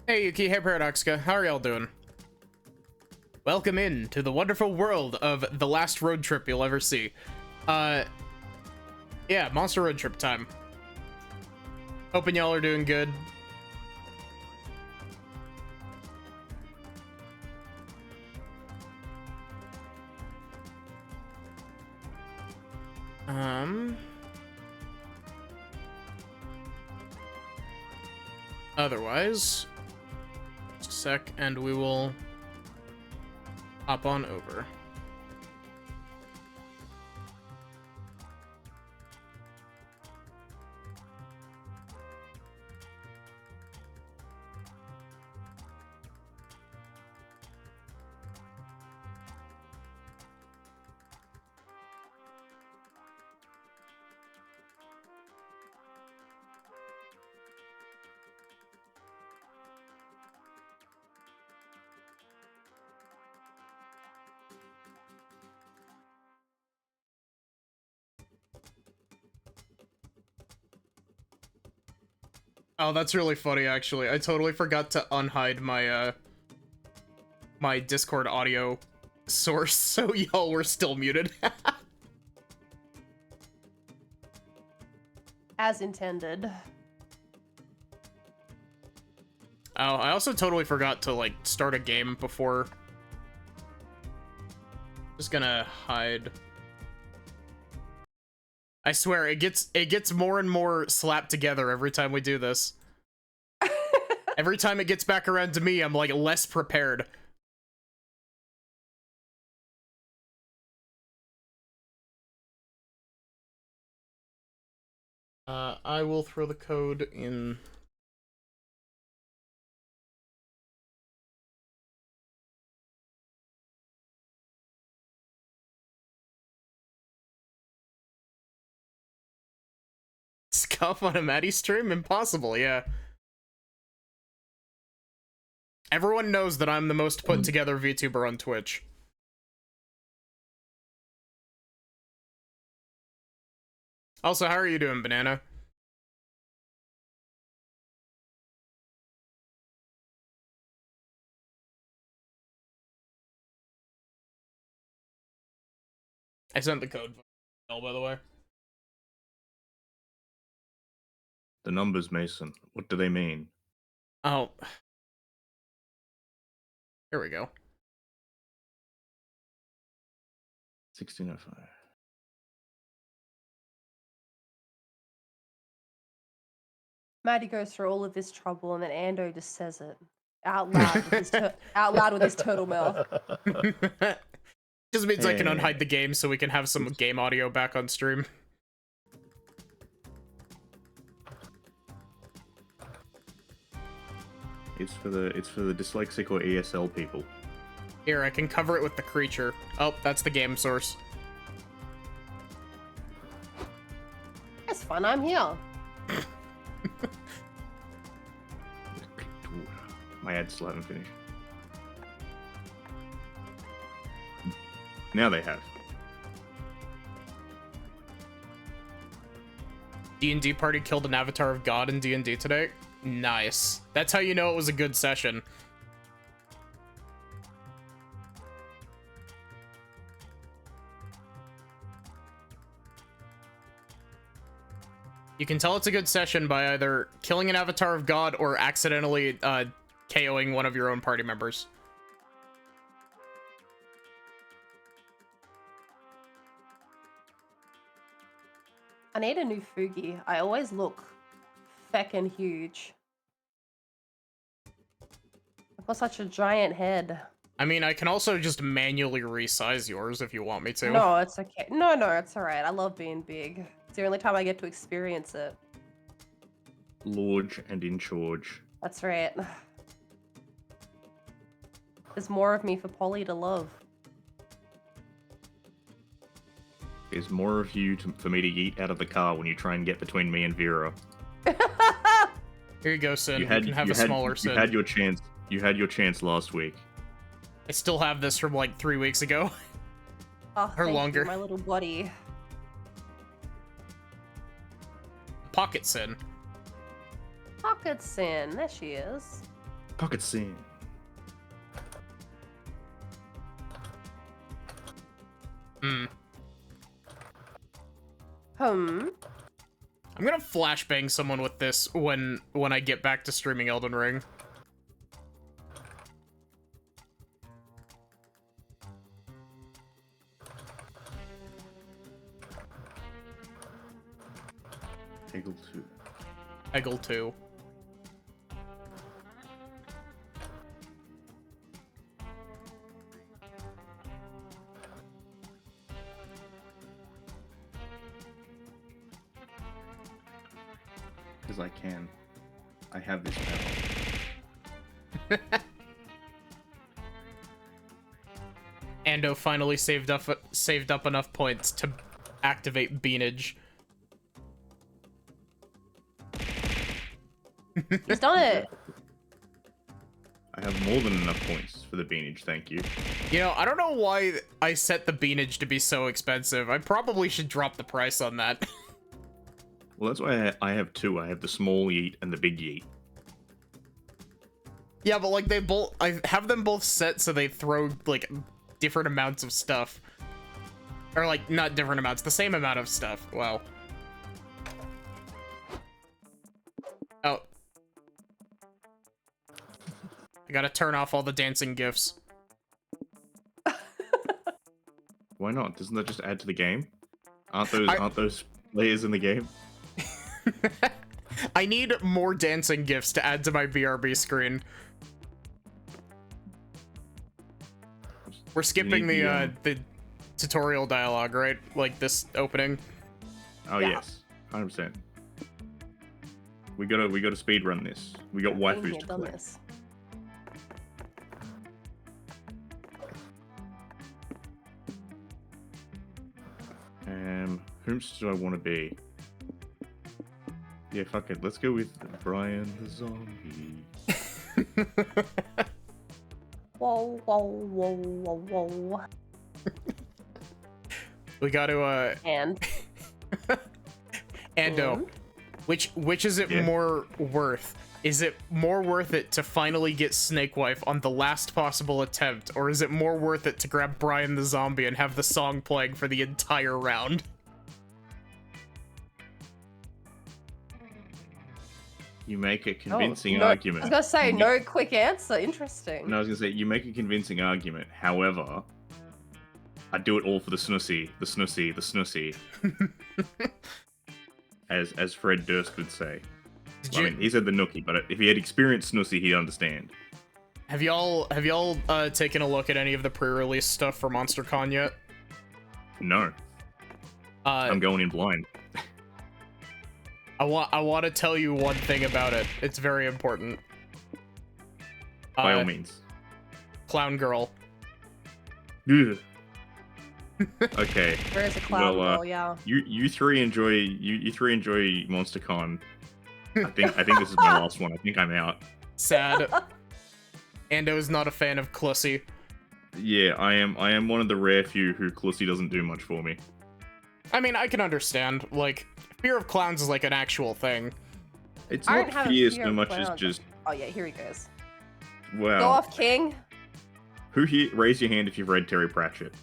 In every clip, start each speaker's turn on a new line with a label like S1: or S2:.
S1: Hey Yuki, hey Paradoxica, how are y'all doing? Welcome in to the wonderful world of the last road trip you'll ever see. Yeah, monster road trip time. Hoping y'all are doing good. Otherwise, just a sec, and we will hop on over. Oh, that's really funny, actually. I totally forgot to unhide my, my Discord audio source, so y'all were still muted.
S2: As intended.
S1: Oh, I also totally forgot to, like, start a game before. Just gonna hide. I swear, it gets more and more slapped together every time we do this. Every time it gets back around to me, I'm, like, less prepared. I will throw the code in. Scuff on a Maddie stream? Impossible, yeah. Everyone knows that I'm the most put together VTuber on Twitch. Also, how are you doing, Banana? I sent the code, by the way.
S3: The numbers, Mason. What do they mean?
S1: Oh. Here we go.
S3: 1605.
S2: Maddie goes through all of this trouble and then Ando just says it out loud with his, out loud with his turtle mouth.
S1: Just means I can unhide the game so we can have some game audio back on stream.
S3: It's for the dyslexic or ESL people.
S1: Here, I can cover it with the creature. Oh, that's the game source.
S2: It's fun, I'm here.
S3: My ads still haven't finished. Now they have.
S1: D&D party killed an avatar of God in D&D today. Nice. That's how you know it was a good session. You can tell it's a good session by either killing an avatar of God or accidentally KOing one of your own party members.
S2: I need a new Fugi. I always look feckin' huge. I've got such a giant head.
S1: I mean, I can also just manually resize yours if you want me to.
S2: No, it's okay. No, it's alright. I love being big. It's the only time I get to experience it.
S3: Large and in charge.
S2: That's right. There's more of me for Polly to love.
S3: There's more of you for me to yeet out of the car when you try and get between me and Vera.
S1: Here you go, Sin. You can have a smaller Sin.
S3: You had your chance. You had your chance last week.
S1: I still have this from like 3 weeks ago.
S2: Oh,
S1: or longer.
S2: You, my little buddy.
S1: Pocket Sin.
S2: Pocket Sin. There she is.
S3: Pocket scene.
S1: Hmm.
S2: Hmm.
S1: I'm gonna flashbang someone with this when I get back to streaming Elden Ring.
S3: Hegel 2.
S1: Eggle 2.
S3: Because I can. I have this power.
S1: Ando finally saved up enough points to activate Beanage.
S2: He's done it.
S3: I have more than enough points for the beanage, thank you.
S1: You know, I don't know why I set the Beanage to be so expensive. I probably should drop the price on that.
S3: Well, that's why I have two. I have the small yeet and the big yeet.
S1: Yeah, but like I have them both set so they throw like different amounts of stuff. Or like, not different amounts, the same amount of stuff. Wow. Oh. I gotta turn off all the dancing gifs.
S3: Why not? Doesn't that just add to the game? Aren't those players in the game?
S1: I need more dancing gifs to add to my BRB screen. We're skipping the tutorial dialogue, right? Like this opening.
S3: Oh
S2: Yeah.
S3: yes, 100%. We gotta speed run this. We got waifus to
S2: Done
S3: play.
S2: this.
S3: Whomst do I want to be? Yeah, fuck it. Let's go with Brian the Zombie.
S2: Whoa, whoa, whoa, whoa, whoa.
S1: We gotta
S2: And
S1: Ando, which is it
S3: Yeah.
S1: more worth? Is it more worth it to finally get Snake Wife on the last possible attempt, or is it more worth it to grab Brian the Zombie and have the song playing for the entire round?
S3: You make a convincing
S2: no, I
S3: argument.
S2: was gonna say no quick answer. Interesting.
S3: No, I was gonna say you make a convincing argument. However, I do it all for the snussy, the snussy, the snussy. as Fred Durst would say.
S1: Did
S3: Well,
S1: you,
S3: I mean, he said the nookie, but if he had experienced snussy, he'd understand.
S1: have y'all taken a look at any of the pre-release stuff for MonsterCon yet?
S3: No, I'm going in blind.
S1: I want to tell you one thing about it. It's very important.
S3: By all means.
S1: Clown Girl.
S3: Ugh. Okay.
S2: There is a clown
S3: Well,
S2: girl, yeah.
S3: You three enjoy MonsterCon. I think this is my last one. I think I'm out.
S1: Sad. Ando is not a fan of Clussy.
S3: Yeah, I am one of the rare few who Clussy doesn't do much for me.
S1: I mean, I can understand. Like, fear of clowns is like an actual thing.
S3: It's
S2: I don't
S3: not
S2: have a
S3: fear
S2: fear
S3: so
S2: of
S3: much as
S2: clowns.
S3: just
S2: Oh yeah, here he goes.
S3: wow.
S2: Go off, King.
S3: Who here? Raise your hand if you've read Terry Pratchett.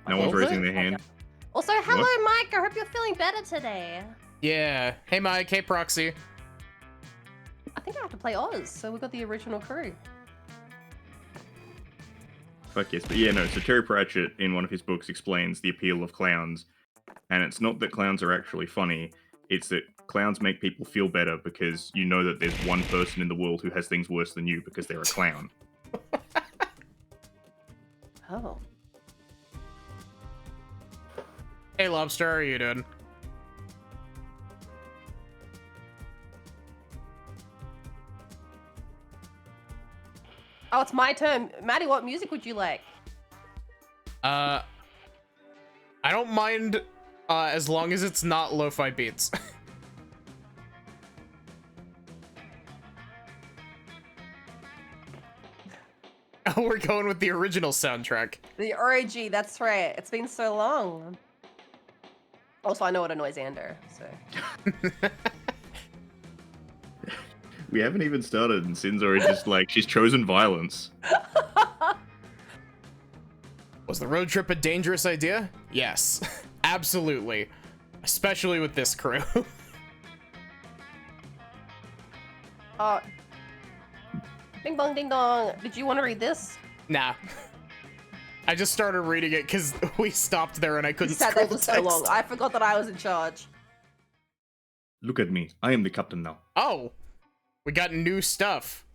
S3: No one's
S2: Elzrit?
S3: raising their hand.
S2: Also, hello, Mike. I hope you're feeling better today.
S1: Yeah. Hey, Mike. Hey, Proxy.
S2: I think I have to play Oz, so we got the original crew.
S3: Fuck yes, but yeah, no. So Terry Pratchett, in one of his books, explains the appeal of clowns, and it's not that clowns are actually funny. It's that clowns make people feel better because you know that there's one person in the world who has things worse than you because they're a clown.
S2: Oh.
S1: Hey, Lobster. How are you doing?
S2: Oh, it's my turn. Maddie, what music would you like?
S1: I don't mind as long as it's not lo-fi beats. Oh, we're going with the original soundtrack.
S2: The OG, that's right. It's been so long. Also, I know what annoys Ander, so.
S3: We haven't even started, and Sin's already just like, she's chosen violence.
S1: Was the road trip a dangerous idea? Yes, absolutely. Especially with this crew.
S2: Ding dong, ding dong. Did you want to read this?
S1: Nah. I just started reading it because we stopped there and I
S2: You
S1: couldn't
S2: sat
S1: scroll
S2: there
S1: the
S2: for
S1: text.
S2: so long. I forgot that I was in charge.
S3: Look at me. I am the captain now.
S1: Oh, we got new stuff.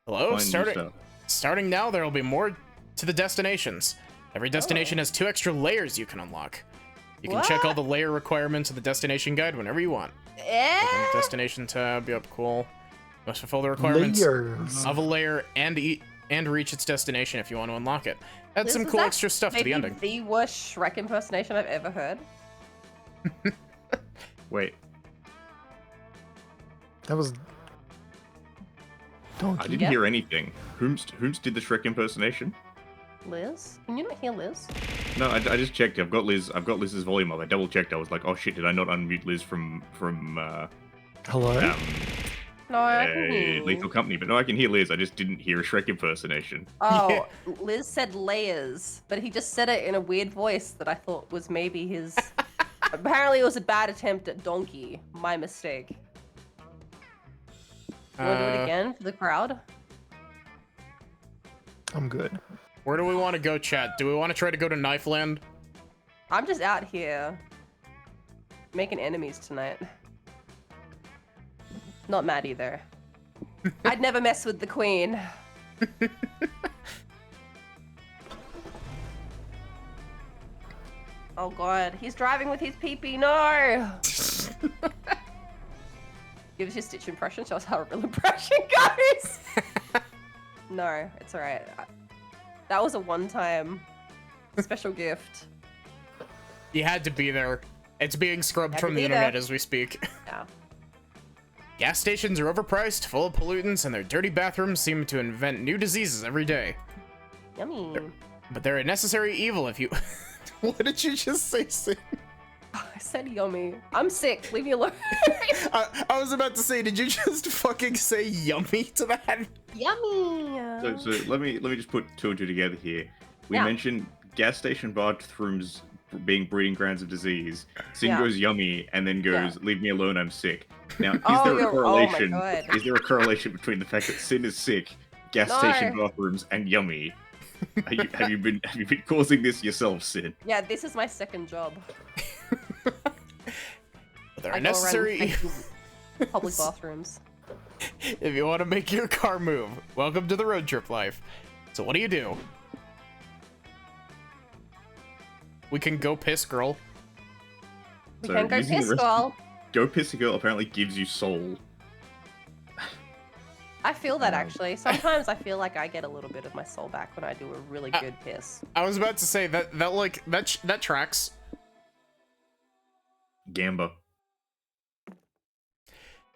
S1: Hello,
S3: Find new stuff.
S1: starting now, there will be more to the destinations. Every destination has 2 extra layers you can unlock. You can check all the layer requirements in the destination guide whenever you want. Destination tab, yep, cool. Must fulfill the requirements of a layer and reach its destination if you want to unlock it. Add some cool extra stuff to the ending.
S2: The worst Shrek impersonation I've ever heard.
S3: Wait,
S4: That was Donkey.
S3: I didn't hear anything. Whomst did the Shrek impersonation?
S2: Liz? Can you not hear Liz?
S3: No, I just checked. I've got Liz's volume up. I double checked. I was like, oh shit, did I not unmute Liz from
S4: Hello?
S2: No, I can hear you.
S3: Lethal Company? But no, I can hear Liz. I just didn't hear a Shrek impersonation.
S2: Oh, Liz said layers, but he just said it in a weird voice that I thought was maybe his... Apparently it was a bad attempt at donkey. My mistake. You want to do it again for the crowd?
S4: I'm good.
S1: Where do we want to go, chat? Do we want to try to go to Knife Land?
S2: I'm just out here making enemies tonight. Not mad either. I'd never mess with the queen. Oh god, he's driving with his pee-pee, no! Give us your Stitch impression, show us how a real impression goes! No, it's alright. That was a one-time special gift.
S1: You had to be there. It's being scrubbed
S2: Had
S1: from
S2: to
S1: the
S2: be
S1: internet
S2: there.
S1: as we speak.
S2: Yeah.
S1: Gas stations are overpriced, full of pollutants, and their dirty bathrooms seem to invent new diseases every day.
S2: Yummy.
S1: But they're a necessary evil if you... What did you just say, Sin?
S2: I said yummy. I'm sick, leave me alone.
S1: I was about to say, did you just fucking say yummy to that?
S2: Yummy!
S3: So let me just put 2 and 2 together here. We mentioned gas station bathrooms being breeding grounds of disease. Sin goes yummy and then goes, leave me alone, I'm sick. Now, is there a correlation?
S2: Oh my God.
S3: Is there a correlation between the fact that Sin is sick, gas station bathrooms, and yummy? Have you been causing this yourself, Sin?
S2: Yeah, this is my second job.
S1: They're a necessary...
S2: Public bathrooms.
S1: If you want to make your car move, welcome to the road trip life. So what do? We can go piss girl.
S2: We can go piss girl.
S3: Go piss a girl apparently gives you soul.
S2: I feel that actually. Sometimes I feel like I get a little bit of my soul back when I do a really good piss.
S1: I was about to say that tracks.
S3: Gamba.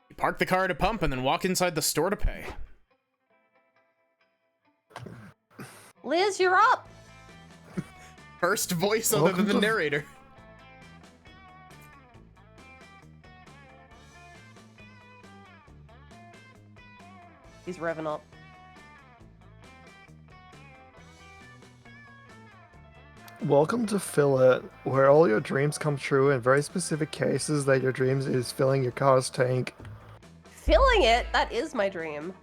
S1: You park the car at a pump and then walk inside the store to pay.
S2: Liz, you're up.
S1: First voice other than the narrator.
S2: He's revving up.
S4: Welcome to Fill It, where all your dreams come true in very specific cases that your dreams is filling your car's tank.
S2: Filling it? That is my dream.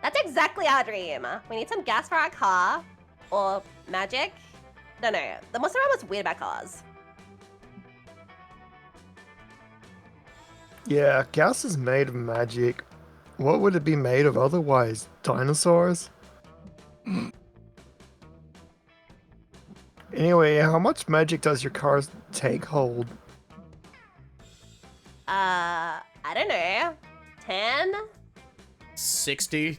S2: That's exactly our dream. We need some gas for our car. Or magic. No. The most of what's weird about cars.
S4: Yeah, gas is made of magic. What would it be made of otherwise? Dinosaurs? Anyway, how much magic does your car's tank hold?
S2: I don't know. 10?
S1: 60.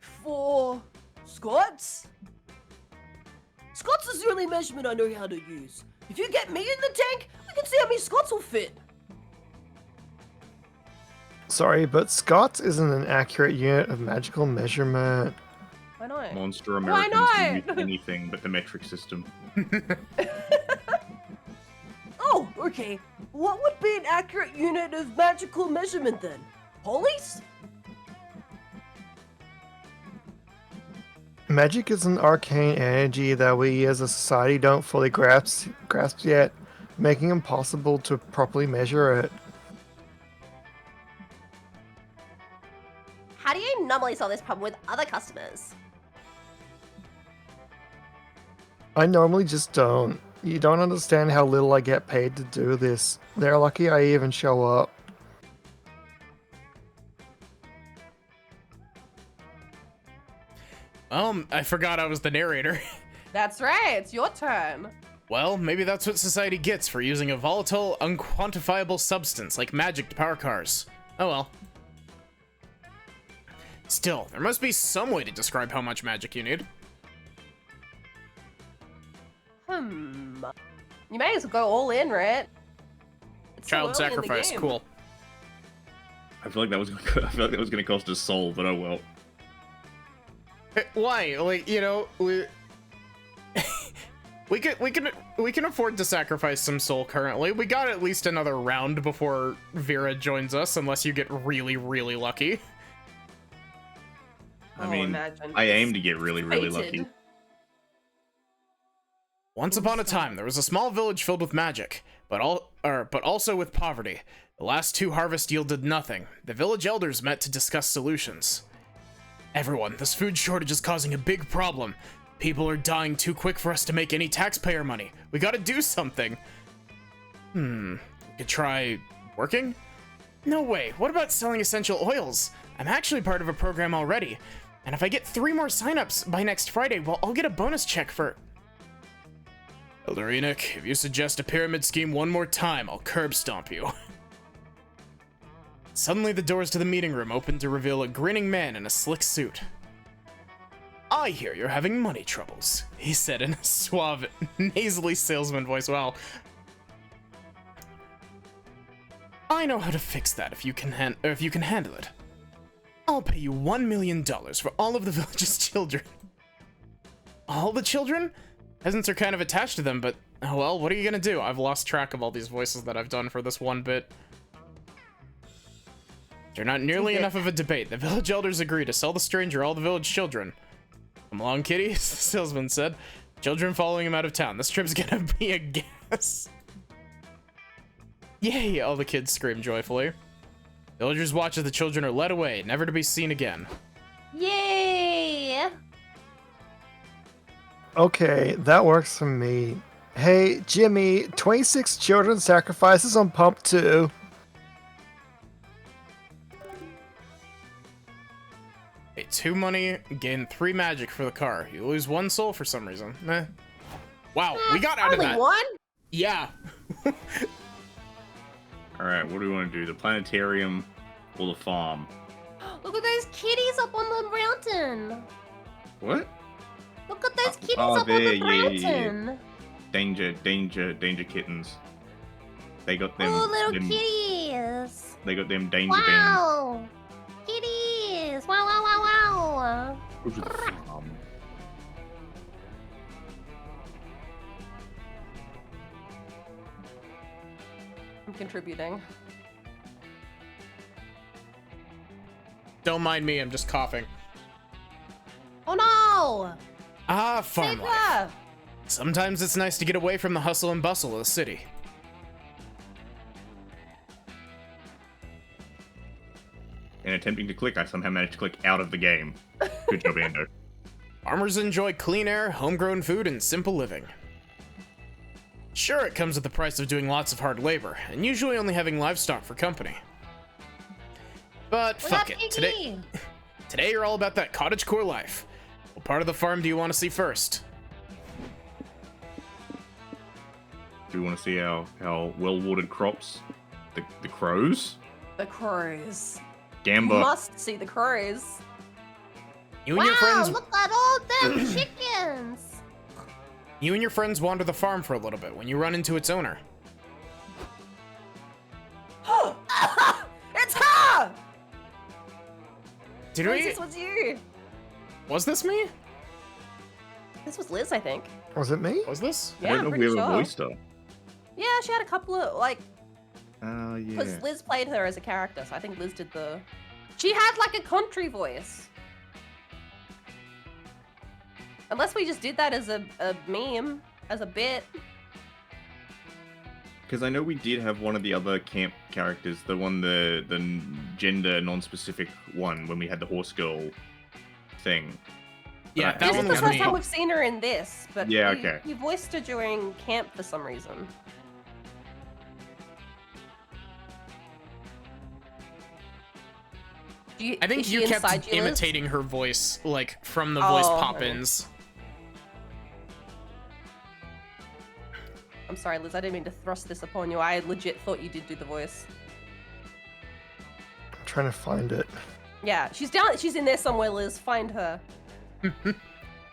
S2: For Scots? Scots is the only measurement I know how to use. If you get me in the tank, we can see how many Scots will fit.
S4: Sorry, but Scots isn't an accurate unit of magical measurement.
S2: Why not?
S3: Monster
S2: Why
S3: Americans
S2: not?
S3: use anything but the metric system.
S2: Oh, okay. What would be an accurate unit of magical measurement then? Holies?
S4: Magic is an arcane energy that we as a society don't fully grasp yet, making it impossible to properly measure it.
S2: How do you normally solve this problem with other customers?
S4: I normally just don't. You don't understand how little I get paid to do this. They're lucky I even show up.
S1: I forgot I was the narrator.
S2: That's right, it's your turn.
S1: Well, maybe that's what society gets for using a volatile, unquantifiable substance like magic to power cars. Oh well. Still, there must be some way to describe how much magic you need.
S2: You may as well go all in, right? It's so
S1: Child
S2: early in the
S1: sacrifice,
S2: game.
S1: cool.
S3: I feel like that was gonna cost us soul, but oh well.
S1: Why? Like, you know, we can afford to sacrifice some soul currently. We got at least another round before Vera joins us, unless you get really, really lucky.
S3: I mean,
S2: imagine.
S3: I aim to get really, really
S2: Fated.
S3: lucky.
S1: Once upon a time, there was a small village filled with magic, but also with poverty. The last 2 harvests yielded nothing. The village elders met to discuss solutions. Everyone, this food shortage is causing a big problem. People are dying too quick for us to make any taxpayer money. We gotta do something. We could try working? No way, what about selling essential oils? I'm actually part of a program already. And if I get 3 more signups by next Friday, well, I'll get a bonus check for... Elzrit, if you suggest a pyramid scheme one more time, I'll curb stomp you. Suddenly, the doors to the meeting room opened to reveal a grinning man in a slick suit. I hear you're having money troubles, he said in a suave, nasally salesman voice. Wow. I know how to fix that if you can handle it. I'll pay you $1 million for all of the village's children. All the children? Peasants are kind of attached to them, but, oh well, what are you gonna do? I've lost track of all these voices that I've done for this one bit. They're not nearly enough of a debate. The village elders agree to sell the stranger all the village children. Come along, kitties, the salesman said. Children following him out of town. This trip's gonna be a gas. Yay, all the kids screamed joyfully. Villagers watch as the children are led away, never to be seen again.
S2: Yay!
S4: Okay, that works for me. Hey, Jimmy, 26 children sacrifices on pump 2.
S1: Pay 2 money, gain 3 magic for the car. You lose 1 soul for some reason. Meh. Wow, we got out of
S2: Only
S1: that.
S2: one?
S1: Yeah.
S3: Alright, what do we want to do? The planetarium or the farm?
S2: Look at those kitties up on the mountain.
S3: What?
S2: Look at those kitties
S3: oh,
S2: up on the
S3: there,
S2: mountain.
S3: Danger kittens. They got them.
S2: Oh, little
S3: them,
S2: kitties.
S3: They got them danger beans.
S2: Wow. Kitties. Wow, wow, wow, wow.
S3: Go to the farm.
S2: I'm contributing.
S1: Don't mind me, I'm just coughing.
S2: Oh no!
S1: Ah, farm life.
S2: Sigma!
S1: Sometimes it's nice to get away from the hustle and bustle of the city.
S3: In attempting to click, I somehow managed to click out of the game. Good job, Ando.
S1: Farmers enjoy clean air, homegrown food, and simple living. Sure, it comes at the price of doing lots of hard labor, and usually only having livestock for company. But fuck it, today you're all about that cottagecore life. What part of the farm do you want to see first?
S3: Do we want to see how well-watered crops? The crows?
S2: The crows.
S3: Gamba.
S2: Must see the crows.
S1: You and your friends.
S2: Look at all them chickens.
S1: You and your friends wander the farm for a little bit when you run into its owner.
S2: It's her!
S1: Did we?
S2: This was you.
S1: Was this me?
S2: This was Liz, I think.
S4: Was it me?
S1: Was this?
S2: Yeah,
S3: I don't
S2: I'm
S3: know if
S2: pretty
S3: we ever
S2: sure.
S3: voiced her.
S2: Yeah, she had a couple of, like,
S3: Oh, yeah.
S2: because Liz played her as a character, so I think Liz did the... She had, like, a country voice. Unless we just did that as a meme, as a bit.
S3: Because I know we did have one of the other camp characters, the gender non-specific one, when we had the horse girl thing.
S1: Yeah,
S3: But
S1: that
S2: This
S1: one
S2: is
S1: was
S2: the first
S1: me.
S2: time we've seen her in this, but
S3: Yeah, okay.
S2: we voiced her during camp for some reason.
S1: I think
S2: is she
S1: you kept
S2: inside you, Liz?
S1: imitating her voice, like, from the voice
S2: Oh,
S1: pop-ins.
S2: I'm sorry, Liz, I didn't mean to thrust this upon you. I legit thought you did do the voice.
S4: I'm trying to find it.
S2: Yeah, she's in there somewhere, Liz. Find her.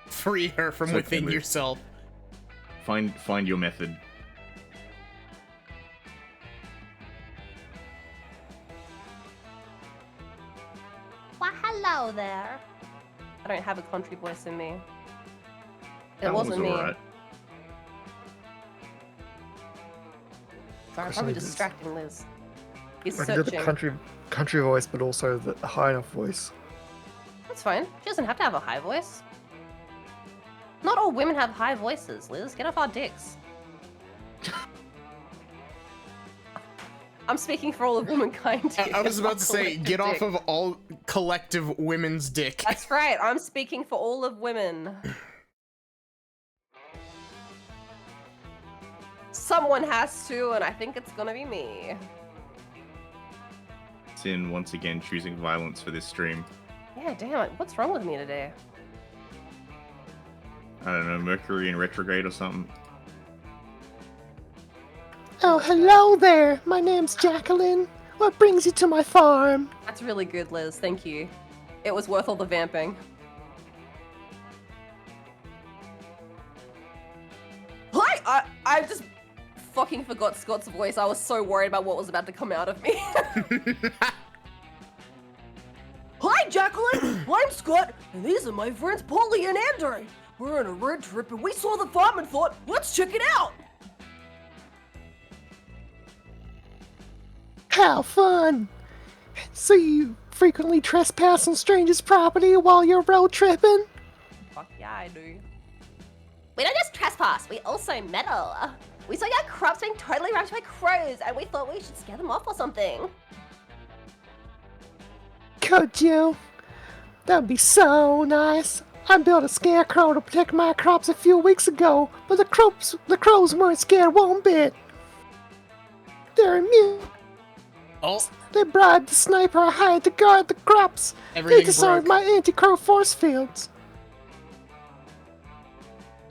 S1: Free her from
S3: It's okay,
S1: within
S3: Liz.
S1: yourself.
S3: Find your method.
S2: Well, hello there. I don't have a country voice in me. It
S3: That one
S2: wasn't
S3: was
S2: me.
S3: alright.
S2: Sorry, I'm
S4: Question
S2: probably
S4: is-
S2: distracting Liz. He's
S4: I can do the
S2: searching.
S4: country voice, but also the high enough voice.
S2: That's fine. She doesn't have to have a high voice. Not all women have high voices, Liz. Get off our dicks. I'm speaking for all of womankind here.
S1: I was about to say,
S2: Collective
S1: get off
S2: dick.
S1: of all collective women's dick.
S2: That's right. I'm speaking for all of women. Someone has to, and I think it's gonna be me.
S3: Sin once again choosing violence for this stream.
S2: Yeah, damn it. What's wrong with me today?
S3: I don't know, Mercury in retrograde or something.
S4: Oh, hello there. My name's Jacqueline. What brings you to my farm?
S2: That's really good, Liz. Thank you. It was worth all the vamping. Hi! I just fucking forgot Scott's voice. I was so worried about what was about to come out of me. Hi, Jacqueline! I'm Scott, and these are my friends Polly and Andrew. We're on a road trip and we saw the farm and thought, let's check it out!
S4: How fun! So you frequently trespass on strangers' property while you're road tripping?
S2: Fuck yeah, I do. We don't just trespass, we also meddle. We saw your crops being totally ravaged by crows, and we thought we should scare them off or something.
S4: Could you? That'd be so nice. I built a scarecrow to protect my crops a few weeks ago, but the crows weren't scared one bit. They're immune.
S1: Oh,
S4: They bribed the sniper I hired to guard the crops. They
S1: everything
S4: disarmed
S1: broke.
S4: my anti-crow force fields.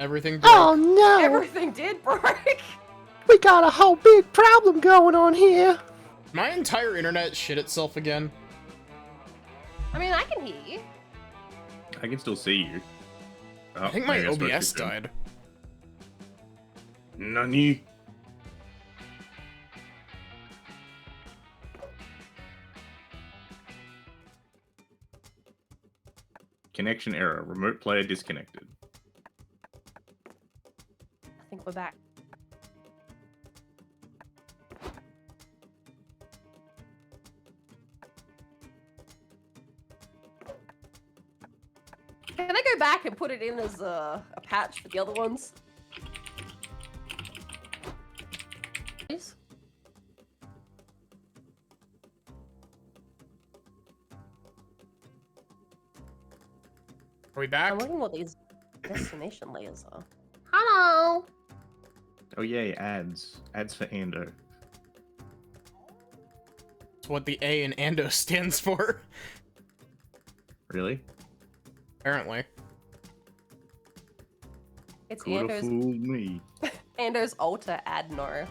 S1: Everything broke.
S4: Oh no!
S2: Everything did break.
S4: We got a whole big problem going on here.
S1: My entire internet shit itself again.
S2: I mean, I can hear you.
S3: I can still see you. Oh,
S1: I think my
S3: maybe spoke
S1: OBS
S3: too soon.
S1: died.
S3: Nani? Connection error. Remote player disconnected.
S2: I think we're back. Can I go back and put it in as a patch for the other ones? Please?
S1: Are we back?
S2: I'm wondering what these destination layers are. Hello!
S3: Oh yay, ads. Ads for Ando.
S1: It's what the A in Ando stands for,
S3: Really?
S1: apparently.
S2: It's
S3: Could have
S2: Ando's,
S3: fooled me.
S2: Ando's alter Adno.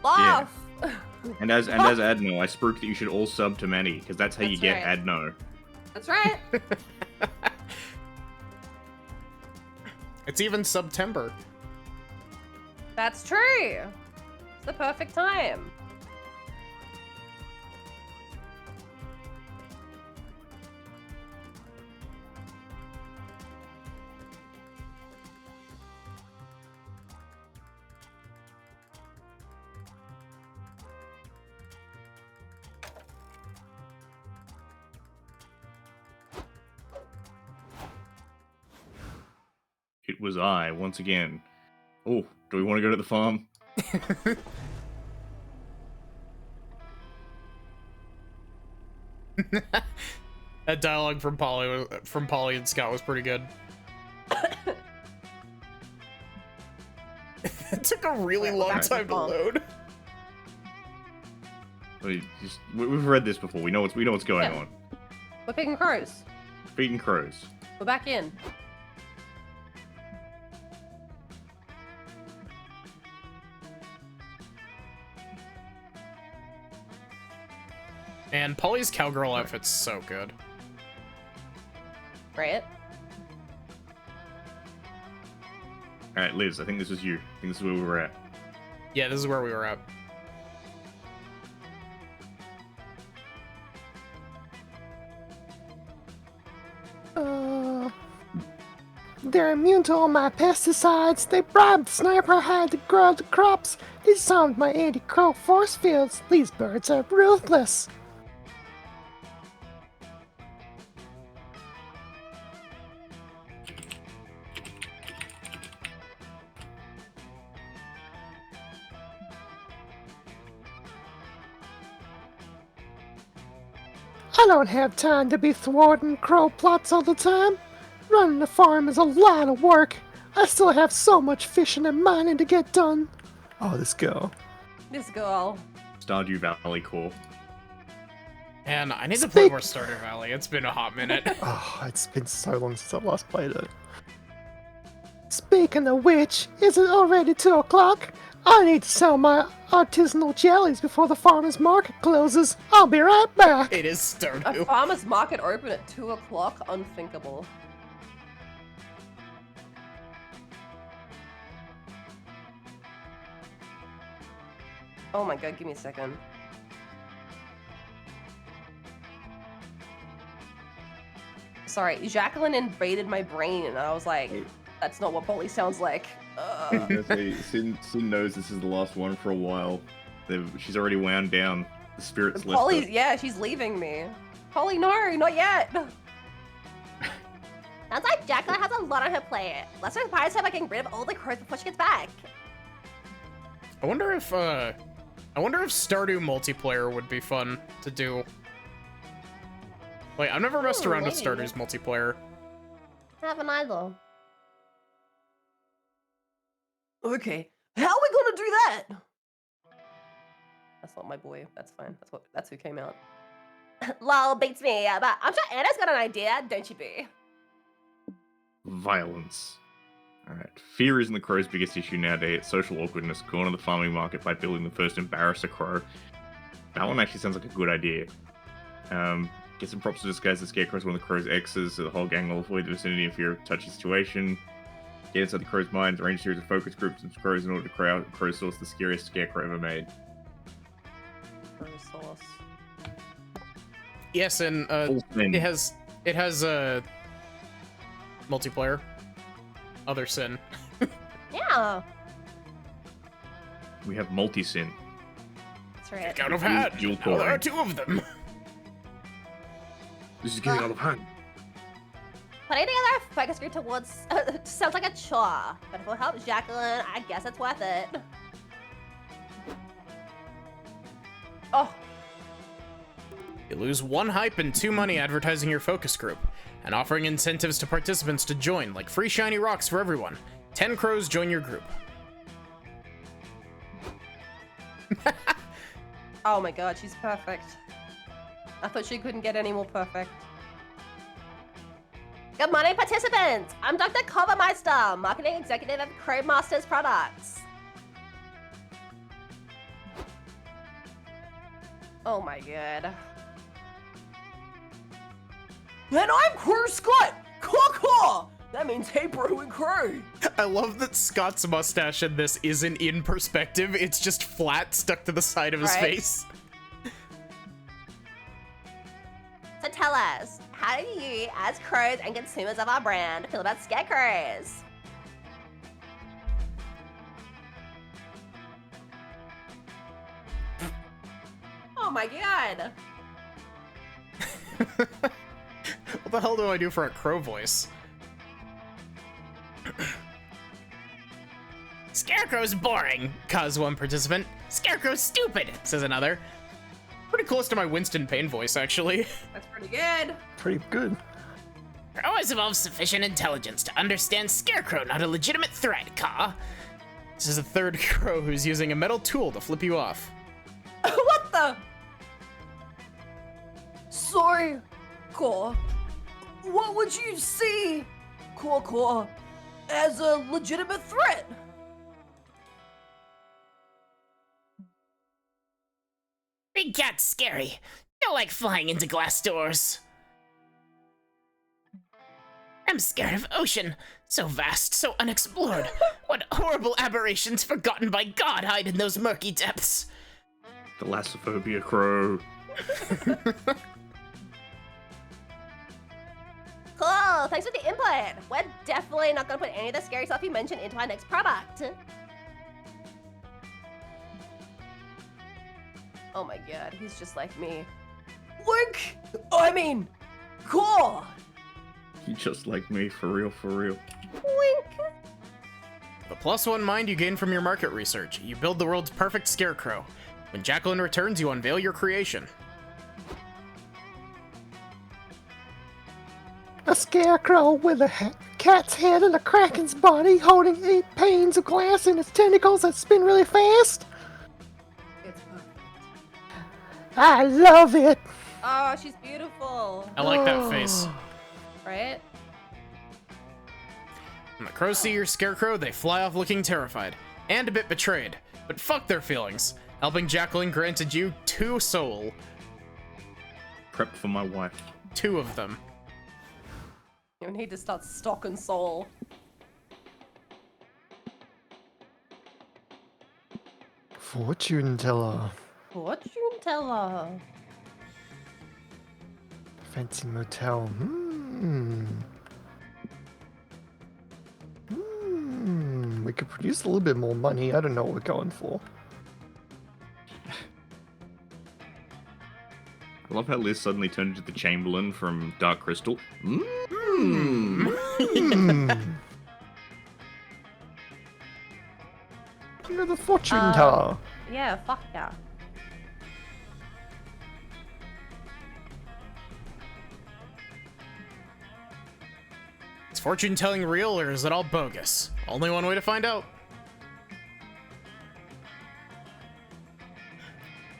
S2: Laugh!
S3: And as Adno, I spoke that you should all sub to Manny, because that's how you
S2: That's
S3: get
S2: right.
S3: Adno.
S2: That's right.
S1: It's even September.
S2: That's true. It's the perfect time.
S3: was I, once again. Oh, do we want to go to the farm?
S1: That dialogue from Polly and Scott was pretty good. It took a really long time to load.
S3: We've read this before. We know what's going on.
S2: We're picking crows.
S3: Feeding crows.
S2: We're back in.
S1: And Polly's cowgirl outfit's so good.
S2: Right?
S3: Alright, Liz, I think this was you. I think this is where we were at.
S1: Yeah, this is where we were at.
S4: They're immune to all my pesticides. They bribed the sniper I had to grow the crops. They disarmed my anti-crow force fields. These birds are ruthless. I don't have time to be thwarting crow plots all the time. Running a farm is a lot of work. I still have so much fishing and mining to get done. Oh, this girl.
S2: This girl.
S3: Stardew Valley core.
S1: And I need to play more Stardew Valley. It's been a hot minute.
S4: Oh, it's been so long since I've last played it. Speaking of which, is it already 2 o'clock? I need to sell my artisanal jellies before the farmer's market closes. I'll be right back.
S1: It is
S2: A
S1: Stardew.
S2: farmer's market open at 2 o'clock? Unthinkable. Oh my god, give me a second. Sorry, Jacqueline invaded my brain and I was like, that's not what Polly sounds like.
S3: Sin knows this is the last one for a while. She's already wound down. The spirits left
S2: Polly,
S3: her.
S2: yeah, she's leaving me. Polly, no, not yet.
S5: Sounds like Jacqueline has a lot on her plate. Let's surprise her by getting rid of all the crows before she gets back.
S1: I wonder if Stardew multiplayer would be fun to do. Like, I've never messed around with
S5: maybe.
S1: Stardew's multiplayer.
S5: Haven't either.
S2: Okay, how are we gonna do that? That's not my boy. That's fine. That's who came out.
S5: Lol, beats me, but I'm sure Anna's got an idea, don't you, Boo?
S3: Violence. Alright. Fear isn't the crow's biggest issue nowadays. It's social awkwardness. Corner the farming market by building the first embarrasser crow. That one actually sounds like a good idea. Get some props to disguise the scarecrow as one of the crow's exes, so the whole gang will avoid the vicinity in fear of touchy situation. Get inside the crow's minds, arrange a series of focus groups and crows in order to crowdsource the scariest scarecrow ever made.
S2: Crow sauce.
S1: Yes, and it has multiplayer. Other sin.
S5: Yeah,
S3: We have multi-sin.
S5: that's right.
S1: Out of hand.
S3: Dual
S1: Now there are
S3: coring.
S1: 2 of them.
S3: This is getting out of hand.
S5: Putting together a focus group towards sounds like a chore, but if it helps Jacqueline, I guess it's worth it.
S2: Oh,
S1: You lose 1 hype and 2 money advertising your focus group, and offering incentives to participants to join, like free shiny rocks for everyone. 10 crows join your group.
S2: oh my god, she's perfect. I thought she couldn't get any more perfect.
S5: Good morning, participants! I'm Dr. Covermeister, Marketing Executive of Crowmasters Products.
S2: Oh my god. And I'm Crow Scott! Caw-caw! That means hey bro and crow!
S1: I love that Scott's mustache in this isn't in perspective, it's just flat stuck to the side of his
S2: Right.
S1: face.
S5: So tell us, how do you, as crows and consumers of our brand, feel about scarecrows?
S2: Oh my god!
S1: What the hell do I do for a crow voice? Scarecrow's boring, caws one participant. Scarecrow's stupid, says another. Pretty close to my Winston Payne voice, actually.
S2: That's pretty good.
S4: Pretty good.
S1: Crow has evolved sufficient intelligence to understand Scarecrow not a legitimate threat, Caw. This is a third crow who's using a metal tool to flip you off.
S2: What the? Sorry, Caw. What would you see, Caw, as a legitimate threat?
S1: Big cat's scary. Don't like flying into glass doors. I'm scared of ocean. So vast, so unexplored. What horrible aberrations forgotten by God hide in those murky depths.
S3: Thalassophobia crow.
S5: Cool, thanks for the input. We're definitely not gonna put any of the scary stuff you mentioned into our next product.
S2: Oh my god, he's just like me. Link! I mean, Caw!
S3: You just like me, for real, for real.
S2: Wink!
S1: The +1 mind you gain from your market research. You build the world's perfect scarecrow. When Jacqueline returns, you unveil your creation.
S4: A scarecrow with a cat's head and a kraken's body holding 8 panes of glass in its tentacles that spin really fast.
S2: It's perfect.
S4: I love it.
S2: Oh, she's beautiful.
S1: I like that face.
S2: Right?
S1: When the crows see your scarecrow, they fly off looking terrified. And a bit betrayed. But fuck their feelings. Helping Jacqueline granted you 2 soul.
S3: Prep for my wife.
S1: 2 of them.
S2: You need to start stocking soul.
S4: Fortune teller.
S2: Fortune teller.
S4: Fancy motel. We could produce a little bit more money. I don't know what we're going for.
S3: I love how Liz suddenly turned into the Chamberlain from Dark Crystal.
S4: You're the fortune teller.
S2: Yeah, fuck yeah.
S1: Is fortune telling real or is it all bogus? Only one way to find out.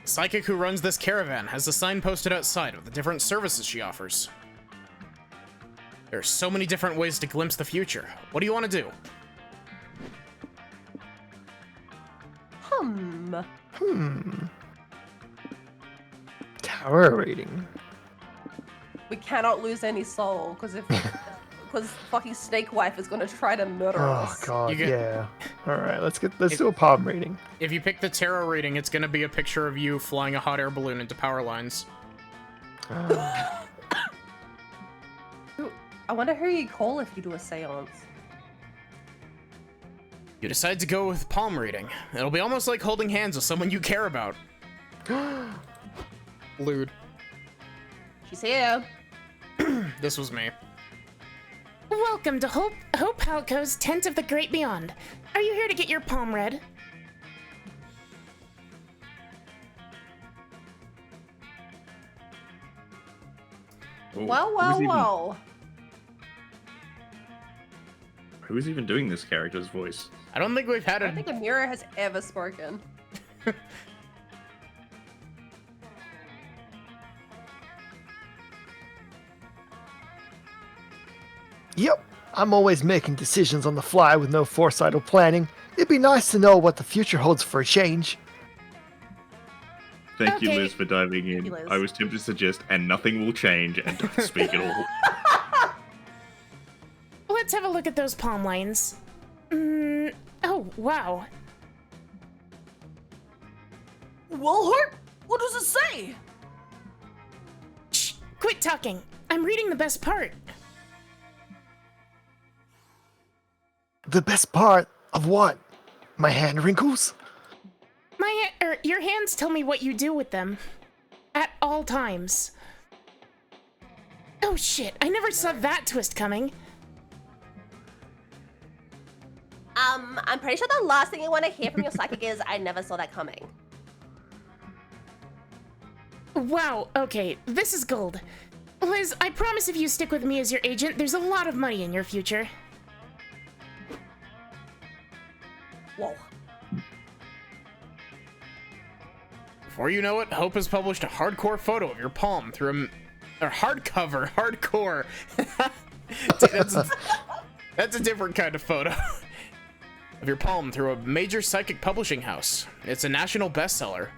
S1: The psychic who runs this caravan has a sign posted outside with the different services she offers. There are so many different ways to glimpse the future. What do you want to do?
S4: Tower rating.
S2: We cannot lose any soul, because because fucking Snake Wife is gonna try to murder
S4: Oh
S2: us.
S4: god,
S1: You get-
S4: yeah. All right, let's do a palm rating.
S1: If you pick the tarot rating, it's gonna be a picture of you flying a hot air balloon into power lines.
S2: I wonder who you call if you do a seance.
S1: You decide to go with palm reading. It'll be almost like holding hands with someone you care about. Lewd.
S2: She's here.
S1: This was me.
S6: Welcome to Hope Halco's Tent of the Great Beyond. Are you here to get your palm read?
S3: Oh,
S2: Whoa.
S3: Who's even doing this character's voice?
S1: I don't think we've had
S2: I don't think
S1: a...
S2: Amira has ever spoken.
S4: Yep, I'm always making decisions on the fly with no foresight or planning. It'd be nice to know what the future holds for a change.
S3: Thank you,
S6: Okay.
S3: Liz, for diving in.
S2: Thank you, Liz.
S3: I was tempted to suggest, and nothing will change, and don't speak at all.
S6: Let's have a look at those palm lines. Oh, wow.
S2: Well, Hope, what does it say?
S6: Shh, quit talking. I'm reading the best part.
S4: The best part of what? My hand wrinkles?
S6: Your hands tell me what you do with them. At all times. Oh shit, I never saw that twist coming.
S5: I'm pretty sure the last thing you want to hear from your psychic is, I never saw that coming.
S6: Wow, okay, this is gold. Liz, I promise if you stick with me as your agent, there's a lot of money in your future.
S5: Whoa.
S1: Before you know it, Hope has published a hardcore photo of your palm through a hardcover, hardcore. Dude, that's a different kind of photo. Of your palm through a major psychic publishing house. It's a national bestseller.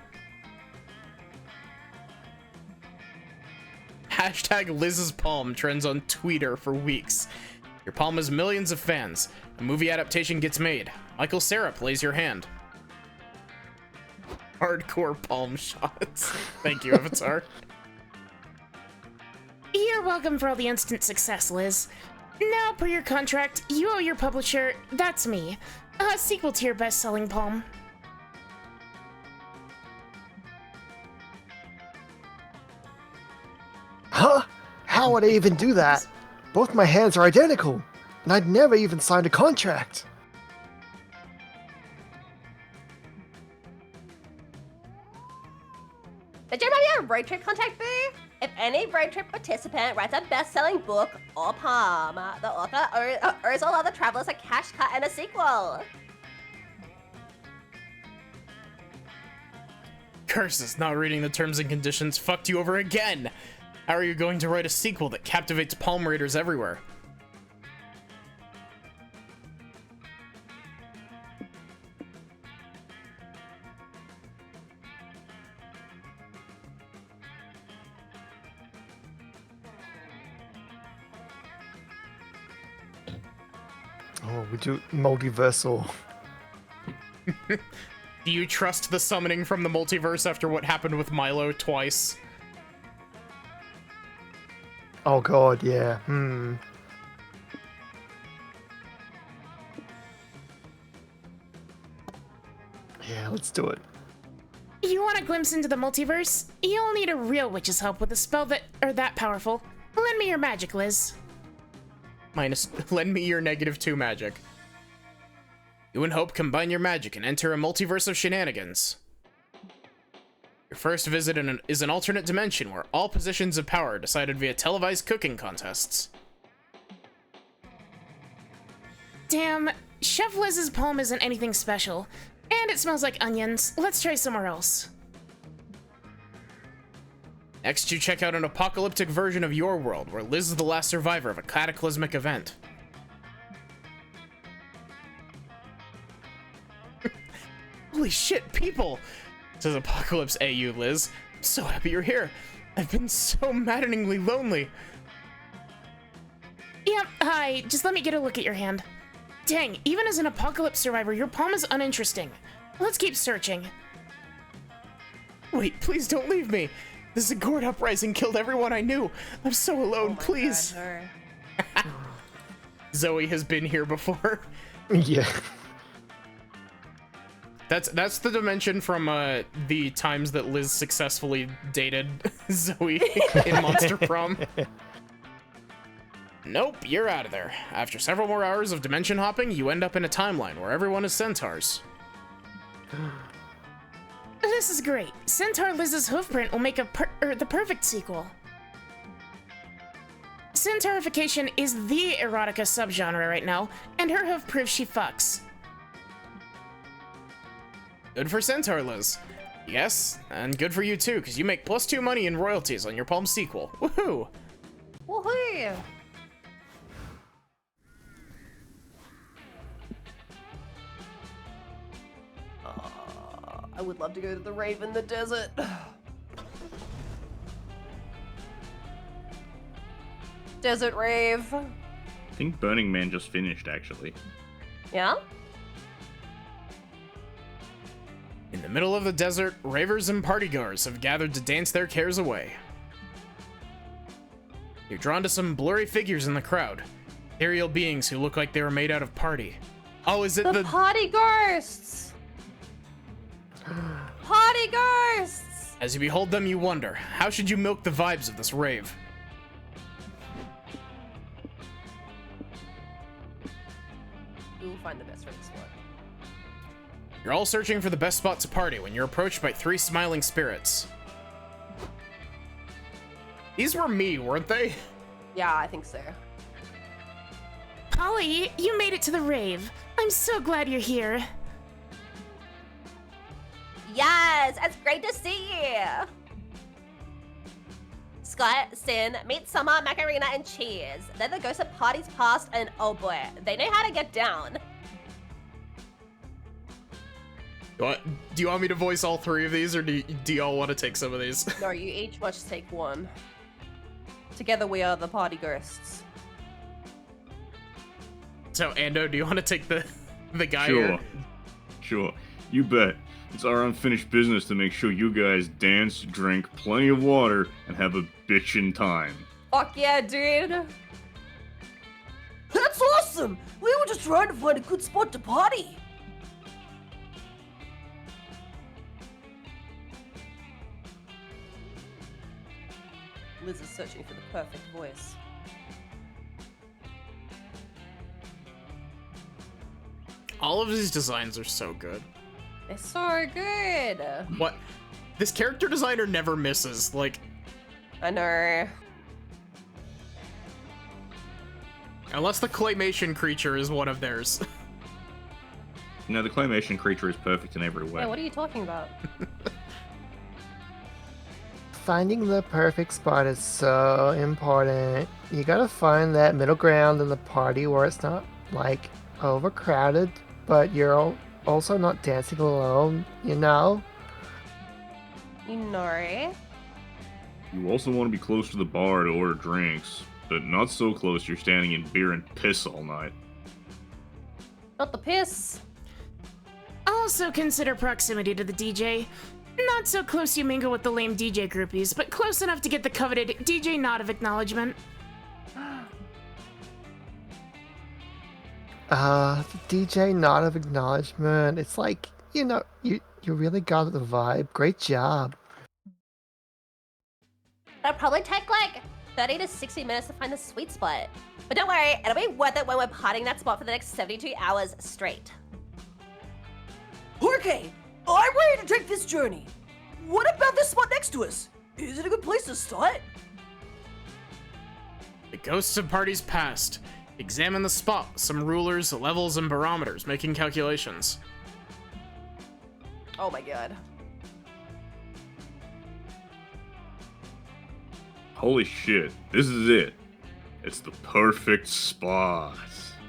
S1: Hashtag Liz's palm trends on Twitter for weeks. Your palm has millions of fans. A movie adaptation gets made. Michael Cera plays your hand. Hardcore palm shots. Thank you, Avatar.
S6: You're welcome for all the instant success, Liz. Now, per your contract, you owe your publisher, that's me, a sequel to your best-selling palm.
S4: Huh? How would I even do that? Both my hands are identical, and I'd never even signed a contract.
S5: Did you remember your road trip contact, Boo? If any road trip participant writes a best-selling book or palm, the author owes all other travelers a cash cut and a sequel.
S1: Curses, not reading the terms and conditions fucked you over again. How are you going to write a sequel that captivates palm readers everywhere?
S4: Oh, we do multiversal.
S1: Do you trust the summoning from the multiverse after what happened with Milo twice?
S4: Oh god, yeah. Yeah, let's do it.
S6: You want a glimpse into the multiverse? You'll need a real witch's help with a spell that powerful. Lend me your magic, Liz.
S1: Lend me your -2 magic. You and Hope combine your magic and enter a multiverse of shenanigans. Your first visit is an alternate dimension where all positions of power are decided via televised cooking contests.
S6: Damn, Chef Liz's palm isn't anything special. And it smells like onions. Let's try somewhere else.
S1: Next, you check out an apocalyptic version of your world, where Liz is the last survivor of a cataclysmic event. Holy shit, people! Says Apocalypse AU, Liz. I'm so happy you're here. I've been so maddeningly lonely.
S6: Yep, hi. Just let me get a look at your hand. Dang, even as an apocalypse survivor, your palm is uninteresting. Let's keep searching.
S1: Wait, please don't leave me. The Zagord uprising killed everyone I knew. I'm so alone, please.
S2: God, no.
S1: Zoe has been here before.
S4: Yeah.
S1: That's the dimension from the times that Liz successfully dated Zoe in Monster Prom. Nope, you're out of there. After several more hours of dimension hopping, you end up in a timeline where everyone is centaurs.
S6: This is great. Centaur Liz's hoofprint will make the perfect sequel. Centaurification is the erotica subgenre right now, and her hoof proves she fucks.
S1: Good for Centaur Liz. Yes, and good for you too, because you make +2 money in royalties on your Palm sequel. Woohoo!
S2: Woohoo! I would love to go to the rave in the desert. Desert rave.
S3: I think Burning Man just finished, actually.
S2: Yeah?
S1: In the middle of the desert, ravers and partygoers have gathered to dance their cares away. You're drawn to some blurry figures in the crowd. Ethereal beings who look like they were made out of party. Oh, is it
S2: The party ghosts! Party ghosts!
S1: As you behold them, you wonder, how should you milk the vibes of this rave?
S2: We will find the best friend spot.
S1: You're all searching for the best spot to party when you're approached by 3 smiling spirits. These were me, weren't they?
S2: Yeah, I think so.
S6: Polly, you made it to the rave. I'm so glad you're here.
S5: Yes, it's great to see you. Scott, Sin, meet Summer, Macarena, and Cheers. They're the ghosts of parties past, and oh boy, they know how to get down.
S1: Do you want me to voice all 3 of these, or do y'all want to take some of these?
S2: No, you each must take one. Together we are the party ghosts.
S1: So, Ando, do you want to take the guy
S3: Sure.
S1: here?
S3: Sure. You bet. It's our unfinished business to make sure you guys dance, drink plenty of water, and have a bitchin' time.
S2: Fuck yeah, dude!
S7: That's awesome! We were just trying to find a good spot to party.
S2: Liz is searching for the perfect voice.
S1: All of these designs are so good.
S2: They're so good!
S1: What? This character designer never misses. Like,
S2: I know.
S1: unless the claymation creature is one of theirs.
S3: No, the claymation creature is perfect in every way.
S2: Yeah, what are you talking about?
S4: Finding the perfect spot is so important. You gotta find that middle ground in the party where it's not, like, overcrowded, but you're also not dancing alone, you know?
S2: You know.
S3: You also want to be close to the bar to order drinks, but not so close you're standing in beer and piss all night.
S2: Not the piss.
S6: Also consider proximity to the DJ. Not so close you mingle with the lame DJ groupies, but close enough to get the coveted DJ nod of acknowledgement.
S4: The DJ nod of acknowledgement. It's like, you know, you really got the vibe. Great job.
S5: It'll probably take like 30 to 60 minutes to find the sweet spot. But don't worry, it'll be worth it when we're partying that spot for the next 72 hours straight.
S7: Okay, I'm ready to take this journey. What about this spot next to us? Is it a good place to start?
S1: The ghosts of parties past. Examine the spot with some rulers, levels, and barometers, making calculations.
S2: Oh my god.
S3: Holy shit, this is it. It's the perfect spot.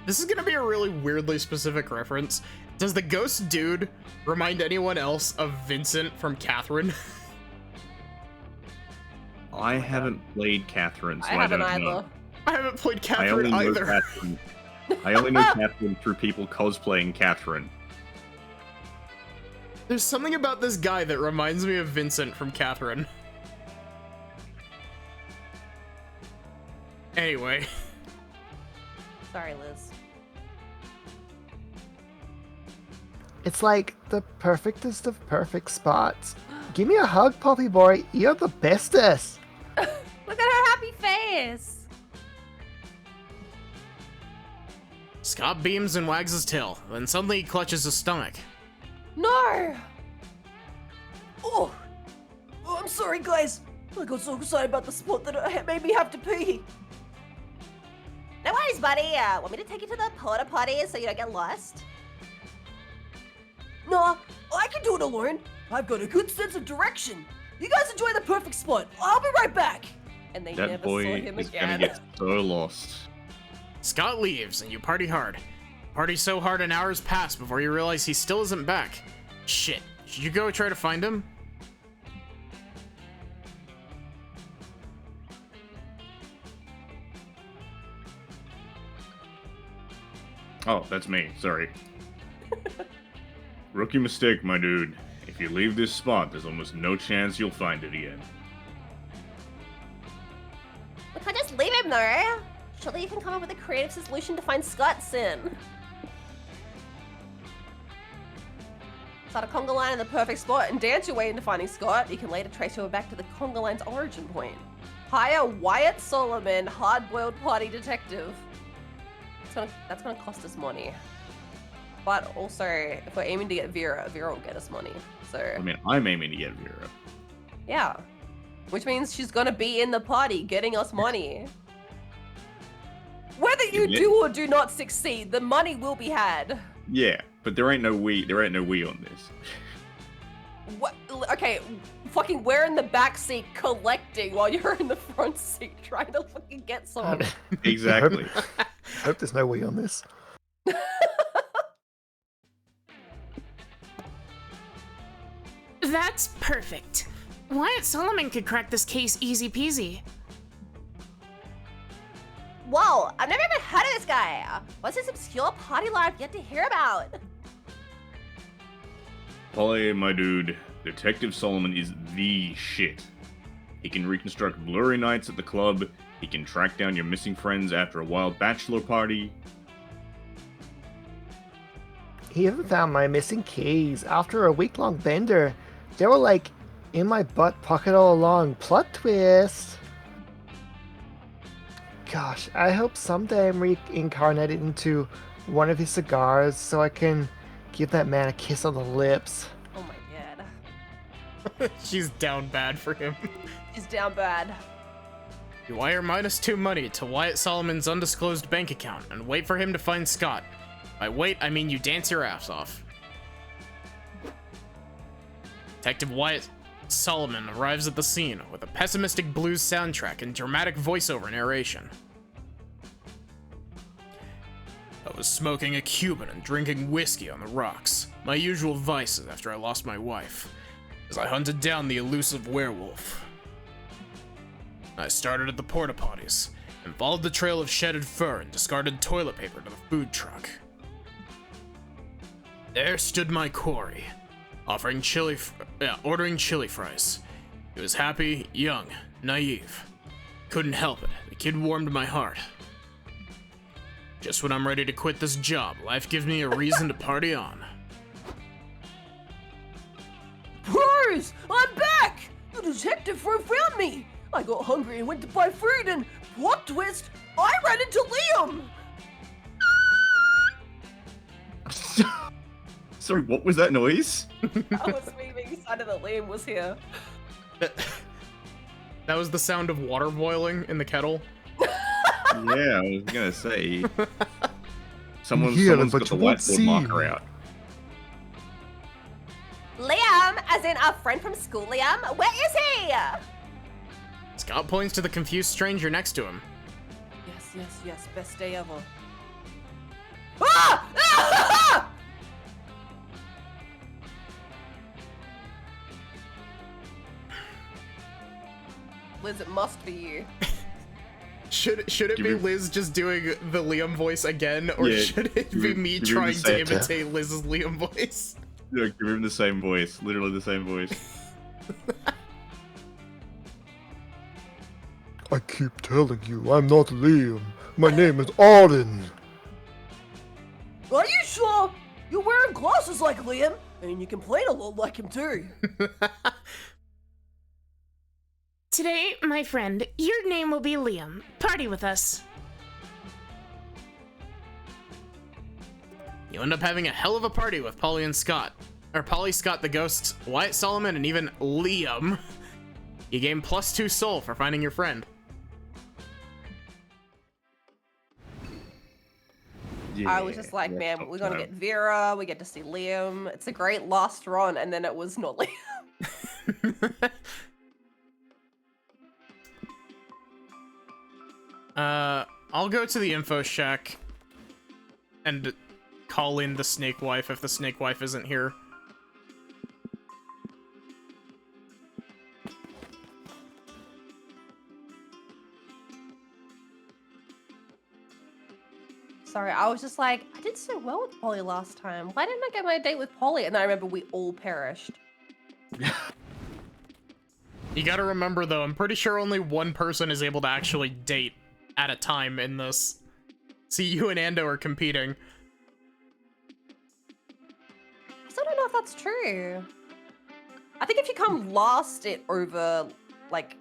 S1: This is gonna be a really weirdly specific reference. Does the ghost dude remind anyone else of Vincent from Catherine?
S3: I haven't played Catherine, so
S2: I
S3: I,
S2: haven't
S3: don't
S2: either.
S3: know.
S1: I haven't played
S3: I only
S1: Catherine
S3: know
S1: either.
S3: Catherine. I only know Catherine through people cosplaying Catherine.
S1: There's something about this guy that reminds me of Vincent from Catherine. Anyway.
S2: Sorry, Liz.
S4: It's like the perfectest of perfect spots. Give me a hug, Poppy Boy. You're the bestest.
S2: Look at her happy face!
S1: Scott beams and wags his tail, then suddenly he clutches his stomach.
S2: No!
S7: Oh, I'm sorry, guys. I got so excited about the spot that it made me have to pee.
S5: No worries, buddy. Want me to take you to the porta potty so you don't get lost?
S7: Nah, I can do it alone. I've got a good sense of direction. You guys enjoy the perfect spot. I'll be right back.
S2: And they
S3: That
S2: never
S3: boy
S2: saw him
S3: is
S2: again.
S3: gonna get so lost.
S1: Scott leaves, and you party hard. Party so hard an hour's pass before you realize he still isn't back. Shit, should you go try to find him?
S3: Oh, that's me. Sorry. Rookie mistake, my dude. If you leave this spot, there's almost no chance you'll find it again.
S5: We can't just leave him though. Surely you can come up with a creative solution to find Scott soon.
S2: Start a conga line in the perfect spot and dance your way into finding Scott. You can later trace her back to the conga line's origin point. Hire Wyatt Solomon, hard-boiled party detective. That's gonna cost us money. But also, if we're aiming to get Vera, Vera will get us money. So
S3: I mean, I'm aiming to get Vera.
S2: yeah, which means she's gonna be in the party getting us money. Whether you
S3: Yeah.
S2: do or do not succeed, the money will be had.
S3: Yeah, but there ain't no we on this.
S2: What? Okay, fucking we're in the back seat collecting while you're in the front seat trying to fucking get some.
S3: Exactly.
S4: I hope there's no we on this.
S6: That's perfect. Wyatt Solomon could crack this case easy peasy.
S5: Whoa, I've never even heard of this guy. What's this obscure party life yet to hear about?
S3: Polly, my dude, Detective Solomon is the shit. He can reconstruct blurry nights at the club, he can track down your missing friends after a wild bachelor party.
S4: He even found my missing keys after a week-long bender. They were like in my butt pocket all along. Plot twist. Gosh, I hope someday I'm reincarnated into one of his cigars so I can give that man a kiss on the lips.
S2: Oh my god.
S1: She's down bad for him.
S2: He's down bad.
S1: You wire -2 money to Wyatt Solomon's undisclosed bank account and wait for him to find Scott. By wait, I mean you dance your ass off. Detective Wyatt Solomon arrives at the scene with a pessimistic blues soundtrack and dramatic voiceover narration. I was smoking a Cuban and drinking whiskey on the rocks, my usual vices after I lost my wife, as I hunted down the elusive werewolf. I started at the porta potties and followed the trail of shedded fur and discarded toilet paper to the food truck. There stood my quarry, ordering chili fries. He was happy, young, naive. Couldn't help it. The kid warmed my heart. Just when I'm ready to quit this job, life gives me a reason to party on.
S7: Bros, I'm back! The detective found me! I got hungry and went to buy food and, plot twist, I ran into Liam!
S3: Sorry, what was that noise?
S2: I was me being excited that Liam was here.
S1: That was the sound of water boiling in the kettle.
S3: Yeah, I was gonna say. Someone's
S4: Yeah,
S3: got
S4: but
S3: the
S4: you won't
S3: whiteboard
S4: see
S3: marker
S4: me.
S3: out.
S5: Liam, as in our friend from school, Liam. Where is he?
S1: Scott points to the confused stranger next to him.
S2: Yes, yes, yes. Best day ever.
S7: Ah! Ah!
S2: Liz, it must be you.
S1: Should it
S3: Give
S1: be
S3: me-
S1: Liz just doing the Liam voice again, or
S3: Yeah,
S1: should it
S3: give
S1: be
S3: me-
S1: me
S3: give me
S1: trying
S3: the
S1: to
S3: same-
S1: imitate Liz's Liam voice?
S3: Yeah, give him the same voice, literally the same voice.
S4: I keep telling you, I'm not Liam. My name is Auden.
S7: Are you sure? You're wearing glasses like Liam, and you complain a lot like him too.
S6: Today, my friend, your name will be Liam. Party with us.
S1: You end up having a hell of a party with Polly and Scott. Or Polly, Scott the Ghosts, Wyatt Solomon, and even Liam. You gain +2 soul for finding your friend.
S2: I was just like, man, we're gonna get Vera, we get to see Liam. It's a great last run, and then it was not Liam.
S1: I'll go to the info shack and call in the snake wife if the snake wife isn't here.
S2: Sorry, I was just like, I did so well with Polly last time. Why didn't I get my date with Polly? And then I remember we all perished.
S1: You gotta remember though, I'm pretty sure only one person is able to actually date at a time in this. See, you and Ando are competing.
S2: I still don't know if that's true. I think if you come last, it over, like,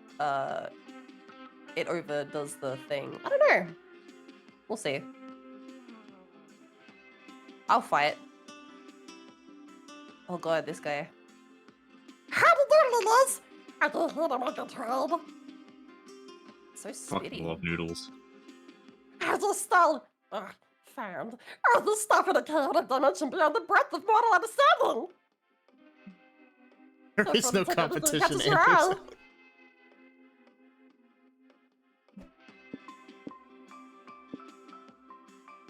S2: it over does the thing. I don't know. We'll see. I'll fight. Oh god, this guy.
S5: How do you do, Liz? I can hear them on the train.
S2: So
S3: Fucking
S2: spitty.
S3: love noodles.
S5: I just stole, found, all the stuff in a chaotic dimension beyond the breadth of mortal understanding.
S1: There
S5: That's
S1: is
S5: what
S1: no
S5: it said, it was
S1: competition,
S5: catches your eye.
S1: Anderson.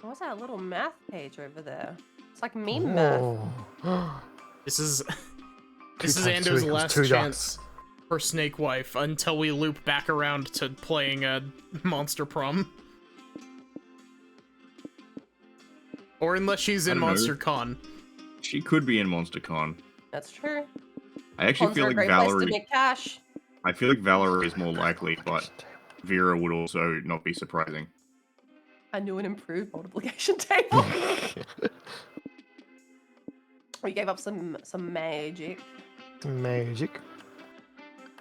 S2: What's that little math page over there? It's like meme math.
S4: Oh.
S1: This is
S4: Two
S1: this is
S4: times two
S1: Ando's
S4: equals
S1: last
S4: two
S1: chance for Snake Wife until we loop back around to playing a Monster Prom. Or unless she's
S3: I
S1: in
S3: don't know.
S1: Monster Con.
S3: She could be in Monster Con.
S2: That's true.
S3: I actually
S2: Cons
S3: feel
S2: are a
S3: like
S2: great place to
S3: Valerie.
S2: make cash.
S3: I feel like Valerie is more likely, but Vera would also not be surprising.
S2: A new and improved multiplication table. We gave up some magic.
S4: Magic.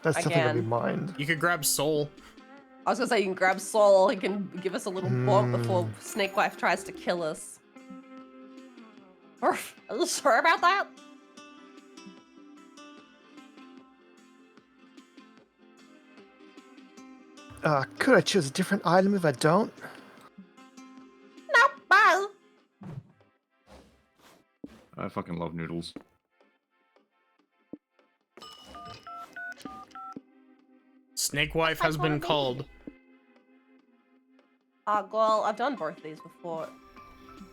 S4: That's something to be
S2: Again.
S4: mined.
S1: You could grab Soul.
S2: I was gonna say you can grab Soul. He can give us a little bonk before Snake Wife tries to kill us.
S5: Are you sure about that?
S4: Could I choose a different item if I don't?
S5: No, bye.
S3: I fucking love noodles.
S1: Snake Wife has been called.
S2: Well, I've done both of these before.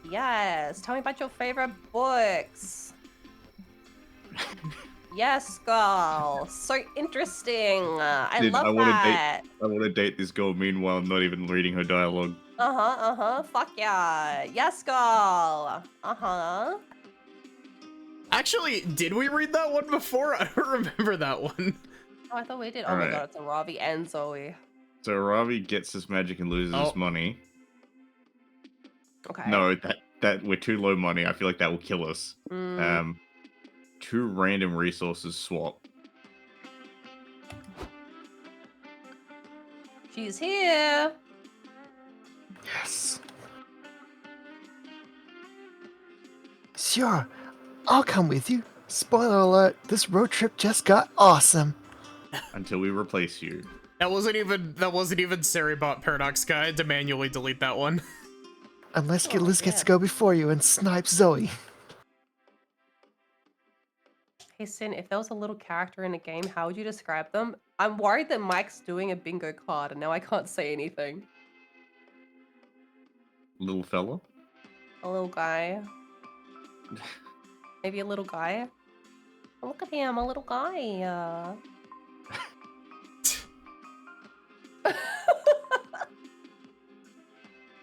S2: Yes, tell me about your favorite books. Yes, girl. So interesting. I
S3: Dude,
S2: love
S3: I wanna
S2: that.
S3: I want to date this girl, meanwhile I'm not even reading her dialogue.
S2: Fuck yeah. Yes, girl.
S1: Actually, did we read that one before? I don't remember that one.
S2: Oh, I thought we did. Oh my
S3: Alright.
S2: god, it's a Ravi and Zoe.
S3: So Ravi gets his magic and loses his money.
S2: Okay.
S3: No, that we're too low money. I feel like that will kill us.
S2: Mm,
S3: Two random resources swap.
S2: she's here.
S4: Yes. Sure, I'll come with you. Spoiler alert, this road trip just got awesome.
S3: Until we replace you.
S1: That wasn't even Saribot Paradox Guy. I had to manually delete that one.
S4: Unless Liz gets to go before you and snipe Zoe.
S2: Hey Sin, if there was a little character in a game, how would you describe them? I'm worried that Mike's doing a bingo card and now I can't say anything.
S3: Little fella?
S2: A little guy. Maybe a little guy. Oh, look at him, a little guy.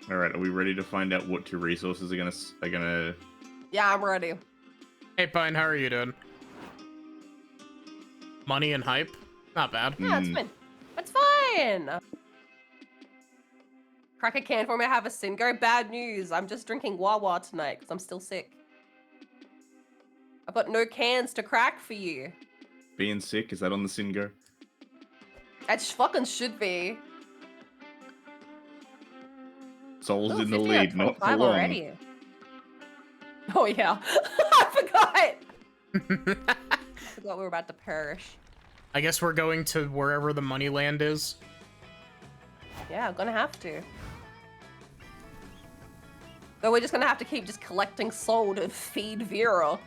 S3: Alright, are we ready to find out what two resources are gonna...
S2: Yeah, I'm ready.
S1: Hey Pine, how are you doing? Money and hype? Not bad.
S2: Yeah, it's fine. It's fine. Crack a can for me, have a sin. Go. Bad news. I'm just drinking Wawa tonight because I'm still sick. I've got no cans to crack for you.
S3: Being sick, is that on the Singo?
S2: That fucking should be.
S3: Soul's
S2: Ooh,
S3: in the
S2: 50 out of
S3: lead, not for
S2: 25
S3: long.
S2: already. Oh yeah. I forgot. I forgot we were about to perish.
S1: I guess we're going to wherever the money land is.
S2: Yeah, I'm gonna have to. Though we're just gonna have to keep just collecting soul to feed Vera.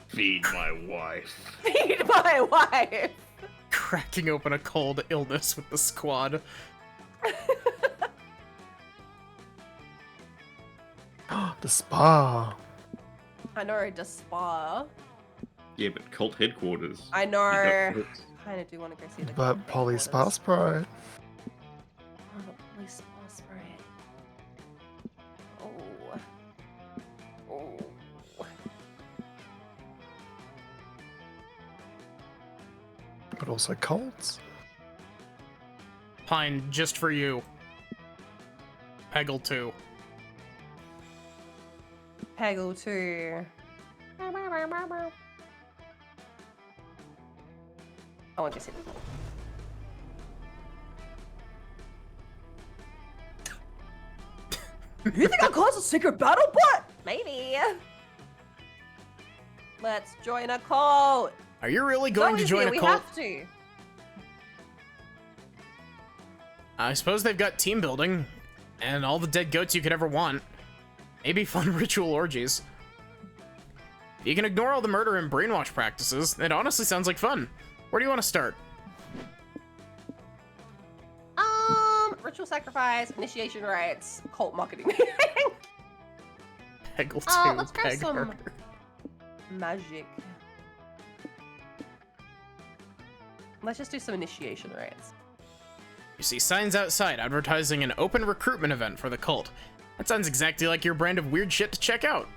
S3: Feed my wife.
S2: Feed my wife!
S1: Cracking open a cold illness with the squad.
S4: The spa.
S2: I know, just spa.
S3: Yeah, but cult headquarters.
S2: I know.
S3: You got-
S2: Kinda do want to go see the
S4: But
S2: cult
S4: Polly
S2: headquarters.
S4: Spa Sprite.
S2: Oh, Polly Spa Sprite. Oh. Oh.
S4: But also cults.
S1: Pine, just for you. Peggle 2.
S2: Peggle 2. I want to see
S7: You think I caused a secret battle bot?
S2: Maybe. Let's join a cult.
S1: Are you really going to
S2: Zoe's
S1: join
S2: here,
S1: a
S2: we
S1: cult?
S2: have to.
S1: I suppose they've got team building, and all the dead goats you could ever want. Maybe fun ritual orgies. If you can ignore all the murder and brainwash practices, it honestly sounds like fun. Where do you want to start?
S2: Ritual sacrifice, initiation rites, cult marketing.
S1: Peggle
S2: Let's grab
S1: peg
S2: some
S1: harder.
S2: magic. Let's just do some initiation rites.
S1: You see signs outside advertising an open recruitment event for the cult. That sounds exactly like your brand of weird shit to check out.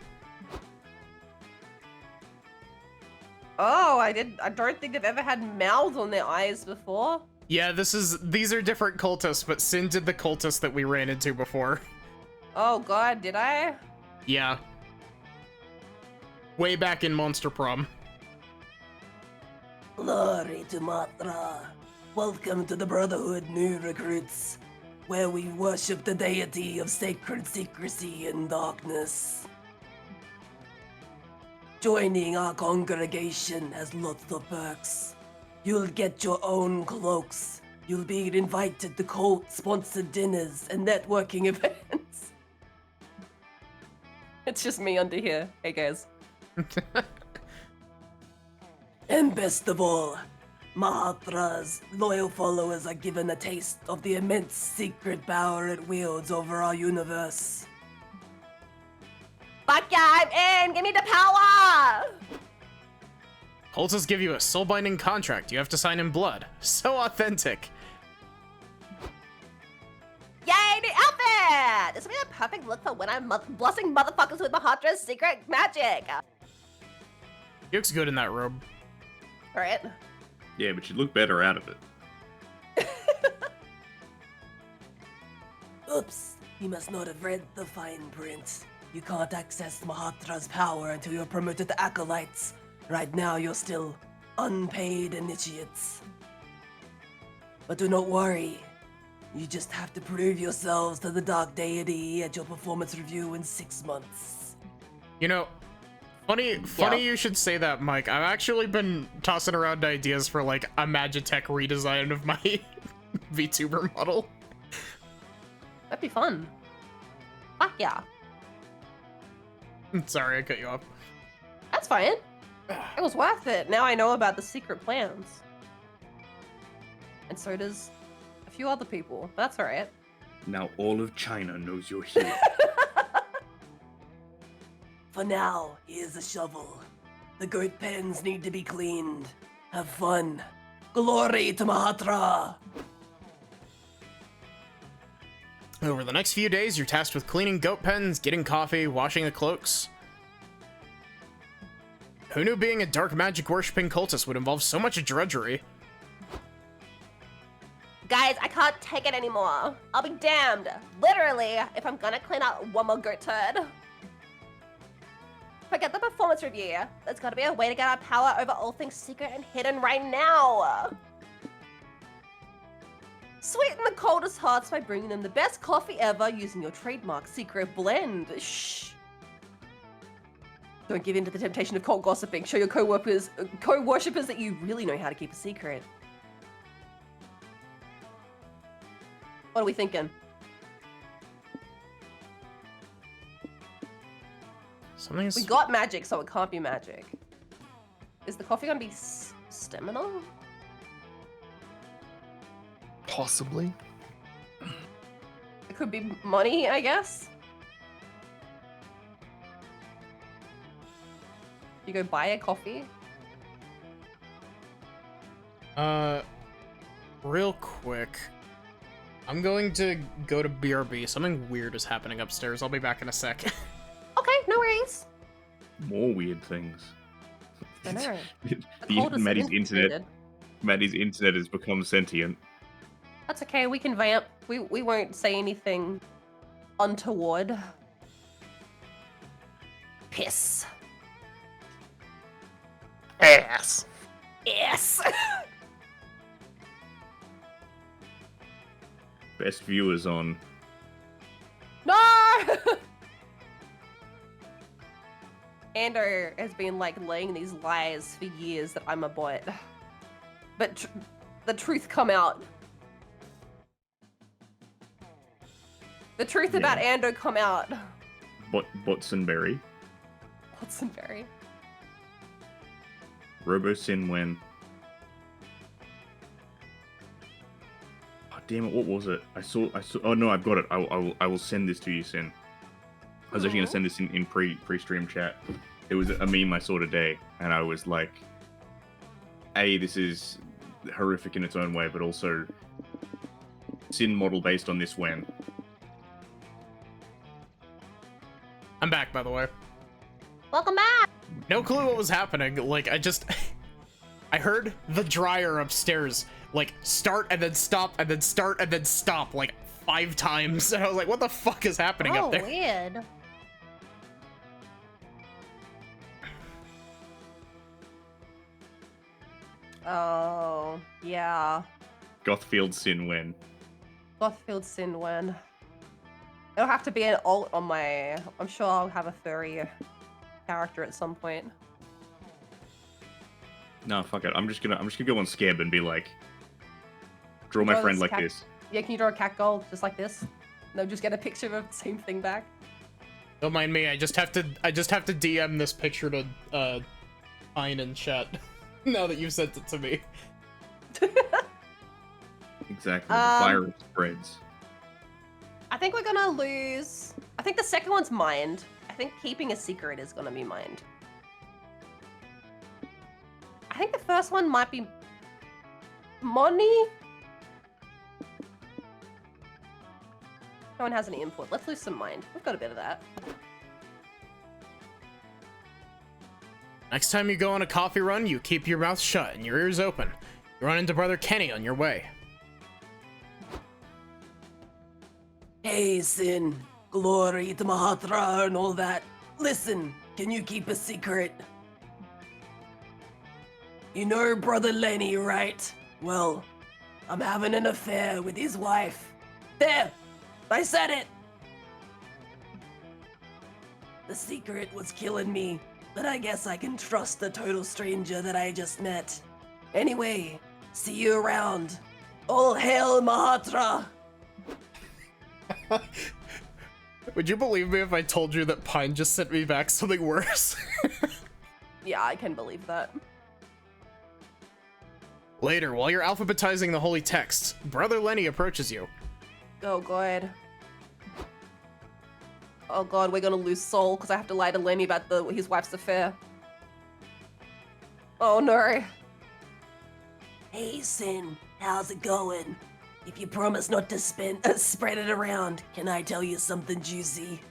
S2: Oh, I don't think they've ever had mouths on their eyes before.
S1: Yeah, these are different cultists, but Sin did the cultist that we ran into before.
S2: Oh god, did I?
S1: Yeah. Way back in Monster Prom.
S7: Glory to Matra. Welcome to the Brotherhood, new recruits, where we worship the deity of sacred secrecy and darkness. Joining our congregation has lots of perks. You'll get your own cloaks. You'll be invited to cult-sponsored dinners and networking events.
S2: It's just me under here. Hey guys.
S7: And best of all, Mahatra's loyal followers are given a taste of the immense secret power it wields over our universe.
S5: Fuck yeah, I'm in! Give me the power!
S1: Cultists give you a soul-binding contract you have to sign in blood. So authentic.
S5: Yay, new outfit! This will be the perfect look for when I'm blessing motherfuckers with Mahatra's secret magic.
S1: You looks good in that robe.
S2: Alright.
S3: Yeah, but you look better out of it.
S7: Oops, you must not have read the fine print. You can't access Mahatra's power until you're promoted to acolytes. Right now, you're still unpaid initiates. But do not worry. You just have to prove yourselves to the Dark Deity at your performance review in 6 months.
S1: You know, funny you should say that, Mike. I've actually been tossing around ideas for like a Magitech redesign of my VTuber model.
S2: That'd be fun. Fuck yeah.
S1: Sorry, I cut you off.
S2: That's fine. It was worth it. Now I know about the secret plans. And so does a few other people. That's alright.
S3: Now all of China knows you're here.
S7: For now, here's a shovel. The goat pens need to be cleaned. Have fun. Glory to Mahatra!
S1: Over the next few days, you're tasked with cleaning goat pens, getting coffee, washing the cloaks. Who knew being a dark magic worshipping cultist would involve so much drudgery?
S5: Guys, I can't take it anymore. I'll be damned. Literally, if I'm gonna clean out one more goat turd. Forget the performance review. There's gotta be a way to get our power over all things secret and hidden right now.
S2: Sweeten the coldest hearts by bringing them the best coffee ever using your trademark secret blend. Shh. Don't give in to the temptation of cold gossiping. Show your co-worshippers that you really know how to keep a secret. What are we thinking?
S1: Something's...
S2: We got magic, so it can't be magic. Is the coffee gonna be stamina?
S4: Possibly.
S2: It could be money, I guess. You go buy a coffee.
S1: Real quick. I'm going to go to BRB. Something weird is happening upstairs. I'll be back in a sec.
S2: Okay, no worries.
S3: More weird things.
S2: I know.
S3: Maddie's internet has become sentient.
S2: That's okay, we can vamp. We won't say anything untoward. Piss.
S4: Ass.
S2: Yes.
S3: Best viewers on.
S2: No! Ando has been like laying these lies for years that I'm a bot. But the truth come out. The truth about Ando come out.
S3: Botsonberry.
S2: Botsonberry.
S3: Robo-Sin Oh, damn it, what was it? I saw, oh no, I've got it. I will send this to you, Sin. I was actually going to send this in pre-stream chat. It was a meme I saw today, and I was like, A, this is horrific in its own way, but also Sin model based on this when.
S1: I'm back, by the way.
S5: Welcome back!
S1: No clue what was happening. Like, I heard the dryer upstairs, like, start and then stop and then start and then stop, like, 5 times. And I was like, what the fuck is happening up there?
S5: Weird.
S2: Oh, yeah.
S3: Gothfield Sin when.
S2: Gothfield Sin when. It'll have to be an alt on my... I'm sure I'll have a furry character at some point.
S3: No, fuck it. I'm just gonna go on Scab and be like, draw my friend like this.
S2: Yeah, can you draw a cat girl just like this? No, just get a picture of the same thing back.
S1: Don't mind me. I just have to DM this picture to Pine in chat. Now that you've sent it to me.
S3: Exactly. The virus spreads.
S2: I think we're gonna lose... I think the second one's mind. I think keeping a secret is gonna be mind. I think the first one might be... money? No one has any input. Let's lose some mind. We've got a bit of that.
S1: Next time you go on a coffee run, you keep your mouth shut and your ears open. You run into Brother Kenny on your way.
S7: Hey, Sin. Glory to Mahatra and all that. Listen, can you keep a secret? You know Brother Lenny, right? Well, I'm having an affair with his wife. There! I said it! The secret was killing me, but I guess I can trust the total stranger that I just met. Anyway, see you around. All hail Mahatra!
S1: Would you believe me if I told you that Pine just sent me back something worse?
S2: Yeah, I can believe that.
S1: Later, while you're alphabetizing the holy texts, Brother Lenny approaches you.
S2: Oh god. Oh god, we're gonna lose Soul because I have to lie to Lenny about his wife's affair. Oh no.
S7: Hey, Sin, how's it going? If you promise not to spread it around, can I tell you something juicy?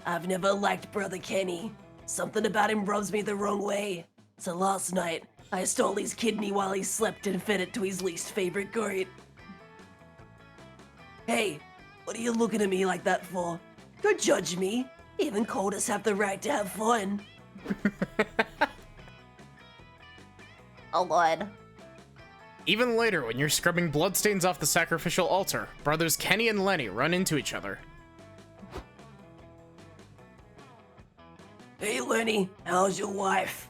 S7: I've never liked Brother Kenny. Something about him rubs me the wrong way. So last night, I stole his kidney while he slept and fed it to his least favorite goat. Hey, what are you looking at me like that for? Don't judge me. Even cultists have the right to have fun.
S5: Oh lord.
S1: Even later, when you're scrubbing bloodstains off the sacrificial altar, brothers Kenny and Lenny run into each other.
S7: Hey, Lenny, how's your wife?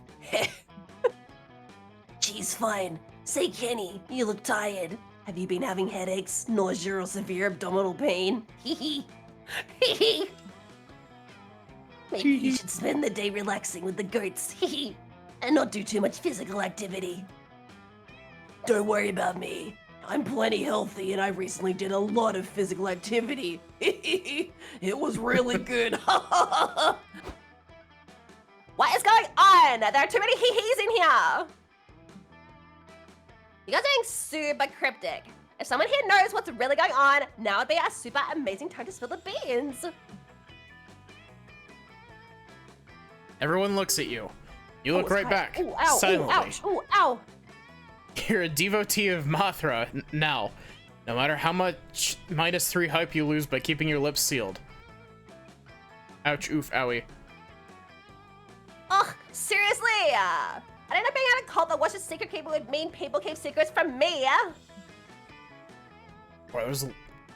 S7: She's fine. Say, Kenny, you look tired. Have you been having headaches, nausea, or severe abdominal pain? Hee hee. Maybe you should spend the day relaxing with the goats, hee and not do too much physical activity. Don't worry about me. I'm plenty healthy and I recently did a lot of physical activity. It was really good.
S5: What is going on? There are too many hee-hees in here. You guys are being super cryptic. If someone here knows what's really going on, now would be a super amazing time to spill the beans.
S1: Everyone looks at you. You look right back,
S2: Ooh, ow,
S1: silently.
S2: ooh, ouch, ooh, ow.
S1: You're a devotee of Mothra now, no matter how much -3 hype you lose by keeping your lips sealed. Ouch, oof, owie.
S5: Ugh, seriously? I didn't know being at a cult that was a secret keeper would mean people keep secrets from me.
S1: Boy,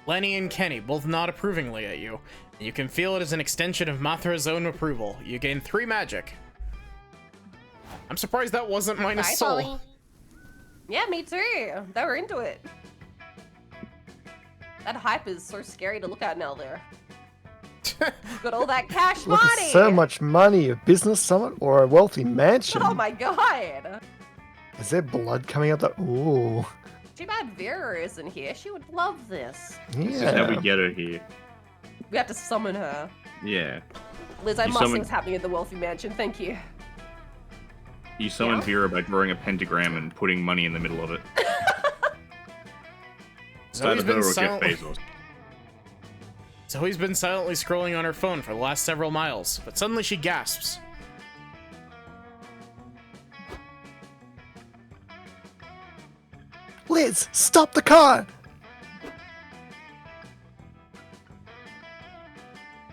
S1: Lenny and Kenny both nod approvingly at you, and you can feel it as an extension of Mothra's own approval. You gain 3 magic. I'm surprised that wasn't minus
S2: Bye,
S1: soul.
S2: Polly. Yeah, me too. They were into it. That hype is so scary to look at now there. Got all that cash
S4: Look
S2: money!
S4: at so much money, a business summit or a wealthy mansion.
S2: Oh my god!
S4: Is there blood coming out the... Ooh.
S2: Too bad Vera isn't here. She would love this.
S3: This is how we
S4: Yeah.
S3: get her here.
S2: We have to summon her.
S3: Yeah.
S2: Liz, I
S3: You
S2: must see
S3: summon-
S2: what's happening at the Wealthy Mansion. Thank you.
S3: You summon
S2: Yeah?
S3: Vera by drawing a pentagram and putting money in the middle of it.
S1: Zoe's
S3: Either
S1: been,
S3: her or Jeff
S1: silent-
S3: Bezos.
S1: Zoe's been silently scrolling on her phone for the last several miles, but suddenly she gasps.
S4: Liz, stop the car!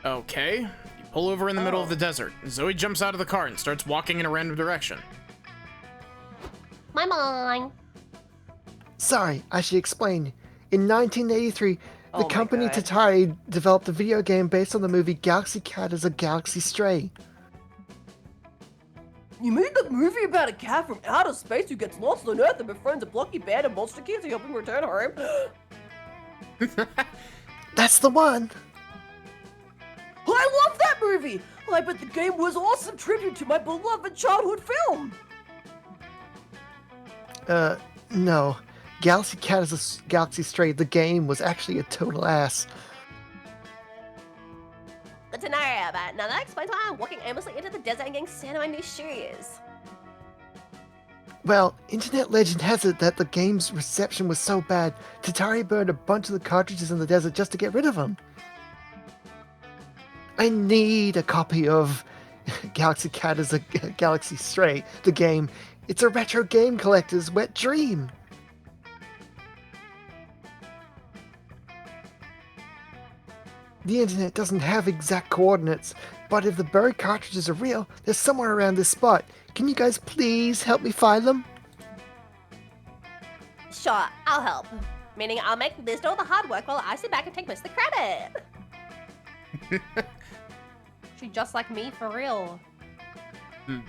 S1: Okay. You pull over in the middle of the desert. Zoe jumps out of the car and starts walking in a random direction.
S5: My mine.
S4: Sorry, I should explain. In 1983,
S2: Oh
S4: the
S2: my
S4: company
S2: God.
S4: Tatari developed a video game based on the movie Galaxy Cat as a Galaxy Stray.
S7: You made the movie about a cat from outer space who gets lost on Earth and befriends a blocky band of monster kids to help him return home.
S4: That's the one!
S7: I love that movie! I bet the game was an awesome tribute to my beloved childhood film!
S4: No. Galaxy Cat as a Galaxy Stray, the game was actually a total ass.
S5: Good to know, but now that explains why I'm walking aimlessly into the desert and getting sand on my new shoes.
S4: Well, internet legend has it that the game's reception was so bad, Tatari burned a bunch of the cartridges in the desert just to get rid of them. I need a copy of Galaxy Cat as a Galaxy Stray, the game. It's a retro game collector's wet dream. The internet doesn't have exact coordinates, but if the buried cartridges are real, they're somewhere around this spot. Can you guys please help me find them?
S5: Sure, I'll help. Meaning I'll make Liz do all the hard work while I sit back and take most of the credit.
S2: She just like me for real.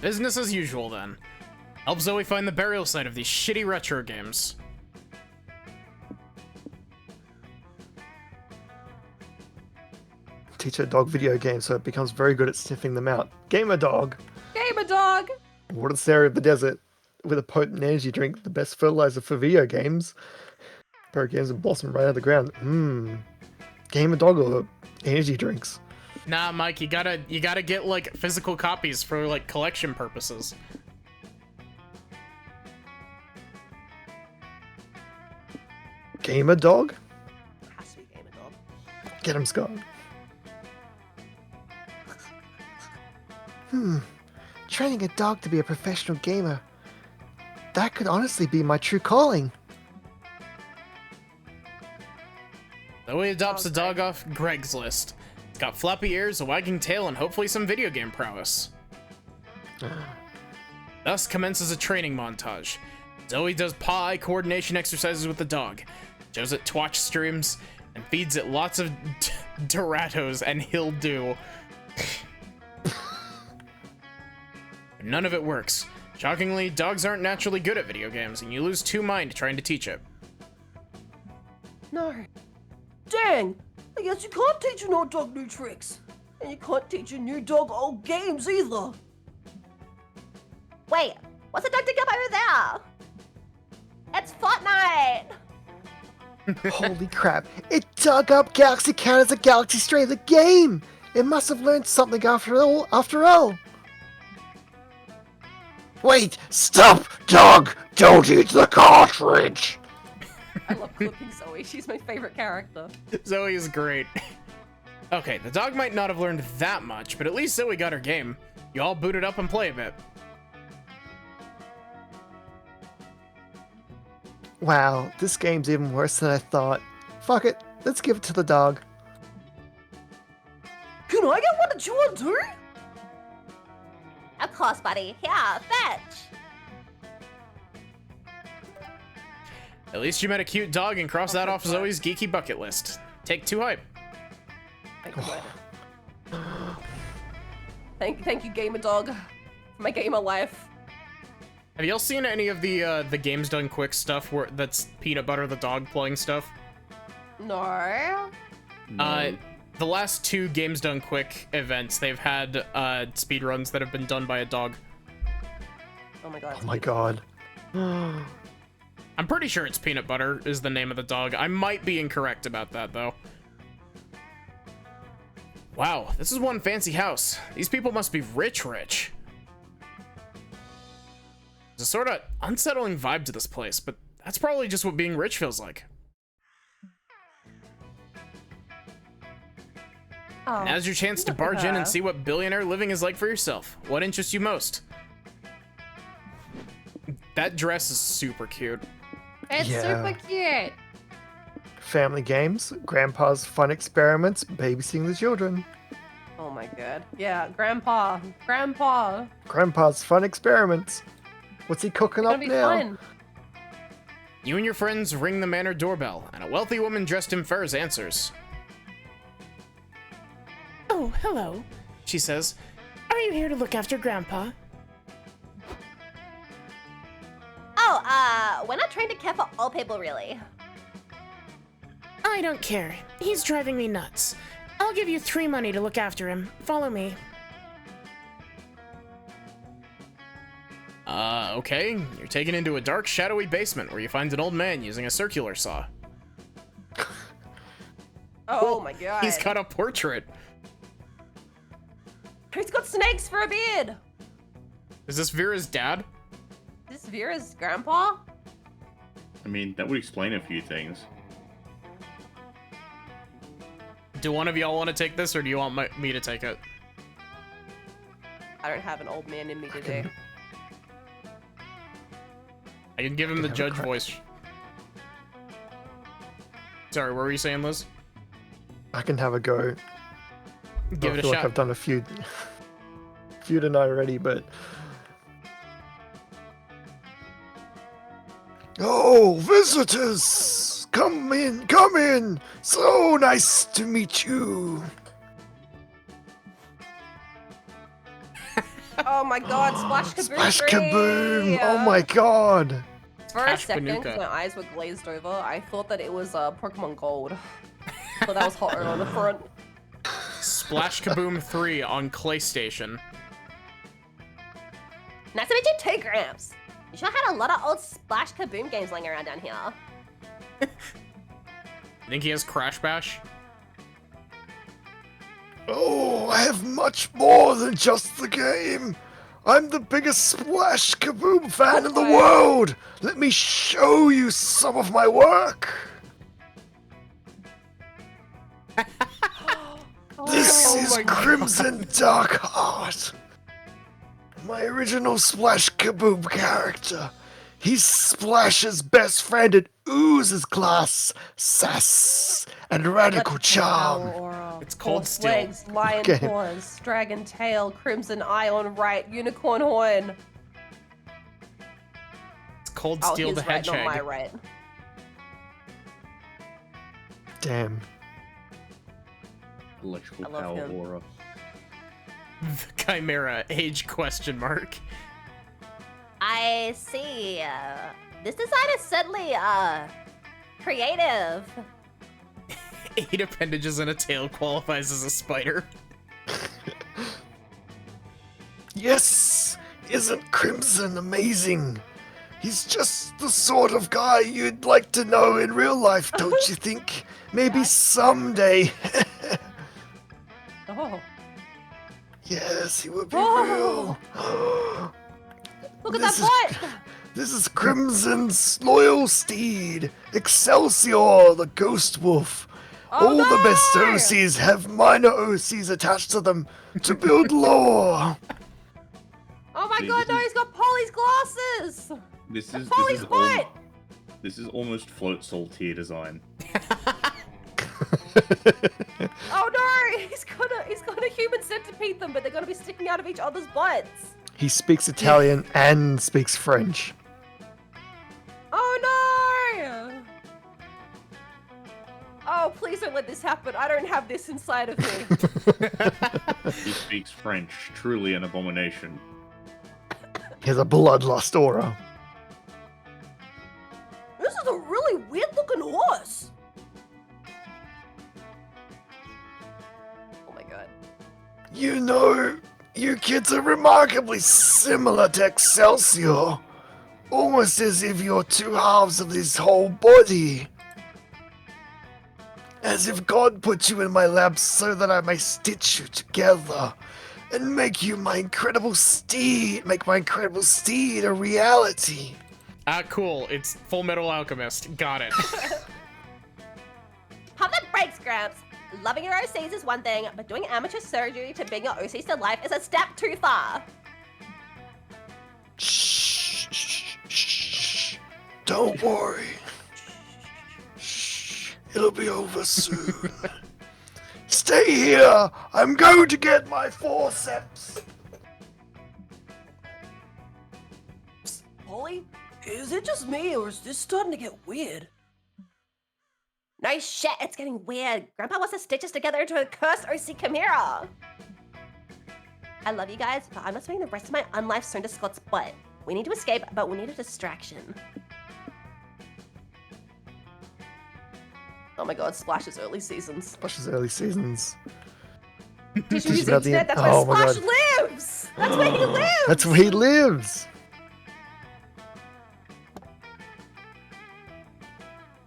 S1: Business as usual, then. Help Zoe find the burial site of these shitty retro games.
S4: Teach her dog video games so it becomes very good at sniffing them out. Gamer dog!
S2: Gamer dog!
S4: What a area of the desert with a potent energy drink, the best fertilizer for video games. Pro games and blossom right out of the ground. Gamer dog or energy drinks.
S1: Nah, Mike, you gotta get like physical copies for like collection purposes.
S4: Gamer dog?
S2: Has to be gamer dog.
S4: Get him, Scott. Training a dog to be a professional gamer. That could honestly be my true calling.
S1: Zoe adopts the dog off Greg's list. It's got floppy ears, a wagging tail, and hopefully some video game prowess. Thus commences a training montage. Zoe does paw-eye coordination exercises with the dog, shows it Twitch streams, and feeds it lots of Doratos, and he'll do. None of it works. Shockingly, dogs aren't naturally good at video games, and you lose 2 mind trying to teach it.
S2: No.
S7: Dang! I guess you can't teach an old dog new tricks. And you can't teach a new dog old games either.
S5: Wait, what's the dog dig up over there? It's Fortnite!
S4: Holy crap. It dug up Galaxy Cat as a Galaxy Stray, the game! It must have learned something after all. Wait! Stop! Dog! Don't eat the cartridge!
S2: I love clipping Zoe. She's my favorite character.
S1: Zoe is great. Okay, the dog might not have learned that much, but at least Zoe got her game. You all boot it up and play a bit.
S4: Wow, this game's even worse than I thought. Fuck it, let's give it to the dog.
S7: Can I get one to chew on too?
S5: Of course, buddy. Here, fetch!
S1: At least you met a cute dog and crossed that off Zoe's geeky bucket list. Take 2 hype.
S2: Thank you, bud. Thank you, gamer dog, for my gamer life.
S1: Have y'all seen any of the Games Done Quick stuff where that's Peanut Butter the dog playing stuff?
S2: No.
S1: The last 2 Games Done Quick events, they've had speedruns that have been done by a dog.
S2: Oh my god.
S4: Oh my god.
S1: I'm pretty sure it's Peanut Butter is the name of the dog. I might be incorrect about that, though. Wow, this is one fancy house. These people must be rich. There's a sort of unsettling vibe to this place, but that's probably just what being rich feels like.
S2: Oh,
S1: Now's your chance to
S2: look at
S1: barge in
S2: her.
S1: and see what billionaire living is like for yourself. What interests you most? That dress is super cute.
S2: It's
S4: Yeah.
S2: super cute.
S4: Family games, grandpa's fun experiments, babysitting the children.
S2: Oh my god. Yeah, Grandpa. Grandpa.
S4: Grandpa's fun experiments. What's he cooking
S2: It's
S4: up
S2: gonna be
S4: now?
S2: fun.
S1: You and your friends ring the manor doorbell, and a wealthy woman dressed in furs answers.
S6: Oh, hello.
S1: She says,
S6: Are you here to look after Grandpa?
S5: Oh, we're not trying to care for all people, really.
S6: I don't care. He's driving me nuts. I'll give you 3 money to look after him. Follow me.
S1: Okay. You're taken into a dark, shadowy basement where you find an old man using a circular saw.
S2: Oh my god.
S1: He's got a portrait.
S2: He's got snakes for a beard.
S1: Is this Vera's dad?
S2: Is this Vera's grandpa?
S3: I mean, that would explain a few things.
S1: Do one of y'all want to take this, or do you want me to take it?
S2: I don't have an old man in me today.
S1: I can give him the
S4: have a
S1: judge
S4: crack.
S1: voice. Sorry, what were you saying, Liz?
S4: I can have a go.
S1: Give
S4: I
S1: it a
S4: feel like
S1: shot.
S4: I've done a few tonight already, but oh, visitors, come in, come in. So nice to meet you.
S2: Oh my god, Splash Kaboom!
S4: Splash
S2: 3!
S4: kaboom! Oh my god.
S2: For a
S1: Cash
S2: second,
S1: Panuka.
S2: 'cause my eyes were glazed over, I thought that it was Pokemon Gold. But that was hotter on the front.
S1: Splash Kaboom 3 on PlayStation.
S5: Nice to meet you too, Gramps. You sure had a lot of old Splash Kaboom games laying around down here.
S1: Think he has Crash Bash?
S4: Oh, I have much more than just the game. I'm the biggest Splash Kaboom fan in the world. Let me show you some of my work. This is Crimson Dark Heart. My original Splash Kaboom character. He's Splash's best friend and oozes class, sass, and radical charm.
S1: It's Cold
S2: Horse
S1: Steel.
S2: legs, lion
S4: Okay.
S2: paws, dragon tail, crimson eye on right, unicorn horn.
S1: It's Cold
S2: Oh,
S1: Steel
S2: his
S1: the
S2: right, not my
S1: Hedgehog.
S2: right.
S4: Damn.
S3: Electrical
S2: I love
S3: power
S2: him.
S3: aura.
S1: The Chimera age question mark.
S5: I see. This design is certainly, creative.
S1: 8 appendages and a tail qualifies as a spider.
S4: Yes! Isn't Crimson amazing? He's just the sort of guy you'd like to know in real life, don't you think? Maybe someday.
S2: Oh,
S4: Yes, he would be
S2: Oh.
S4: real.
S2: look at
S4: This
S2: that
S4: is-
S2: butt!
S4: This is Crimson's loyal steed, Excelsior, the Ghost Wolf.
S2: Oh,
S4: All the best
S2: no!
S4: OCs have minor OCs attached to them to build lore.
S2: Oh my
S3: See,
S2: god,
S3: this
S2: no,
S3: is-
S2: he's got Polly's glasses! Polly's butt!
S3: This is almost float soul tier design.
S2: Oh no, he's got a human centipede them, but they're gonna be sticking out of each other's butts.
S4: He speaks Italian and speaks French.
S2: Oh no! Oh no, please don't let this happen. I don't have this inside of me.
S3: He speaks French, truly an abomination.
S4: He has a bloodlust aura.
S2: This is a really weird looking horse. Oh my god.
S4: You know, you kids are remarkably similar to Excelsior. Almost as if you're two halves of this whole body. As if God put you in my lab so that I may stitch you together and make my incredible steed a reality.
S1: Ah, cool. It's Full Metal Alchemist. Got it.
S5: Pump the brakes, Gramps. Loving your OCs is one thing, but doing amateur surgery to bring your OCs to life is a step too far.
S4: Shh, shh, shh. Don't worry. Shh. It'll be over soon. Stay here. I'm going to get my forceps.
S7: Psst, Polly, is it just me, or is this starting to get weird?
S5: No shit, it's getting weird. Grandpa wants to stitch us together into a cursed OC Chimera. I love you guys, but I'm not spending the rest of my unlife sewn to Scott's butt. We need to escape, but we need a distraction.
S2: Oh my god, Splash's early seasons.
S4: Splash's early seasons.
S2: Did you
S4: Teach
S2: use
S4: about the
S2: internet? That's
S4: oh
S2: where
S4: my
S2: Splash lives! That's where he lives!
S4: That's where he lives.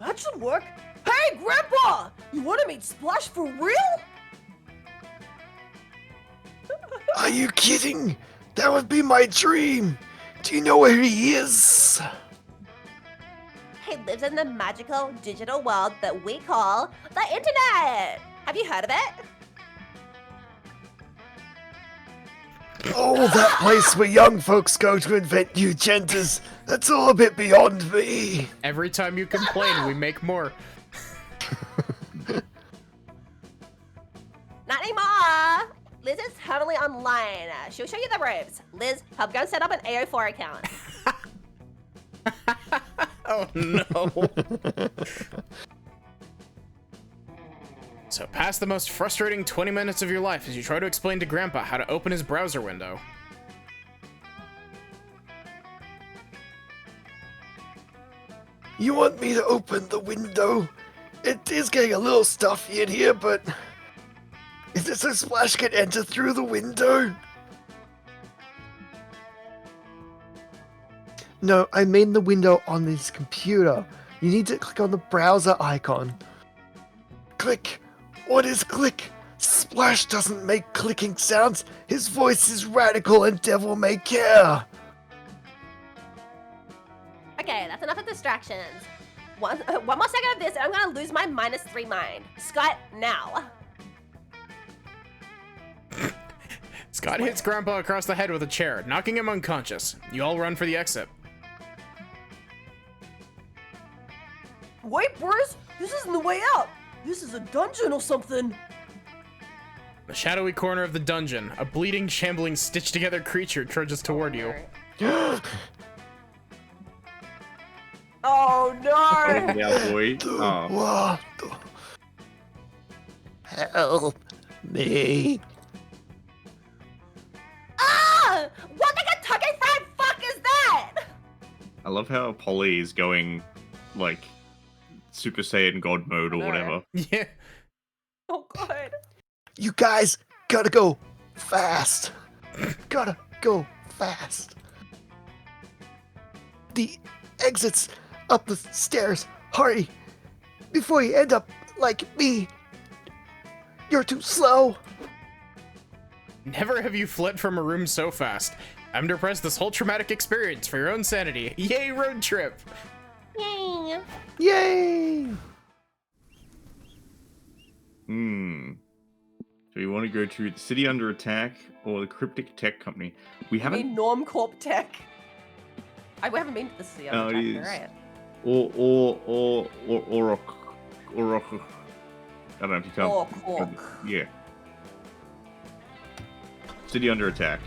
S7: That should work. Hey, Grandpa! You want to meet Splash for real?
S4: Are you kidding? That would be my dream. Do you know where he is?
S5: He lives in the magical digital world that we call the internet. Have you heard of it?
S4: Oh, that place where young folks go to invent new genders. That's all a bit beyond me.
S1: Every time you complain, we make more.
S5: Not anymore. Liz is totally online. She'll show you the ropes. Liz, help go set up an AO4 account.
S1: Oh no. So pass the most frustrating 20 minutes of your life as you try to explain to Grandpa how to open his browser window.
S4: You want me to open the window? It is getting a little stuffy in here, but is it so Splash can enter through the window? No, I mean the window on this computer. You need to click on the browser icon. Click. What is click? Splash doesn't make clicking sounds. His voice is radical and devil may care.
S5: Okay, that's enough of distractions. One more second of this and I'm gonna lose my -3 mind. Scott, now.
S1: Scott hits Grandpa across the head with a chair, knocking him unconscious. You all run for the exit.
S7: Wait, Bruce! This isn't the way out! This is a dungeon or something!
S1: The shadowy corner of the dungeon, a bleeding, shambling, stitched-together creature trudges toward you.
S2: Oh no!
S3: Yeah, boy. Oh.
S4: What? Help me.
S5: Ah! What the Kentucky Fried fuck is that?
S3: I love how Polly is going, like, Super Saiyan God mode or
S2: know.
S3: whatever.
S1: Yeah.
S2: Oh god.
S4: You guys gotta go fast. Gotta go fast. The exit's up the stairs. Hurry. Before you end up like me. You're too slow.
S1: Never have you fled from a room so fast. I'm to press this whole traumatic experience for your own sanity. Yay, road trip!
S5: Yay.
S4: Yay!
S3: So you want to go to the City Under Attack or the Cryptic Tech Company? We
S2: I
S3: haven't.
S2: mean Norm Corp Tech. We haven't been to the city.
S3: Oh, it is.
S2: Right.
S3: Or I don't know if you can't.
S2: Or Cork.
S3: Yeah. City Under Attack.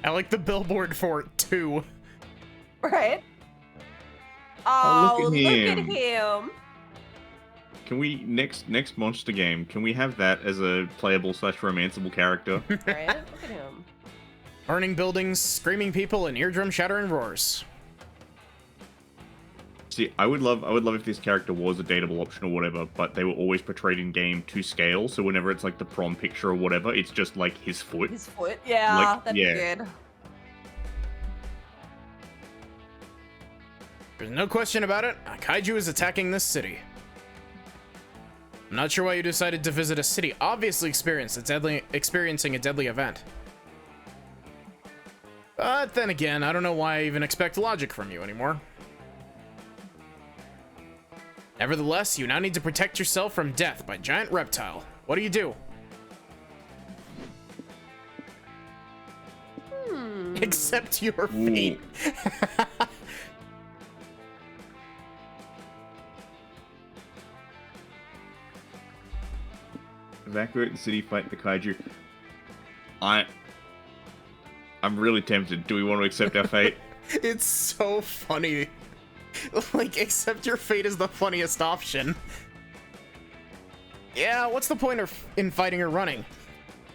S1: I like the billboard for it, too.
S2: Right?
S3: Oh,
S2: Oh,
S3: look at him.
S2: him.
S3: Can we next monster game? Can we have that as a playable / romanceable character?
S2: Right? Look at him.
S1: Burning buildings, screaming people, and eardrum shattering roars.
S3: See, I would love if this character was a dateable option or whatever, but they were always portrayed in game to scale. So whenever it's like the prom picture or whatever, it's just like his foot.
S2: His foot. Yeah,
S3: Like,
S2: that'd
S3: yeah.
S2: be good.
S1: There's no question about it. A kaiju is attacking this city. I'm not sure why you decided to visit a city obviously experiencing a deadly event. But then again, I don't know why I even expect logic from you anymore. Nevertheless, you now need to protect yourself from death by giant reptile. What do you do? Accept your fate.
S3: Evacuate the city, fight the kaiju. I'm really tempted. Do we want to accept our fate?
S1: It's so funny. Like, accept your fate is the funniest option. Yeah, what's the point in fighting or running?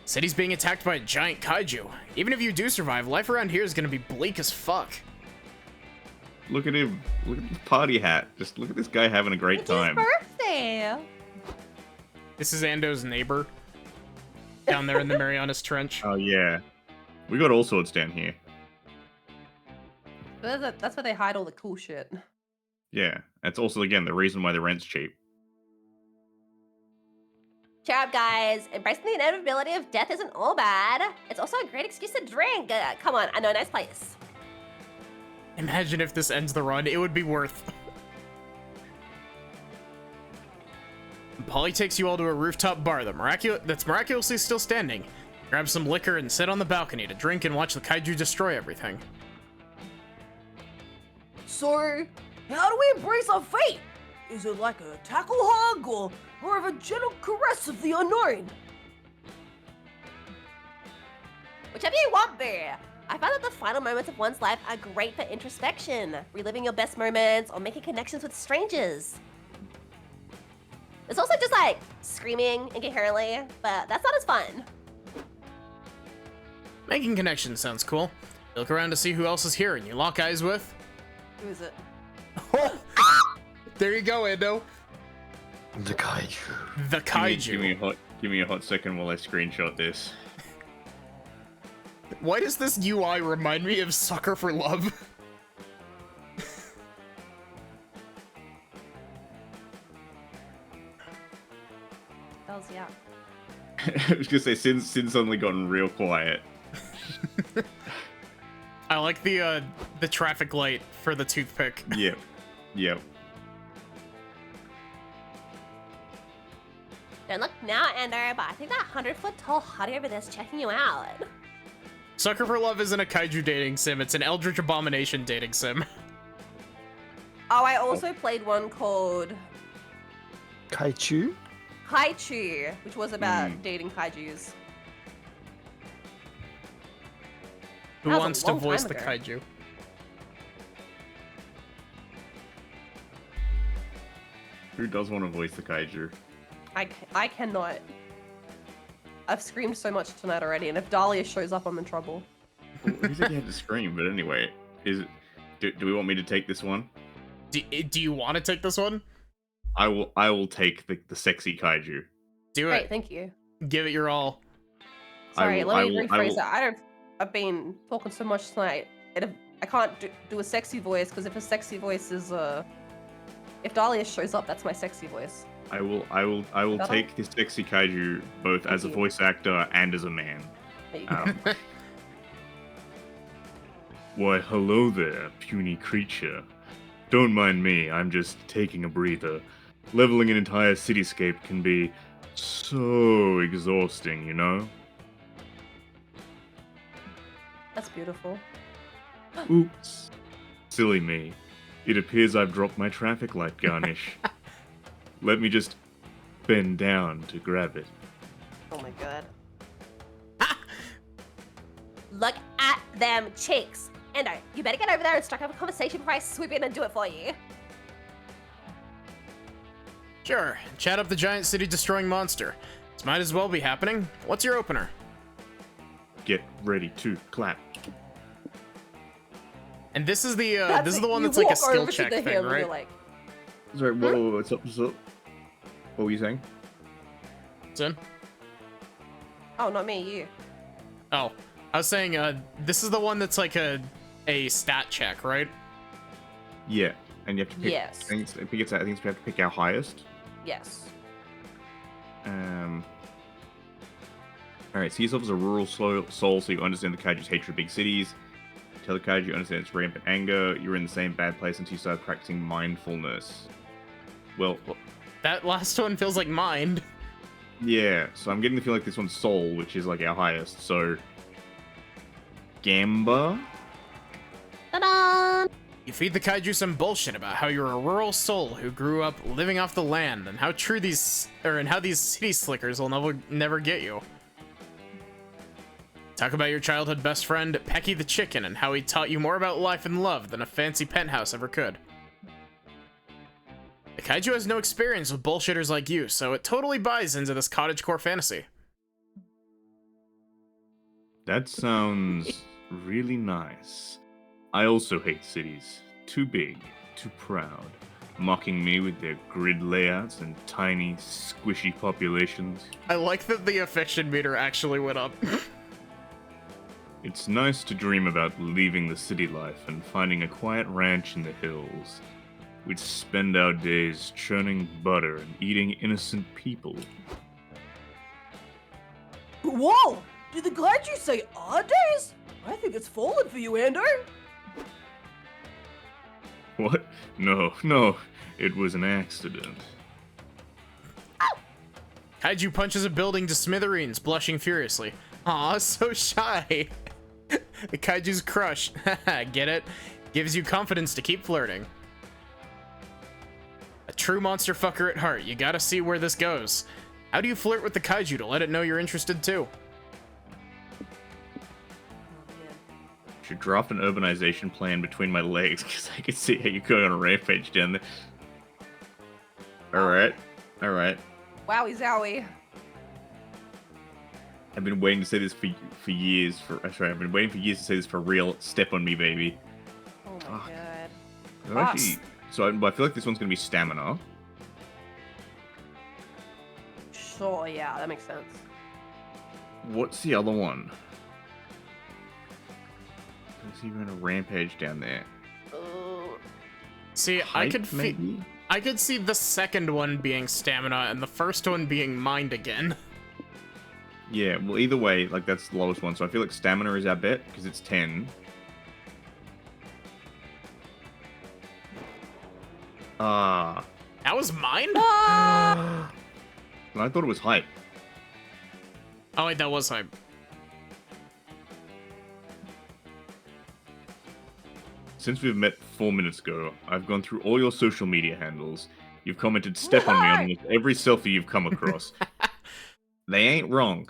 S1: City's being attacked by a giant kaiju. Even if you do survive, life around here is gonna be bleak as fuck.
S3: Look at him. Look at the party hat. Just look at this guy having a great
S2: It's
S3: time.
S2: his birthday.
S1: This is Ando's neighbor. Down there in the Marianas Trench.
S3: Oh yeah. We got all sorts down here.
S2: That's where they hide all the cool shit.
S3: Yeah. That's also, again, the reason why the rent's cheap.
S5: Cheer up, guys. Embracing the inevitability of death isn't all bad. It's also a great excuse to drink. Come on, I know a nice place.
S1: Imagine if this ends the run, it would be worth. Polly takes you all to a rooftop bar that's miraculously still standing. Grab some liquor and sit on the balcony to drink and watch the kaiju destroy everything.
S7: So, how do we embrace our fate? Is it like a tackle hug or more of a gentle caress of the unknown?
S5: Whichever you want, Bear. I found that the final moments of one's life are great for introspection, reliving your best moments, or making connections with strangers. There's also just like screaming incoherently, but that's not as fun.
S1: Making connections sounds cool. You look around to see who else is here and you lock eyes with.
S2: Who is it?
S1: There you go, Ando.
S4: The kaiju.
S1: The kaiju.
S3: Give me a hot second while I screenshot this.
S1: Why does this UI remind me of Sucker for Love?
S2: Yeah.
S3: I was gonna say, Sin's suddenly gotten real quiet.
S1: I like the traffic light for the toothpick.
S3: Yep. Yep.
S5: Don't look now, Ender, but I think that 100-foot tall hottie over there's checking you out.
S1: Sucker for Love isn't a kaiju dating sim, it's an Eldritch Abomination dating sim.
S2: Oh, I also played one called
S4: Kaiju?
S2: Kaichu, which was about dating kaijus.
S1: Who
S2: That was a
S1: wants to
S2: long
S1: voice
S2: time
S1: the
S2: ago.
S1: kaiju?
S3: Who does want to voice the kaiju?
S2: I cannot. I've screamed so much tonight already, and if Dahlia shows up, I'm in trouble.
S3: Well, who said you had to scream? But anyway, do we want me to take this one?
S1: Do you want to take this one?
S3: I will take the sexy kaiju.
S1: Do
S2: Great,
S1: it.
S2: thank you.
S1: Give it your all.
S2: Sorry,
S3: will-
S2: let
S3: I
S2: me
S3: will- I
S2: rephrase
S3: will-
S2: that. I've been talking so much tonight. I can't do a sexy voice, because if a sexy voice is if Dahlia shows up, that's my sexy voice.
S3: I will
S2: Got
S3: take this sexy kaiju both as a
S2: you.
S3: voice actor and as a man.
S2: There you go.
S3: Why, hello there, puny creature. Don't mind me, I'm just taking a breather. Leveling an entire cityscape can be so exhausting, you know?
S2: That's beautiful.
S3: Oops. Silly me. It appears I've dropped my traffic light garnish. Let me just bend down to grab it.
S2: Oh my god.
S5: Look at them cheeks. Endo, you better get over there and strike up a conversation before I swoop in and do it for you.
S1: Sure, chat up the giant city-destroying monster. This might as well be happening. What's your opener?
S3: Get ready to clap.
S1: And this is the
S2: That's
S1: one
S2: you
S1: that's like a
S2: walk
S1: skill
S2: over to
S1: check
S2: the
S1: thing,
S2: hill and
S1: right?
S2: you're like,
S3: Sorry, whoa, what's up? What's up? What were you saying?
S1: Sin?
S2: oh, not me, you.
S1: Oh, I was saying, this is the one that's like a stat check, right?
S3: Yeah, and you have to pick.
S2: Yes.
S3: I think we have to pick our highest.
S2: Yes.
S3: Alright, see yourself as a rural soul so you understand the kaiju's hatred of big cities. Tell the kaiju you understand its rampant anger. You're in the same bad place until you start practicing mindfulness. Well,
S1: That last one feels like mind.
S3: yeah, so I'm getting the feeling like this one's soul, which is like our highest, so... Gamba?
S5: Ta-da!
S1: You feed the kaiju some bullshit about how you're a rural soul who grew up living off the land, and how how these city slickers will never get you. Talk about your childhood best friend, Pecky the Chicken, and how he taught you more about life and love than a fancy penthouse ever could. The kaiju has no experience with bullshitters like you, so it totally buys into this cottagecore fantasy.
S3: That sounds really nice. I also hate cities. Too big, too proud. Mocking me with their grid layouts and tiny, squishy populations.
S1: I like that the affection meter actually went up.
S3: It's nice to dream about leaving the city life and finding a quiet ranch in the hills. We'd spend our days churning butter and eating innocent people.
S7: Whoa! Did the kaiju say our days? I think it's fallen for you, Ando.
S3: What? No, it was an accident.
S1: Kaiju punches a building to smithereens, blushing furiously. Aw, so shy. The kaiju's crush. Get it? Gives you confidence to keep flirting. A true monster fucker at heart. You gotta see where this goes. How do you flirt with the kaiju to let it know you're interested too?
S3: Should draft an urbanization plan between my legs because I can see how you're going on a rampage down there. Alright.
S2: Wowie zowie.
S3: I've been waiting to say this for years. I've been waiting for years to say this for real. Step on me, baby.
S2: Oh my
S3: Fuck.
S2: god.
S3: Actually, so I feel like this one's gonna be stamina.
S2: Sure, yeah, that makes sense.
S3: What's the other one? I see you're on a rampage down there.
S1: See,
S3: Height, maybe?
S1: I could see the second one being stamina and the first one being mind again.
S3: Yeah, well, either way, like, that's the lowest one. So I feel like stamina is our bet, because it's 10.
S1: That was mind?
S3: I thought it was hype.
S1: Oh wait, that was hype.
S3: Since we've met 4 minutes ago, I've gone through all your social media handles. You've commented step on me on almost every selfie you've come across. They ain't wrong.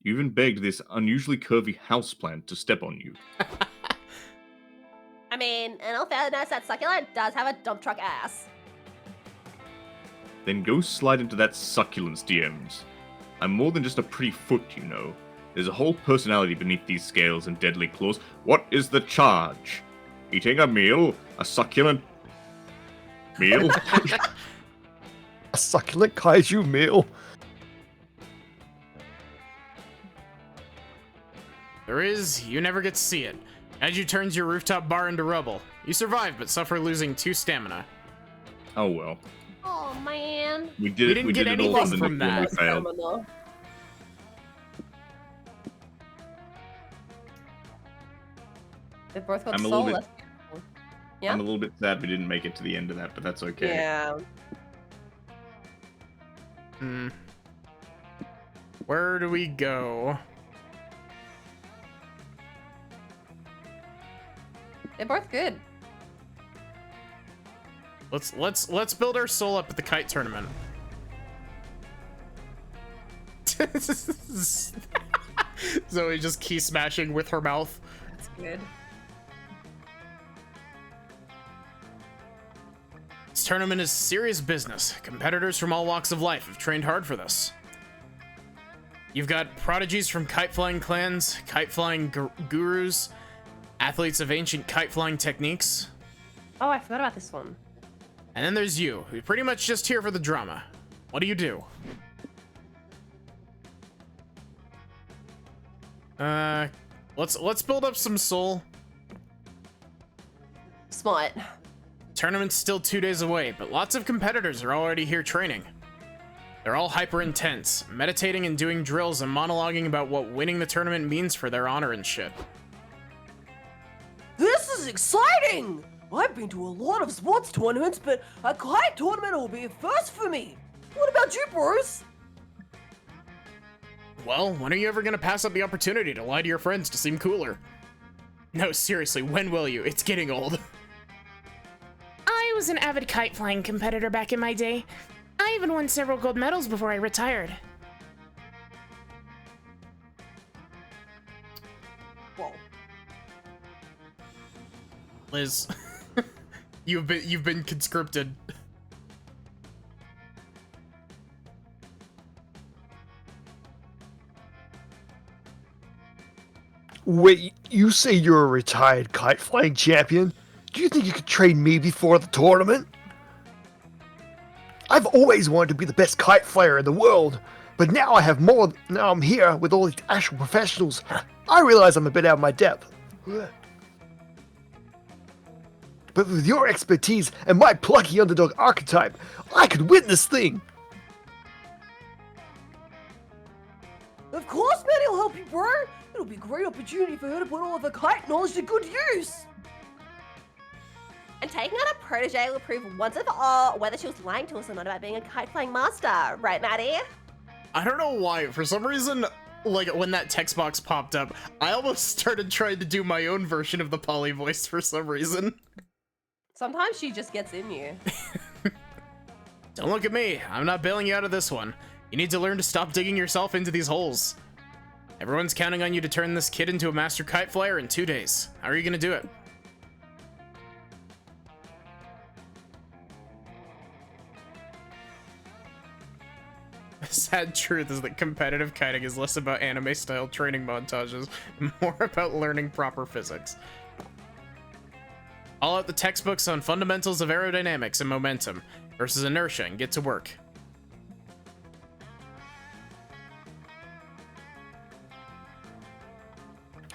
S3: You even begged this unusually curvy houseplant to step on you.
S5: I mean, in all fairness, that succulent does have a dump truck ass.
S3: Then go slide into that succulent's DMs. I'm more than just a pretty foot, you know. There's a whole personality beneath these scales and deadly claws. What is the charge? Eating a meal? A succulent meal?
S4: A succulent kaiju meal.
S1: There is, you never get to see it. Kaiju turns your rooftop bar into rubble. You survive, but suffer losing 2 stamina.
S3: Oh well.
S5: Oh man.
S3: We did
S1: didn't
S3: it. We
S1: get
S3: did it all
S1: anything
S3: from
S1: from
S3: the when we
S1: that.
S3: failed.
S2: Phenomenal. They both got
S3: I'm a
S2: soul
S3: little bit-
S2: left. Yeah?
S3: I'm a little bit sad we didn't make it to the end of that, but that's okay.
S2: Yeah.
S1: Where do we go?
S2: They're both good.
S1: Let's build our soul up at the kite tournament. Zoe just key smashing with her mouth.
S2: That's good.
S1: It's tournament is serious business. Competitors from all walks of life have trained hard for this. You've got prodigies from kite-flying clans, kite-flying gurus, athletes of ancient kite-flying techniques.
S2: Oh, I forgot about this one.
S1: And then there's you, who's pretty much just here for the drama. What do you do? Let's build up some soul.
S2: Smart.
S1: Tournament's still 2 days away, but lots of competitors are already here training. They're all hyper intense, meditating and doing drills and monologuing about what winning the tournament means for their honor and shit.
S7: This is exciting! I've been to a lot of sports tournaments, but a kite tournament will be a first for me. What about you, bros?
S1: Well, when are you ever gonna pass up the opportunity to lie to your friends to seem cooler? No, seriously, when will you? It's getting old.
S6: I was an avid kite flying competitor back in my day. I even won several gold medals before I retired.
S7: Whoa.
S1: Liz, you've been conscripted.
S4: Wait, you say you're a retired kite flying champion? Do you think you could train me before the tournament? I've always wanted to be the best kite flyer in the world, but now I have more. Now I'm here with all these actual professionals. I realize I'm a bit out of my depth. But with your expertise and my plucky underdog archetype, I could win this thing.
S7: Of course, Maddie will help you, bro. It'll be a great opportunity for her to put all of her kite knowledge to good use.
S5: And taking on a protege will prove once and for all whether she was lying to us or not about being a kite-flying master. Right, Maddie?
S1: I don't know why, for some reason, like, when that text box popped up, I almost started trying to do my own version of the Polly voice for some reason.
S2: Sometimes she just gets in you.
S1: Don't look at me. I'm not bailing you out of this one. You need to learn to stop digging yourself into these holes. Everyone's counting on you to turn this kid into a master kite flyer in 2 days. How are you gonna do it? The sad truth is that competitive kiting is less about anime-style training montages and more about learning proper physics. All out the textbooks on fundamentals of aerodynamics and momentum versus inertia and get to work.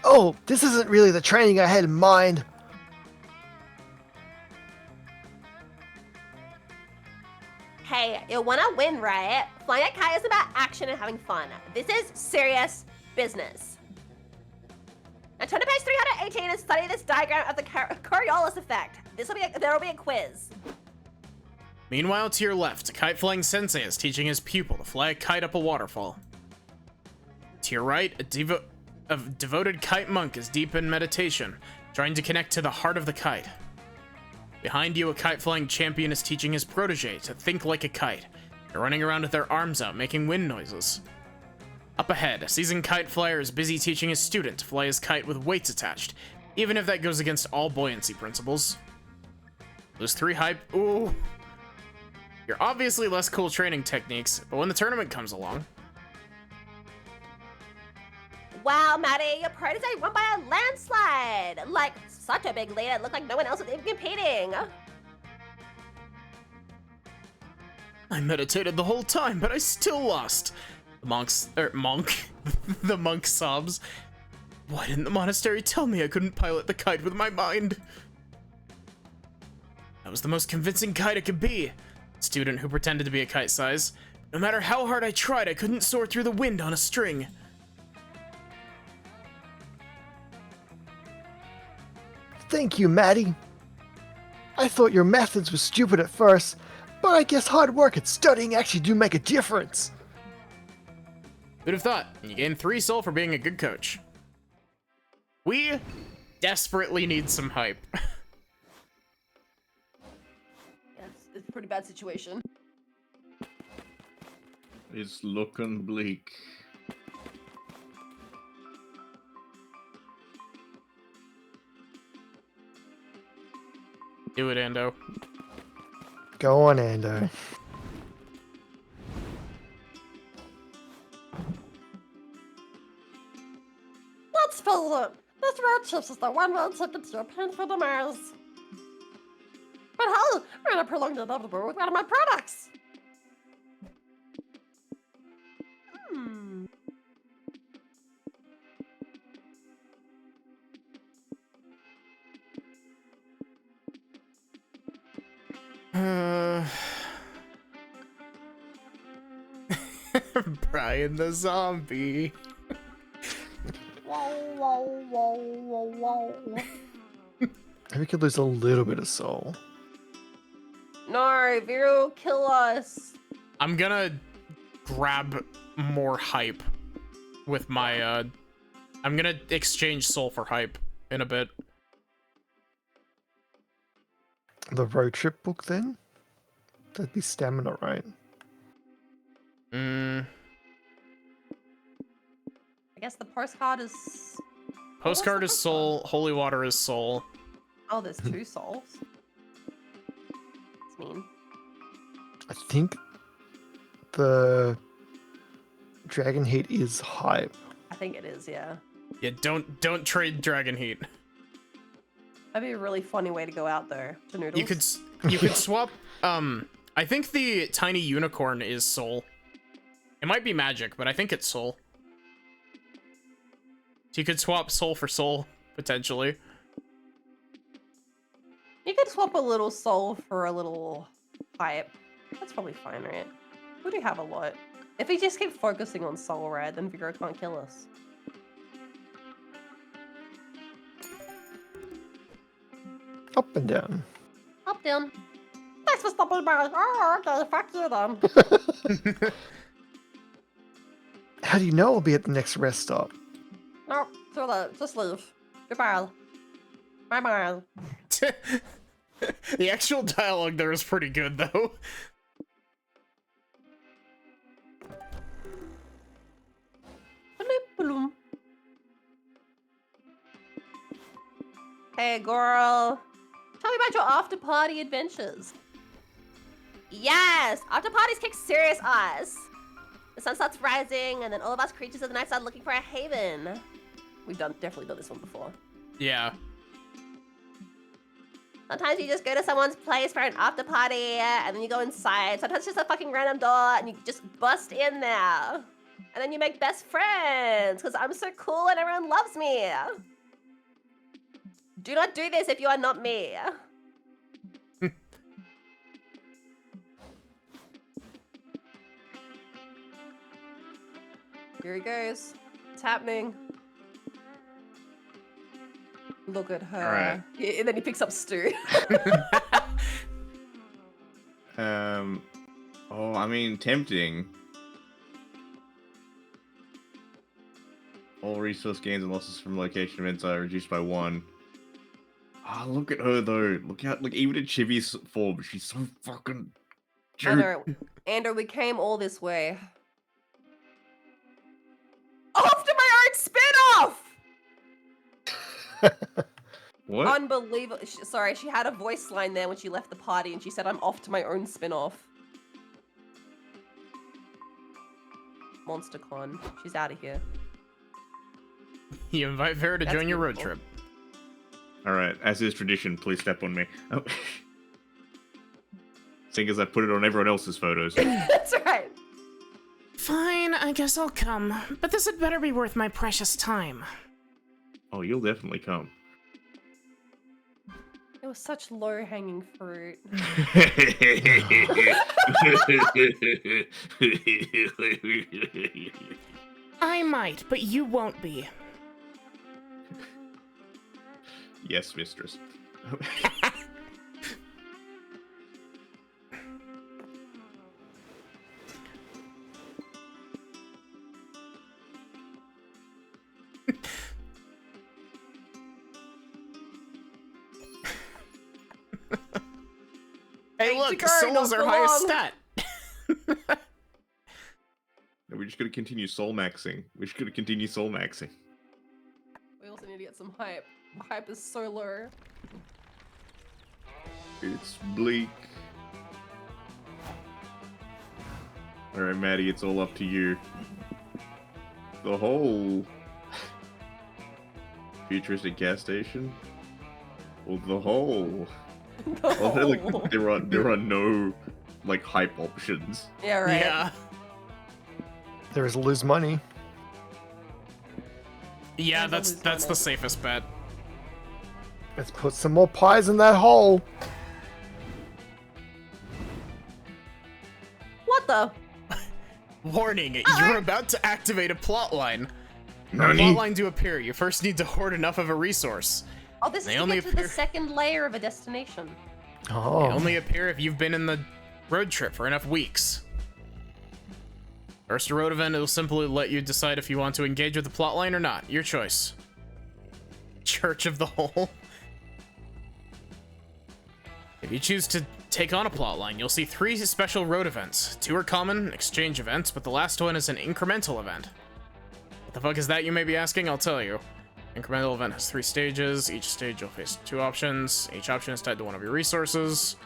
S4: Oh, this isn't really the training I had in mind.
S5: Hey, you wanna win, right? Flying a kite is about action and having fun. This is serious business. Now turn to page 318 and study this diagram of the Coriolis effect. There will be a quiz.
S1: Meanwhile, to your left, a kite-flying sensei is teaching his pupil to fly a kite up a waterfall. To your right, a devoted kite monk is deep in meditation, trying to connect to the heart of the kite. Behind you, a kite-flying champion is teaching his protege to think like a kite. They're running around with their arms out, making wind noises. Up ahead, a seasoned kite flyer is busy teaching his student to fly his kite with weights attached, even if that goes against all buoyancy principles. Those three hype... Ooh. You're obviously less cool training techniques, but when the tournament comes along...
S5: Wow, Maddie, your protege won by a landslide! Like, such a big lead, it looked like no one else was even competing.
S1: I meditated the whole time, but I still lost. The monk sobs. Why didn't the monastery tell me I couldn't pilot the kite with my mind? That was the most convincing kite it could be. Student who pretended to be a kite size. No matter how hard I tried, I couldn't soar through the wind on a string.
S4: Thank you, Maddie. I thought your methods were stupid at first, but I guess hard work and studying actually do make a difference.
S1: Who'd have thought? You gain 3 soul for being a good coach. We desperately need some hype.
S2: Yes, it's a pretty bad situation.
S3: It's looking bleak.
S1: Do it, Ando.
S4: Go on, Ando.
S5: Let's face it, this road trip is the one-way ticket to your painful demise. But hey, we're gonna prolong the inevitable with one of my products.
S1: Brian the zombie.
S4: We could lose a little bit of soul.
S2: No, Vero, kill us.
S1: I'm gonna grab more hype with my, I'm gonna exchange soul for hype in a bit.
S4: The road trip book, then? That'd be stamina, right?
S2: I guess the postcard is...
S1: Postcard is soul, holy water is soul.
S2: Oh, there's 2 souls. That's mean.
S4: I think the Dragon Heat is hype.
S2: I think it is, yeah.
S1: Yeah, don't trade Dragon Heat.
S2: That'd be a really funny way to go out there, to Noodles.
S1: You could swap, I think the tiny unicorn is soul. It might be magic, but I think it's soul. So you could swap soul for soul, potentially.
S2: You could swap a little soul for a little hype. That's probably fine, right? We do have a lot. If we just keep focusing on soul, right, then Vero can't kill us.
S4: Up and down.
S2: Up, down. Thanks for stopping by. Oh, okay, fuck you then.
S4: How do you know I'll be at the next rest stop?
S2: No, too late. Just leave. Goodbye. Bye-bye.
S1: The actual dialogue there is pretty good, though.
S2: Hey, girl. Tell me about your after-party adventures.
S5: Yes, after parties kick serious ass. The sun starts rising, and then all of us creatures of the night start looking for a haven.
S2: We've definitely done this one before.
S1: Yeah.
S5: Sometimes you just go to someone's place for an after party, and then you go inside. Sometimes it's just a fucking random door, and you just bust in there. And then you make best friends, because I'm so cool and everyone loves me. Do not do this if you are not me.
S2: Here he goes. It's happening. Look at her.
S3: All right.
S2: Yeah, and then he picks up Stu.
S3: Oh, I mean, tempting. All resource gains and losses from location events are reduced by 1. Ah, look at her though. Look even in Chibi's form, she's so fucking.
S2: I know. Andrew, we came all this way. After my own spin-off!
S3: What?
S2: Unbelievable. Sorry, she had a voice line there when she left the party and she said, I'm off to my own spin-off. MonsterCon. She's out of here.
S1: You invite Vera to
S2: That's
S1: join your road
S2: beautiful.
S1: trip.
S3: Alright, as is tradition, please step on me. Oh. Seeing as I put it on everyone else's photos.
S2: That's right.
S6: Fine, I guess I'll come. But this had better be worth my precious time.
S3: Oh, you'll definitely come.
S2: It was such low-hanging fruit.
S6: I might, but you won't be.
S3: Yes, mistress.
S1: Hey, look,
S2: Ichigo,
S1: soul's
S2: not
S1: our
S2: for
S1: highest
S2: long.
S1: stat.
S3: No, we just gotta continue soul maxing. We just gotta continue soul maxing.
S2: We also need to get some hype. Hype is so low.
S3: It's bleak. Alright, Maddie, it's all up to you. The whole futuristic gas station? Or the whole... Well, there are no, like, hype options.
S2: Yeah, right.
S1: Yeah.
S4: There's lose money.
S1: Yeah,
S2: There's
S1: that's
S2: always
S1: the
S2: one.
S1: safest bet.
S4: Let's put some more pies in that hole.
S2: What the?
S1: Warning, you're about to activate a plotline. For a
S3: Nani?
S1: plotline to appear, you first need to hoard enough of a resource.
S2: Oh, this
S1: They
S2: is to
S1: only
S2: get to the
S1: appear-
S2: second layer of a destination.
S1: They
S4: Oh.
S1: only appear if you've been in the road trip for enough weeks. First, a road event will simply let you decide if you want to engage with the plotline or not. Your choice. Church of the Hole. If you choose to take on a plotline, you'll see 3 special road events. 2 are common, exchange events, but the last one is an incremental event. What the fuck is that, you may be asking? I'll tell you. Incremental event has 3 stages. Each stage you'll face 2 options. Each option is tied to one of your resources.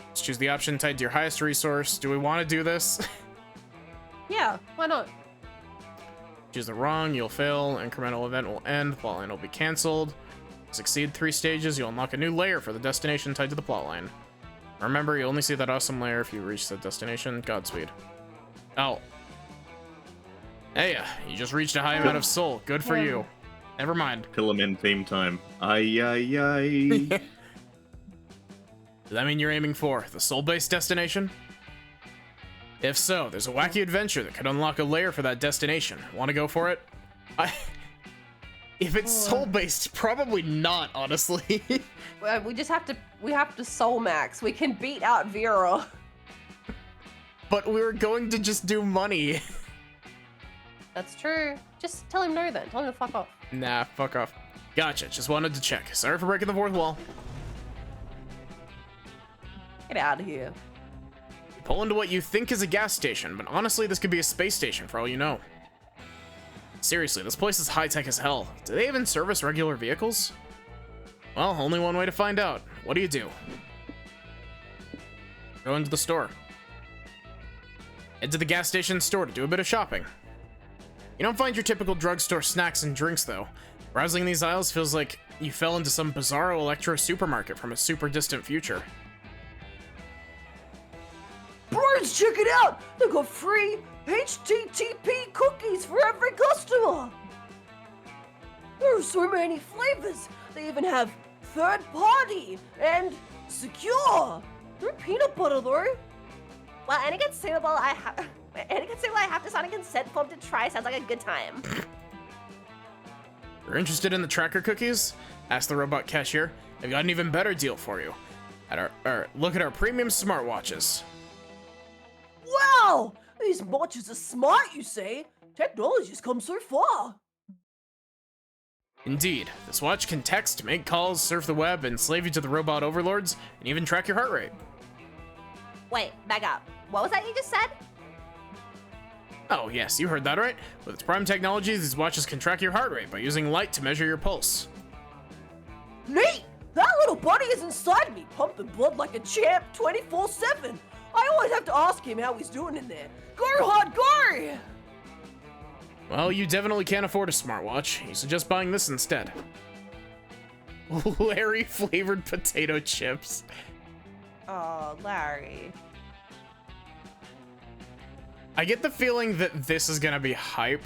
S1: Let's choose the option tied to your highest resource. Do we want to do this?
S2: Yeah, why not?
S1: Choose the wrong, you'll fail. Incremental event will end. Plotline will be canceled. Succeed 3 stages, you'll unlock a new layer for the destination tied to the plotline. Remember, you only see that awesome layer if you reach the destination. Godspeed. Oh. Hey, you just reached a high amount of soul. Good for
S2: Yeah.
S1: you. Never mind.
S3: Pillarmen theme time. Ay, ay, ay.
S1: Does that mean you're aiming for the soul-based destination? If so, there's a wacky adventure that could unlock a layer for that destination. Want to go for it? If it's soul-based, probably not, honestly.
S2: We just have to soul max. We can beat out Vera.
S1: But we were going to just do money.
S2: That's true. Just tell him no then. Tell him to fuck off.
S1: Nah, fuck off. Gotcha, just wanted to check. Sorry for breaking the 4th wall.
S2: Get out of here.
S1: You pull into what you think is a gas station, but honestly, this could be a space station for all you know. Seriously, this place is high-tech as hell. Do they even service regular vehicles? Well, only one way to find out. What do? Go into the store. Head to the gas station store to do a bit of shopping. You don't find your typical drugstore snacks and drinks, though. Browsing these aisles feels like you fell into some bizarro electro supermarket from a super distant future.
S7: Bros, check it out! They got free HTTP cookies for every customer! There are so many flavors! They even have third party and secure! No peanut butter though!
S5: Well, any consumable I have to sign a consent form to try sounds like a good time.
S1: You're interested in the tracker cookies? Ask the robot cashier. They've got an even better deal for you. Look at our premium smartwatches.
S7: Wow! These watches are smart, you say? Technology's come so far!
S1: Indeed, this watch can text, make calls, surf the web, enslave you to the robot overlords, and even track your heart rate.
S5: Wait, back up. What was that you just said?
S1: Oh yes, you heard that right. With its prime technology, these watches can track your heart rate by using light to measure your pulse.
S7: Neat! That little buddy is inside me, pumping blood like a champ 24/7. I always have to ask him how he's doing in there. Go hard, go!
S1: Well, you definitely can't afford a smartwatch. You suggest buying this instead. Larry flavored potato chips.
S2: Oh, Larry.
S1: I get the feeling that this is gonna be hype.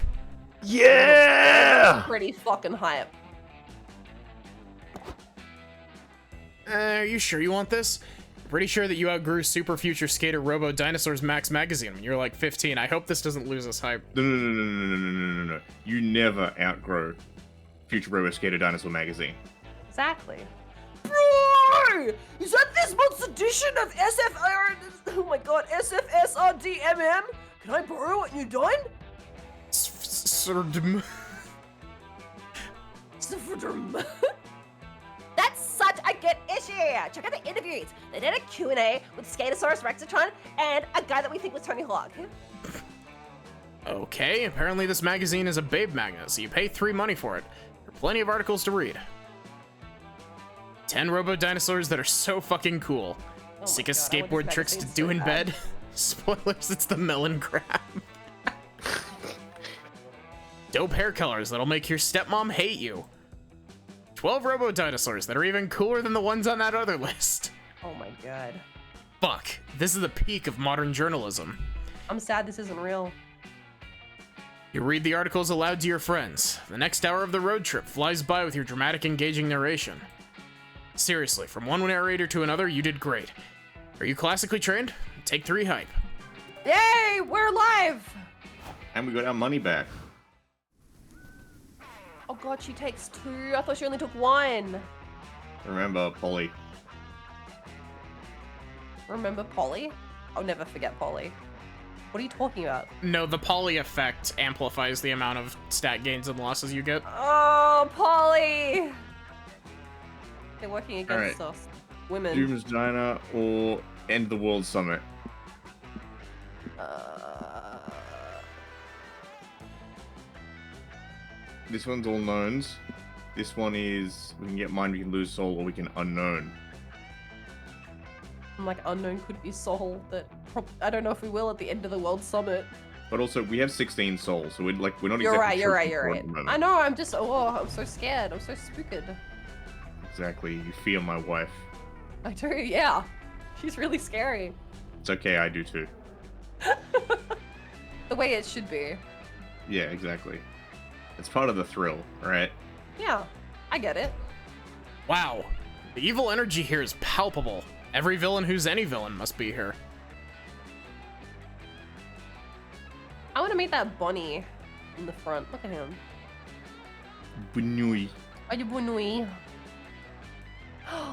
S4: Yeah!
S2: Pretty fucking hype.
S1: Are you sure you want this? I'm pretty sure that you outgrew Super Future Skater Robo Dinosaurs Max magazine when you were like 15. I hope this doesn't lose us hype.
S3: No. You never outgrow Future Robo Skater Dinosaur magazine.
S2: Exactly.
S7: Bro! Is that this month's edition of SFSRDMM? Can I borrow it when you're done?
S1: Srdm.
S5: That's such a good issue! Check out the interviews. They did a Q&A with Skatosaurus Rexatron and a guy that we think was Tony Hawk.
S1: Okay, apparently this magazine is a babe magnet, so you pay 3 money for it. There are plenty of articles to read. 10 robo dinosaurs that are so fucking cool.
S2: Oh my
S1: Sickest
S2: God, I want
S1: skateboard
S2: this
S1: tricks to
S2: magazine
S1: do
S2: so
S1: in
S2: bad.
S1: bed. Spoilers, it's the melon crab. Dope hair colors that'll make your stepmom hate you. 12 robo dinosaurs that are even cooler than the ones on that other list.
S2: Oh my god.
S1: Fuck, this is the peak of modern journalism.
S2: I'm sad this isn't real.
S1: You read the articles aloud to your friends. The next hour of the road trip flies by with your dramatic, engaging narration. Seriously, from one narrator to another, you did great. Are you classically trained? Take 3 hype.
S2: Yay! We're live!
S3: And we got our money back.
S2: Oh god, she takes 2. I thought she only took 1.
S3: Remember, Polly.
S2: Remember Polly? I'll never forget Polly. What are you talking about?
S1: No, the poly effect amplifies the amount of stat gains and losses you get.
S2: Oh, Polly! They're working against
S3: Alright.
S2: us. Women.
S3: Doom's Diner or End the World Summit? This one's all knowns. This one is we can get mind, we can lose soul, or we can unknown.
S2: I'm like, unknown could be soul, but I don't know if we will at the end of the World Summit.
S3: But also, we have 16 souls, so we're not
S2: You're
S3: exactly
S2: right, you're
S3: sure
S2: right,
S3: what
S2: you're
S3: we're
S2: right.
S3: at the moment.
S2: I know, I'm just, I'm so scared. I'm so spooked.
S3: Exactly, you fear my wife.
S2: I do, yeah. She's really scary.
S3: It's okay, I do too.
S2: The way it should be.
S3: Yeah, exactly. It's part of the thrill, right?
S2: Yeah, I get it.
S1: Wow, the evil energy here is palpable. Every villain who's any villain must be here.
S2: I want to meet that Bonnie in the front. Look at him.
S3: Bunui.
S2: Are you Bonui?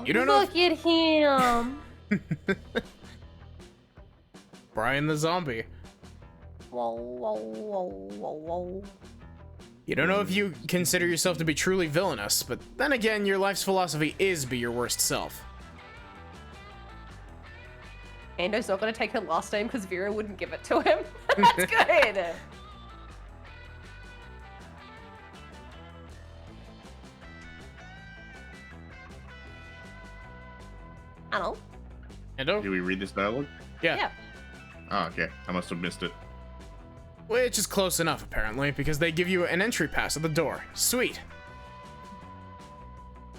S1: You don't know
S2: Look at him.
S1: Brian the zombie.
S2: Whoa, whoa, whoa, whoa, whoa.
S1: You don't know if you consider yourself to be truly villainous, but then again, your life's philosophy is be your worst self.
S2: Ando's not gonna take her last name because Vera wouldn't give it to him. That's good. Hello.
S1: Endo?
S3: Do we read this dialogue?
S1: Yeah.
S3: Oh, okay. I must have missed it.
S1: Which is close enough, apparently, because they give you an entry pass at the door. Sweet.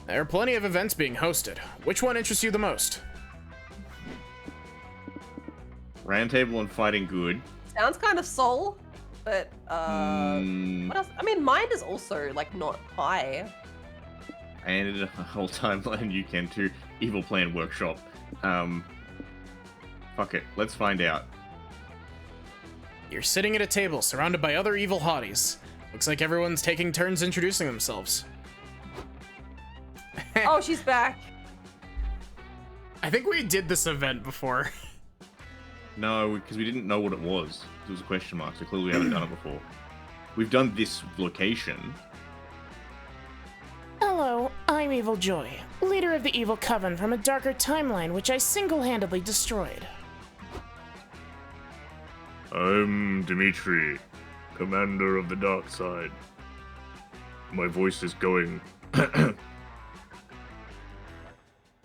S1: There are plenty of events being hosted. Which one interests you the most?
S3: Roundtable and Fighting Good.
S2: Sounds kind of soul, but
S3: Hmm.
S2: what else? I mean, mind is also like not high.
S3: I ended a whole timeline you can too. Evil Plan Workshop. Fuck it. Let's find out.
S1: You're sitting at a table surrounded by other evil hotties. Looks like everyone's taking turns introducing themselves.
S2: Oh, she's back.
S1: I think we did this event before.
S3: No, because we didn't know what it was. It was a question mark, so clearly we haven't done it before. We've done this location.
S6: Hello, I'm Evil Joy, leader of the Evil Coven from a darker timeline which I single-handedly destroyed.
S8: I'm Dimitri, commander of the dark side. My voice is going.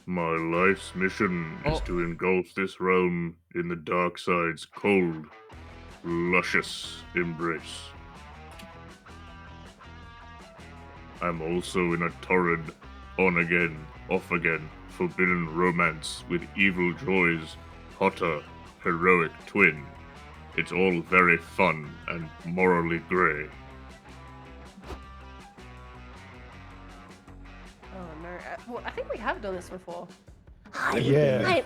S8: My life's mission is to engulf this realm in the dark side's cold, luscious embrace. I'm also in a torrid, on again, off again, forbidden romance with Evil Joy's hotter, heroic twin. It's all very fun and morally grey.
S2: Oh no. Well, I think we have done this before.
S5: Hi,
S4: Yeah.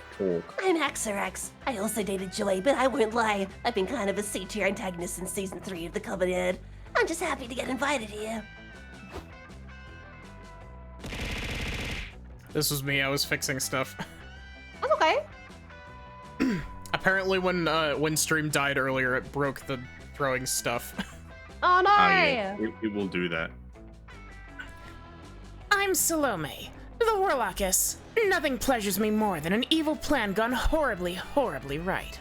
S5: I'm Axarax. I also dated Joy, but I won't lie. I've been kind of a C-tier antagonist since season 3 of the Covenant. I'm just happy to get invited here.
S1: This was me, I was fixing stuff.
S2: That's okay.
S1: Apparently when stream died earlier, it broke the throwing stuff.
S2: Oh no.
S3: Yeah, it will do that.
S6: I'm Salome, the Warlockess. Nothing pleasures me more than an evil plan gone horribly, horribly right.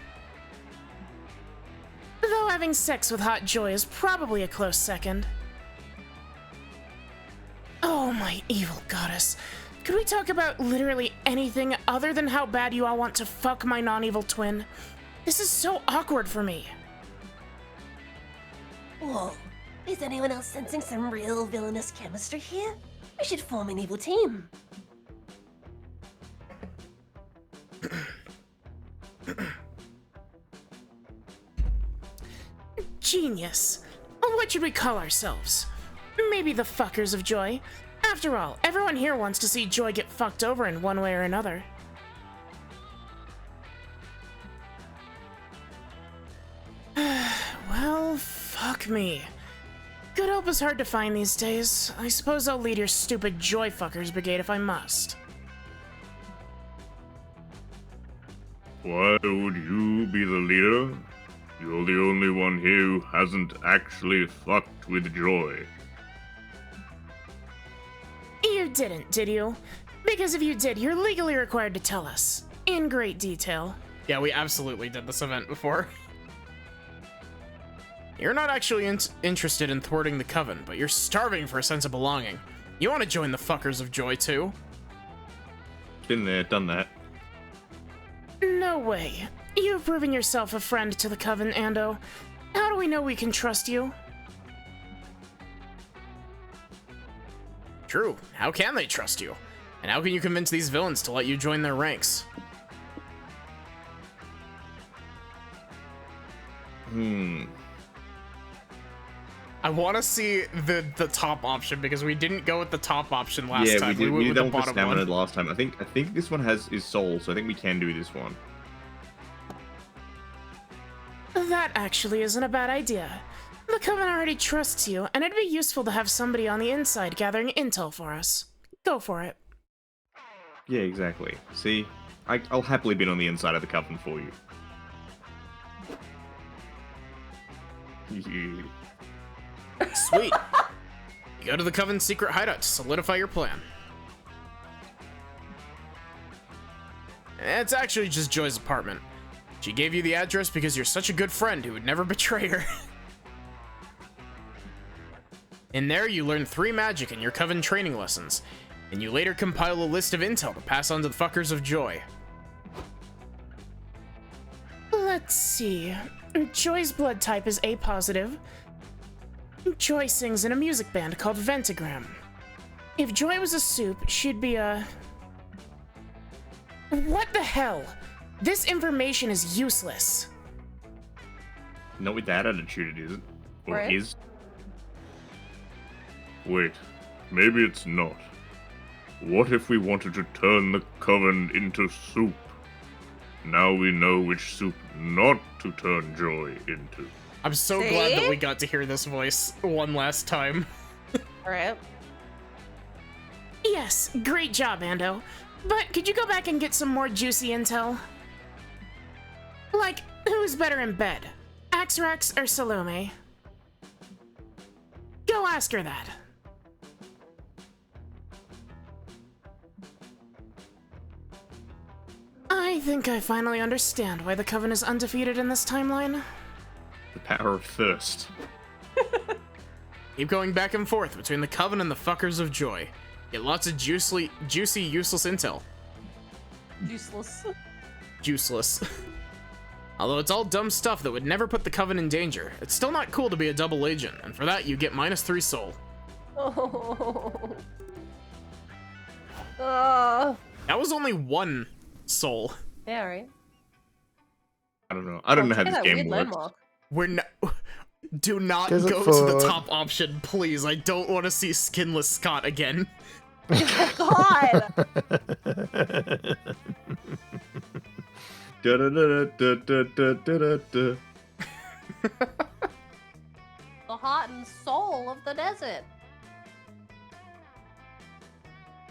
S6: Though having sex with Hot Joy is probably a close second. Oh, my evil goddess. Could we talk about literally anything other than how bad you all want to fuck my non-evil twin? This is so awkward for me.
S5: Whoa. Is anyone else sensing some real villainous chemistry here? We should form an evil team.
S6: Genius. What should we call ourselves? Maybe the Fuckers of Joy. After all, everyone here wants to see Joy get fucked over in one way or another. Well, fuck me. Good help is hard to find these days. I suppose I'll lead your stupid Joy Fuckers Brigade if I must.
S8: Why would you be the leader? You're the only one here who hasn't actually fucked with Joy.
S6: You didn't, did you? Because if you did, you're legally required to tell us. In great detail.
S1: Yeah, we absolutely did this event before. You're not actually interested in thwarting the Coven, but you're starving for a sense of belonging. You want to join the Fuckers of Joy, too?
S3: Been there, done that.
S6: No way. You've proven yourself a friend to the Coven, Ando. How do we know we can trust you?
S1: True. How can they trust you? And how can you convince these villains to let you join their ranks? I want to see the top option because we didn't go with the top option last time.
S3: We
S1: went
S3: did
S1: with
S3: that
S1: the
S3: one for
S1: bottom
S3: stamina
S1: one.
S3: last time. I think this one is soul, so I think we can do this one.
S6: That actually isn't a bad idea. The Coven already trusts you, and it'd be useful to have somebody on the inside gathering intel for us. Go for it.
S3: Yeah, exactly. See, I'll happily be on the inside of the Coven for you.
S1: Sweet. You go to the Coven's secret hideout to solidify your plan. It's actually just Joy's apartment. She gave you the address because you're such a good friend who would never betray her. In there, you learn 3 magic in your Coven training lessons, and you later compile a list of intel to pass on to the Fuckers of Joy.
S6: Let's see. Joy's blood type is A positive. Joy sings in a music band called Ventagram. If Joy was a soup, she'd be a... What the hell? This information is useless.
S3: Not with that attitude, it isn't. Or
S2: Right.
S3: is.
S8: Wait, maybe it's not. What if we wanted to turn the Coven into soup? Now we know which soup not to turn Joy into.
S1: I'm so glad that
S2: See?
S1: we got to hear this voice one last time.
S2: Alright.
S6: Yes, great job, Ando. But could you go back and get some more juicy intel? Like, who's better in bed? Axrax or Salome? Go ask her that. I think I finally understand why the Coven is undefeated in this timeline.
S3: The power of thirst.
S1: Keep going back and forth between the Coven and the Fuckers of Joy. Get lots of juicy, useless intel.
S2: Useless.
S1: Juiceless. Although it's all dumb stuff that would never put the Coven in danger, it's still not cool to be a double agent, and for that you get -3 soul.
S2: Oh.
S1: That was only 1 soul.
S2: Yeah, right.
S3: I don't know. I don't know how
S2: Check
S3: this
S2: that
S3: game
S2: weird
S3: works.
S2: landmark.
S1: We're not. Do not
S4: There's a
S1: go to the
S4: foot.
S1: top option, please. I don't want to see skinless Scott again.
S2: God!
S3: Da-da-da-da-da-da-da-da.
S2: The heart and soul of the desert.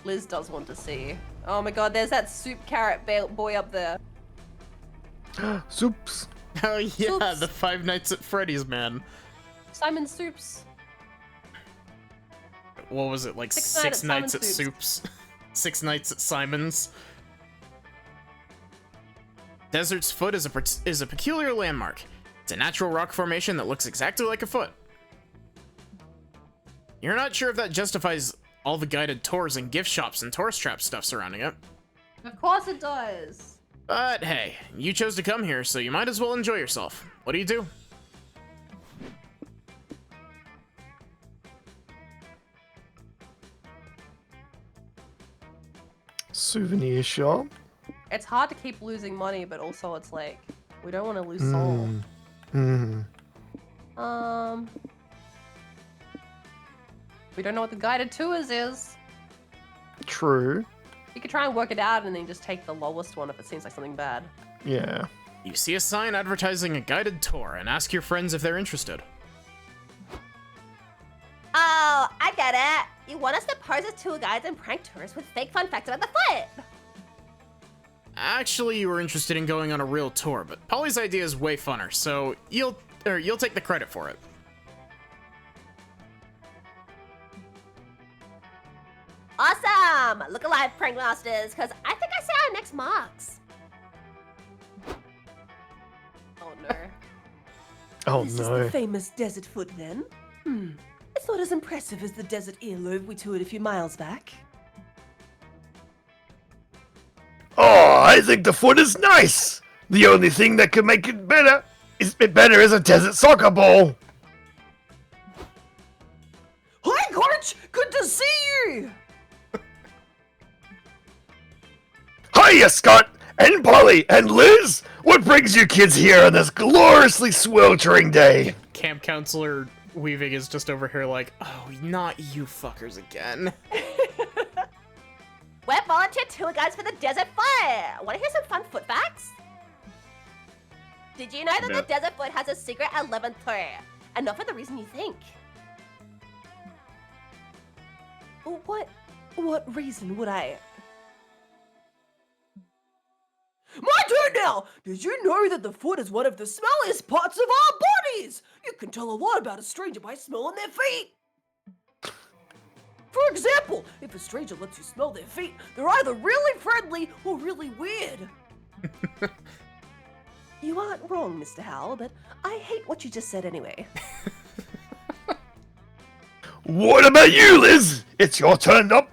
S2: Liz does want to see. Oh my god, there's that soup carrot boy up there.
S4: Soups.
S1: Oh yeah,
S2: Oops.
S1: the Five Nights at Freddy's man.
S2: Simon Soups.
S1: What was it, like
S2: Six
S1: Nights at
S2: Simon
S1: Soups? 6 Nights at Simon's. Desert's Foot is a peculiar landmark. It's a natural rock formation that looks exactly like a foot. You're not sure if that justifies all the guided tours and gift shops and tourist trap stuff surrounding it.
S2: Of course it does.
S1: But hey, you chose to come here, so you might as well enjoy yourself. What do you do?
S4: Souvenir shop.
S2: It's hard to keep losing money, but also it's like we don't want to lose soul. We don't know what the guided tours is.
S4: True.
S2: You could try and work it out and then just take the lowest one if it seems like something bad.
S4: Yeah.
S1: You see a sign advertising a guided tour and ask your friends if they're interested.
S5: Oh, I get it. You want us to pose as tour guides and prank tourists with fake fun facts about the foot.
S1: Actually, you were interested in going on a real tour, but Polly's idea is way funner, so you'll take the credit for it.
S5: Awesome! Look alive, prank masters, because I think I see our next marks.
S2: Oh no.
S4: Oh
S7: This is
S4: no.
S7: the famous desert foot then? It's not as impressive as the desert earlobe we toured a few miles back.
S4: Oh, I think the foot is nice. The only thing that could make it better is a desert soccer ball.
S7: Hi, Coach! Good to see you!
S4: Hiya, Scott and Polly and Liz. What brings you kids here on this gloriously sweltering day?
S1: Camp counselor Weaving is just over here like, oh, not you fuckers again.
S5: We're volunteer tour guides for the desert foot. Want to hear some fun foot facts? Did you know that
S3: No.
S5: the desert foot has a secret 11th toe? And not for the reason you think.
S7: What reason would I... My turn now! Did you know that the foot is one of the smelliest parts of our bodies? You can tell a lot about a stranger by smelling their feet. For example, if a stranger lets you smell their feet, they're either really friendly or really weird. You aren't wrong, Mr. Howell, but I hate what you just said anyway.
S4: What about you, Liz? It's your turn up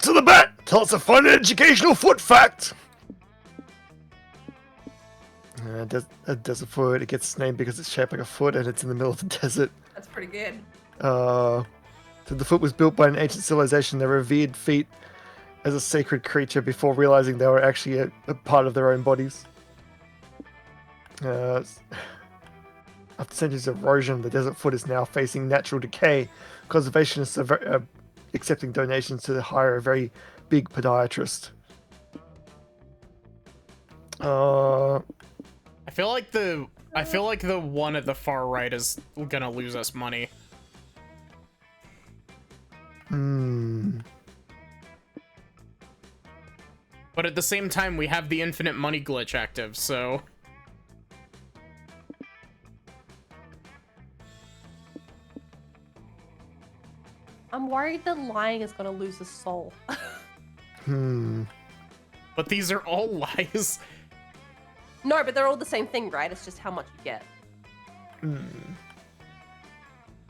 S4: to the bat. Tell us a fun and educational foot fact. Desert foot. It gets its name because it's shaped like a foot and it's in the middle of the desert.
S2: That's pretty good.
S4: So the foot was built by an ancient civilization that revered feet as a sacred creature before realizing they were actually a part of their own bodies. After centuries of erosion, the desert foot is now facing natural decay. Conservationists are accepting donations to hire a very big podiatrist.
S1: I feel like the one at the far right is gonna lose us money. But at the same time, we have the infinite money glitch active, so...
S2: I'm worried that lying is gonna lose a soul.
S1: But these are all lies.
S2: No, but they're all the same thing, right? It's just how much you get.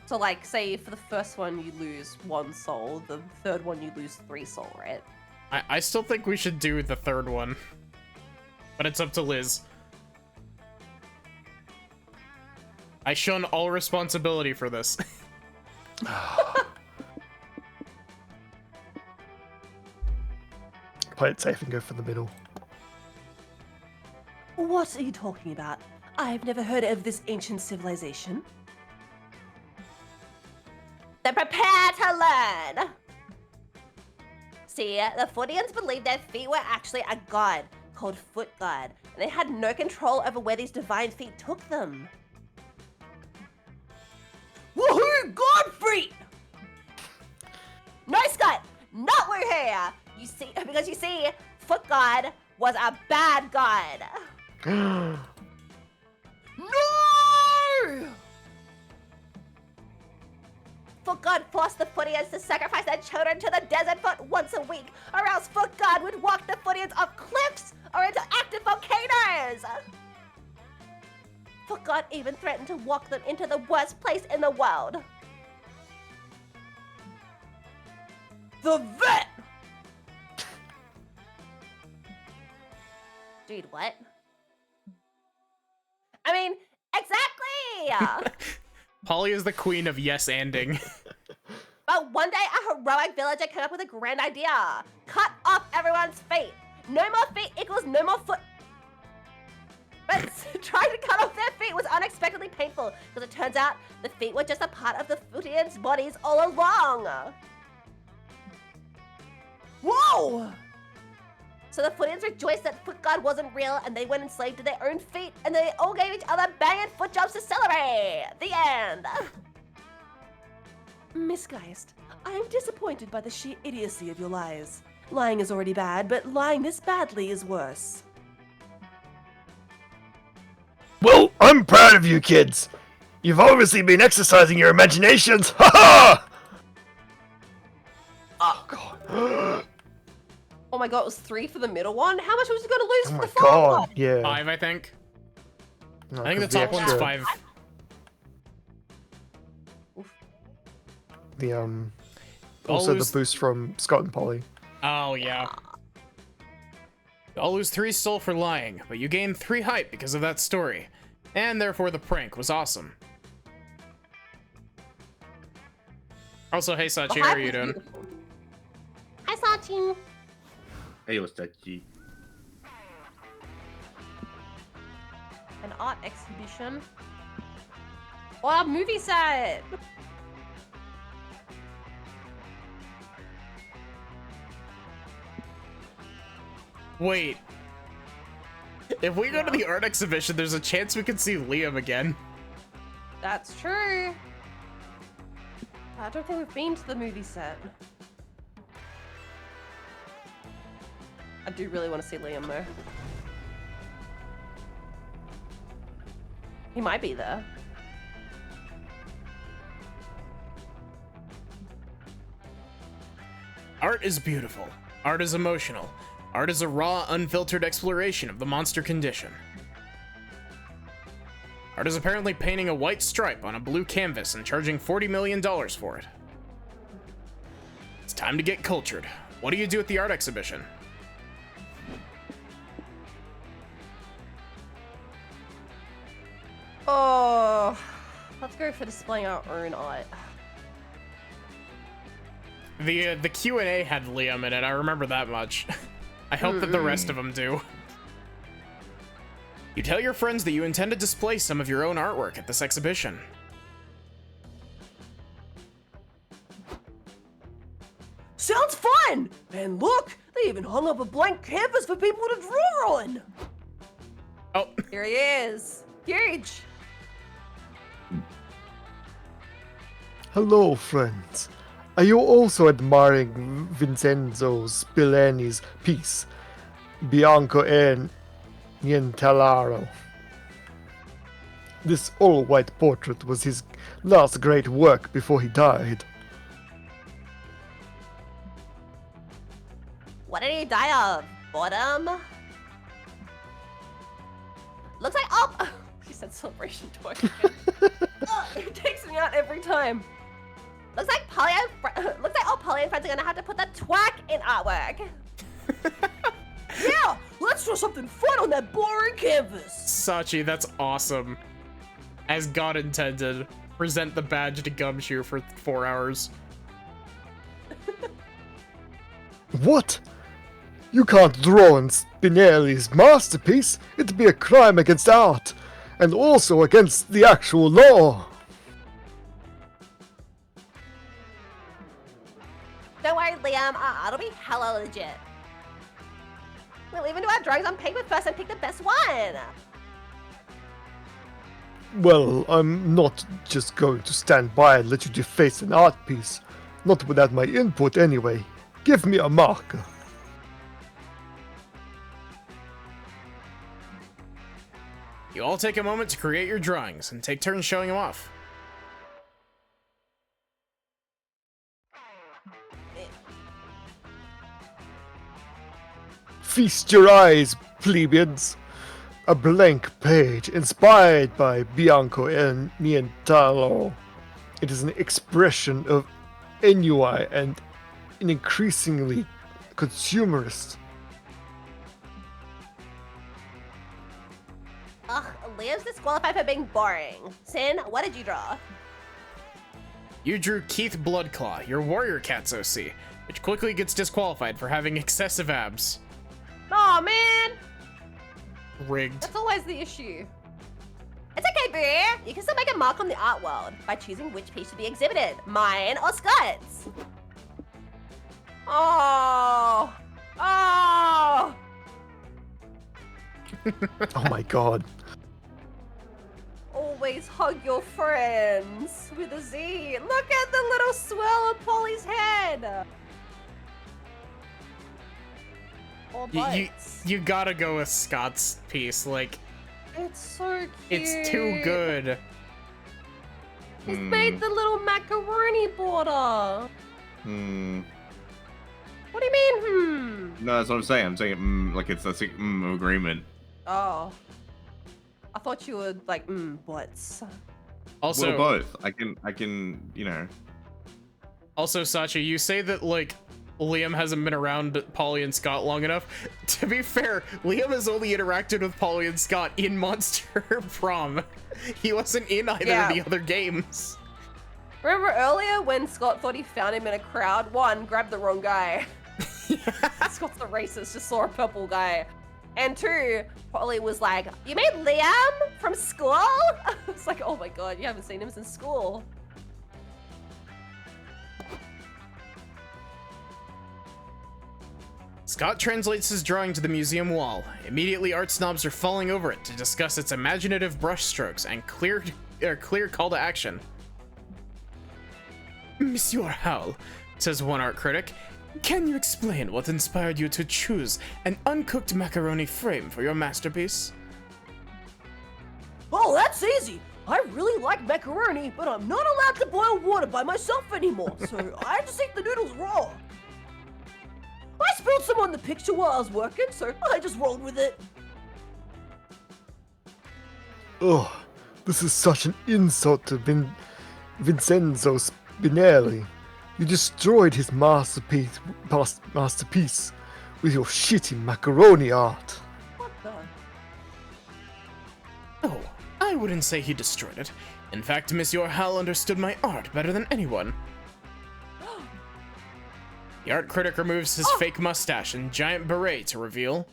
S2: So, like, say for the first one you lose 1 soul, the third one you lose 3 soul, right?
S1: I still think we should do the third one. But it's up to Liz. I shun all responsibility for this.
S4: Play it safe and go for the middle.
S7: What are you talking about? I've never heard of this ancient civilization.
S5: Then prepare to learn! See, the Footians believed their feet were actually a god called Foot God, and they had no control over where these divine feet took them.
S7: Woohoo! God feet!
S5: No, Scott! Not woohoo! You see, because you see, Foot God was a bad god.
S7: No!
S5: Foot God forced the Footians to sacrifice their children to the desert foot once a week, or else Foot God would walk the Footians off cliffs or into active volcanoes. Foot God even threatened to walk them into the worst place in the world.
S7: The vet!
S5: Dude, what? I mean, exactly!
S1: Polly is the queen of yes-anding.
S5: But one day, a heroic villager came up with a grand idea. Cut off everyone's feet. No more feet equals no more foot. But trying to cut off their feet was unexpectedly painful, because it turns out the feet were just a part of the Footians' bodies all along.
S7: Whoa!
S5: So the Footians rejoiced that Foot God wasn't real, and they went enslaved to their own feet, and they all gave each other banging foot jobs to celebrate. The end.
S7: Miss Geist, I am disappointed by the sheer idiocy of your lies. Lying is already bad, but lying this badly is worse.
S4: Well, I'm proud of you kids. You've obviously been exercising your imaginations. Ha ha! Oh god.
S2: Oh my god, it was 3 for the middle one? How much was he going to lose
S4: Oh
S2: for
S4: my
S2: the final
S4: god.
S2: one?
S4: Yeah.
S1: 5, I think.
S4: No,
S1: I think the
S4: 'cause
S1: top one's
S4: extra-
S1: 5.
S4: The
S1: I'll
S4: also
S1: lose-
S4: the boost from Scott and Polly.
S1: Oh, yeah. I'll lose 3 soul for lying, but you gain 3 hype because of that story. And therefore the prank was awesome. Also, hey Sachi,
S2: The
S1: how
S2: hype
S1: are you
S2: was
S1: doing?
S2: beautiful.
S5: I saw you.
S3: Hey, Ostachi.
S2: An art exhibition. Oh, a movie set!
S1: Wait. If we go to the art exhibition, there's a chance we could see Liam again.
S2: That's true. I don't think we've been to the movie set. I do really want to see Liam though. He might be there.
S1: Art is beautiful. Art is emotional. Art is a raw, unfiltered exploration of the monster condition. Art is apparently painting a white stripe on a blue canvas and charging $40 million for it. It's time to get cultured. What do you do at the art exhibition?
S2: Oh, let's go for displaying our own art.
S1: The Q&A had Liam in it, I remember that much. I hope that the rest of them do. You tell your friends that you intend to display some of your own artwork at this exhibition.
S7: Sounds fun! And look, they even hung up a blank canvas for people to draw on!
S1: Oh,
S2: Here he is. Huge.
S4: Hello, friends. Are you also admiring Vincenzo Spillani's piece, Bianco e Nientalaro? This all-white portrait was his last great work before he died.
S5: What did he die of? Boredom? Looks like oh,
S2: She said celebration toy. It takes me out every time.
S5: looks like all Polly and friends are gonna have to put the twack in artwork.
S7: Yeah, let's draw something fun on that boring canvas!
S1: Sachi, that's awesome. As God intended, present the badge to Gumshoe for 4 hours.
S4: What? You can't draw on Spinelli's masterpiece. It'd be a crime against art, and also against the actual law.
S5: Don't worry, Liam. It'll be hella legit. We'll even do our drawings on paper first and pick the best one.
S4: Well, I'm not just going to stand by and let you deface an art piece. Not without my input, anyway. Give me a marker.
S1: You all take a moment to create your drawings and take turns showing them off.
S4: Feast your eyes, plebeians. A blank page inspired by Bianco e Nientalo. It is an expression of ennui and an increasingly consumerist.
S5: Liam's disqualified for being boring. Sin, what did you draw?
S1: You drew Keith Bloodclaw, your warrior cat's OC, which quickly gets disqualified for having excessive abs.
S2: Oh man,
S1: Rigged.
S2: that's always the issue.
S5: It's okay, Boo. You can still make a mark on the art world by choosing which piece to be exhibited, mine or Scott's.
S2: Oh, oh.
S4: Oh my god.
S2: Always hug your friends with a Z. Look at the little swirl on Polly's head. Or
S1: You
S2: butts.
S1: gotta go with Scott's piece. Like,
S2: It's so cute.
S1: it's too good.
S2: He's made the little macaroni border.
S3: Hmm.
S2: What do you mean,
S3: No, that's what I'm saying. I'm saying like it's that's like agreement.
S2: Oh. I thought you were like, butts.
S1: Also,
S3: Well, both. I can, you know.
S1: Also, Sacha, you say that, like, Liam hasn't been around Polly and Scott long enough. To be fair, Liam has only interacted with Polly and Scott in Monster Prom. He wasn't in either of the other games.
S2: Remember earlier when Scott thought he found him in a crowd? One, grabbed the wrong guy. Scott's the racist, just saw a purple guy. And two, Polly was like,
S5: You made Liam from school?
S2: it's like, oh my god, you haven't seen him since school.
S1: Scott translates his drawing to the museum wall. Immediately, art snobs are falling over it to discuss its imaginative brushstrokes and clear call to action. Monsieur Howell, says one art critic, can you explain what inspired you to choose an uncooked macaroni frame for your masterpiece?
S7: Oh, that's easy. I really like macaroni, but I'm not allowed to boil water by myself anymore, so I just eat the noodles raw. I spilled some on the picture while I was working, so I just rolled with it.
S4: Oh, this is such an insult to Vincenzo Spinelli. You destroyed his masterpiece with your shitty macaroni art.
S2: What the?
S1: Oh, I wouldn't say he destroyed it. In fact, Monsieur Howell understood my art better than anyone. The art critic removes his fake mustache and giant beret to reveal.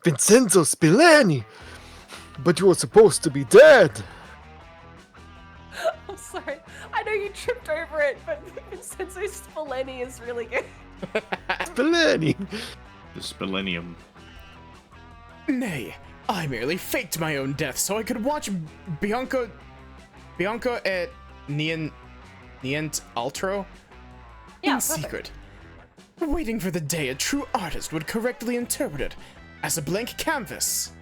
S4: Vincenzo Spillani! But you were supposed to be dead!
S2: I'm sorry. I know you tripped over it, but Vincenzo Spillani is really good.
S4: Spillani!
S3: The Spillenium.
S1: Nay, I merely faked my own death so I could watch Bianca et Nient Altro in
S2: Yeah,
S1: secret, waiting for the day a true artist would correctly interpret it as a blank canvas.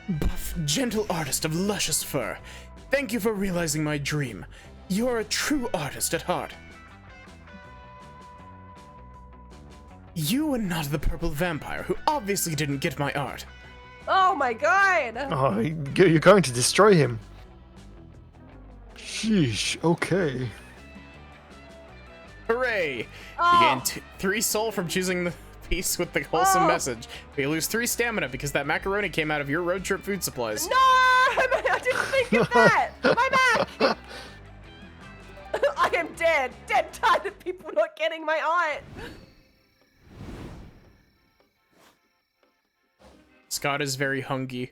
S1: Buff, gentle artist of luscious fur, thank you for realizing my dream. You're a true artist at heart. You and not the purple vampire who obviously didn't get my art.
S2: Oh my god!
S4: Oh, you're going to destroy him. Sheesh, okay.
S1: Hooray! You
S2: Oh.
S1: gain 3 soul from choosing the piece with the wholesome message. But you lose 3 stamina because that macaroni came out of your road trip food supplies.
S2: No! I didn't think of that! My back! I am dead. Dead tired of people not getting my art.
S1: Scott is very hungry.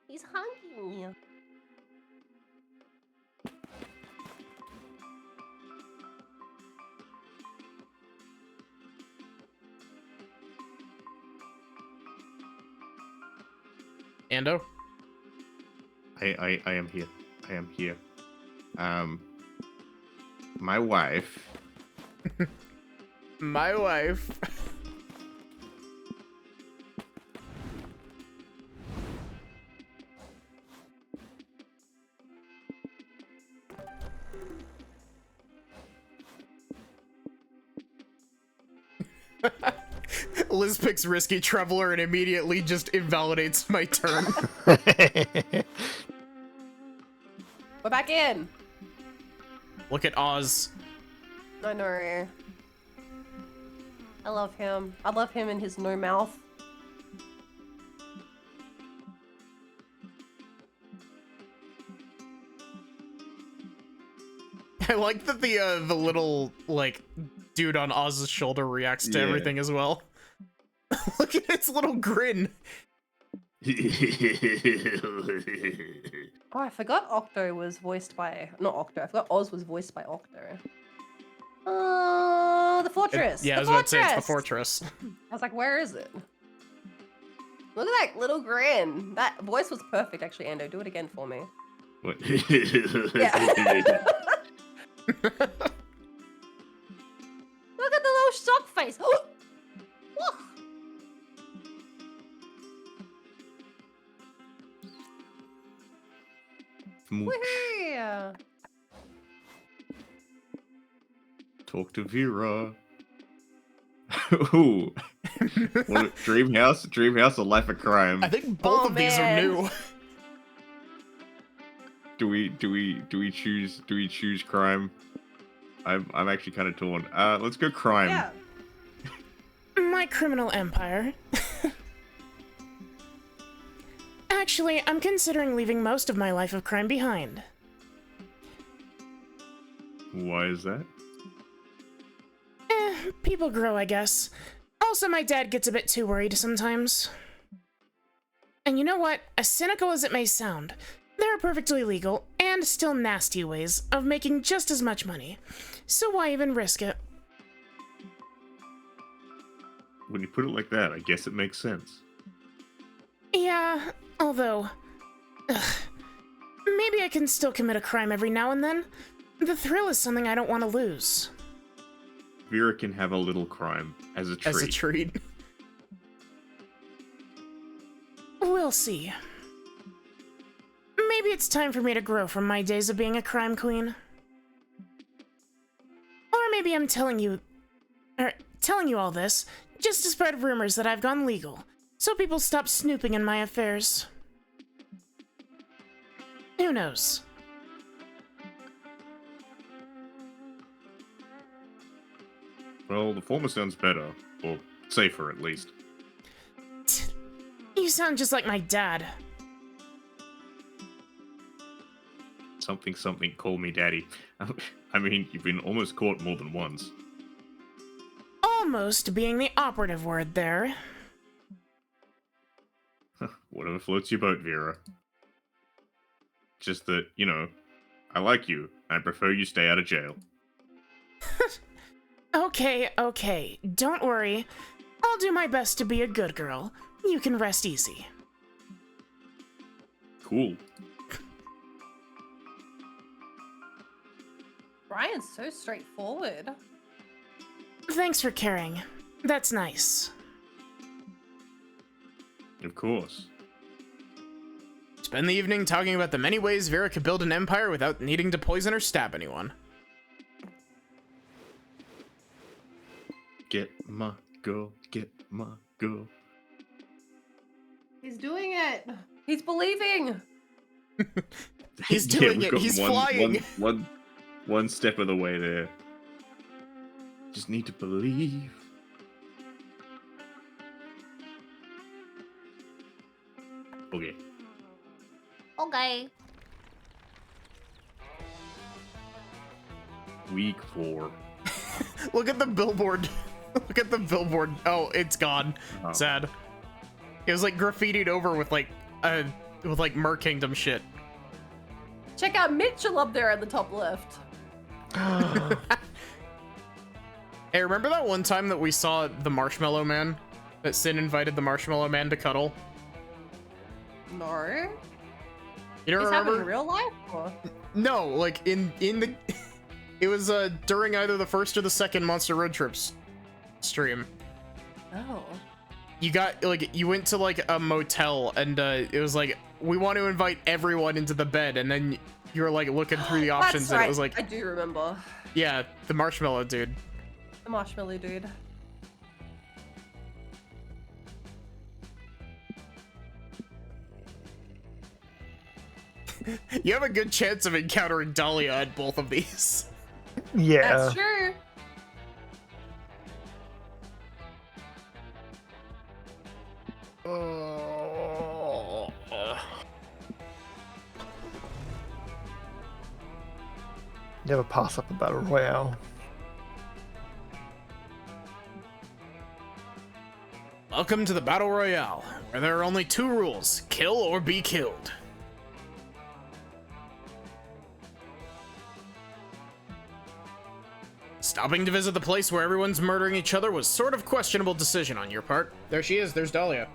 S5: He's hungry.
S1: Ando?
S3: I am here. I am here. My wife.
S1: My wife. Liz picks Risky Traveler and immediately just invalidates my turn.
S2: We're back in.
S1: Look at Oz.
S2: I know. I love him. I love him and his no mouth.
S1: I like that the little like dude on Oz's shoulder reacts to everything as well. Look at its little grin.
S2: Oh, I forgot Octo was voiced by not Octo. I forgot Oz was voiced by Octo. The fortress.
S1: Yeah, I was about to say it's the fortress.
S2: I was like, where is it? Look at that little grin. That voice was perfect, actually. Ando, do it again for me.
S3: What?
S2: Yeah. Look at the little shock face. Woohoo!
S3: Talk to Vera. Ooh. Dream House or Life of Crime?
S1: I think both of these are new.
S3: Do we choose crime? I'm actually kind of torn. Let's go crime.
S2: Yeah.
S6: My criminal empire. Actually, I'm considering leaving most of my life of crime behind.
S3: Why is that?
S6: People grow, I guess. Also, my dad gets a bit too worried sometimes. And you know what? As cynical as it may sound, there are perfectly legal, and still nasty ways, of making just as much money. So why even risk it?
S3: When you put it like that, I guess it makes sense.
S6: Yeah, although... maybe I can still commit a crime every now and then. The thrill is something I don't want to lose.
S3: Vera can have a little crime as a treat.
S1: As a treat.
S6: We'll see. Maybe it's time for me to grow from my days of being a crime queen. Or maybe I'm telling you all this just to spread rumors that I've gone legal, so people stop snooping in my affairs. Who knows?
S3: Well, the former sounds better, or safer at least.
S6: You sound just like my dad.
S3: Something, call me daddy. I mean, you've been almost caught more than once.
S6: Almost being the operative word there.
S3: Whatever floats your boat, Vera. Just that, you know, I like you, and I prefer you stay out of jail.
S6: Okay. Don't worry. I'll do my best to be a good girl. You can rest easy.
S3: Cool.
S2: Brian's so straightforward.
S6: Thanks for caring. That's nice.
S3: Of course.
S1: Spend the evening talking about the many ways Vera could build an empire without needing to poison or stab anyone.
S3: Get my girl.
S2: He's doing it. He's believing.
S1: He's doing
S3: we've
S1: it.
S3: got
S1: He's flying.
S3: One step of the way there. Just need to believe. Okay.
S5: Okay.
S3: Week 4.
S1: Look at the billboard. Look at the billboard. Oh, it's gone.
S3: Oh.
S1: Sad. It was like graffitied over with like Mer Kingdom shit.
S2: Check out Mitchell up there at the top left.
S1: Hey, remember that one time that we saw the Marshmallow Man? That Sin invited the Marshmallow Man to cuddle?
S2: No.
S1: You don't
S2: This happened in
S1: remember?
S2: real life? Or?
S1: No, like in the it was during either the first or the second Monster Road Trips stream.
S2: Oh.
S1: You got like you went to like a motel and it was like we want to invite everyone into the bed, and then you were like looking through the options
S2: That's
S1: and
S2: right.
S1: it was like
S2: I do remember.
S1: yeah, the marshmallow dude.
S2: The marshmallow dude.
S1: You have a good chance of encountering Dahlia at both of these.
S4: Yeah.
S2: That's true.
S4: Never pass up a battle royale.
S1: Welcome to the Battle Royale, where there are only 2 rules, kill or be killed. Stopping to visit the place where everyone's murdering each other was sort of questionable decision on your part. There she is, there's Dahlia.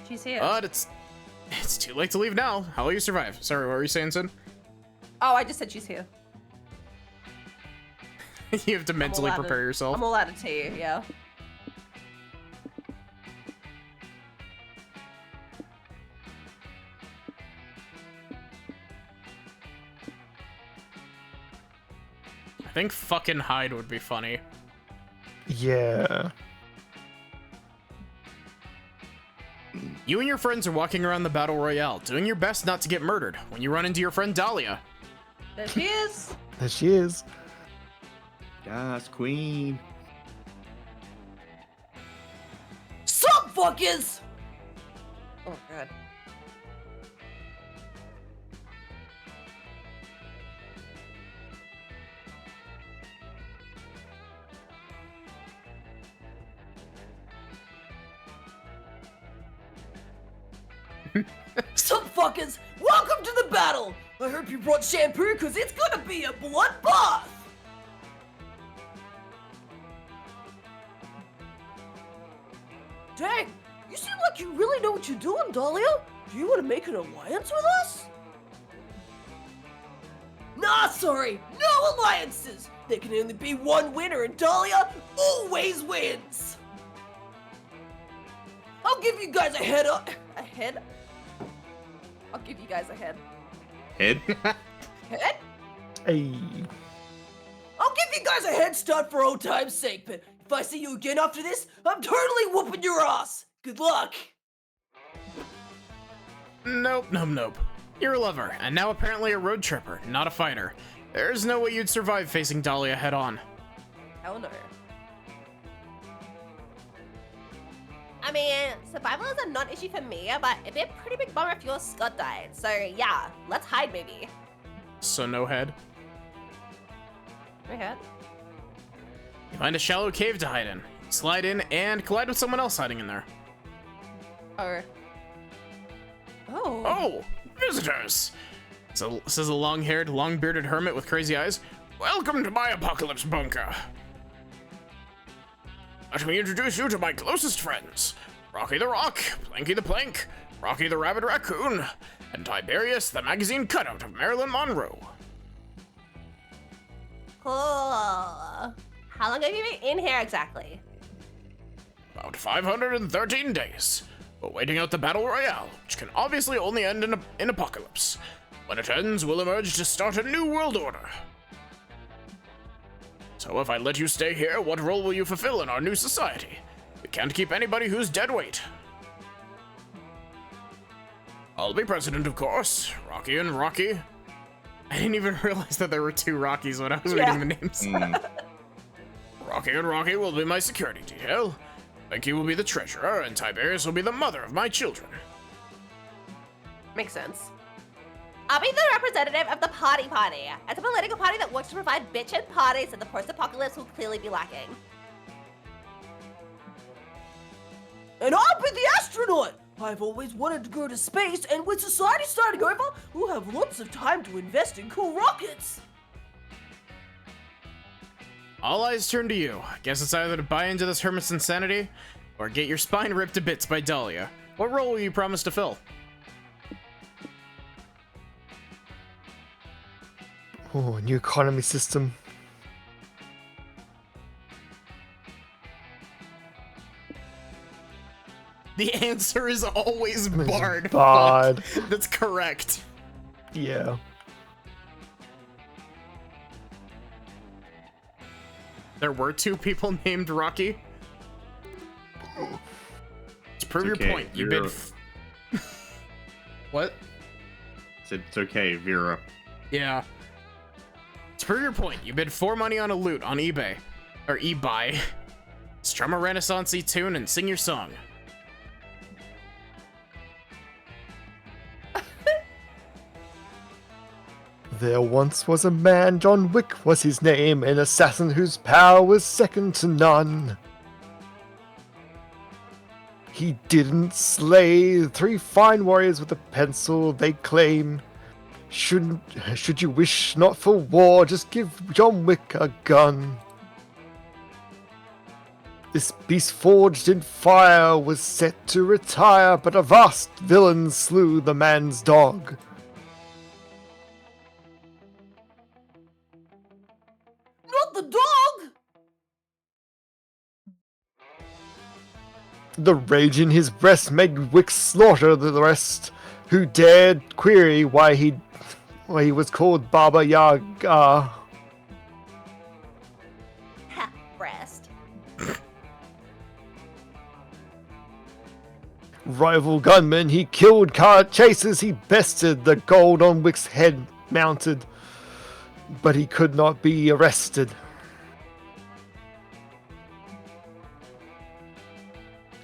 S2: She's here.
S1: But it's too late to leave now. How will you survive? Sorry, what were you saying, Sin?
S2: Oh, I just said she's here.
S1: You have to mentally prepare yourself.
S2: I'm allowed to tell you, yeah.
S1: I think fucking hide would be funny.
S4: Yeah.
S1: You and your friends are walking around the Battle Royale, doing your best not to get murdered, when you run into your friend Dahlia.
S2: There she is.
S4: There she is.
S3: Yes, queen.
S7: Sup, fuckers?
S2: Oh, God.
S7: Sup, fuckers? Welcome to the battle! I hope you brought shampoo, cause it's gonna be a bloodbath! Dang, you seem like you really know what you're doing, Dahlia. Do you want to make an alliance with us? Nah, sorry, no alliances! There can only be one winner, and Dahlia always wins! I'll give you guys a head up.
S2: A head? I'll give you guys a head.
S3: Head?
S2: Head?
S4: Hey.
S7: I'll give you guys a head start for old time's sake, but if I see you again after this, I'm totally whooping your ass. Good luck.
S1: Nope. You're a lover, and now apparently a road tripper, not a fighter. There's no way you'd survive facing Dahlia head on.
S2: Hell no.
S5: I mean, survival is a non-issue for me, but it'd be a pretty big bummer if your Scott died. So yeah, let's hide maybe.
S1: So no head.
S2: No head?
S1: You find a shallow cave to hide in. You slide in and collide with someone else hiding in there.
S2: Oh. Oh.
S1: Oh, visitors! So says a long-haired, long-bearded hermit with crazy eyes. Welcome to my apocalypse bunker. Let me introduce you to my closest friends. Rocky the Rock, Planky the Plank, Rocky the Rabbit Raccoon, and Tiberius the magazine cutout of Marilyn Monroe.
S5: Cool. How long have you been in here exactly?
S1: About 513 days. We're waiting out the Battle Royale, which can obviously only end in apocalypse. When it ends, we'll emerge to start a new world order. So if I let you stay here, what role will you fulfill in our new society? We can't keep anybody who's dead weight. I'll be president, of course. Rocky and Rocky. I didn't even realize that there were 2 Rockies when I was reading the names. Rocky and Rocky will be my security detail. Becky will be the treasurer, and Tiberius will be the mother of my children.
S2: Makes sense.
S5: I'll be the representative of the Party. It's a political party that works to provide bitchin' parties that the post-apocalypse will clearly be lacking.
S7: And I'll be the astronaut. I've always wanted to go to space, and with society starting over, we'll have lots of time to invest in cool rockets.
S1: All eyes turn to you. Guess it's either to buy into this hermit's insanity, or get your spine ripped to bits by Dahlia. What role will you promise to fill?
S4: Oh, new economy system.
S1: The answer is always Bard.
S4: Bard.
S1: Fuck. That's correct.
S4: Yeah.
S1: There were 2 people named Rocky. To prove your
S3: okay,
S1: point, you
S3: Vera.
S1: bid. What?
S3: Said it's okay, Vera.
S1: Yeah. To prove your point, you bid 4 money on a loot on eBay. Or eBuy. Strum a Renaissance-y tune and sing your song.
S4: There once was a man, John Wick was his name, an assassin whose power was second to none. He didn't slay 3 fine warriors with a pencil, they claim. Should you wish not for war, just give John Wick a gun. This beast forged in fire was set to retire, but a vast villain slew the man's dog.
S7: Not the dog!
S4: The rage in his breast made Wick slaughter the rest, who dared query why he was called Baba Yaga.
S5: Ha, breast.
S4: Rival gunman, he killed car chasers, he bested the gold on Wick's head mounted, but he could not be arrested.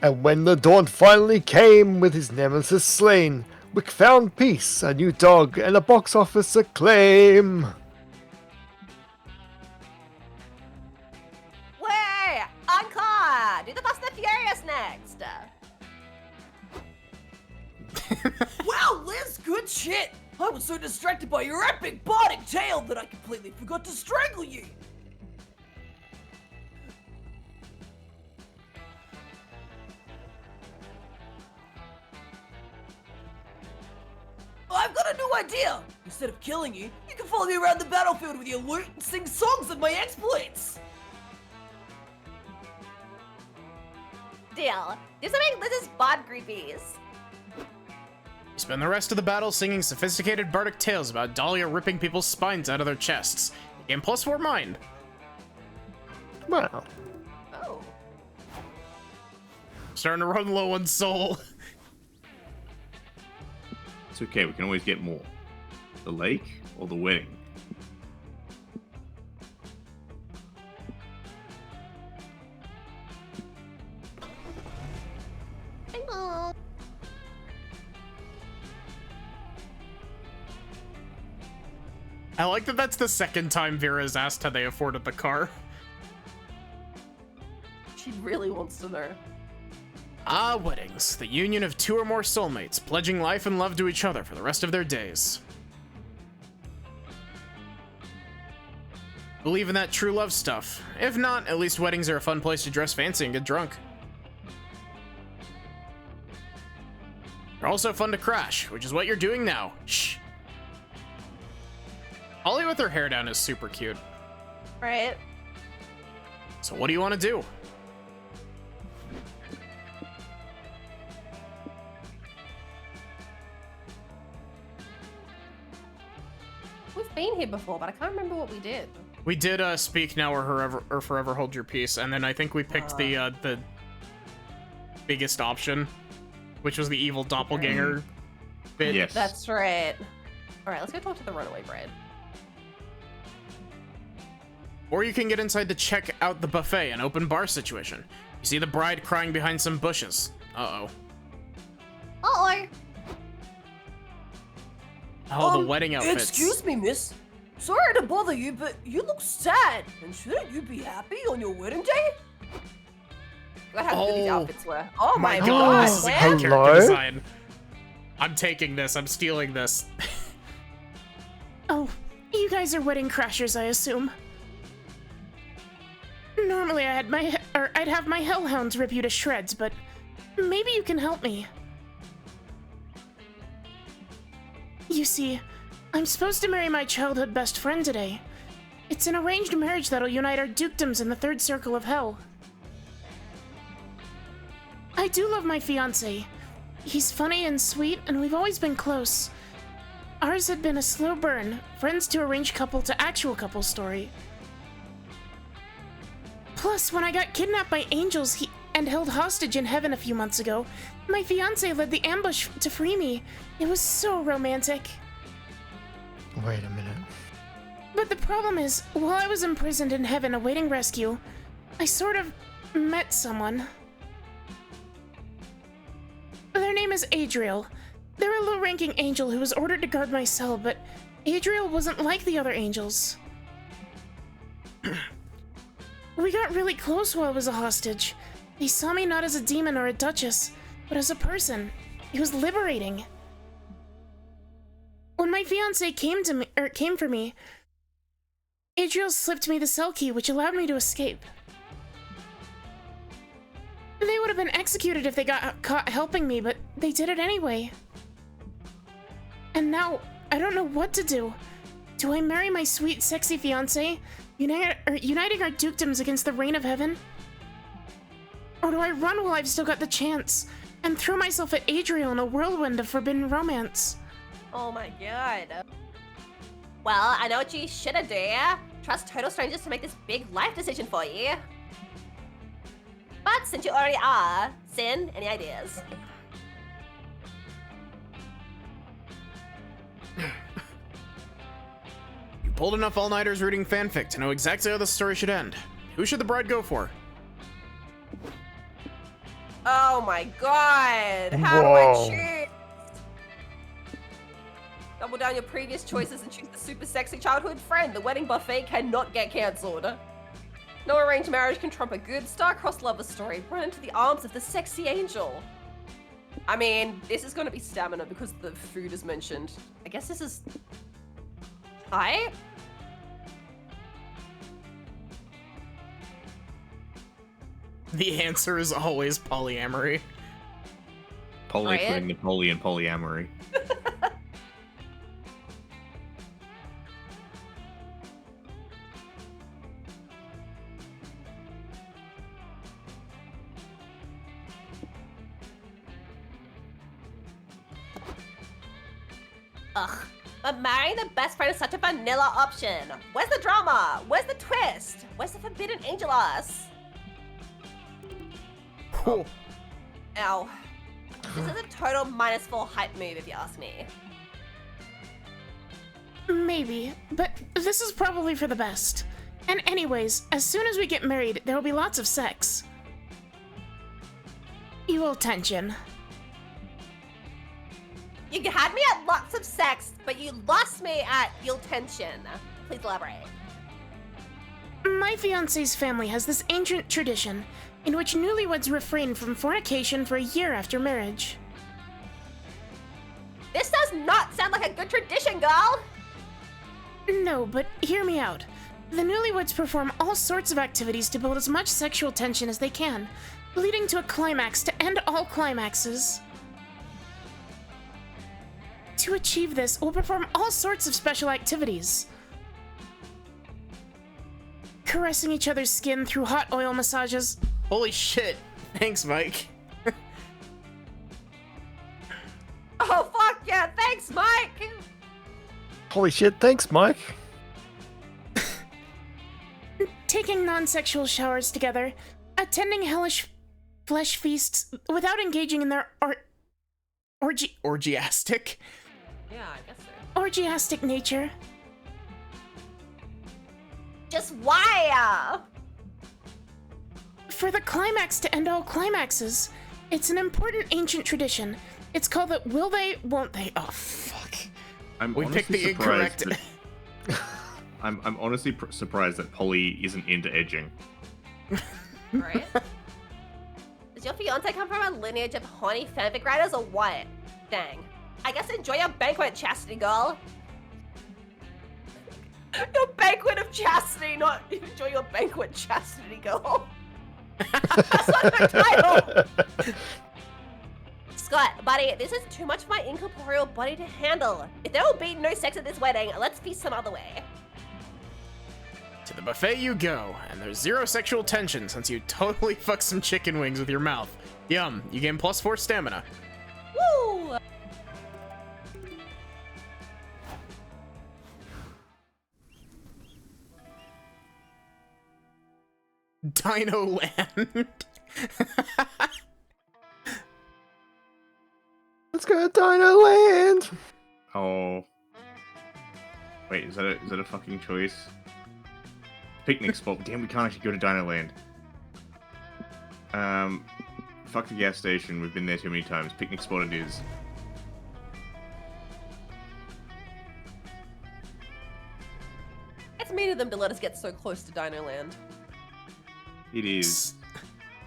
S4: And when the dawn finally came with his nemesis slain, Wick found peace, a new dog, and a box office acclaim.
S5: Way! Encore! Do the Fast and the Furious next!
S7: Wow, Liz, good shit! I was so distracted by your epic bardic tale that I completely forgot to strangle you! I've got a new idea! Instead of killing you, you can follow me around the battlefield with your loot and sing songs of my exploits!
S5: Deal. Do something Liz's bod groupies.
S1: You spend the rest of the battle singing sophisticated bardic tales about Dahlia ripping people's spines out of their chests. You gain +4 mind.
S4: Wow.
S5: Oh.
S1: Starting to run low on soul.
S3: It's okay, we can always get more. The lake or the wedding?
S5: Hello.
S1: I like that that's the second time Vera's asked how they afforded the car.
S2: She really wants to know.
S1: Ah, weddings. The union of 2 or more soulmates, pledging life and love to each other for the rest of their days. Believe in that true love stuff. If not, at least weddings are a fun place to dress fancy and get drunk. They're also fun to crash, which is what you're doing now. Shh. Holly with her hair down is super cute.
S2: Right?
S1: So what do you want to do?
S2: We've been here before, but I can't remember what we did.
S1: We did speak now or forever hold your peace, and then I think we picked the biggest option, which was the evil doppelganger bit.
S3: Yes.
S2: That's right. Alright, let's go talk to the runaway bride.
S1: Or you can get inside to check out the buffet, an open bar situation. You see the bride crying behind some bushes. Uh-oh.
S5: Uh-oh.
S1: Oh, the wedding outfits.
S7: Excuse me, miss. Sorry to bother you, but you look sad. And shouldn't you be happy on your wedding day?
S2: Look how good these
S1: Oh.
S2: outfits were. Oh my
S1: God,
S2: god,
S1: this is a
S2: man.
S1: good character
S4: Hello?
S1: design. I'm taking this. I'm stealing this.
S6: Oh, you guys are wedding crashers, I assume. Normally I'd have my hellhounds rip you to shreds, but maybe you can help me. You see, I'm supposed to marry my childhood best friend today. It's an arranged marriage that'll unite our dukedoms in the 3rd circle of hell. I do love my fiancé. He's funny and sweet, and we've always been close. Ours had been a slow burn, friends to arranged couple to actual couple story. Plus, when I got kidnapped by angels and held hostage in heaven a few months ago, my fiancé led the ambush to free me. It was so romantic.
S4: Wait a minute.
S6: But the problem is, while I was imprisoned in heaven awaiting rescue, I sort of met someone. Their name is Adriel. They're a low-ranking angel who was ordered to guard my cell, but Adriel wasn't like the other angels. We got really close while I was a hostage. They saw me not as a demon or a duchess, but as a person. It was liberating. When my fiancé came for me, Adriel slipped me the cell key, which allowed me to escape. They would have been executed if they got caught helping me, but they did it anyway. And now, I don't know what to do. Do I marry my sweet, sexy fiancé, uniting our dukedoms against the reign of heaven? Or do I run while I've still got the chance, and throw myself at Adriel in a whirlwind of forbidden romance?
S2: Oh my god.
S5: Well, I know what you should do. Trust total strangers to make this big life decision for you. But since you already are, Sin, any ideas?
S1: You pulled enough all-nighters reading fanfic to know exactly how the story should end. Who should the bride go for?
S2: Oh my god. How do I choose? Double down your previous choices and choose the super sexy childhood friend. The wedding buffet cannot get cancelled. No arranged marriage can trump a good star-crossed lover story. Run into the arms of the sexy angel. I mean, this is going to be stamina because the food is mentioned. I guess this is...
S1: The answer is always polyamory.
S3: Poly
S2: Right?
S3: putting the poly in polyamory.
S5: Ugh. But marrying the best friend is such a vanilla option. Where's the drama? Where's the twist? Where's the forbidden angel us?
S1: Cool.
S2: Ow.
S5: This is a total -4 hype move if you ask me.
S6: Maybe, but this is probably for the best. And anyways, as soon as we get married, there will be lots of sex. Evil tension.
S5: You had me at lots of sex, but you lost me at your tension. Please elaborate.
S6: My fiancé's family has this ancient tradition in which newlyweds refrain from fornication for a year after marriage.
S5: This does not sound like a good tradition, girl!
S6: No, but hear me out. The newlyweds perform all sorts of activities to build as much sexual tension as they can, leading to a climax to end all climaxes. To achieve this, we'll perform all sorts of special activities. Caressing each other's skin through hot oil massages.
S1: Holy shit. Thanks, Mike.
S2: Oh fuck yeah, thanks Mike!
S4: Holy shit, thanks, Mike.
S6: Taking non-sexual showers together. Attending hellish flesh feasts without engaging in their
S1: Orgiastic?
S2: Yeah, I guess so.
S6: orgiastic nature.
S5: Just why?
S6: For the climax to end all climaxes, it's an important ancient tradition. It's called the will they, won't they. Oh, fuck.
S1: We picked the incorrect...
S3: I'm honestly surprised that Polly isn't into edging.
S2: Right?
S5: Does your fiance come from a lineage of horny fanfic writers or what? Dang. I guess enjoy your banquet, chastity girl.
S2: Your banquet of chastity, not enjoy your banquet, chastity girl. That's not her title.
S5: Scott, buddy, this is too much for my incorporeal body to handle. If there will be no sex at this wedding, let's feast some other way.
S1: To the buffet you go, and there's zero sexual tension since you totally fucked some chicken wings with your mouth. Yum, you gain +4 stamina.
S5: Woo!
S1: Dino Land.
S4: Let's go to Dino Land.
S3: Oh. Wait, is that a fucking choice? Picnic spot. Damn, we can't actually go to Dino Land. Fuck the gas station. We've been there too many times. Picnic spot it is.
S2: It's mean of them to let us get so close to Dino Land.
S3: It is.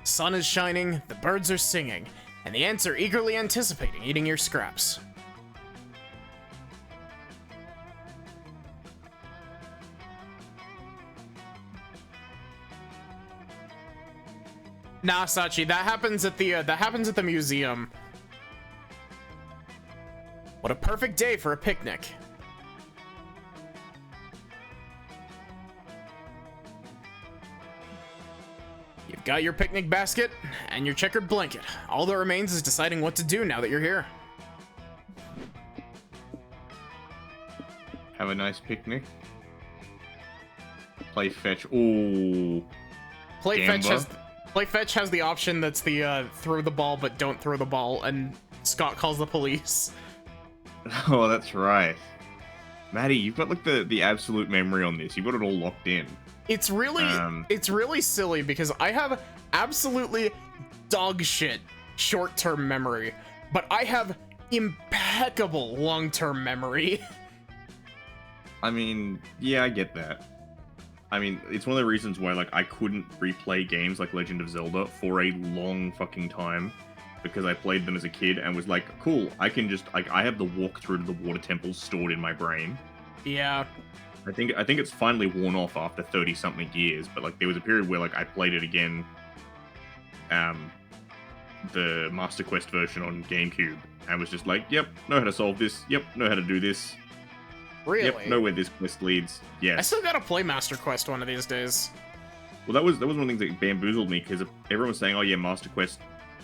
S1: Sun is shining, the birds are singing, and the ants are eagerly anticipating eating your scraps. Nah, Sachi, that happens at the museum. What a perfect day for a picnic. You've got your picnic basket and your checkered blanket. All that remains is deciding what to do now that you're here.
S3: Have a nice picnic. Play fetch. Ooh.
S1: Play fetch has the option that's the throw the ball but don't throw the ball, and Scott calls the police.
S3: Oh, that's right. Maddie, you've got like the absolute memory on this. You've got it all locked in.
S1: It's really silly because I have absolutely dog shit short-term memory, but I have impeccable long-term memory.
S3: I mean, yeah, I get that. I mean, it's one of the reasons why like I couldn't replay games like Legend of Zelda for a long fucking time, because I played them as a kid and was like, cool, I can just like I have the walkthrough to the water temples stored in my brain.
S1: Yeah.
S3: I think it's finally worn off after 30-something years, but like there was a period where like I played it again, the Master Quest version on GameCube, and was just like, yep, know how to solve this, yep, know how to do this.
S1: Really?
S3: Yep, know where this quest leads. Yes.
S1: I still gotta play Master Quest one of these days.
S3: Well, that was one of the things that bamboozled me, because everyone was saying, oh yeah, Master Quest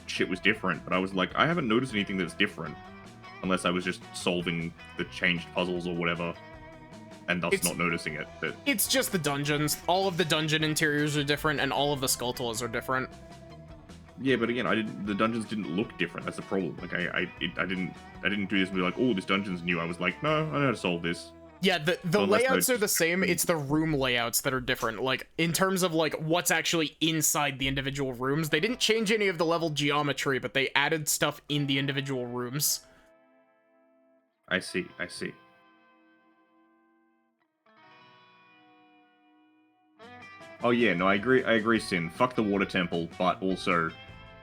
S3: shit was different, but I was like, I haven't noticed anything that's different, unless I was just solving the changed puzzles or whatever, and thus not noticing it. But
S1: it's just the dungeons. All of the dungeon interiors are different, and all of the Skulltulas are different.
S3: Yeah, but again, the dungeons didn't look different. That's the problem. Like I didn't do this and be like, oh, this dungeon's new. I was like, no, I know how to solve this.
S1: Yeah, the layouts are the same. It's the room layouts that are different. Like, in terms of, like, what's actually inside the individual rooms. They didn't change any of the level geometry, but they added stuff in the individual rooms.
S3: I see. Oh yeah, no, I agree, Sin. Fuck the water temple, but also,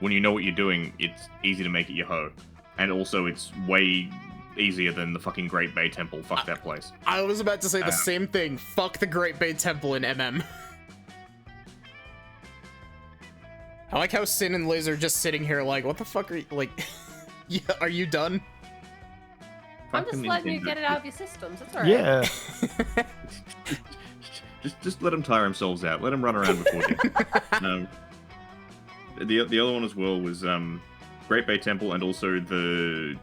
S3: when you know what you're doing, it's easy to make it your hoe. And also, it's way easier than the fucking Great Bay Temple. Fuck that place.
S1: I was about to say the same thing. Fuck the Great Bay Temple in MM. I like how Sin and Liz are just sitting here like, what the fuck are you, like, yeah, are you done?
S2: I'm just letting you get it out of your systems. It's alright. Yeah.
S3: just let them tire themselves out. Let them run around before you. The other one as well was Great Bay Temple, and also the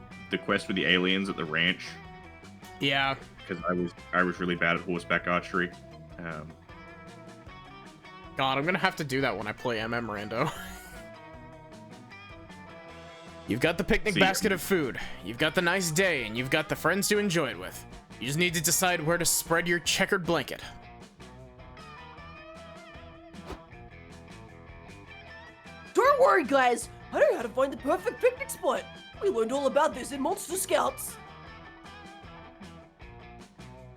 S3: quest with the aliens at the ranch.
S1: Yeah.
S3: Because I was really bad at horseback archery.
S1: God, I'm gonna have to do that when I play MM Rando. You've got the picnic basket of food, you've got the nice day, and you've got the friends to enjoy it with. You just need to decide where to spread your checkered blanket.
S7: Don't worry, guys. I know how to find the perfect picnic spot. We learned all about this in Monster Scouts.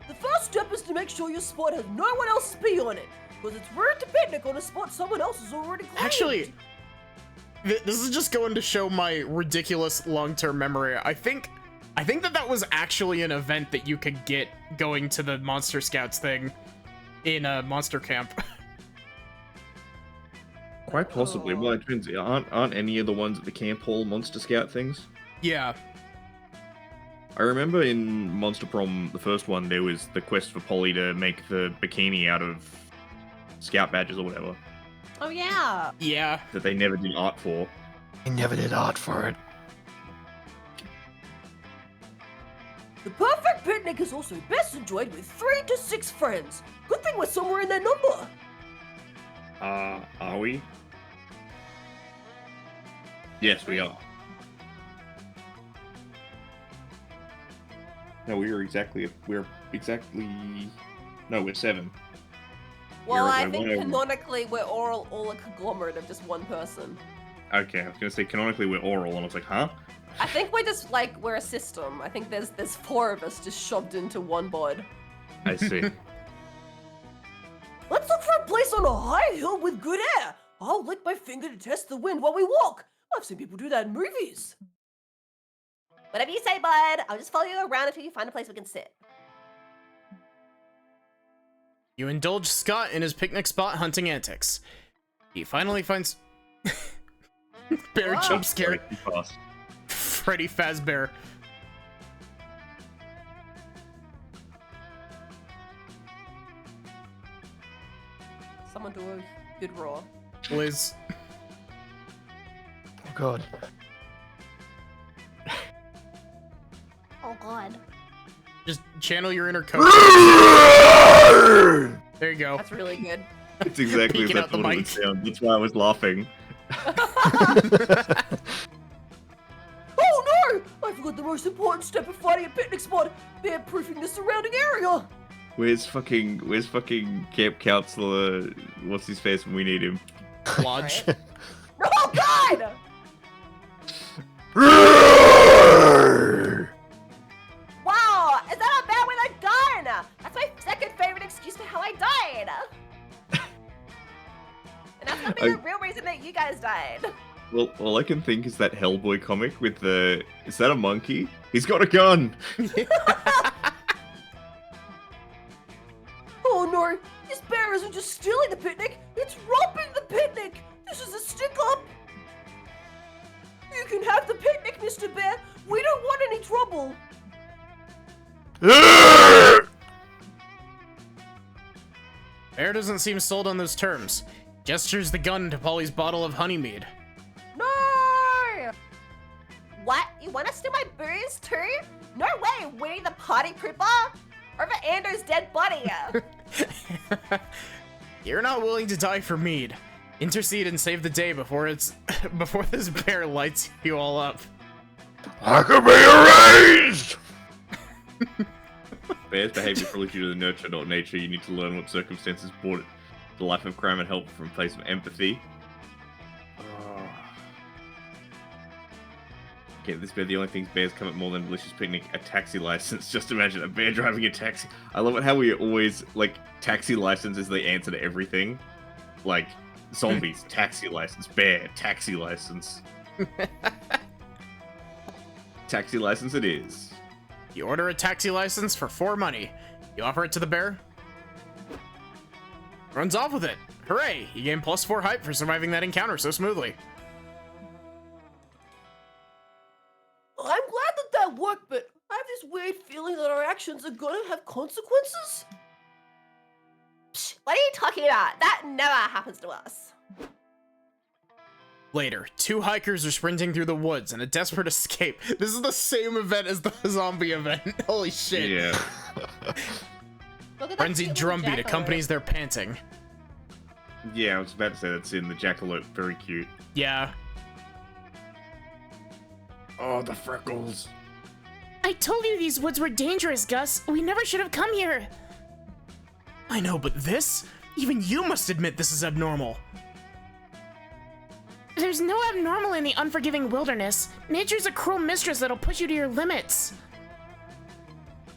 S7: The first step is to make sure your spot has no one else's pee on it, because it's rude to picnic on a spot someone else has already claimed.
S1: Actually, this is just going to show my ridiculous long-term memory. I think that was actually an event that you could get going to the Monster Scouts thing in a Monster Camp.
S3: Quite possibly. Well, it depends. Aren't any of the ones at the camp hall Monster Scout things?
S1: Yeah.
S3: I remember in Monster Prom, the first one, there was the quest for Polly to make the bikini out of scout badges or whatever.
S2: Oh, yeah.
S1: Yeah.
S3: That they never did art for.
S4: He never did art for it.
S7: The perfect picnic is also best enjoyed with 3 to 6 friends. Good thing we're somewhere in that number.
S3: Are we? Yes, we are. No, we're 7.
S2: Well, I think canonically we're all a conglomerate of just one person.
S3: Okay, I was gonna say canonically we're oral, and I was like, huh?
S2: I think we're just like we're a system. I think there's 4 of us just shoved into one bod.
S3: I see.
S7: Let's look for a place on a high hill with good air. I'll lick my finger to test the wind while we walk. I've seen people do that in movies.
S5: Whatever you say, bud. I'll just follow you around until you find a place we can sit.
S1: You indulge Scott in his picnic spot hunting antics. He finally finds Bear jump scare. Freddy Fazbear.
S2: Someone do a good roar.
S1: Liz.
S4: Oh god.
S5: Oh god.
S1: Just channel your inner coach. There you go.
S2: That's really good.
S3: It's exactly as
S1: Peeking
S3: I
S1: out the
S3: thought it would
S1: mic.
S3: sound. That's why I was laughing.
S7: Oh no! I forgot the most important step of finding a picnic spot. Bear-proofing the surrounding area.
S3: Where's fucking camp counselor? What's his face when we need him?
S1: Lodge.
S2: Oh god!
S5: Wow, is that a bad way to die? That's my second favorite excuse for how I died.
S2: And that's gonna be the real reason that you guys died.
S3: Well, all I can think is that Hellboy comic with the... Is that a monkey? He's got a gun!
S7: Oh no! This bear isn't just stealing the picnic, it's robbing the picnic! This is a stick-up! You can have the picnic, Mr. Bear! We don't want any trouble!
S1: Bear doesn't seem sold on those terms. Gestures the gun to Polly's bottle of honey mead.
S2: No!
S5: What? You want to steal my booze too? No way, Winnie the Party Pooper! Over Ando's dead body.
S1: You're not willing to die for mead. Intercede and save the day before before this bear lights you all up.
S8: I could be erased!
S3: Bear's behavior probably due to the nurture, not nature. You need to learn what circumstances brought it to the life of crime and help from a place of empathy. Okay, this bear, the only things bears come at more than delicious picnic, a taxi license. Just imagine a bear driving a taxi. I love it how we always, like, taxi license is the answer to everything. Like, zombies, taxi license, bear, taxi license. Taxi license it is.
S1: You order a taxi license for 4 money. You offer it to the bear. Runs off with it. Hooray! You gain +4 hype for surviving that encounter so smoothly.
S7: I'm glad that worked, but I have this weird feeling that our actions are gonna have consequences.
S5: Psh, what are you talking about? That never happens to us.
S1: Later, 2 hikers are sprinting through the woods in a desperate escape. This is the same event as the zombie event. Holy shit.
S3: Yeah.
S2: Look at that
S1: Frenzied
S2: cute little
S1: drumbeat
S2: jackal.
S1: accompanies their panting.
S3: Yeah, I was about to say that's in the jackalope. Very cute.
S1: Yeah.
S8: Oh, the freckles.
S6: I told you these woods were dangerous, Gus. We never should have come here.
S1: I know, but this? Even you must admit this is abnormal.
S6: There's no abnormal in the unforgiving wilderness. Nature's a cruel mistress that'll push you to your limits.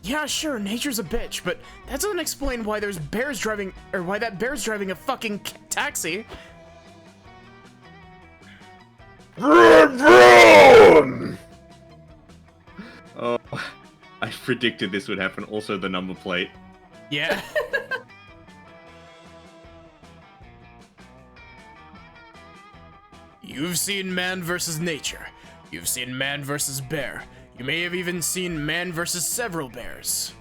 S1: Yeah, sure, nature's a bitch, but that doesn't explain why there's bears driving, or why that bear's driving a fucking taxi.
S8: Vroom, vroom!
S3: Oh, I predicted this would happen. Also, the number plate.
S1: Yeah. You've seen man versus nature. You've seen man versus bear. You may have even seen man versus several bears.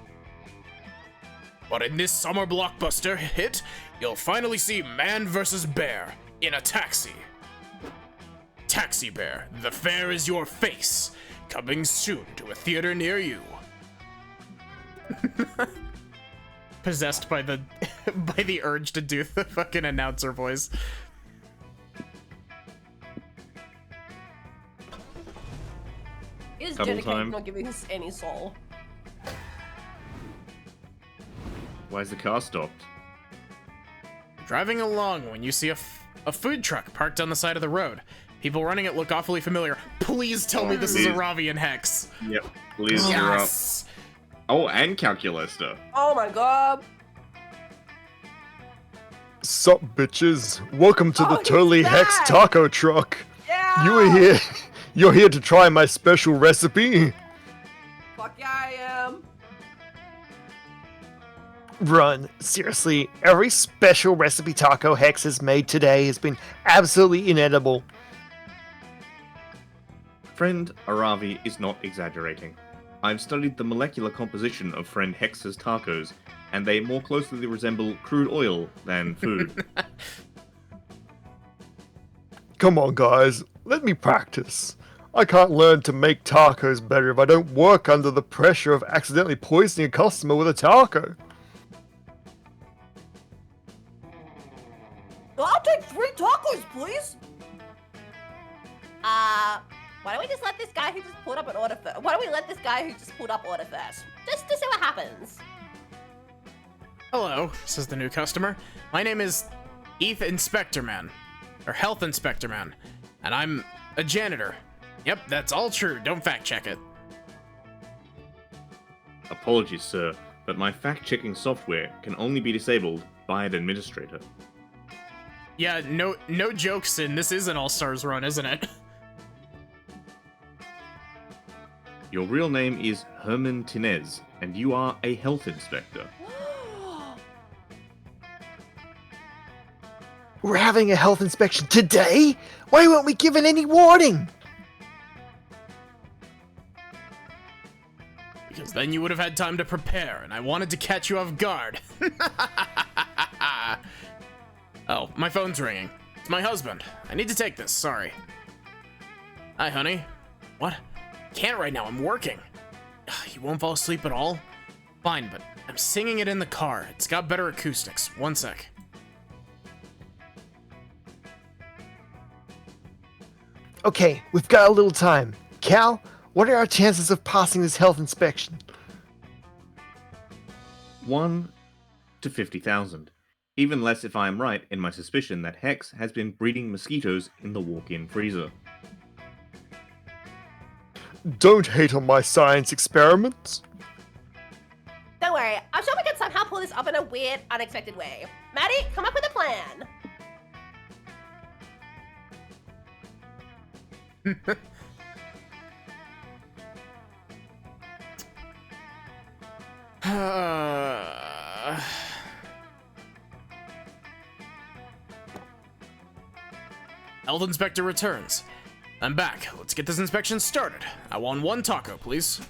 S1: But in this summer blockbuster hit, you'll finally see man versus bear in a taxi. Taxi Bear, the fair is your face. Coming soon to a theater near you. Possessed by the by the urge to do the fucking announcer voice.
S2: He is
S3: Double
S2: dedicated
S3: time.
S2: to not giving us any soul.
S3: Why is the car stopped?
S1: Driving along when you see a food truck parked on the side of the road. People running it look awfully familiar. Please tell me this is Aravian Hex.
S3: Yep. Please, you're up.
S1: Yes!
S3: Oh, and Calculester.
S2: Oh my god.
S4: Sup, bitches? Welcome to the
S2: Oh, he's
S4: Totally Hex
S2: back!
S4: Taco Truck.
S2: Yeah!
S4: You are here. You're here to try my special recipe.
S2: Fuck yeah, I am.
S4: Run. Seriously, every special recipe Taco Hex has made today has been absolutely inedible.
S3: Friend Aravi is not exaggerating. I've studied the molecular composition of Friend Hex's tacos, and they more closely resemble crude oil than food.
S4: Come on, guys. Let me practice. I can't learn to make tacos better if I don't work under the pressure of accidentally poisoning a customer with a taco.
S2: I'll take 3 tacos, please.
S5: Why don't we just let this guy who just pulled up an order first? Why don't we let this guy who just pulled up order first? Just to see what happens.
S1: Hello, says the new customer. My name is Heath Inspector Man. Or Health Inspector Man. And I'm a janitor. Yep, that's all true. Don't fact check it.
S3: Apologies, sir, but my fact-checking software can only be disabled by an administrator.
S1: Yeah, no jokes, and this is an All-Stars run, isn't it?
S3: Your real name is Herman Tinez, and you are a health inspector.
S4: We're having a health inspection today? Why weren't we given any warning?
S1: Because then you would have had time to prepare, and I wanted to catch you off guard. Oh, my phone's ringing. It's my husband. I need to take this, sorry. Hi, honey. What? Can't right now, I'm working. You won't fall asleep at all? Fine, but I'm singing it in the car. It's got better acoustics. One sec.
S4: Okay, we've got a little time. Cal, what are our chances of passing this health inspection?
S3: 1 to 50,000. Even less if I am right in my suspicion that Hex has been breeding mosquitoes in the walk-in freezer.
S4: Don't hate on my science experiments.
S5: Don't worry, I'm sure we can somehow pull this up in a weird, unexpected way. Maddie, come up with a plan.
S1: Health Inspector returns. I'm back. Let's get this inspection started. I want 1 taco, please.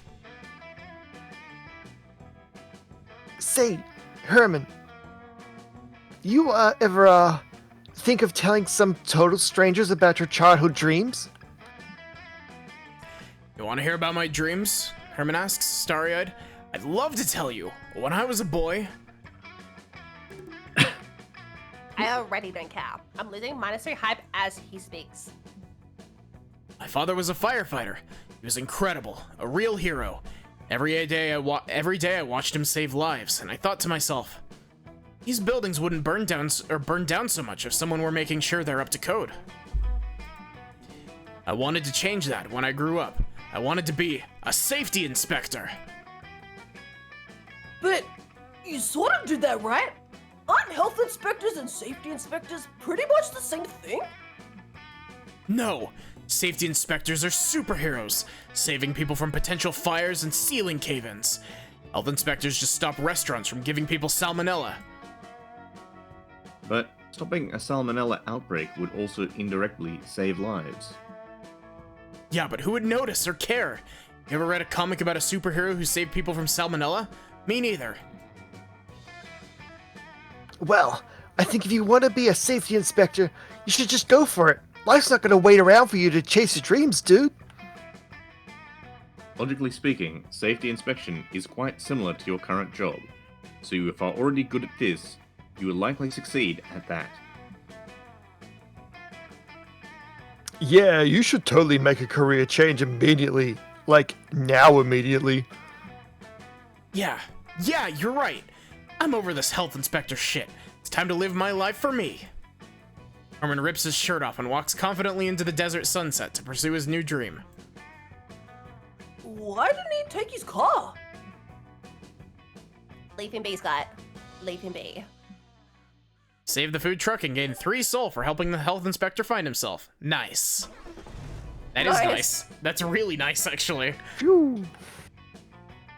S4: Say, Herman, you ever think of telling some total strangers about your childhood dreams?
S1: You want to hear about my dreams? Herman asks, starry-eyed. I'd love to tell you. When I was a boy...
S5: I already don't care. I'm losing -3 hype as he speaks.
S1: My father was a firefighter. He was incredible, a real hero. Every day I watched him save lives, and I thought to myself, these buildings wouldn't burn down so much if someone were making sure they're up to code. I wanted to change that when I grew up. I wanted to be a safety inspector.
S7: But you sort of did that, right? Aren't health inspectors and safety inspectors pretty much the same thing?
S1: No, safety inspectors are superheroes, saving people from potential fires and ceiling cave-ins. Health inspectors just stop restaurants from giving people salmonella.
S3: But stopping a salmonella outbreak would also indirectly save lives.
S1: Yeah, but who would notice or care? You ever read a comic about a superhero who saved people from salmonella? Me neither.
S4: Well, I think if you want to be a safety inspector, you should just go for it. Life's not going to wait around for you to chase your dreams, dude.
S3: Logically speaking, safety inspection is quite similar to your current job, so if you are already good at this, you will likely succeed at that.
S4: Yeah, you should totally make a career change immediately. Like, now immediately.
S1: Yeah, you're right. I'm over this health inspector shit. It's time to live my life for me. Norman rips his shirt off and walks confidently into the desert sunset to pursue his new dream.
S7: Why didn't he take his car?
S5: Leave him be, Scott. Leave him be.
S1: Save the food truck and gain 3 soul for helping the health inspector find himself. Nice. That is nice. That's really nice, actually.
S4: Phew.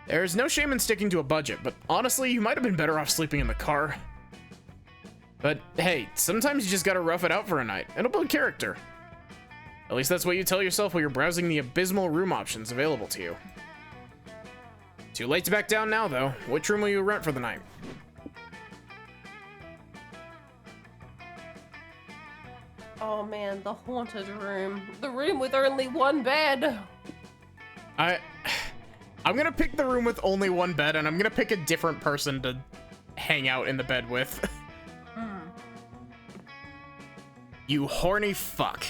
S1: There's no shame in sticking to a budget, but honestly, you might have been better off sleeping in the car. But hey, sometimes you just gotta rough it out for a night. It'll build character. At least that's what you tell yourself while you're browsing the abysmal room options available to you. Too late to back down now, though. Which room will you rent for the night?
S2: Oh man, the haunted room. The room with only 1 bed.
S1: I'm gonna pick the room with only 1 bed, and I'm gonna pick a different person to hang out in the bed with. You horny fuck.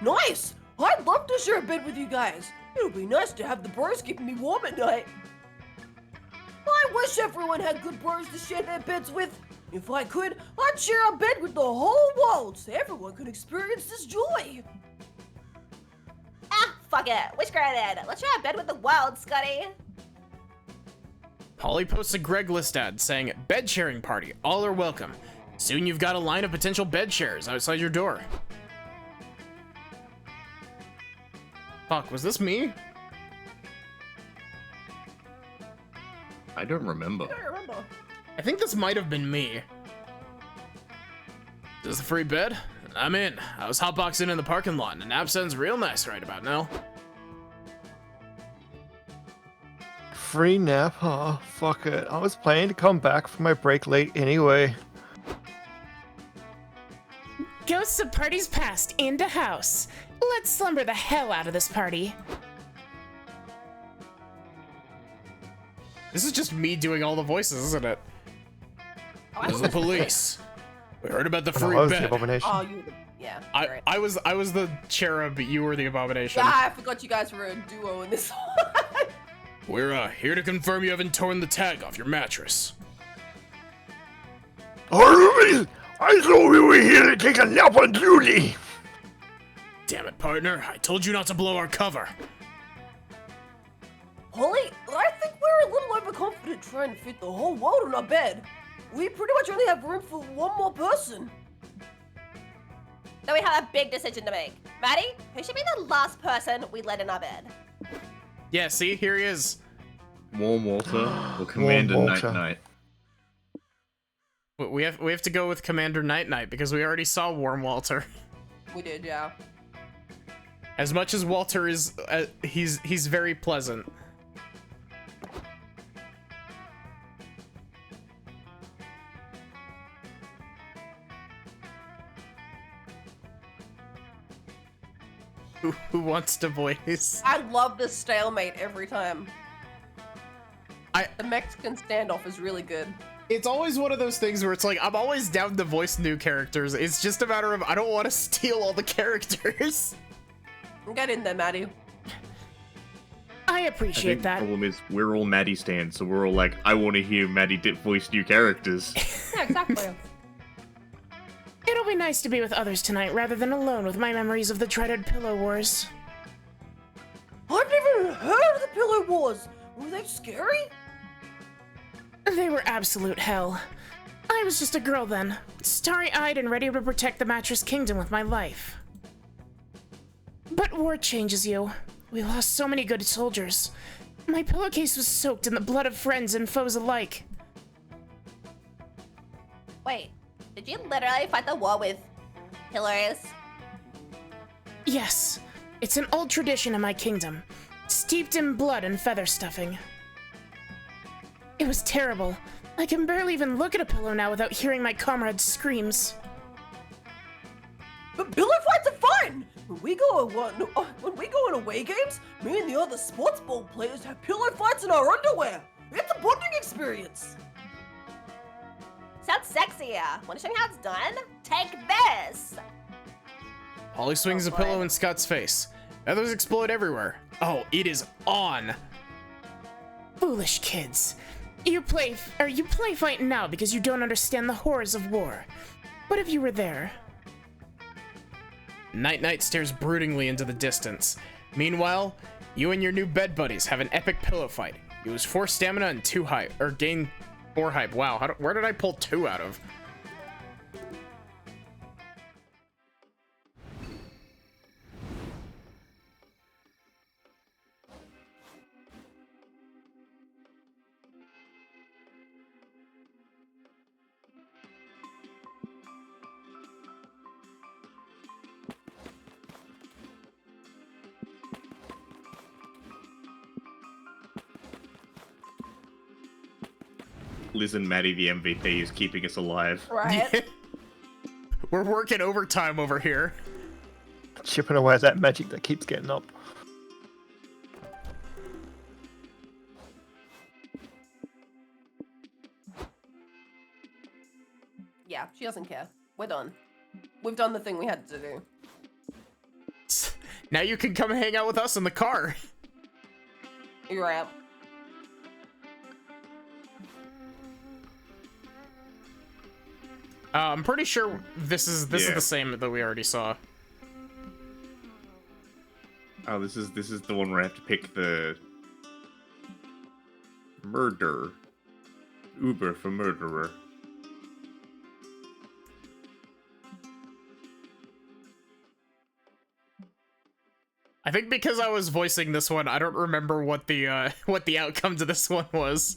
S7: Nice! I'd love to share a bed with you guys. It'll be nice to have the bros keeping me warm at night. I wish everyone had good bros to share their beds with. If I could, I'd share a bed with the whole world so everyone could experience this joy.
S5: Ah, fuck it. Which girl then? Let's share a bed with the world, Scotty.
S1: Holly posts a Greg list ad saying, bed sharing party, all are welcome. Soon you've got a line of potential bed sharers outside your door. Fuck, was this me?
S3: I don't remember.
S7: I remember.
S1: I think this might have been me. Is this a free bed? I'm in. I was hotboxing in the parking lot, and the nap sounds real nice right about now.
S4: Free nap, huh? Fuck it. I was planning to come back from my break late anyway.
S6: Ghosts of parties past into house. Let's slumber the hell out of this party.
S1: This is just me doing all the voices, isn't it? This is the police. We heard about the free
S4: I was the
S1: bed.
S4: abomination.
S2: Oh, you. Yeah. you're right.
S1: I was the cherub, you were the abomination.
S2: Ah, I forgot you guys were a duo in this one.
S1: We're here to confirm you haven't torn the tag off your mattress.
S4: I thought we were here to take a nap on duty.
S1: Damn it, partner. I told you not to blow our cover.
S7: Holly, I think we're a little overconfident trying to fit the whole world on our bed. We pretty much only have room for 1 more person.
S5: Then we have a big decision to make. Maddie, who should be the last person we let in our bed?
S1: Yeah, see? Here he is.
S3: Warm Walter or Commander
S4: Walter.
S3: Night Night?
S1: We have to go with Commander Night Night because we already saw Warm Walter.
S2: We did, yeah.
S1: As much as Walter is, he's very pleasant. Who wants to voice?
S2: I love this stalemate every time. The Mexican standoff is really good.
S1: It's always one of those things where it's like, I'm always down to voice new characters. It's just a matter of, I don't want to steal all the characters.
S2: Get in there, Maddie.
S6: I
S3: I
S6: appreciate
S3: think the
S6: that.
S3: problem is we're all Maddie stands, so we're all like, I want to hear Maddie voice new characters.
S2: Yeah, exactly.
S6: It'll be nice to be with others tonight rather than alone with my memories of the dreaded Pillow Wars.
S7: I've never even heard of the Pillow Wars. Were they scary?
S6: They were absolute hell. I was just a girl then, starry-eyed and ready to protect the Mattress Kingdom with my life. But war changes you. We lost so many good soldiers. My pillowcase was soaked in the blood of friends and foes alike.
S5: Wait, did you literally fight the war with pillars?
S6: Yes, it's an old tradition in my kingdom, steeped in blood and feather stuffing. It was terrible. I can barely even look at a pillow now without hearing my comrades' screams.
S7: But pillow fights are fun! When we go on away games, me and the other sports ball players have pillow fights in our underwear. It's a bonding experience.
S5: Sounds sexy. Want to show me how it's done? Take this!
S1: Holly swings a pillow in Scott's face. Feathers explode everywhere. Oh, it is on.
S6: Foolish kids. You play fighting now because you don't understand the horrors of war. What if you were there?
S1: Night stares broodingly into the distance. Meanwhile, you and your new bed buddies have an epic pillow fight. You lose 4 stamina and 2 hype, or gain 4 hype. Wow, where did I pull 2 out of?
S3: Liz and Maddie, the MVP, is keeping us alive.
S2: Right?
S1: We're working overtime over here.
S4: Chipping away at that magic that keeps getting up.
S2: Yeah, she doesn't care. We're done. We've done the thing we had to do.
S1: Now you can come hang out with us in the car.
S2: You're right.
S1: I'm pretty sure this is
S3: Yeah.
S1: the same that we already saw.
S3: Oh, this is the one where I have to pick the murder. Uber for murderer.
S1: I think because I was voicing this one, I don't remember what the outcome to this one was.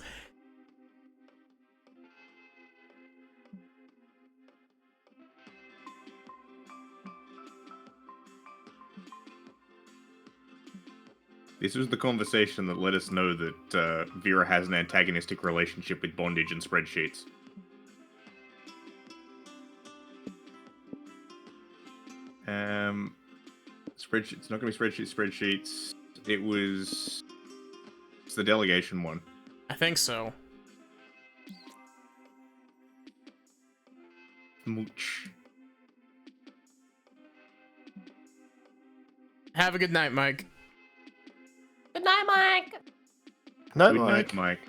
S3: This was the conversation that let us know that Vera has an antagonistic relationship with bondage and spreadsheets. Spreadsheets. It's not gonna be spreadsheets. It's the delegation one.
S1: I think so.
S3: Mooch.
S1: Have a good night, Mike.
S2: Good night, Mike.
S4: No,
S3: Good
S4: Mike.
S3: night, Mike.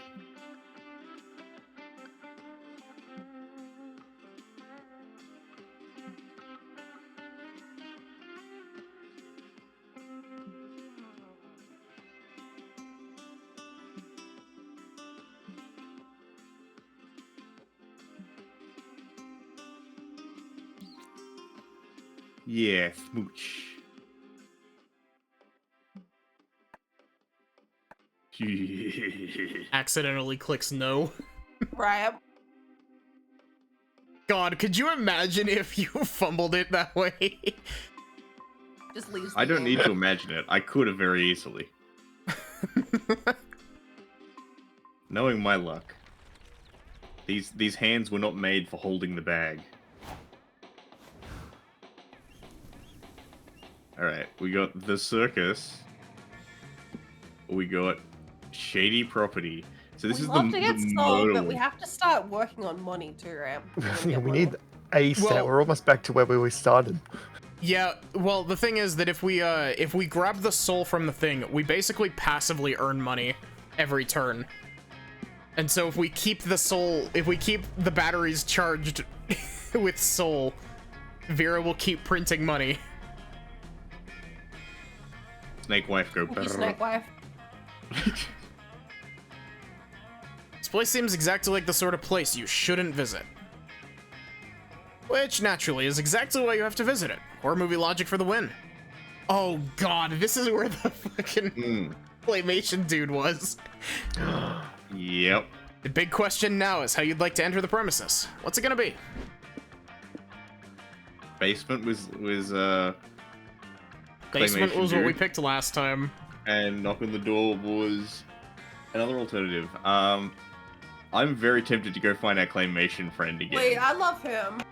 S3: Yeah, smooch.
S1: Accidentally clicks no.
S2: Right.
S1: God, could you imagine if you fumbled it that way?
S2: Just leaves.
S3: I
S2: the
S3: don't
S2: game.
S3: need to imagine it. I could have very easily. Knowing my luck. These hands were not made for holding the bag. Alright, we got the circus. We got shady property. So this
S2: We
S3: is
S2: love
S3: the
S2: to get
S3: the
S2: sold,
S3: model.
S2: but we have to start working on money too, right?
S4: Yeah, we need a set.
S1: Well-
S4: We're almost back to where we started.
S1: Yeah, well, the thing is that if we grab the soul from the thing, we basically passively earn money every turn. And so if we keep the soul, if we keep the batteries charged with soul, Vera will keep printing money.
S3: Snake wife go.
S2: Thank you, Snake Wife.
S1: This place seems exactly like the sort of place you shouldn't visit. Which, naturally, is exactly why you have to visit it. Horror movie logic for the win. Oh god, this is where the fucking claymation dude was.
S3: Yep.
S1: The big question now is how you'd like to enter the premises. What's it gonna be?
S3: Basement was
S1: Basement
S3: claymation
S1: was what we
S3: dude.
S1: picked last time.
S3: And knock on the door was another alternative. I'm very tempted to go find our claymation friend again.
S2: Wait, I love him.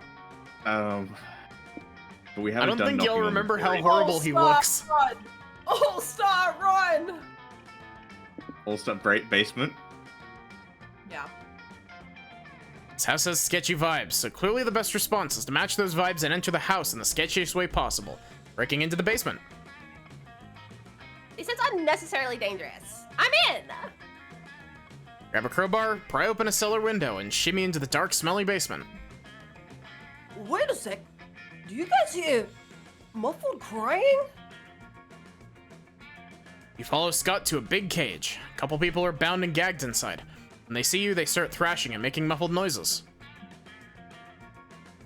S3: But we
S1: I
S3: haven't
S1: don't
S3: done
S1: think
S3: knocking
S1: y'all
S3: on the
S1: remember
S3: door
S1: how
S3: yet.
S1: horrible he
S2: All-star
S1: looks.
S2: Run. All-star run.
S3: All-star basement.
S2: Yeah.
S1: This house has sketchy vibes, so clearly the best response is to match those vibes and enter the house in the sketchiest way possible, breaking into the basement.
S5: This is unnecessarily dangerous. I'm in!
S1: Grab a crowbar, pry open a cellar window, and shimmy into the dark, smelly basement.
S2: Wait a sec. Do you guys hear muffled crying?
S1: You follow Scott to a big cage. A couple people are bound and gagged inside. When they see you, they start thrashing and making muffled noises.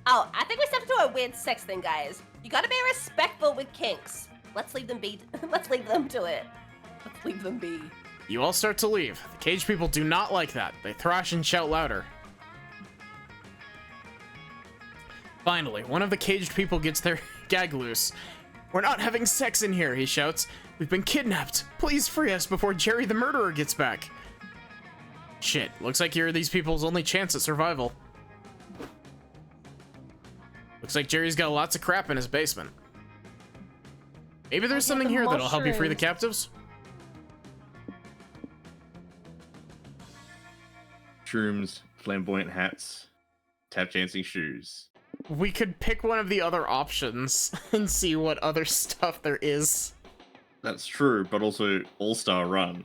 S5: Oh, I think we stepped into a weird sex thing, guys. You gotta be respectful with kinks. Let's leave them be. Let's leave them to it.
S2: Let's leave them be.
S1: You all start to leave. The cage people do not like that. They thrash and shout louder. Finally, one of the caged people gets their gag loose. "We're not having sex in here," he shouts. "We've been kidnapped. Please free us before Jerry the murderer gets back." Shit, looks like you're these people's only chance at survival. Looks like Jerry's got lots of crap in his basement. Maybe there's something here that'll help you free the captives?
S3: Shrooms, flamboyant hats, tap dancing shoes.
S1: We could pick one of the other options and see what other stuff there is.
S3: That's true, but also All-Star Run.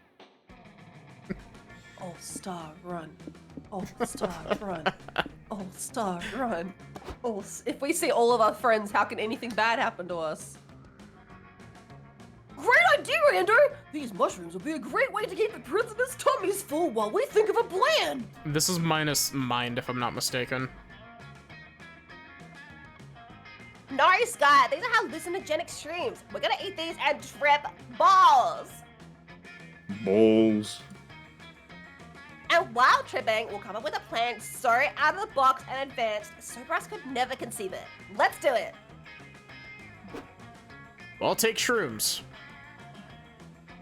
S2: All-Star Run. All-Star Run. All-Star Run. If we see all of our friends, how can anything bad happen to us? Great idea, Ando! These mushrooms will be a great way to keep the prisoners' tummies full while we think of a plan!
S1: This is minus mind, if I'm not mistaken.
S5: No, Scott, these are hallucinogenic shrooms. We're gonna eat these and trip balls.
S8: Balls.
S5: And while tripping, we'll come up with a plan so out of the box and advanced, sober us could never conceive it. Let's do it.
S1: I'll take shrooms.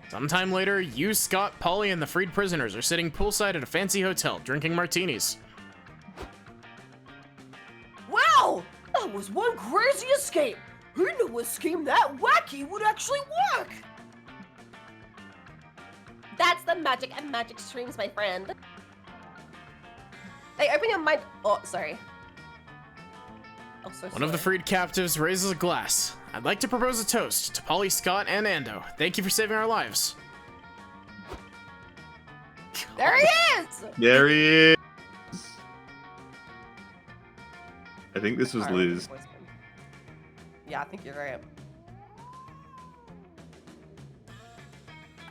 S1: Sometime later, you, Scott, Polly, and the freed prisoners are sitting poolside at a fancy hotel, drinking martinis.
S2: Wow! That was one crazy escape! Who knew a scheme that wacky would actually work?
S5: That's the magic and magic shrooms, my friend. Hey, open your mind. Oh, sorry. Oh, so
S1: One of the freed captives raises a glass. I'd like to propose a toast to Polly, Scott, and Ando. Thank you for saving our lives.
S2: There he is!
S3: There he is! I think this was Liz.
S2: Yeah, I think you're right.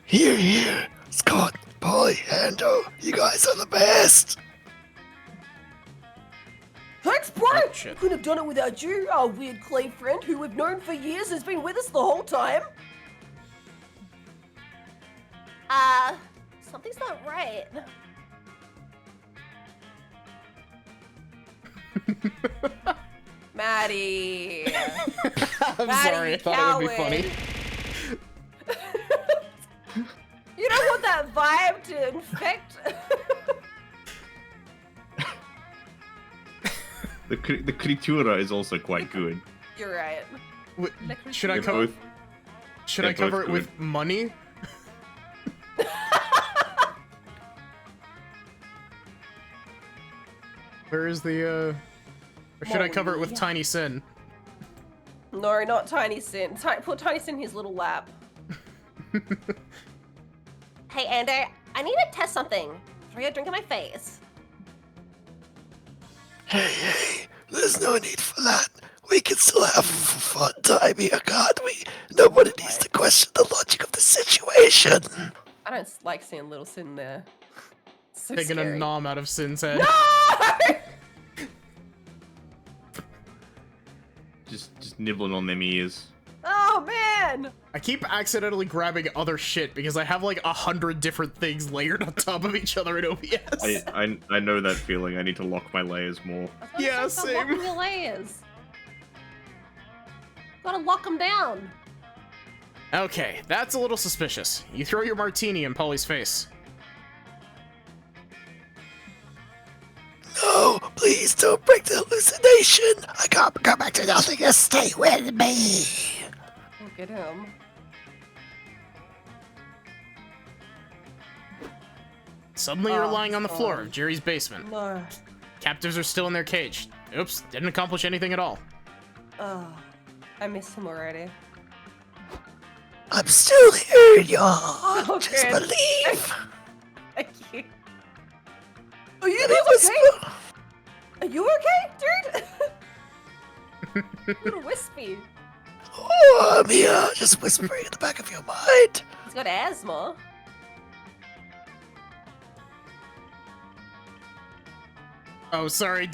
S4: Here, here. Scott, Polly, Ando, you guys are the best.
S2: Thanks, bro!
S1: Oh,
S2: We
S1: shit.
S2: couldn't have done it without you, our weird clay friend who we've known for years has been with us the whole time.
S5: Something's not right.
S2: Maddie.
S1: I'm
S2: Maddie,
S1: sorry, I thought it would be funny.
S2: You don't want that vibe to infect.
S3: The Critura is also quite good.
S2: You're right.
S1: Should I
S3: They're
S1: cover?
S3: both-
S1: Should I
S3: they're
S1: cover
S3: both
S1: it with
S3: good.
S1: money? Where is the? Or should I cover it with
S2: Money.
S1: Tiny Sin?
S2: No, not Tiny Sin. Put Tiny Sin in his little lap.
S5: Hey, Ando, I need to test something. Throw your drink in my face.
S4: Hey, there's no need for that. We can still have a fun time here, can't we? Nobody needs to question the logic of the situation.
S2: I don't like seeing little Sin there. So
S1: Taking
S2: scary.
S1: a nom out of Sin's head.
S3: Just nibbling on them ears.
S2: Oh man!
S1: I keep accidentally grabbing other shit because I have like 100 different things layered on top of each other in OBS.
S3: I know that feeling. I need to lock my layers more.
S1: Yeah,
S2: Stop
S1: same.
S2: locking your layers. Gotta lock them down.
S1: Okay, that's a little suspicious. You throw your martini in Polly's face.
S4: No, please don't break the hallucination. I can't go back to nothing. Just stay with me.
S2: Look at him.
S1: Suddenly you're
S2: Oh,
S1: lying on the floor
S2: God.
S1: of Jerry's basement.
S2: No.
S1: Captives are still in their cage. Oops, didn't accomplish anything at all.
S2: Oh, I miss him already.
S4: I'm still here, y'all.
S2: Oh,
S4: Just
S2: good.
S4: believe.
S2: Thank you. Are you okay? Are you okay, dude? A little wispy.
S4: Oh, I'm here, just whispering in the back of your mind.
S2: He's got asthma.
S1: Oh, sorry.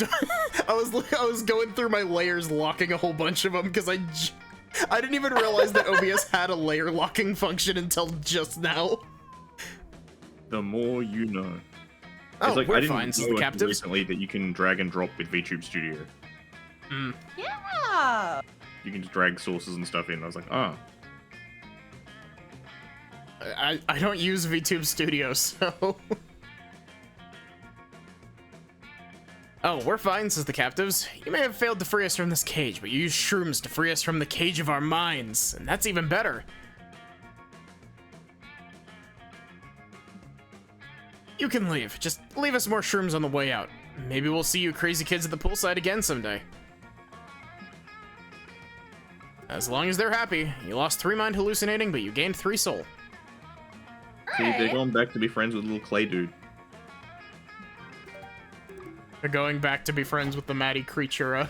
S1: I was going through my layers, locking a whole bunch of them because I didn't even realize that OBS had a layer locking function until just now.
S3: The more you know.
S1: Oh,
S3: It's like,
S1: we're
S3: I didn't
S1: fine,
S3: know
S1: says the captives.
S3: recently that you can drag and drop with VTube Studio.
S2: Yeah.
S3: You can just drag sources and stuff in. I was like, oh.
S1: I don't use VTube Studio, so... Oh, we're fine, says the captives. You may have failed to free us from this cage, but you used shrooms to free us from the cage of our minds, and that's even better. You can leave. Just leave us more shrooms on the way out. Maybe we'll see you crazy kids at the poolside again someday. As long as they're happy. You lost 3 mind hallucinating, but you gained 3 soul.
S3: See, they're going back to be friends with little clay dude.
S1: They're going back to be friends with the Maddie Creatura.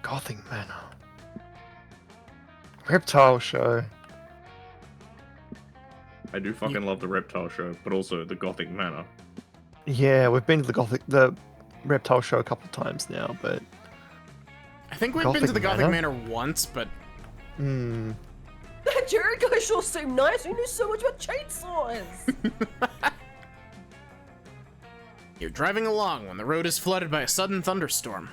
S4: Gothic Manor. Reptile Show.
S3: I do fucking love the Reptile Show, but also the Gothic Manor.
S4: Yeah, we've been to the Reptile Show a couple of times now, but...
S1: I think we've been to the Gothic Manor once, but...
S2: That Jared guy sure seemed nice. He knew so much about chainsaws.
S1: You're driving along when the road is flooded by a sudden thunderstorm.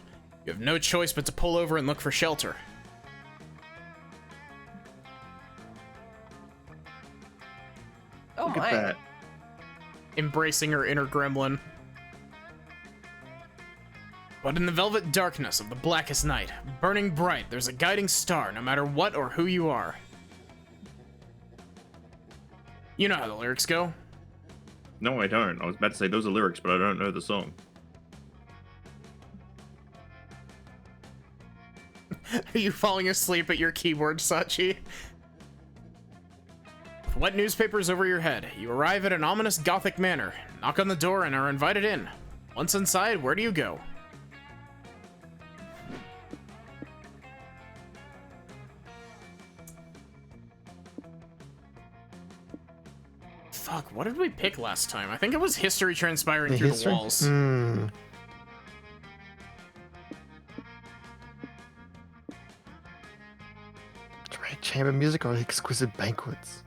S1: You have no choice but to pull over and look for shelter.
S2: Oh
S3: Look
S2: my.
S3: at that.
S1: Embracing her inner gremlin. But in the velvet darkness of the blackest night, burning bright, there's a guiding star no matter what or who you are. You know how the lyrics go.
S3: No, I don't. I was about to say those are lyrics, but I don't know the song.
S1: Are you falling asleep at your keyboard, Sachi? With wet newspapers over your head, you arrive at an ominous Gothic manor, knock on the door, and are invited in. Once inside, where do you go? Fuck, what did we pick last time? I think it was history transpiring through the walls.
S4: Dramatic chamber music or exquisite banquets?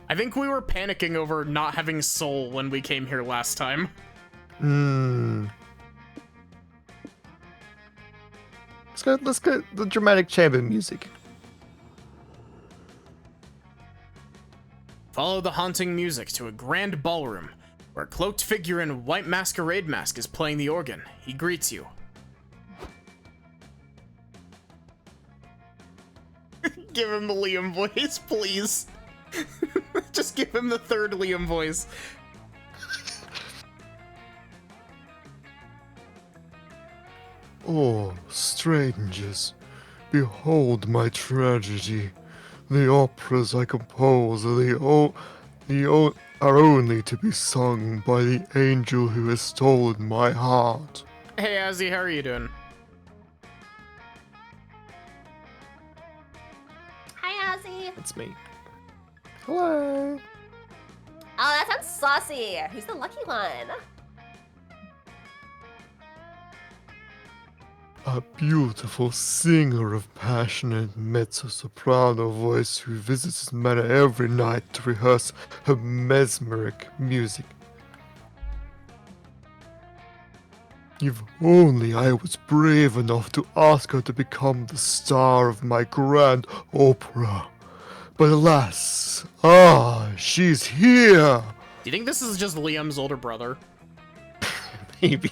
S1: I think we were panicking over not having soul when we came here last time.
S4: Let's go the dramatic chamber music.
S1: Follow the haunting music to a grand ballroom, where a cloaked figure in a white masquerade mask is playing the organ. He greets you. Give him the Liam voice, please. Just give him the third Liam voice.
S9: Oh, strangers, behold my tragedy. The operas I compose are are only to be sung by the angel who has stolen my heart.
S1: Hey, Azzy, how are you doing?
S2: Hi, Ozzy.
S4: It's me. Hello.
S2: Oh, that sounds saucy. Who's the lucky one?
S9: A beautiful singer of passionate mezzo-soprano voice who visits his manor every night to rehearse her mesmeric music. If only I was brave enough to ask her to become the star of my grand opera. But alas, she's here!
S1: Do you think this is just Liam's older brother?
S4: Maybe.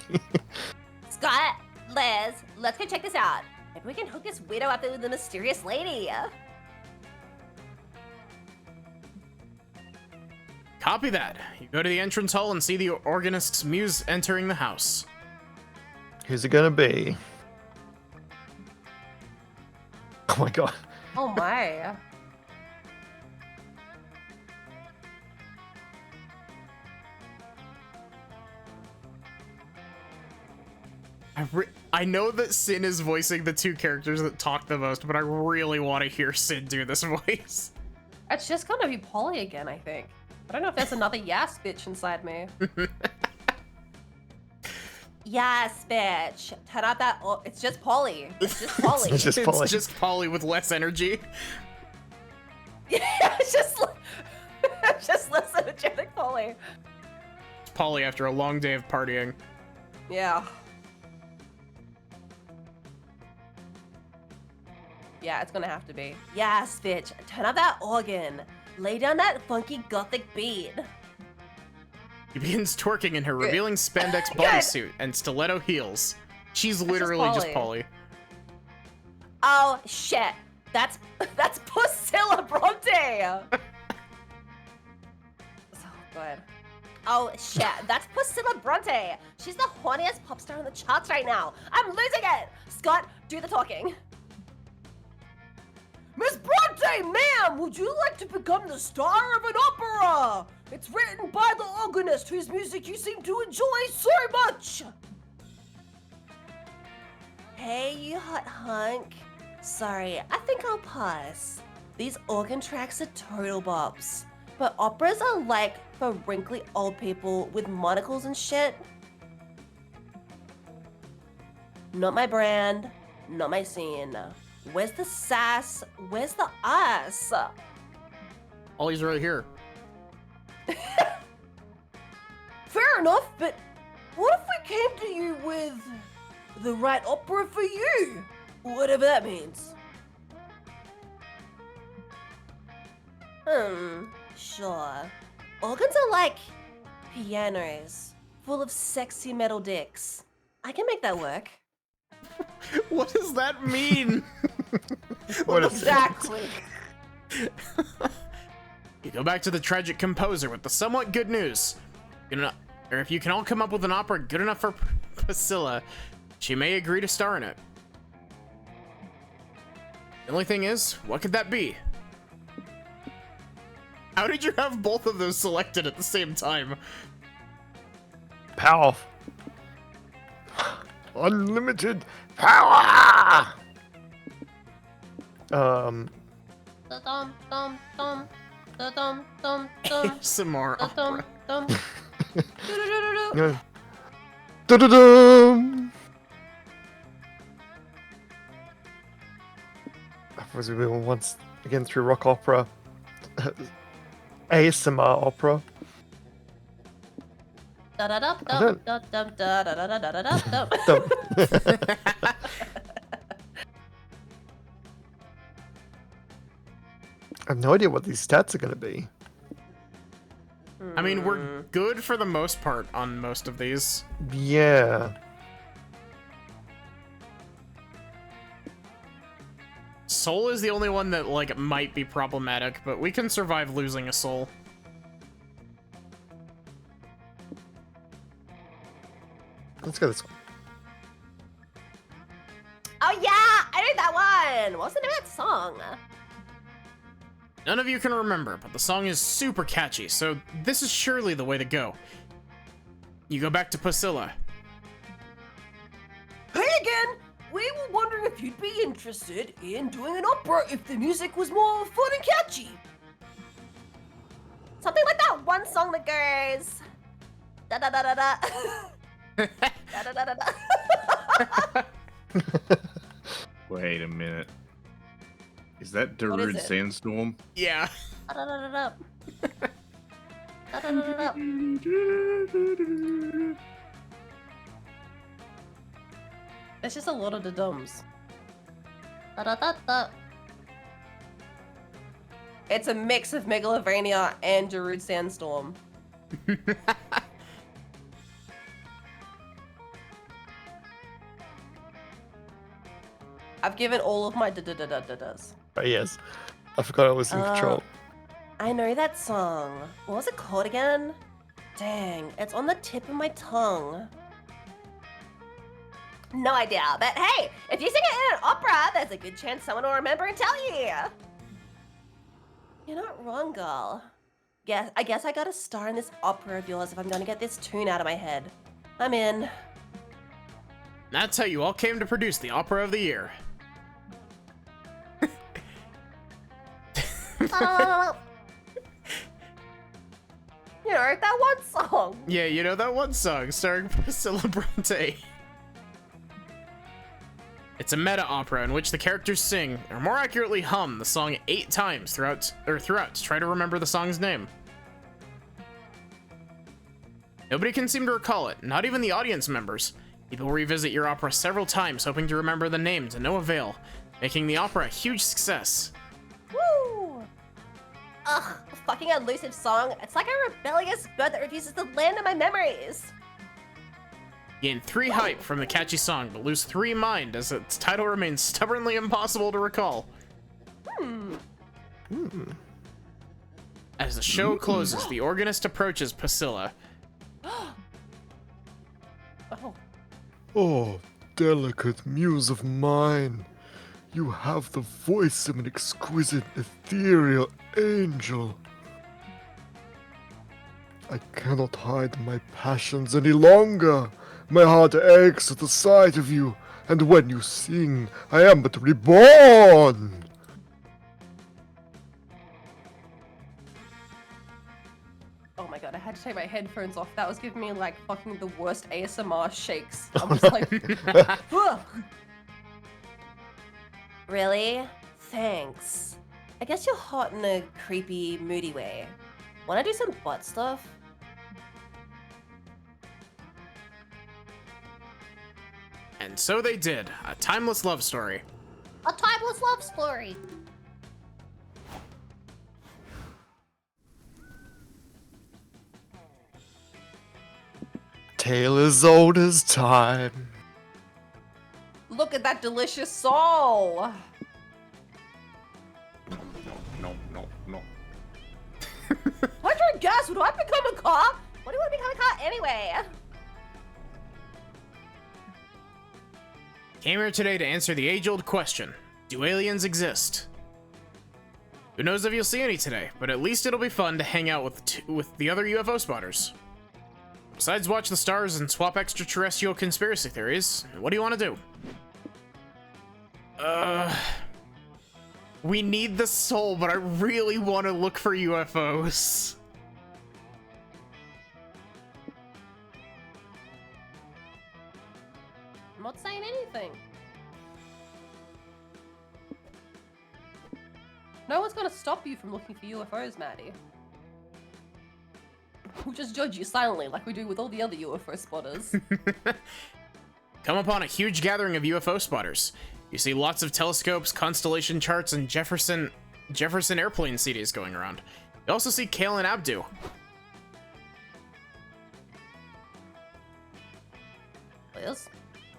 S2: Scott, Liz, let's go check this out. Maybe we can hook this widow up with the mysterious lady.
S1: Copy that. You go to the entrance hall and see the organist's muse entering the house.
S4: Who's it gonna be? Oh my god.
S2: Oh my.
S1: I know that Sin is voicing the two characters that talk the most, but I really want to hear Sin do this voice.
S2: It's just gonna be Polly again, I think. I don't know if there's another Yas bitch inside me. Yes, bitch. Turn out that. It's just Polly. It's just Polly.
S4: It's just Polly.
S1: It's just Polly with less energy.
S2: Yeah, it's just less energetic Polly.
S1: It's Polly after a long day of partying.
S2: Yeah. Yeah, it's gonna have to be. Yes, bitch. Turn out that organ. Lay down that funky gothic beat.
S1: He begins twerking in her revealing spandex bodysuit and stiletto heels. She's literally just Polly.
S2: Oh shit. That's Priscilla Bronte. So good. Oh shit, that's Priscilla Bronte. She's the horniest pop star on the charts right now. I'm losing it. Scott, do the talking. Miss Bronte, ma'am, would you like to become the star of an opera? It's written by the organist whose music you seem to enjoy so much. Hey, you hot hunk. Sorry, I think I'll pass. These organ tracks are total bops, but operas are like for wrinkly old people with monocles and shit. Not my brand, not my scene. Where's the sass? Where's the ass?
S1: Polly's right here.
S2: Fair enough, but what if we came to you with the right opera for you? Whatever that means. Sure. Organs are like pianos, full of sexy metal dicks. I can make that work.
S1: What does that mean?
S4: What is
S2: Exactly.
S1: You go back to the tragic composer with the somewhat good news. Or if you can all come up with an opera good enough for Priscilla, she may agree to star in it. The only thing is, what could that be? How did you have both of those selected at the same time?
S4: Power. Unlimited power.
S1: Some more opera.
S4: Yeah. Da-da-dum. As we went once again through rock opera, ASMR opera. I have no idea what these stats are going to be.
S1: I mean, we're good for the most part on most of these.
S4: Yeah.
S1: Soul is the only one that, like, might be problematic, but we can survive losing a soul.
S4: Let's go this one.
S2: Oh yeah, I knew that one. What's the name of that song?
S1: None of you can remember, but the song is super catchy, so this is surely the way to go. You go back to Priscilla.
S2: Hey again! We were wondering if you'd be interested in doing an opera if the music was more fun and catchy. Something like that one song that goes da da da da da. Da da da da da.
S3: Wait a minute. Is that
S2: What
S3: Darude
S2: is it?
S3: Sandstorm?
S1: Yeah.
S2: Da da da da da. Da da da da da. It's just a lot of the dums. Da da da da. It's a mix of Megalovania and Darude Sandstorm. I've given all of my da-da-da-da-da-das.
S4: Oh, yes. I forgot I was in control.
S2: I know that song. What was it called again? Dang, it's on the tip of my tongue. No idea, but hey, if you sing it in an opera, there's a good chance someone will remember and tell you. You're not wrong, girl. Yeah, I guess I gotta star in this opera of yours if I'm gonna get this tune out of my head. I'm in.
S1: That's how you all came to produce the opera of the year.
S2: You know, that one song.
S1: Yeah, you know that one song starring Priscilla Bronte. It's a meta opera in which the characters sing, or more accurately hum, the song 8 times throughout to try to remember the song's name. Nobody can seem to recall it, not even the audience members. People revisit your opera several times hoping to remember the name to no avail, making the opera a huge success.
S2: Woo! Ugh, a fucking elusive song. It's like a rebellious bird that refuses to land in my memories.
S1: Gain 3 hype from the catchy song, but lose 3 mind as its title remains stubbornly impossible to recall. As the show closes, the organist approaches Priscilla.
S2: Oh.
S9: Oh, delicate muse of mine. You have the voice of an exquisite, ethereal angel. I cannot hide my passions any longer. My heart aches at the sight of you, and when you sing, I am but reborn.
S2: Oh my god, I had to take my headphones off. That was giving me like fucking the worst ASMR shakes. I'm just like, ugh. Really? Thanks. I guess you're hot in a creepy, moody way. Wanna do some butt stuff?
S1: And so they did. A timeless love story.
S5: A timeless love story.
S9: Tale as old as time.
S2: Look at that delicious soul!
S3: No.
S2: Why'd you guess? Would I become a cop? What do you want to become a cop anyway?
S1: Came here today to answer the age-old question, do aliens exist? Who knows if you'll see any today, but at least it'll be fun to hang out with the other UFO spotters. Besides watch the stars and swap extraterrestrial conspiracy theories, what do you want to do? We need the soul, but I really want to look for UFOs.
S2: I'm not saying anything. No one's gonna stop you from looking for UFOs, Maddie. We'll just judge you silently like we do with all the other UFO spotters.
S1: Come upon a huge gathering of UFO spotters. You see lots of telescopes, constellation charts, and Jefferson airplane CDs going around. You also see Kale and Abdu.
S2: Liz?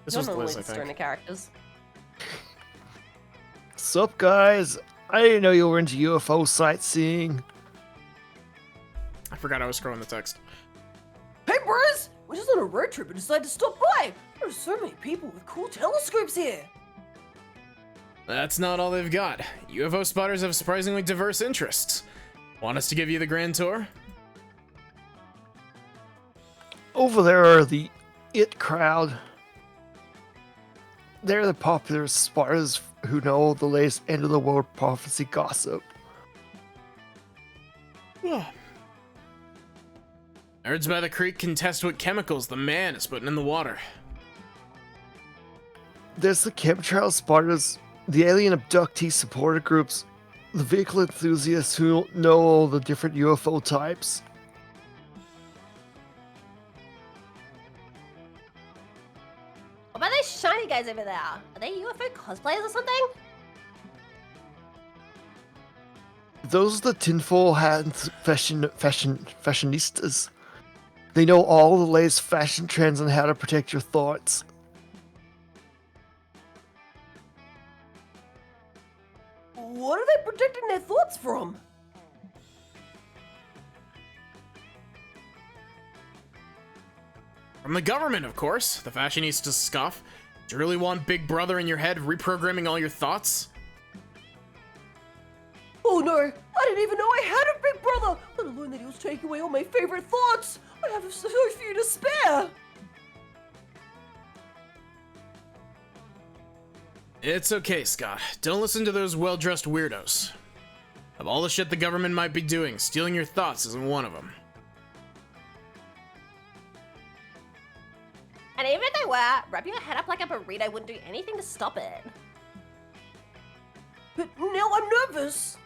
S1: This
S2: You're
S1: was
S2: normally
S1: Liz, I
S2: the stoner
S1: think.
S2: characters.
S4: Sup, guys? I didn't know you were into UFO sightseeing.
S1: I forgot I was scrolling the text.
S7: Hey, bros! We're just on a road trip and decided to stop by. There are so many people with cool telescopes here.
S1: That's not all they've got. UFO spotters have surprisingly diverse interests. Want us to give you the grand tour?
S4: Over there are the IT crowd. They're the popular spotters who know the latest end of the world prophecy gossip.
S1: Nerds by the creek can test what chemicals the man is putting in the water.
S4: There's the chemtrail spotters, the alien abductee supporter groups, the vehicle enthusiasts who know all the different UFO types.
S5: What about those shiny guys over there? Are they UFO cosplayers or something?
S4: Those are the tinfoil hat fashionistas. They know all the latest fashion trends and how to protect your thoughts.
S7: What are they protecting their thoughts from?
S1: From the government, of course. The fashionistas scoff. Do you really want Big Brother in your head reprogramming all your thoughts?
S7: Oh no, I didn't even know I had a big brother, let alone that he was taking away all my favorite thoughts. I have so few to spare.
S1: It's okay, Scott. Don't listen to those well-dressed weirdos. Of all the shit the government might be doing, stealing your thoughts isn't one of them.
S5: And even if they were, wrapping your head up like a burrito wouldn't do anything to stop it.
S7: But now I'm nervous.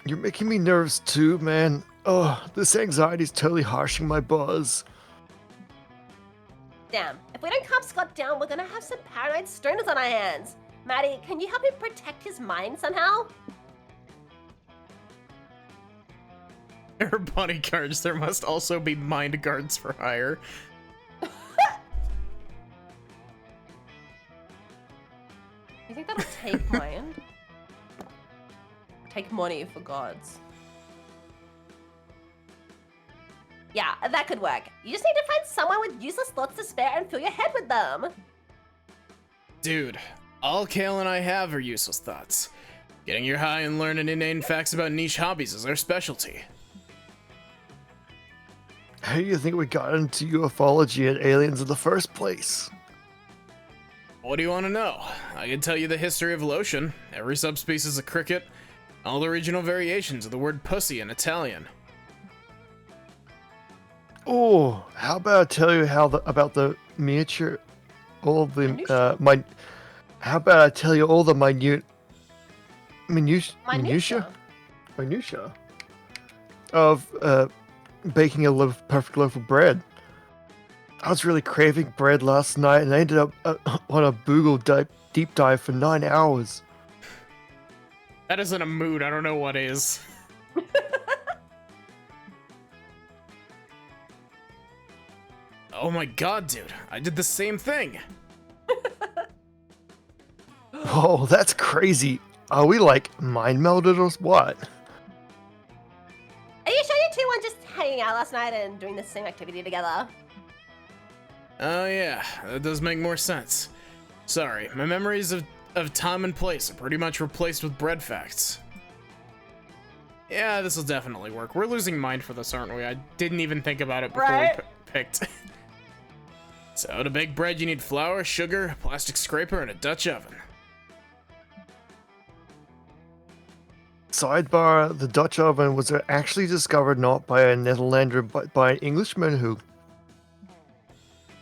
S9: You're making me nervous too, man. Oh, this anxiety's totally harshing my buzz.
S5: Damn, if we don't calm Scott down, we're gonna have some paranoid stoners on our hands. Maddie, can you help him protect his mind somehow?
S1: There are bodyguards. There must also be mind guards for hire.
S2: You think that'll take mind? Take money for gods.
S5: Yeah, that could work. You just need to find someone with useless thoughts to spare and fill your head with them.
S1: Dude, all Kale and I have are useless thoughts. Getting you high and learning inane facts about niche hobbies is our specialty.
S9: How do you think we got into ufology and aliens in the first place?
S1: What do you want to know? I can tell you the history of lotion, every subspecies of cricket, all the regional variations of the word pussy in Italian.
S9: Oh, how about I tell you about the miniature, all the how about I tell you all the minutia of baking a perfect loaf of bread. I was really craving bread last night, and I ended up on a Google deep dive for 9 hours.
S1: That isn't a mood. I don't know what is. Oh my god, dude. I did the same thing.
S9: Oh, that's crazy. Are we like mind melded or what?
S5: Are you sure you two weren't just hanging out last night and doing the same activity together?
S1: Oh yeah, that does make more sense. Sorry, my memories of time and place are pretty much replaced with bread facts. Yeah, this will definitely work. We're losing mind for this, aren't we? I didn't even think about it before
S2: Right?
S1: we picked. So to bake bread, you need flour, sugar, a plastic scraper, and a Dutch oven.
S9: Sidebar, the Dutch oven was actually discovered not by a Netherlander, but by an Englishman who...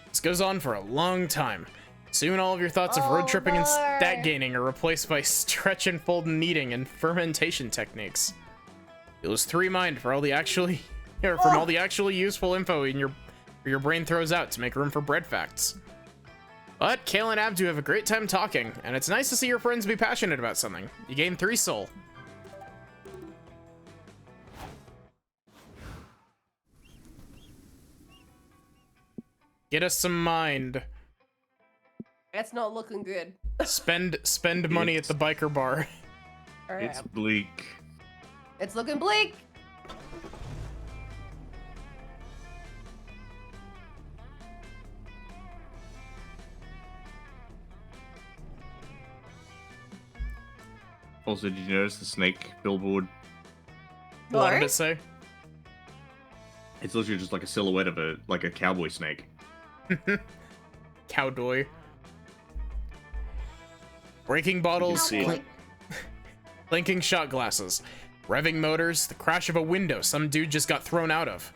S1: This goes on for a long time. Soon all of your thoughts of road tripping and stat gaining are replaced by stretch and fold kneading and fermentation techniques. You'll lose 3 mind for all the actually, from all the actually useful info your brain throws out to make room for bread facts. But Kale and Abdu have a great time talking, and it's nice to see your friends be passionate about something. You gain 3 soul. Get us some mind.
S2: That's not looking good.
S1: Spend money at the biker bar.
S2: Alright.
S3: It's bleak.
S2: It's looking bleak.
S3: Also, did you notice the snake billboard?
S1: What did
S2: Alright.
S1: it say?
S3: It's literally just like a silhouette of a cowboy snake.
S1: Cowdoy. Breaking bottles,
S3: Cowboy.
S1: clinking shot glasses, revving motors, the crash of a window some dude just got thrown out of.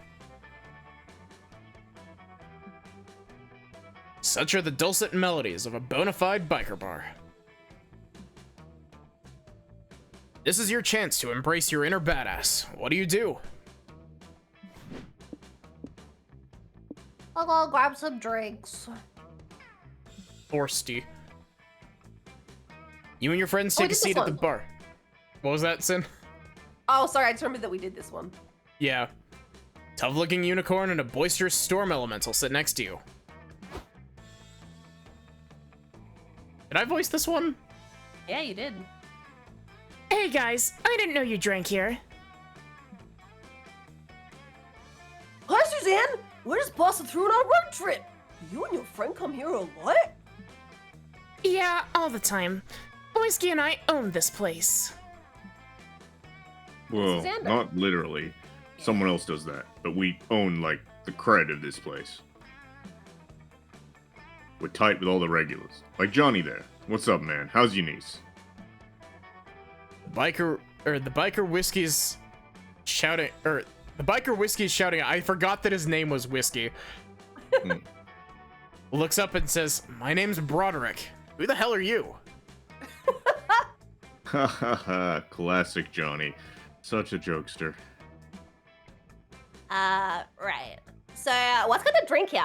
S1: Such are the dulcet melodies of a bona fide biker bar. This is your chance to embrace your inner badass. What do you do?
S5: I'll go grab some drinks.
S1: Thirsty. You and your friends
S2: we
S1: take a
S2: did this
S1: seat at the
S2: one.
S1: bar. What was that, Sin?
S2: Oh, sorry. I just remembered that we did this one.
S1: Yeah. Tough-looking unicorn and a boisterous storm elemental sit next to you. Did I voice this one?
S2: Yeah, you did.
S6: Hey guys, I didn't know you drank here.
S7: Hi, Suzanne. We're just passing through on our road trip. You and your friend come here a lot?
S6: Yeah, all the time. Boisyn and I own this place.
S3: Well,
S2: Susanna.
S3: not literally. Someone else does that, but we own like the cred of this place.
S8: We're tight with all the regulars. Like Johnny there. What's up, man? How's your niece?
S1: The biker whiskey's shouting, I forgot that his name was Whiskey. Looks up and says, "My name's Broderick. Who the hell are you?"
S8: Ha ha ha, classic Johnny. Such a jokester.
S5: Right. So, what's got to drink here?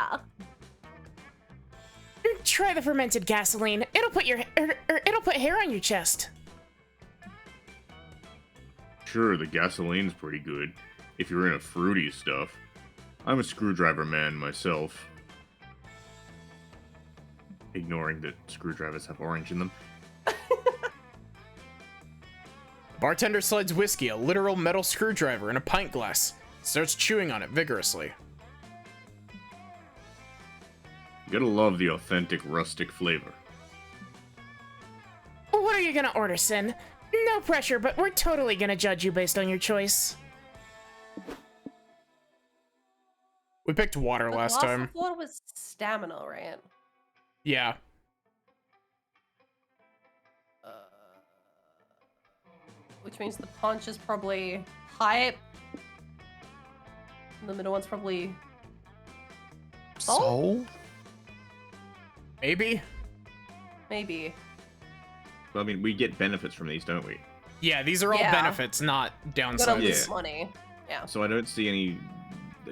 S6: Try the fermented gasoline. It'll put it'll put hair on your chest.
S8: Sure, the gasoline's pretty good, if you're into fruity stuff. I'm a screwdriver man myself. Ignoring that screwdrivers have orange in them.
S1: Bartender slides whiskey, a literal metal screwdriver, in a pint glass. Starts chewing on it vigorously.
S8: You gotta love the authentic rustic flavor.
S6: What are you gonna order, Sin? No pressure, but we're totally gonna judge you based on your choice.
S1: We picked water last time.
S2: Before was stamina, right?
S1: Yeah.
S2: Which means the punch is probably hype. And the middle one's probably
S4: Soul?
S1: Maybe?
S2: maybe.
S3: I mean, we get benefits from these, don't we?
S1: Yeah, these are all
S2: Yeah.
S1: benefits, not
S2: Gotta
S1: downsides.
S2: lose money. Yeah.
S3: So I don't see any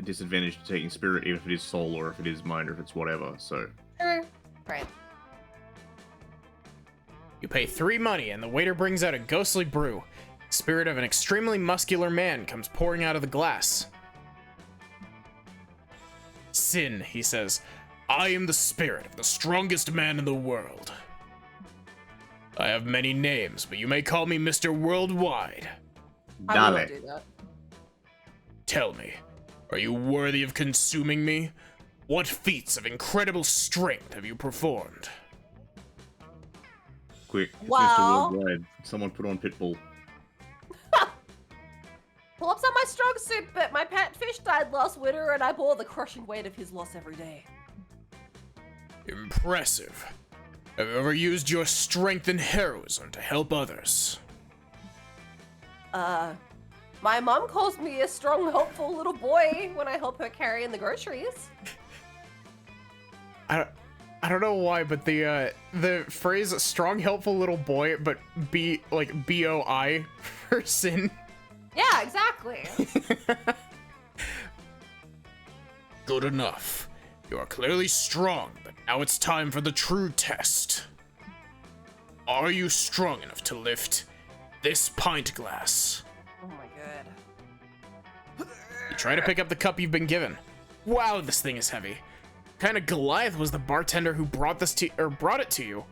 S3: disadvantage to taking spirit, even if it is soul or if it is mind or if it's whatever. So
S2: Right.
S1: You pay 3 money, and the waiter brings out a ghostly brew. The spirit of an extremely muscular man comes pouring out of the glass. Sin, he says, I am the spirit of the strongest man in the world. I have many names, but you may call me Mr. Worldwide.
S2: I will
S3: Dale.
S2: do that.
S1: Tell me, are you worthy of consuming me? What feats of incredible strength have you performed?
S3: quick, it's
S2: Wow.
S3: Mr. Worldwide. Someone put on Pitbull.
S2: Pull-ups are my strong suit, but my pet fish died last winter and I bore the crushing weight of his loss every day.
S1: Impressive. Have you ever used your strength and heroism to help others?
S2: My mom calls me a strong, helpful little boy when I help her carry in the groceries.
S1: I don't know why, but the phrase "strong, helpful little boy," but BOI for Sin.
S2: Yeah, exactly.
S1: Good enough. You are clearly strong, but now it's time for the true test. Are you strong enough to lift this pint glass?
S2: Oh my god.
S1: You try to pick up the cup you've been given. Wow, this thing is heavy. What kind of Goliath was the bartender who brought it to you?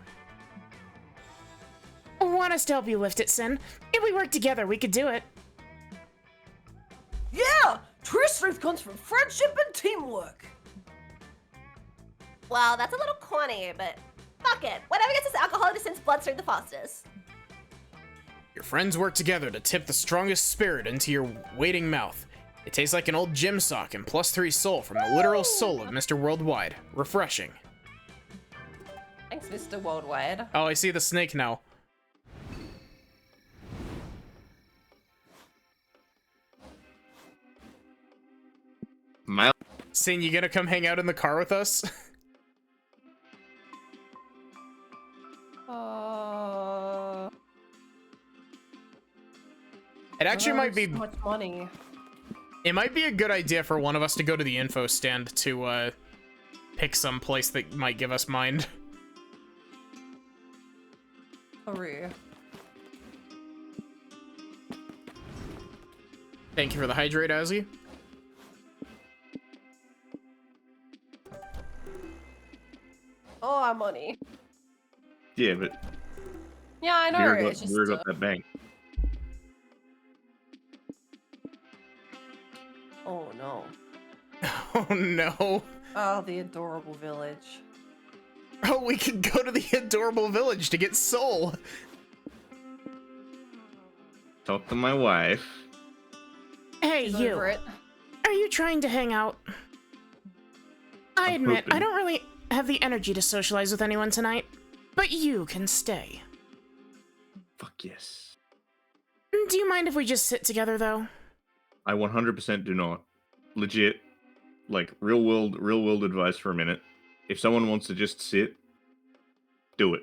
S6: Want us to help you lift it, Sin? If we work together, we could do it.
S7: Yeah! True strength comes from friendship and teamwork.
S5: Well, that's a little corny, but fuck it. Whatever gets this alcohol into Sin's bloodstream the fastest.
S1: Your friends work together to tip the strongest spirit into your waiting mouth. It tastes like an old gym sock and +3 soul from the literal soul of Mr. Worldwide. Refreshing.
S2: Thanks, Mr. Worldwide.
S1: Oh, I see the snake now. Sin, you gonna come hang out in the car with us? It actually might be.
S2: So much money.
S1: It might be a good idea for one of us to go to the info stand to pick some place that might give us mind.
S2: Hooray.
S1: Thank you for the hydrate, Azzy.
S2: Oh, our money.
S3: Yeah, but
S2: Yeah, I know.
S3: Vera
S2: It's just.
S3: got that bank.
S2: Oh no.
S1: Oh no.
S2: Oh, the adorable village.
S1: Oh, we could go to the adorable village to get soul.
S3: Talk to my wife.
S6: Hey,
S2: She's
S6: you.
S2: over it.
S6: Are you trying to hang out? I
S3: I'm
S6: admit, I
S3: hoping.
S6: don't really have the energy to socialize with anyone tonight, but you can stay.
S3: Fuck yes.
S6: Do you mind if we just sit together, though?
S3: I 100% do not. Legit. Like, real world advice for a minute. If someone wants to just sit, do it.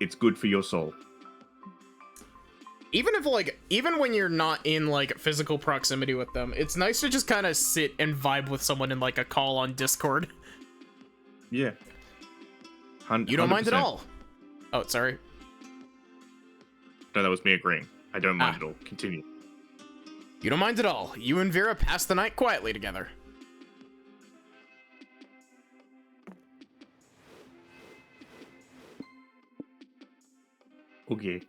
S3: It's good for your soul.
S1: Even if, like, even when you're not in, like, physical proximity with them, it's nice to just kind of sit and vibe with someone in, like, a call on Discord.
S3: Yeah.
S1: You don't mind at
S3: 100%.
S1: all. Oh, sorry.
S3: No, that was me agreeing. I don't mind at all. Continue.
S1: You don't mind at all. You and Vera pass the night quietly together.
S3: Okay.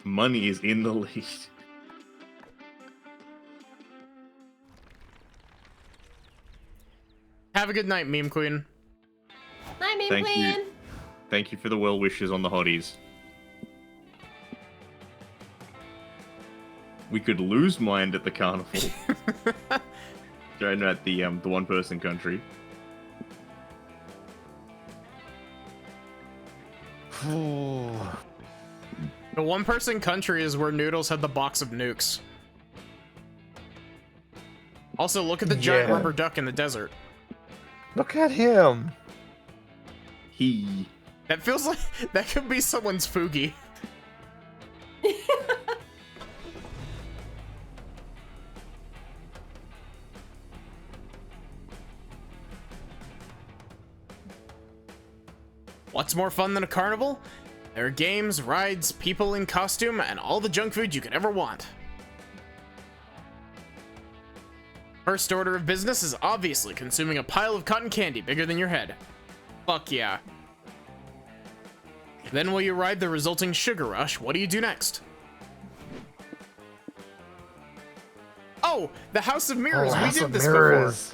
S3: Money is in the lead.
S1: Have a good night, Meme Queen.
S2: Night, Meme
S3: Thank
S2: Queen.
S3: you. Thank you for the well wishes on the hotties. We could lose mind at the carnival. Going at the one person country.
S1: The one person country is where Noodles had the box of nukes. Also, look at the giant
S4: Yeah.
S1: rubber duck in the desert.
S4: Look at him.
S3: He.
S1: That feels like that could be someone's Fugi. What's more fun than a carnival? There are games, rides, people in costume, and all the junk food you could ever want. First order of business is obviously consuming a pile of cotton candy bigger than your head. Fuck yeah. Then while you ride the resulting sugar rush, what do you do next? Oh, the House of Mirrors. We
S4: House
S1: did
S4: of
S1: this
S4: Mirrors.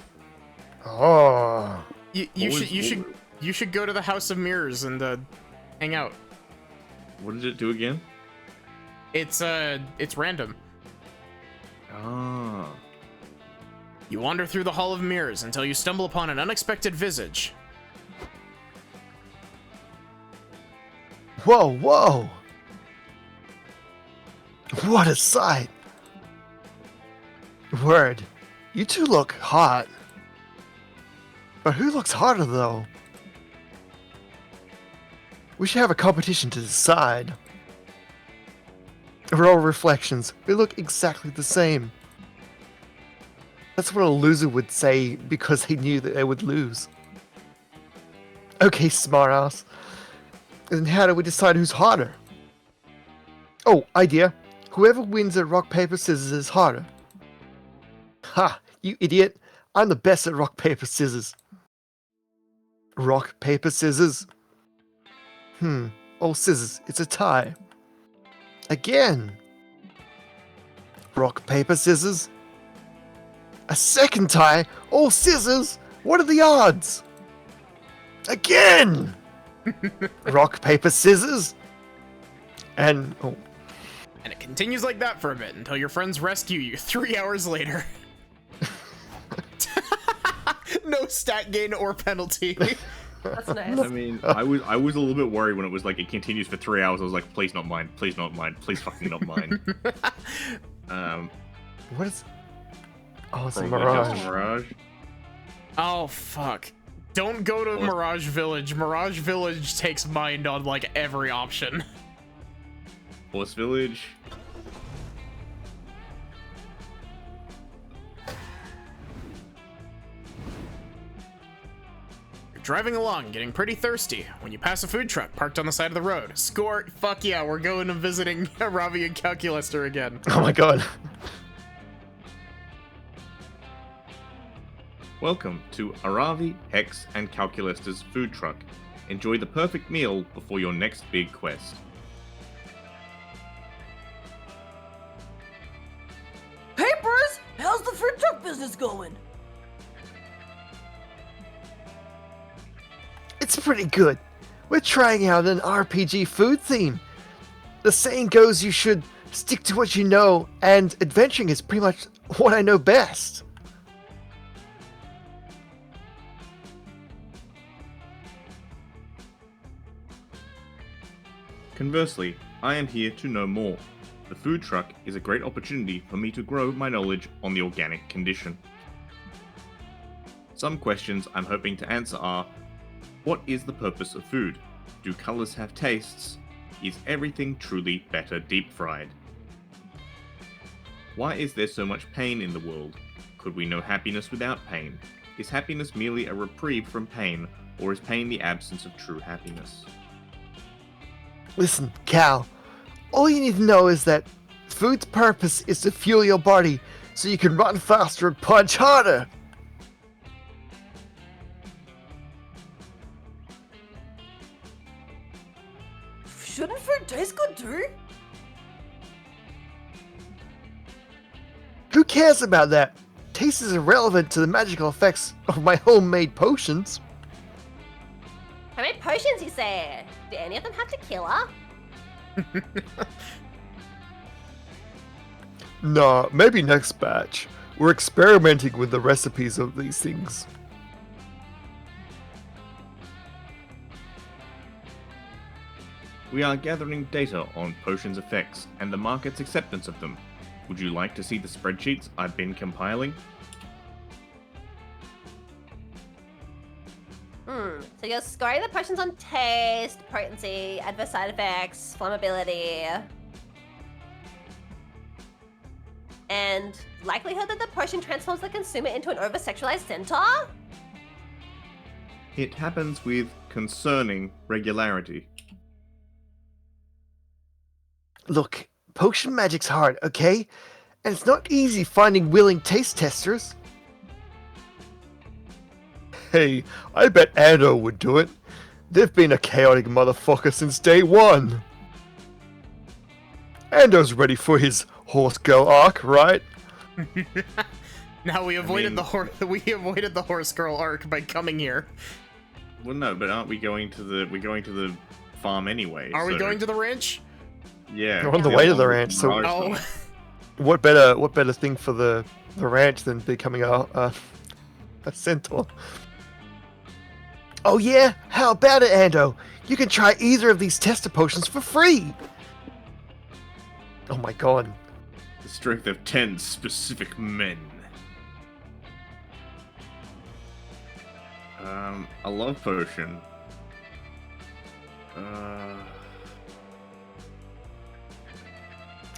S4: Oh.
S1: before. You should go to the House of Mirrors and hang out.
S3: What did it do again?
S1: It's random.
S3: Ah.
S1: You wander through the Hall of Mirrors until you stumble upon an unexpected visage.
S4: Whoa, whoa. What a sight. Word. You two look hot. But who looks hotter, though? We should have a competition to decide. We're all reflections. We look exactly the same. That's what a loser would say because he knew that they would lose. Okay, smartass. Then how do we decide who's hotter? Oh, idea. Whoever wins at rock, paper, scissors is hotter. Ha, you idiot. I'm the best at rock, paper, scissors. Rock, paper, scissors. Oh, scissors. It's a tie. Again. Rock, paper, scissors. A second tie. Oh, scissors. What are the odds? Again. Rock, paper, scissors. And, oh.
S1: And it continues like that for a bit until your friends rescue you 3 hours later. No stat gain or penalty.
S2: That's nice.
S3: I mean, I was a little bit worried when it was like it continues for 3 hours. I was like, please not mine, please not mine, please fucking not mine.
S4: What is... Oh, it's a
S3: Probably
S4: mirage.
S3: just a mirage.
S1: Oh, fuck. Don't go to Mirage Village. Mirage Village takes mind on, like, every option.
S3: Horse Village.
S1: You're driving along, getting pretty thirsty, when you pass a food truck parked on the side of the road. Score! Fuck yeah, we're going and visiting Ravi and Calculester again.
S4: Oh my god.
S3: Welcome to Aravi, Hex, and Calculester's food truck. Enjoy the perfect meal before your next big quest.
S7: Hey, Bruce! How's the food truck business going?
S4: It's pretty good. We're trying out an RPG food theme. The saying goes you should stick to what you know, and adventuring is pretty much what I know best.
S3: Conversely, I am here to know more. The food truck is a great opportunity for me to grow my knowledge on the organic condition. Some questions I'm hoping to answer are, what is the purpose of food? Do colors have tastes? Is everything truly better deep fried? Why is there so much pain in the world? Could we know happiness without pain? Is happiness merely a reprieve from pain, or is pain the absence of true happiness?
S4: Listen, Cal, all you need to know is that food's purpose is to fuel your body so you can run faster and punch harder.
S7: Shouldn't food taste good too?
S4: Who cares about that? Taste is irrelevant to the magical effects of my homemade potions.
S5: Homemade potions, you say? Do any of them have tequila?
S4: Nah, maybe next batch. We're experimenting with the recipes of these things.
S3: We are gathering data on potions' effects and the market's acceptance of them. Would you like to see the spreadsheets I've been compiling?
S5: So you're scoring the potions on taste, potency, adverse side effects, flammability, and likelihood that the potion transforms the consumer into an over-sexualized centaur?
S3: It happens with concerning regularity.
S4: Look, potion magic's hard, okay? And it's not easy finding willing taste testers. Hey, I bet Ando would do it. They've been a chaotic motherfucker since day one. Ando's ready for his horse girl arc, right?
S1: Now we avoided the horse girl arc by coming here.
S3: Well, no, but aren't we going to the farm anyway?
S1: Are we
S3: so-
S1: going to the ranch?
S3: Yeah.
S4: We're on the way to the ranch, so
S1: Oh,
S4: what better thing for the ranch than becoming a centaur? Oh yeah? How about it, Ando? You can try either of these tester potions for free! Oh my god.
S3: The strength of 10 specific men. A love potion.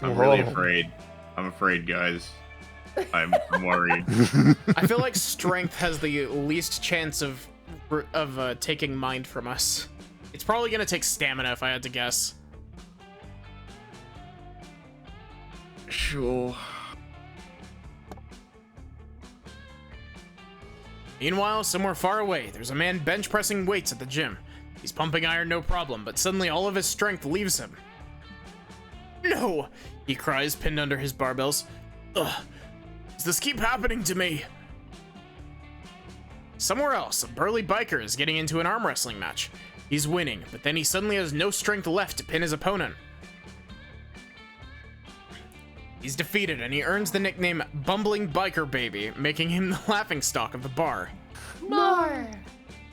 S3: I'm really afraid. I'm afraid, guys. I'm worried.
S1: I feel like strength has the least chance of taking mind from us. It's probably gonna take stamina if I had to guess.
S3: Sure.
S1: Meanwhile, somewhere far away, there's a man bench pressing weights at the gym. He's pumping iron no problem, but suddenly all of his strength leaves him. No! He cries, pinned under his barbells. Ugh. Does this keep happening to me? Somewhere else, a burly biker is getting into an arm wrestling match. He's winning, but then he suddenly has no strength left to pin his opponent. He's defeated, and he earns the nickname Bumbling Biker Baby, making him the laughingstock of the bar.
S2: No.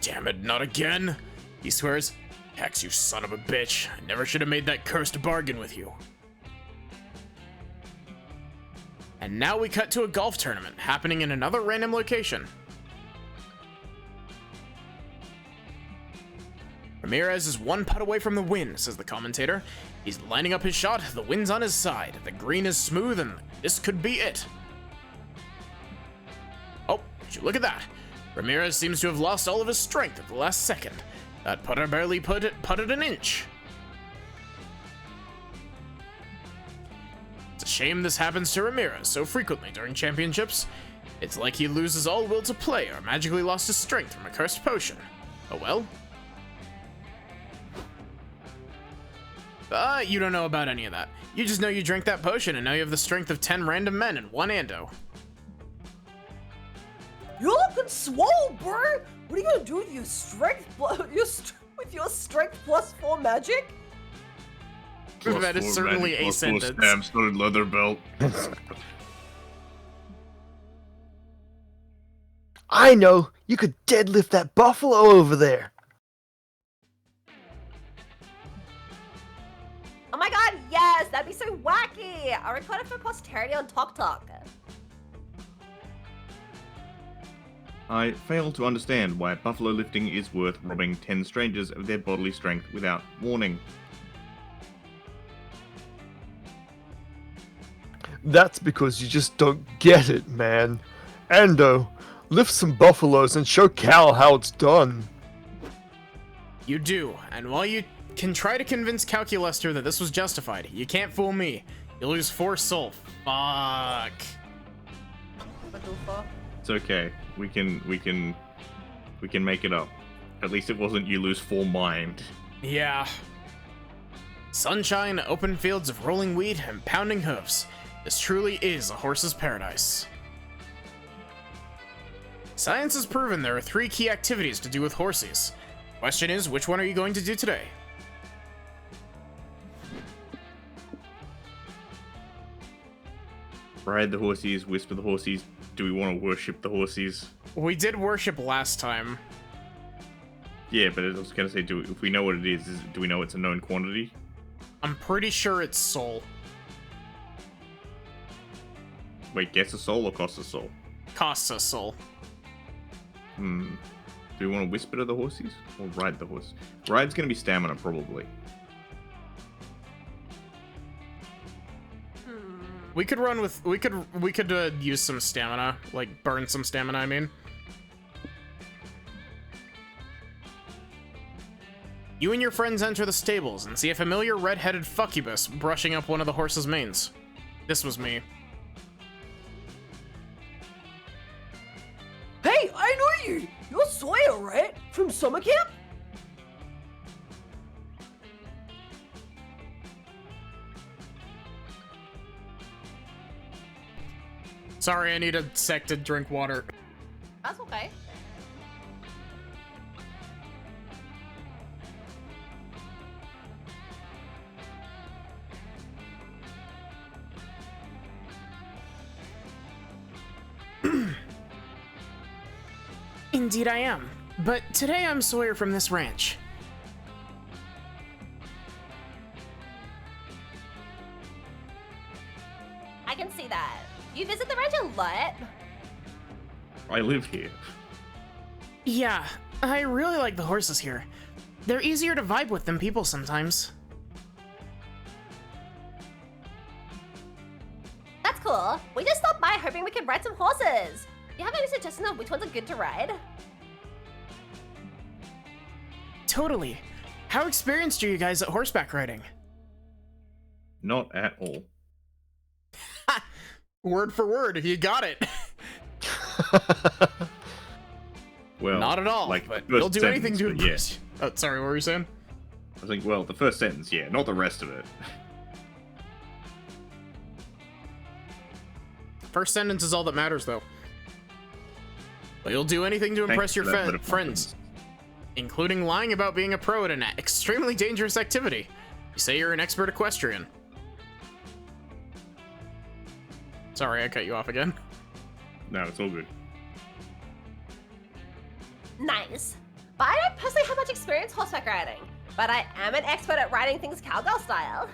S1: Damn it, not again! He swears, Hex, you son of a bitch. I never should have made that cursed bargain with you. And now we cut to a golf tournament happening in another random location. Ramirez is one putt away from the win, says the commentator. He's lining up his shot, the wind's on his side, the green is smooth, and this could be it. Oh, would you look at that? Ramirez seems to have lost all of his strength at the last second. That putter barely putted an inch. It's a shame this happens to Ramirez so frequently during championships. It's like he loses all will to play or magically lost his strength from a cursed potion. Oh well. You don't know about any of that. You just know you drank that potion and now you have the strength of 10 random men and 1 Ando.
S7: You're looking swole, bro. What are you gonna do with your strength? With your strength plus 4 magic?
S1: That is certainly a sentence.
S8: Stamp-studded leather belt.
S9: I know! You could deadlift that buffalo over there!
S2: Oh my god, yes! That'd be so wacky! I'll record it for posterity on Tok Tok.
S3: I fail to understand why buffalo lifting is worth robbing 10 strangers of their bodily strength without warning.
S9: That's because you just don't get it, man. Ando, lift some buffaloes and show Cal how it's done.
S1: You do, and while you can try to convince Calculester that this was justified, you can't fool me. You lose 4 soul. Fuck.
S3: It's okay. We can make it up. At least it wasn't you lose 4 mind.
S1: Yeah. Sunshine, open fields of rolling wheat, and pounding hooves. This truly is a horse's paradise. Science has proven there are 3 key activities to do with horses. Question is, which one are you going to do today?
S3: Ride the horsies, whisper the horsies. Do we want to worship the horsies?
S1: We did worship last time.
S3: Yeah, but I was gonna say, if we know what it is, do we know it's a known quantity?
S1: I'm pretty sure it's soul.
S3: Wait, gets a soul or costs a soul?
S1: Costs us soul.
S3: Do we want to whisper to the horsies or ride the horse? Ride's gonna be stamina probably.
S1: We could run with we could use some stamina, like burn some stamina, I mean. You and your friends enter the stables and see a familiar red-headed fuckubus brushing up one of the horse's manes. This was me.
S7: Hey, I know you! You're Sawyer, right? From summer camp?
S1: Sorry, I need a sec to drink water.
S2: That's okay.
S6: Indeed I am. But today I'm Sawyer from this ranch.
S2: I can see that. You visit the ranch a lot?
S3: I live here.
S6: Yeah, I really like the horses here. They're easier to vibe with than people sometimes.
S2: That's cool. We just stopped by hoping we could ride some horses. Do you have any suggestions of which ones are good to ride?
S6: Totally. How experienced are you guys at horseback riding?
S3: Not at all.
S1: Word for word, you got it.
S3: Well,
S1: Not at all,
S3: like,
S1: but
S3: first
S1: you'll do anything to
S3: sentence, but
S1: impress. Oh, sorry, what were you saying?
S3: I think, well, the first sentence, yeah, not the rest of it.
S1: First sentence is all that matters, though. But you'll do anything to impress
S3: Thanks
S1: your
S3: for that bit of
S1: friends,
S3: confidence.
S1: including lying about being a pro at an extremely dangerous activity. You say you're an expert equestrian. Sorry, I cut you off again.
S3: No, it's all good.
S2: Nice. But I don't personally have much experience horseback riding. But I am an expert at riding things cowgirl style.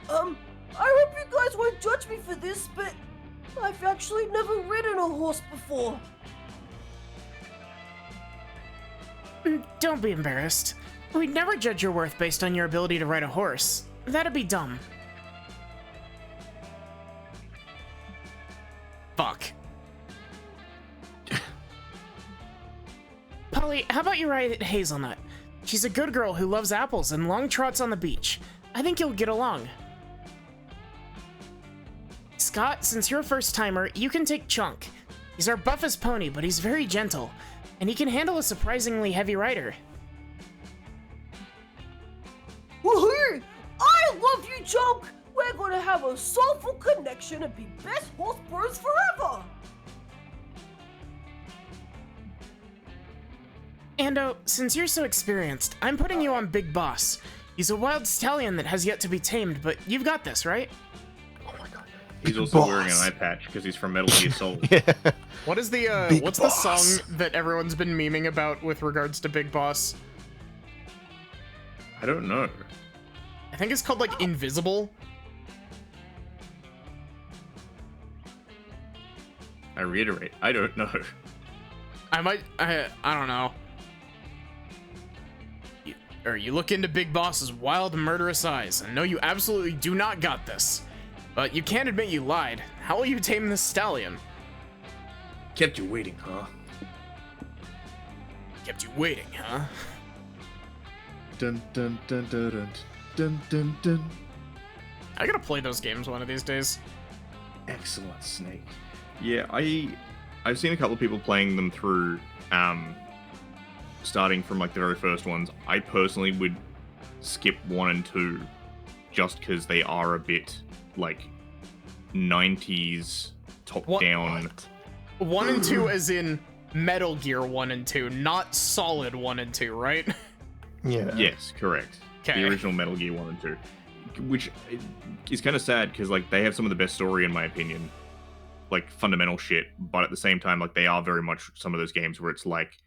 S7: I hope you guys won't judge me for this, but I've actually never ridden a horse before.
S6: Don't be embarrassed. We'd never judge your worth based on your ability to ride a horse. That'd be dumb.
S1: Fuck.
S6: Polly, how about you ride Hazelnut? She's a good girl who loves apples and long trots on the beach. I think you'll get along. Scott, since you're a first-timer, you can take Chunk. He's our buffest pony, but he's very gentle, and he can handle a surprisingly heavy rider.
S7: Woohoo! I love you, Chunk! We're gonna have a soulful connection and be best horse bros forever!
S6: Ando, since you're so experienced, I'm putting you on Big Boss. He's a wild stallion that has yet to be tamed, but you've got this, right?
S9: Oh my god.
S3: He's
S9: Big
S3: also wearing an
S9: boss.
S3: eye patch because he's from Metal Gear Solid.
S9: Yeah.
S1: What is the
S9: Big
S1: what's
S9: Boss.
S1: the song that everyone's been memeing about with regards to Big Boss?
S3: I don't know.
S1: I think it's called like Invisible.
S3: I reiterate, I don't know.
S1: I don't know. You look into Big Boss's wild, murderous eyes and know you absolutely do not got this. But you can't admit you lied. How will you tame this stallion?
S3: Kept you waiting, huh?
S1: Kept you waiting, huh?
S3: Dun dun dun dun dun dun dun dun.
S1: I gotta play those games one of these days.
S3: Excellent, Snake. Yeah, I've seen a couple of people playing them through, starting from like the very first ones. I personally would skip 1 and 2 just because they are a bit like 90s top down.
S1: 1 and 2 as in Metal Gear 1 and 2, not Solid 1 and 2, right?
S9: Yeah.
S3: Yes, correct.
S1: Okay.
S3: The original Metal Gear 1 and 2, which is kind of sad because like they have some of the best story in my opinion, like fundamental shit, but at the same time like they are very much some of those games where it's like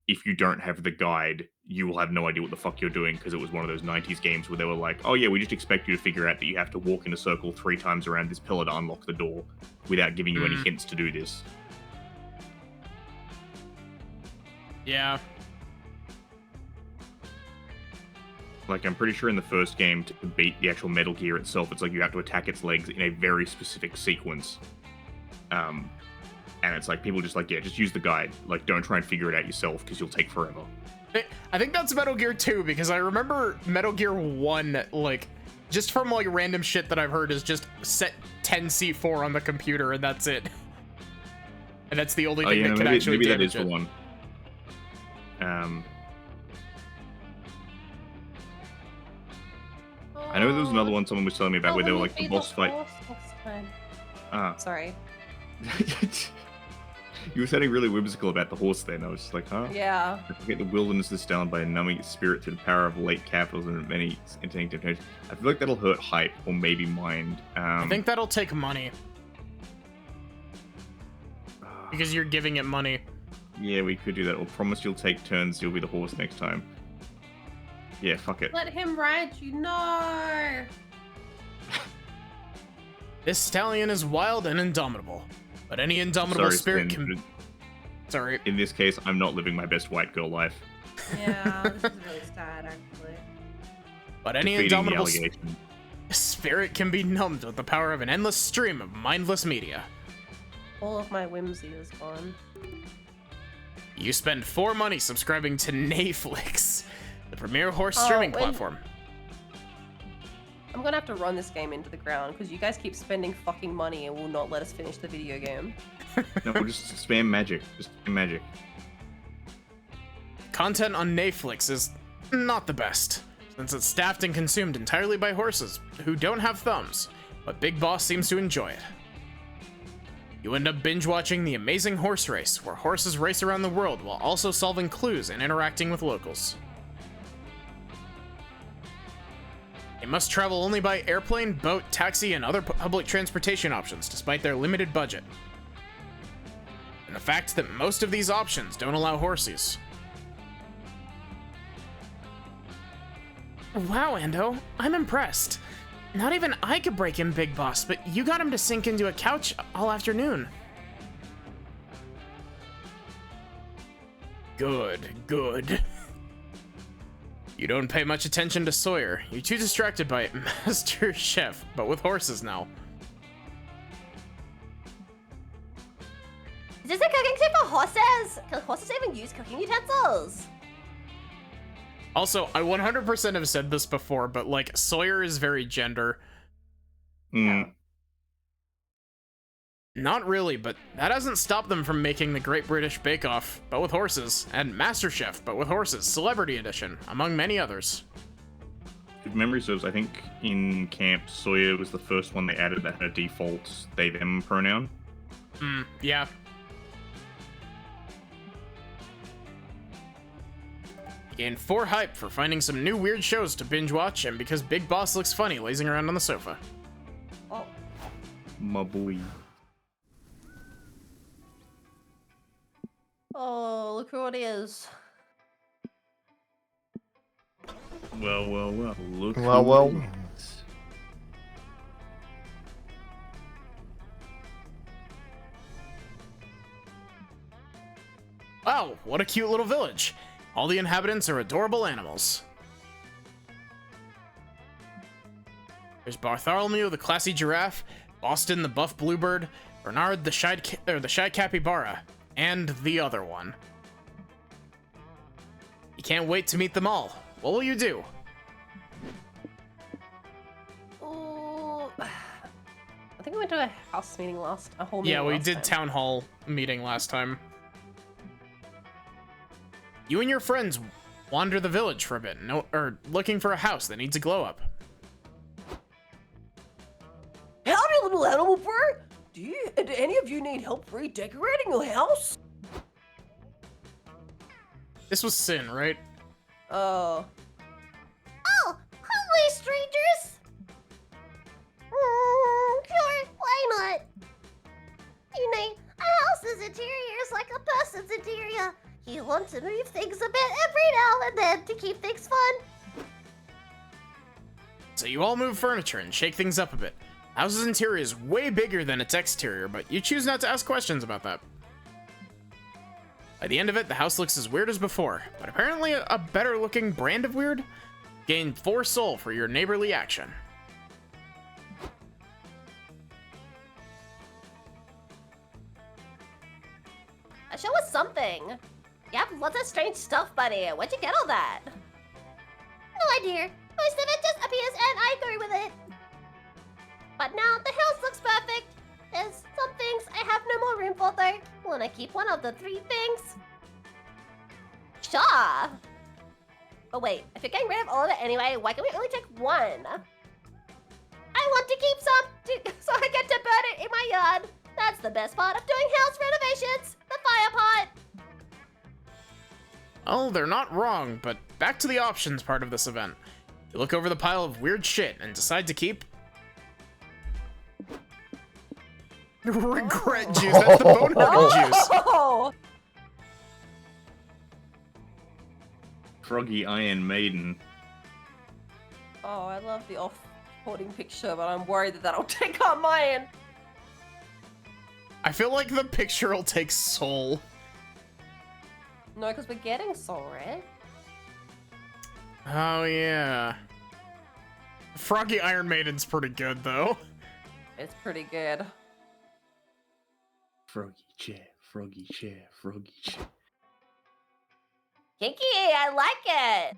S3: if you don't have the guide, you will have no idea what the fuck you're doing because it was one of those 90s games where they were like, oh yeah, we just expect you to figure out that you have to walk in a circle 3 times around this pillar to unlock the door without giving you any hints to do this.
S1: Yeah.
S3: Like, I'm pretty sure in the first game, to beat the actual Metal Gear itself, it's like you have to attack its legs in a very specific sequence. And it's like, people just like, yeah, just use the guide. Like, don't try and figure it out yourself, because you'll take forever.
S1: I think that's Metal Gear 2, because I remember Metal Gear 1, like, just from, like, random shit that I've heard is just set 10C4 on the computer, and that's it. And that's the only thing that can actually
S3: maybe that
S1: damage
S3: is the
S1: it.
S3: one. I know there was another one someone was telling me about where they were like the boss fight. Ah.
S2: Sorry.
S3: You were sounding really whimsical about the horse then. I was just like, huh?
S2: Yeah.
S3: I forget the wilderness is down by a numbing spirit through the power of late capitals and many entertaining temptations. I feel like that'll hurt hype or maybe mind.
S1: I think that'll take money. Because you're giving it money.
S3: Yeah, we could do that. Or promise you'll take turns, you'll be the horse next time. Yeah, fuck it.
S2: Let him ride you. No.
S1: This stallion is wild and indomitable. But any indomitable
S3: Sorry,
S1: spirit
S3: Sven,
S1: can... Sorry.
S3: In this case, I'm not living my best white girl life.
S2: Yeah, this is really sad, actually.
S1: But any
S3: Defeating the
S1: indomitable
S3: allegation.
S1: spirit can be numbed with the power of an endless stream of mindless media.
S2: All of my whimsy is gone.
S1: You spend 4 money subscribing to Netflix, the premier horse streaming platform.
S2: I'm gonna have to run this game into the ground because you guys keep spending fucking money and will not let us finish the video game.
S3: No, we'll just spam magic. Just spam magic.
S1: Content on Netflix is not the best, since it's staffed and consumed entirely by horses who don't have thumbs, but Big Boss seems to enjoy it. You end up binge watching The Amazing Horse Race, where horses race around the world while also solving clues and interacting with locals. They must travel only by airplane, boat, taxi, and other public transportation options, despite their limited budget. And the fact that most of these options don't allow horses. Wow, Ando, I'm impressed. Not even I could break in Big Boss, but you got him to sink into a couch all afternoon. Good, good. You don't pay much attention to Sawyer. You're too distracted by Master Chef, but with horses now.
S5: Is this a cooking tip for horses? Can horses even use cooking utensils?
S1: Also, I 100% have said this before, but like, Sawyer is very gender. Not really, but that hasn't stopped them from making the Great British Bake Off, but with horses, and MasterChef, but with horses, Celebrity Edition, among many others.
S3: If memory serves, I think in camp, Sawyer was the first one they added that had a default they-them pronoun.
S1: Yeah. You gained 4 hype for finding some new weird shows to binge watch, and because Big Boss looks funny lazing around on the sofa.
S2: Oh.
S3: My boy.
S2: Oh, look who it is.
S3: Well. Look.
S9: Well.
S3: who it is.
S1: Wow, what a cute little village. All the inhabitants are adorable animals. There's Bartholomew, the classy giraffe, Boston, the buff bluebird, Bernard, the shy capybara, and the other one. You can't wait to meet them all. What will you do?
S2: Oh, I think we went to a house meeting a whole meeting
S1: Yeah, we
S2: last
S1: did
S2: time.
S1: town hall meeting last time. You and your friends wander the village for a bit, looking for a house that needs a glow up.
S2: Howdy, little animal bird. Do any of you need help redecorating your house?
S1: This was Sin, right?
S2: Oh.
S5: Oh, hello, strangers! Sure, why not? You know, a house's interior is like a person's interior. You want to move things a bit every now and then to keep things fun.
S1: So you all move furniture and shake things up a bit. House's interior is way bigger than its exterior, but you choose not to ask questions about that. By the end of it, the house looks as weird as before, but apparently a better looking brand of weird. Gain 4 soul for your neighborly action.
S2: Show us something. You have lots of strange stuff, buddy. Where'd you get all that?
S5: No idea. Most of it just appears and I go with it. But now the house looks perfect. There's some things I have no more room for though. Wanna keep one of the 3 things?
S2: Sure. But wait, if you're getting rid of all of it anyway, why can we only take one?
S5: I want to keep some
S2: So I get to burn it in my yard.
S5: That's the best part of doing house renovations. The fire pot.
S1: Oh, they're not wrong, but back to the options part of this event. You look over the pile of weird shit and decide to keep... Regret juice, that's the bonehead juice.
S2: Oh!
S3: Froggy Iron Maiden.
S2: Oh, I love the off-putting picture, but I'm worried that that'll take up mine.
S1: I feel like the picture will take soul.
S2: No, because we're getting soul, right?
S1: Oh, yeah. Froggy Iron Maiden's pretty good, though.
S2: It's pretty good.
S3: Froggy chair, froggy chair, froggy chair.
S2: Kinky, I like it.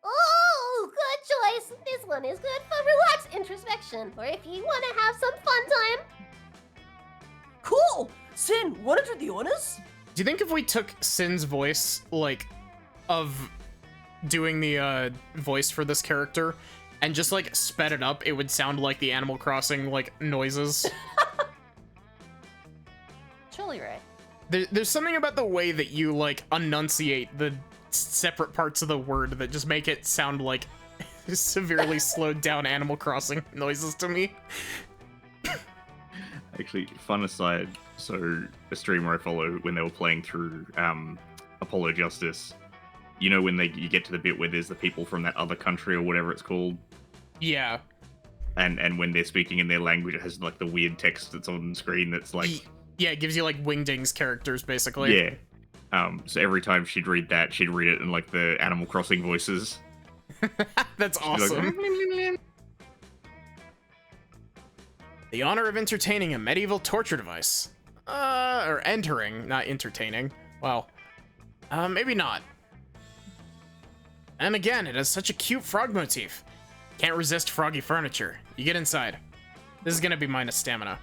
S5: Oh, good choice. This one is good for relaxed introspection, or if you want to have some fun time.
S2: Cool. Sin, wanna do the honors?
S1: Do you think if we took Sin's voice, like, of doing the voice for this character, and just, like, sped it up, it would sound like the Animal Crossing, like, noises?
S2: Totally right.
S1: There's something about the way that you, like, enunciate the separate parts of the word that just make it sound like severely slowed down Animal Crossing noises to me.
S3: Actually, fun aside, so a streamer I follow, when they were playing through Apollo Justice, you know when you get to the bit where there's the people from that other country or whatever it's called?
S1: Yeah.
S3: And when they're speaking in their language, it has, like, the weird text that's on screen that's, like...
S1: Yeah, it gives you, like, Wingdings characters, basically.
S3: Yeah. So every time she'd read that, she'd read it in, like, the Animal Crossing voices.
S1: That's
S3: She'd be like,
S1: awesome. The honor of entertaining a medieval torture device. Or entering, not entertaining. Well, maybe not. And again, it has such a cute frog motif. Can't resist froggy furniture. You get inside. This is gonna be minus stamina.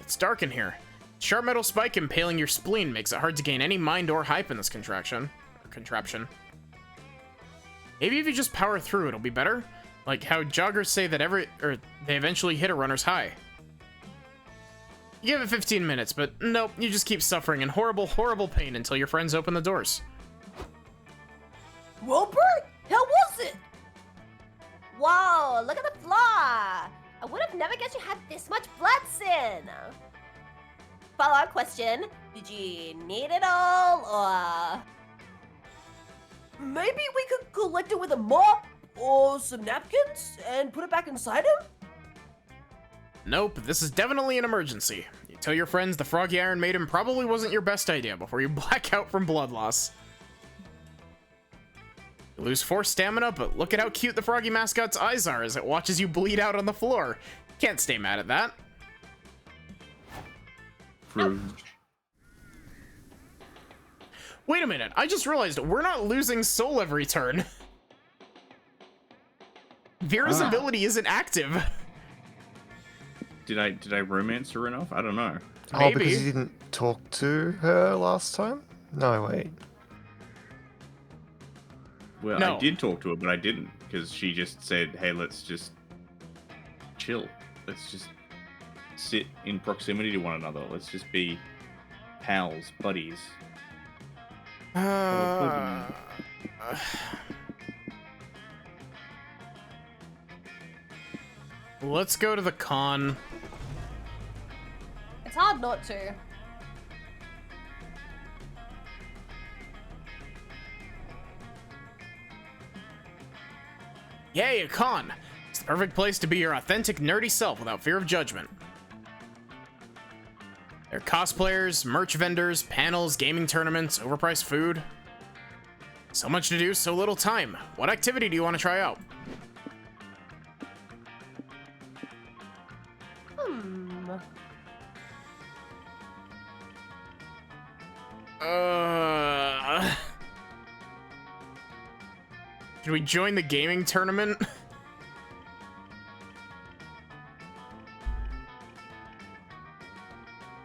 S1: It's dark in here. Sharp metal spike impaling your spleen makes it hard to gain any mind or hype in this contraption. Maybe if you just power through, it'll be better? Like how joggers say that they eventually hit a runner's high. You give it 15 minutes, but nope, you just keep suffering in horrible, horrible pain until your friends open the doors.
S2: Well, Bert, how was it?
S5: Whoa, look at the floor. I would have never guessed you had this much bloodsin. Follow-up question, did you need it all, or...?
S7: Maybe we could collect it with a mop or some napkins and put it back inside him?
S1: Nope, this is definitely an emergency. You tell your friends the Froggy Iron Maiden probably wasn't your best idea before you black out from blood loss. You lose 4 stamina, but look at how cute the Froggy mascot's eyes are as it watches you bleed out on the floor. Can't stay mad at that. Wait a minute, I just realized we're not losing soul every turn. Vera's ability isn't active.
S3: Did I romance her enough? I don't know.
S4: Oh,
S1: Maybe.
S4: because you didn't talk to her last time? No, wait.
S3: Well,
S1: No.
S3: I did talk to her, but I didn't, because she just said, hey, let's just chill. Let's just sit in proximity to one another. Let's just be pals, buddies.
S1: Let's go to the con.
S2: It's hard not to.
S1: Yay, a con! It's the perfect place to be your authentic nerdy self without fear of judgment. There are cosplayers, merch vendors, panels, gaming tournaments, overpriced food. So much to do, so little time. What activity do you want to try out? Can we join the gaming tournament?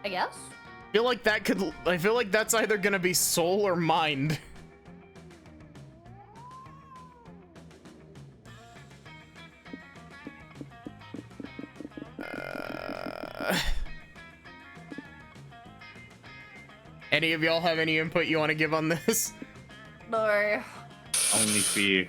S2: I guess.
S1: I feel like that's either gonna be soul or mind. Any of y'all have any input you want to give on this?
S2: No.
S3: Only fear.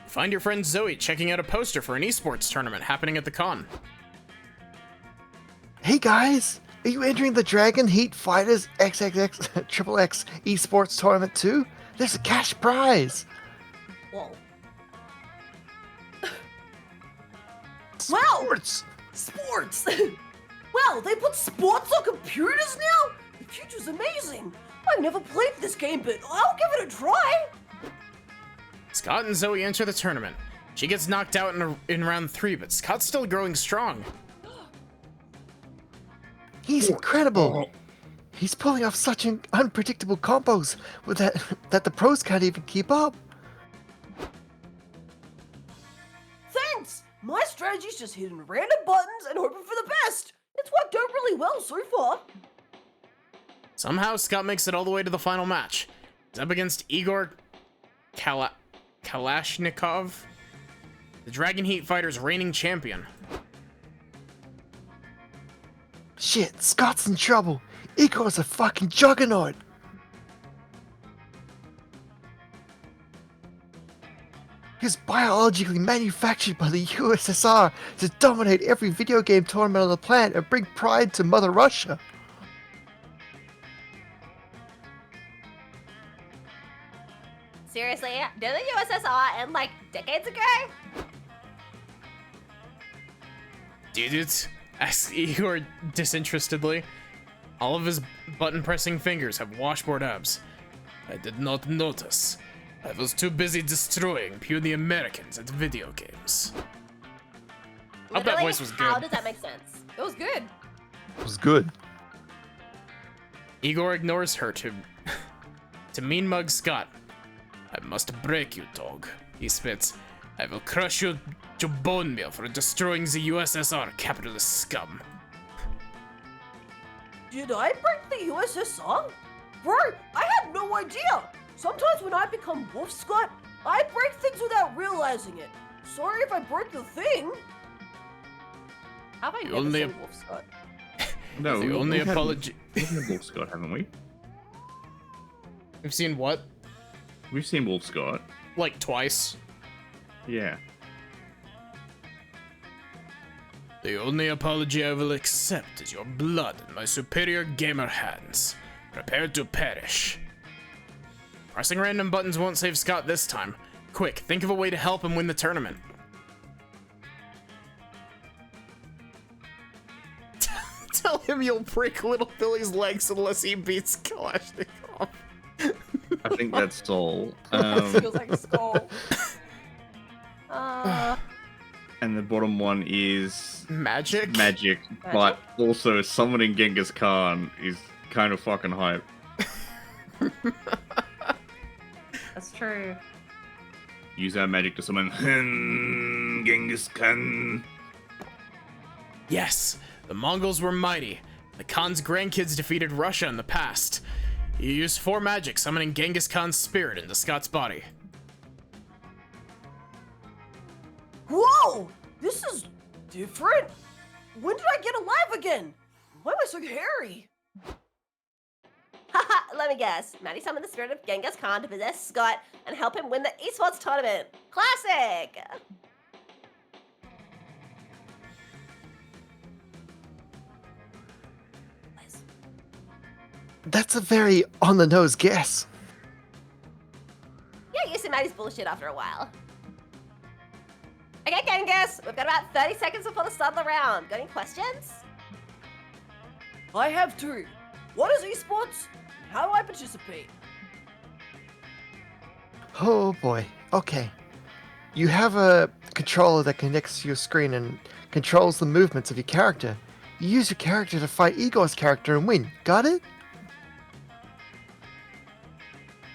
S1: Find your friend Zoe checking out a poster for an esports tournament happening at the con.
S4: Hey guys, are you entering the Dragon Heat Fighters XXX XXX esports tournament too? There's a cash prize.
S7: Whoa.
S4: Sports.
S7: Sports! Wow, they put sports on computers now? The future's amazing. I've never played this game, but I'll give it a try.
S1: Scott and Zoe enter the tournament. She gets knocked out in round 3, but Scott's still growing strong.
S4: He's incredible. He's pulling off such unpredictable combos with that the pros can't even keep up.
S7: Thanks! My strategy's just hitting random buttons and hoping for the best. It's worked out really well so far.
S1: Somehow, Scott makes it all the way to the final match. He's up against Igor Kalashnikov, the Dragon Heat Fighters' reigning champion.
S4: Shit, Scott's in trouble. Igor's a fucking juggernaut. He was biologically manufactured by the USSR to dominate every video game tournament on the planet and bring pride to Mother Russia.
S5: Seriously, did the USSR end like decades ago?
S1: Did it? Asks Igor disinterestedly. All of his button-pressing fingers have washboard abs. I did not notice. I was too busy destroying puny Americans at video games. I hope that voice was
S5: How
S1: good.
S5: does that make sense?
S2: It was good.
S4: It was good.
S1: Igor ignores her to mean mug Scott. I must break you, dog, he spits. I will crush you to bone meal for destroying the USSR capitalist scum.
S7: Did I break the USSR? Bro, I had no idea. Sometimes when I become Wolf Scott, I break things without realizing it. Sorry if I broke the thing.
S2: How about you
S1: The only-
S2: never say Wolf Scott?
S3: No,
S1: The only
S3: we've had
S1: apology.
S3: Wolf Scott, haven't we?
S1: We've seen what?
S3: We've seen Wolf Scott.
S1: Like twice.
S3: Yeah.
S1: The only apology I will accept is your blood in my superior gamer hands. Prepare to perish. Pressing random buttons won't save Scott this time. Quick, think of a way to help him win the tournament. Tell him you'll break little Billy's legs unless he beats Kalashnikov.
S3: I think that's Soul.
S2: Feels like a skull.
S3: And the bottom one is
S1: Magic?
S3: Magic, but also summoning Genghis Khan is kind of fucking hype.
S2: That's true.
S3: Use our magic to summon Genghis Khan.
S1: Yes, the Mongols were mighty. The Khan's grandkids defeated Russia in the past. You used 4 magic, summoning Genghis Khan's spirit into Scott's body.
S7: Whoa! This is different. When did I get alive again? Why am I so hairy?
S5: Haha, let me guess. Maddie summoned the spirit of Genghis Khan to possess Scott and help him win the esports tournament. Classic!
S4: That's a very on-the-nose guess.
S5: Yeah, you see Maddie's bullshit after a while. Okay, Genghis, we've got about 30 seconds before the start of the round. Got any questions?
S7: I have 2. What is esports? And how do I participate?
S4: Oh boy. Okay. You have a controller that connects to your screen and controls the movements of your character. You use your character to fight Igor's character and win. Got it?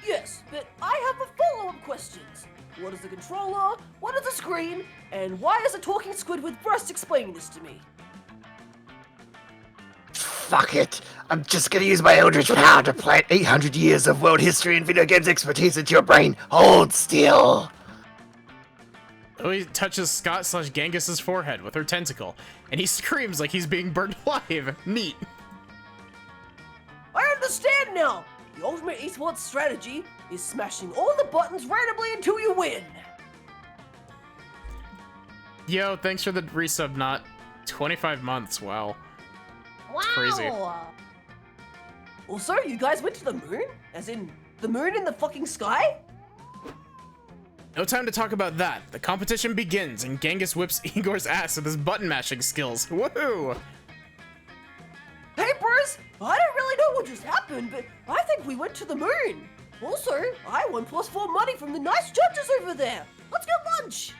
S7: Yes, but I have a follow-up questions. What is the controller? What is the screen? And why is a talking squid with breasts explaining this to me?
S4: Fuck it. I'm just gonna use my Eldritch power to plant 800 years of world history and video games expertise into your brain. Hold still.
S1: Lily touches Scott/Genghis's forehead with her tentacle, and he screams like he's being burned alive. Neat.
S7: I understand now. The ultimate esports strategy is smashing all the buttons randomly until you win.
S1: Yo, thanks for the resub, not 25 months. Wow.
S2: Wow.
S1: crazy.
S7: Also, you guys went to the moon? As in, the moon in the fucking sky?
S1: No time to talk about that. The competition begins, and Genghis whips Igor's ass with his button mashing skills. Woohoo!
S7: Hey, bros! I don't really know what just happened, but I think we went to the moon. Also, I won +4 money from the nice judges over there. Let's get lunch.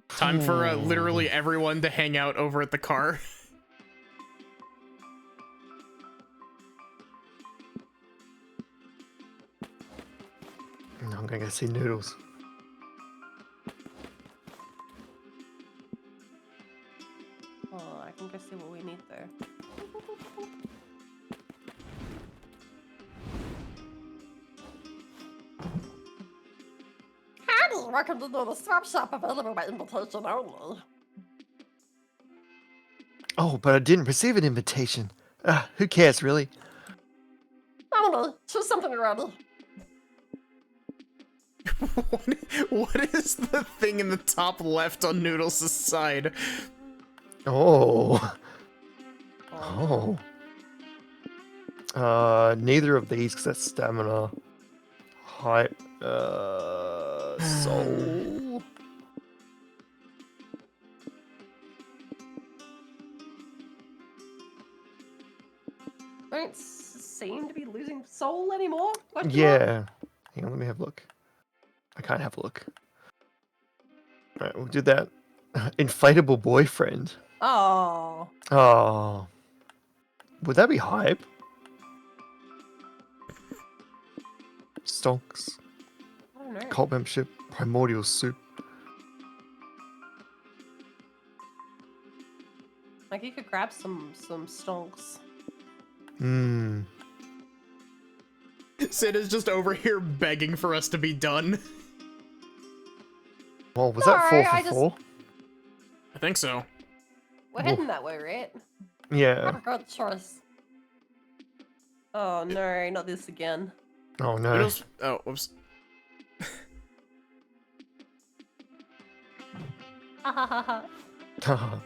S1: Time for literally everyone to hang out over at the car.
S4: I'm gonna go see Noodles.
S2: Oh, I can go see what we need there. Howdy, welcome to the swap shop available by invitation only.
S4: Oh, but I didn't receive an invitation. Who cares, really?
S2: I don't know, choose something around.
S1: What is the thing in the top left on Noodles' side?
S4: Oh. Oh. Neither of these, because that's stamina. Hype. Soul.
S2: Don't seem to be losing soul anymore.
S4: Yeah. Hang on, let me have a look. I can't have a look. Alright, we'll do that. Inflatable boyfriend.
S2: Oh.
S4: Oh. Would that be hype? Stonks.
S2: I don't know.
S4: Cult membership. Primordial soup.
S2: Like you could grab some stonks.
S4: Hmm.
S1: Sid is just over here begging for us to be done.
S4: Well, was that 4
S2: Sorry,
S4: for 4?
S1: I think so.
S2: We're heading that way, right?
S4: Yeah.
S2: Good choice. Oh no, not this again.
S4: Oh no.
S1: Oh, whoops.
S2: Ha ha ha ha.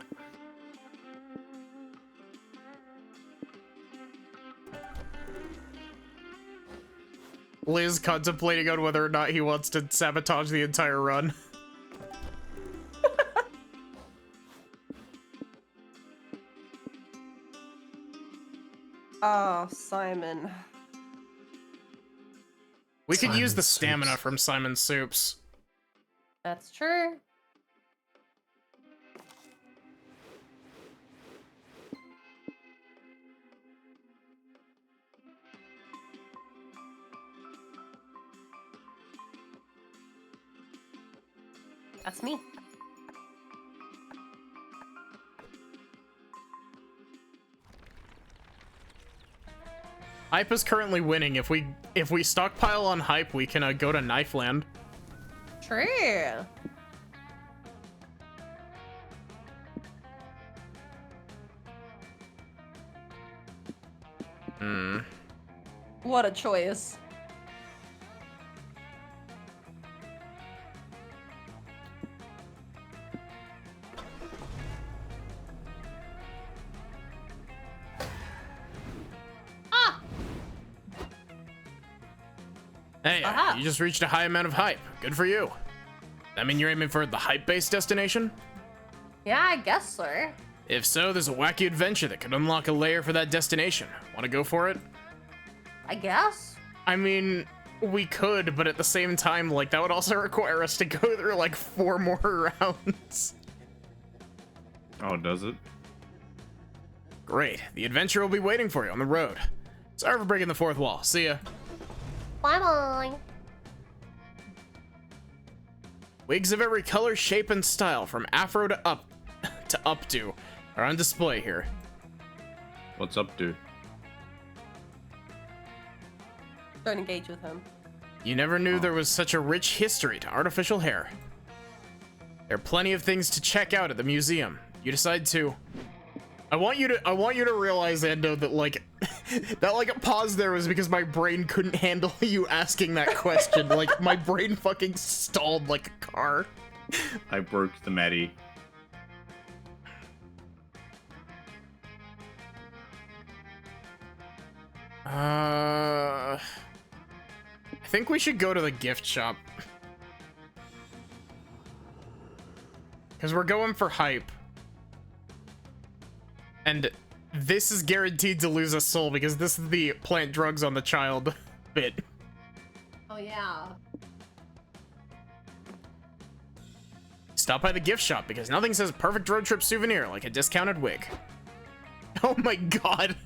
S1: Liz contemplating on whether or not he wants to sabotage the entire run.
S2: Oh, Simon.
S1: We could use
S9: Simon
S1: the stamina
S9: Soups.
S1: from Simon Soups.
S2: That's true. That's me.
S1: Hype is currently winning. If we stockpile on hype, we can go to Knife Land.
S2: True. What a choice.
S1: Hey,
S2: Aha.
S1: you just reached a high amount of hype. Good for you. That mean you're aiming for the hype-based destination?
S2: Yeah, I guess so.
S1: If so, there's a wacky adventure that could unlock a layer for that destination. Want to go for it?
S2: I guess.
S1: I mean, we could, but at the same time, like, that would also require us to go through, like, 4 more rounds.
S3: Oh, does it?
S1: Great. The adventure will be waiting for you on the road. Sorry for breaking the fourth wall. See ya.
S2: Bye-bye.
S1: Wigs of every color, shape, and style, from afro to updo, are on display here.
S3: What's up, dude?
S2: Don't engage with him.
S1: You never knew there was such a rich history to artificial hair. There are plenty of things to check out at the museum. You decide to... I want you to realize, Endo, that like that like a pause there was because my brain couldn't handle you asking that question. Like my brain fucking stalled like a car.
S3: I broke the Maddie.
S1: I think we should go to the gift shop. Because we're going for hype. And this is guaranteed to lose a soul because this is the plant drugs on the child bit.
S2: Oh, yeah.
S1: Stop by the gift shop because nothing says perfect road trip souvenir like a discounted wig. Oh my god.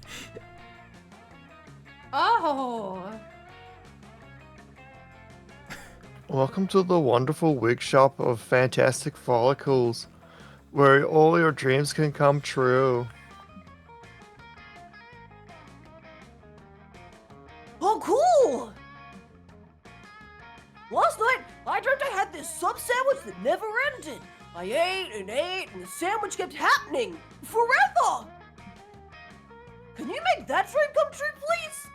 S2: Oh.
S4: Welcome to the wonderful wig shop of fantastic follicles, where all your dreams can come true.
S7: Oh, cool! Last night, I dreamt I had this sub sandwich that never ended. I ate, and the sandwich kept happening forever. Can you make that dream come true, please?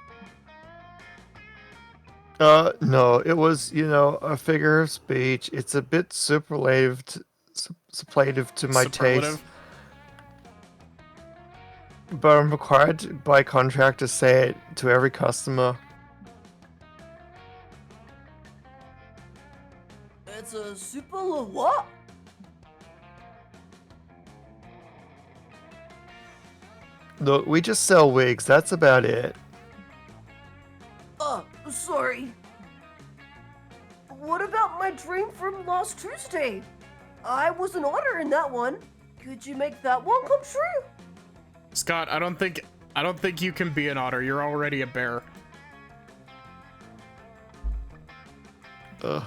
S4: No, it was, a figure of speech. It's a bit superlative to my taste.
S1: Superlative.
S4: But I'm required by contract to say it to every customer.
S7: It's a super what?
S4: Look, we just sell wigs, that's about it.
S7: Sorry. What about my dream from last Tuesday? I was an otter in that one. Could you make that one come true?
S1: Scott, I don't think you can be an otter. You're already a bear.
S4: Ugh.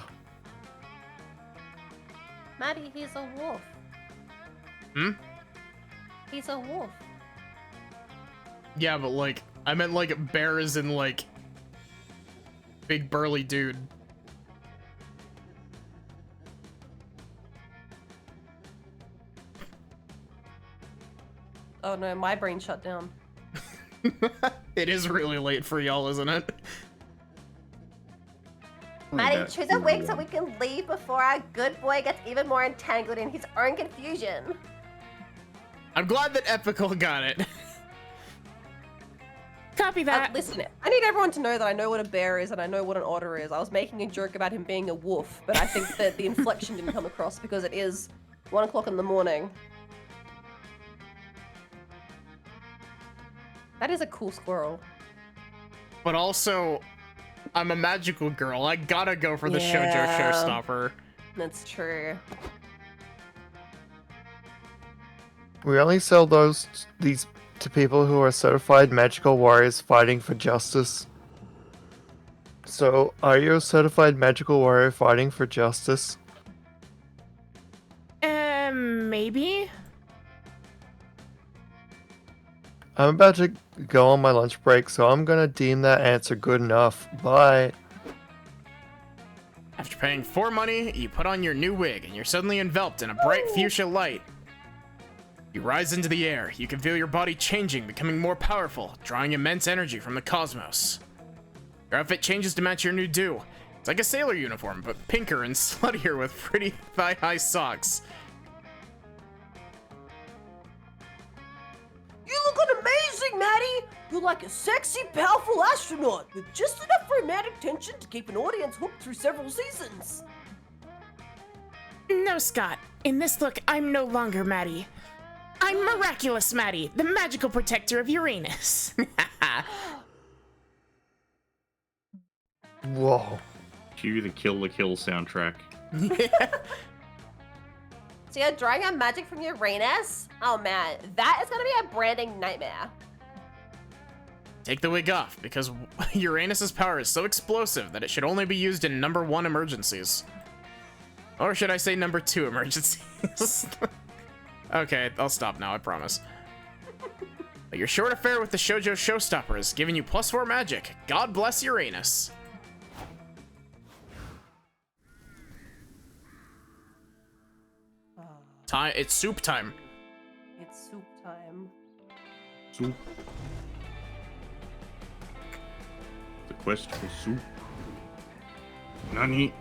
S2: Maddie, he's a wolf.
S1: Hmm?
S2: He's a wolf.
S1: Yeah, but like, I meant like bear as in like big burly dude.
S2: Oh no, my brain shut down.
S1: It is really late for y'all, isn't it?
S5: Maddie, choose a wig so we can leave before our good boy gets even more entangled in his own confusion.
S1: I'm glad that Epical got it.
S6: Copy that.
S2: Listen, I need everyone to know that I know what a bear is and I know what an otter is. I was making a joke about him being a wolf, but I think that the inflection didn't come across because it is 1 o'clock in the morning. That is a cool squirrel.
S1: But also, I'm a magical girl. I gotta go for the shoujo showstopper.
S2: That's true.
S4: We only sell these to people who are certified magical warriors fighting for justice. So, are you a certified magical warrior fighting for justice?
S6: Maybe?
S4: I'm about to go on my lunch break, so I'm gonna deem that answer good enough. Bye.
S1: After paying 4 money, you put on your new wig, and you're suddenly enveloped in a bright fuchsia light. You rise into the air. You can feel your body changing, becoming more powerful, drawing immense energy from the cosmos. Your outfit changes to match your new do. It's like a sailor uniform, but pinker and sluttier with pretty thigh-high socks.
S7: You look amazing, Maddie! You're like a sexy, powerful astronaut with just enough romantic tension to keep an audience hooked through several seasons.
S6: No, Scott. In this look, I'm no longer Maddie. I'm Miraculous Maddie, the magical protector of Uranus.
S4: Whoa.
S3: Cue the Kill la Kill soundtrack.
S5: So you're drawing out magic from Uranus? Oh man, that is gonna be a branding nightmare.
S1: Take the wig off, because Uranus's power is so explosive that it should only be used in number 1 emergencies. Or should I say number 2 emergencies? Okay, I'll stop now, I promise. But your short affair with the shoujo showstopper has given you +4 magic. God bless Uranus. It's soup time.
S2: It's soup time.
S3: Soup. The quest for soup. Nani?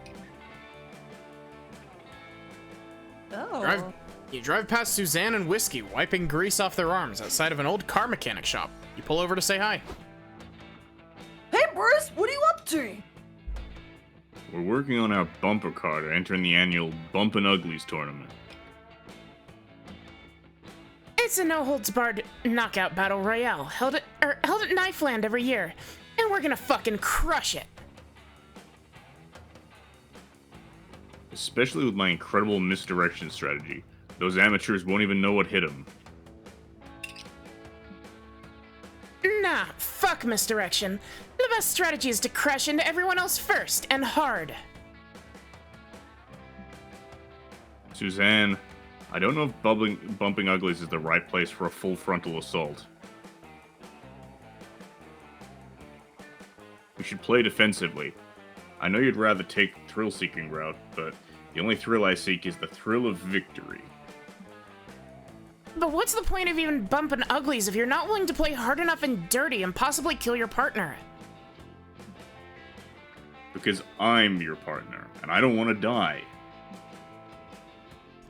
S2: Oh.
S1: You drive past Suzanne and Whiskey, wiping grease off their arms outside of an old car mechanic shop. You pull over to say hi.
S7: Hey Bruce, what are you up to?
S3: We're working on our bumper car to enter in the annual Bumpin' Uglies tournament.
S6: It's a no-holds-barred knockout battle royale held at Knifeland every year, and we're gonna fucking crush it.
S3: Especially with my incredible misdirection strategy. Those amateurs won't even know what hit them.
S6: Nah, fuck misdirection. The best strategy is to crash into everyone else first and hard.
S3: Suzanne, I don't know if bumping uglies is the right place for a full frontal assault. We should play defensively. I know you'd rather take the thrill-seeking route, but the only thrill I seek is the thrill of victory.
S6: But what's the point of even bumping uglies if you're not willing to play hard enough and dirty and possibly kill your partner?
S3: Because I'm your partner, and I don't want to die.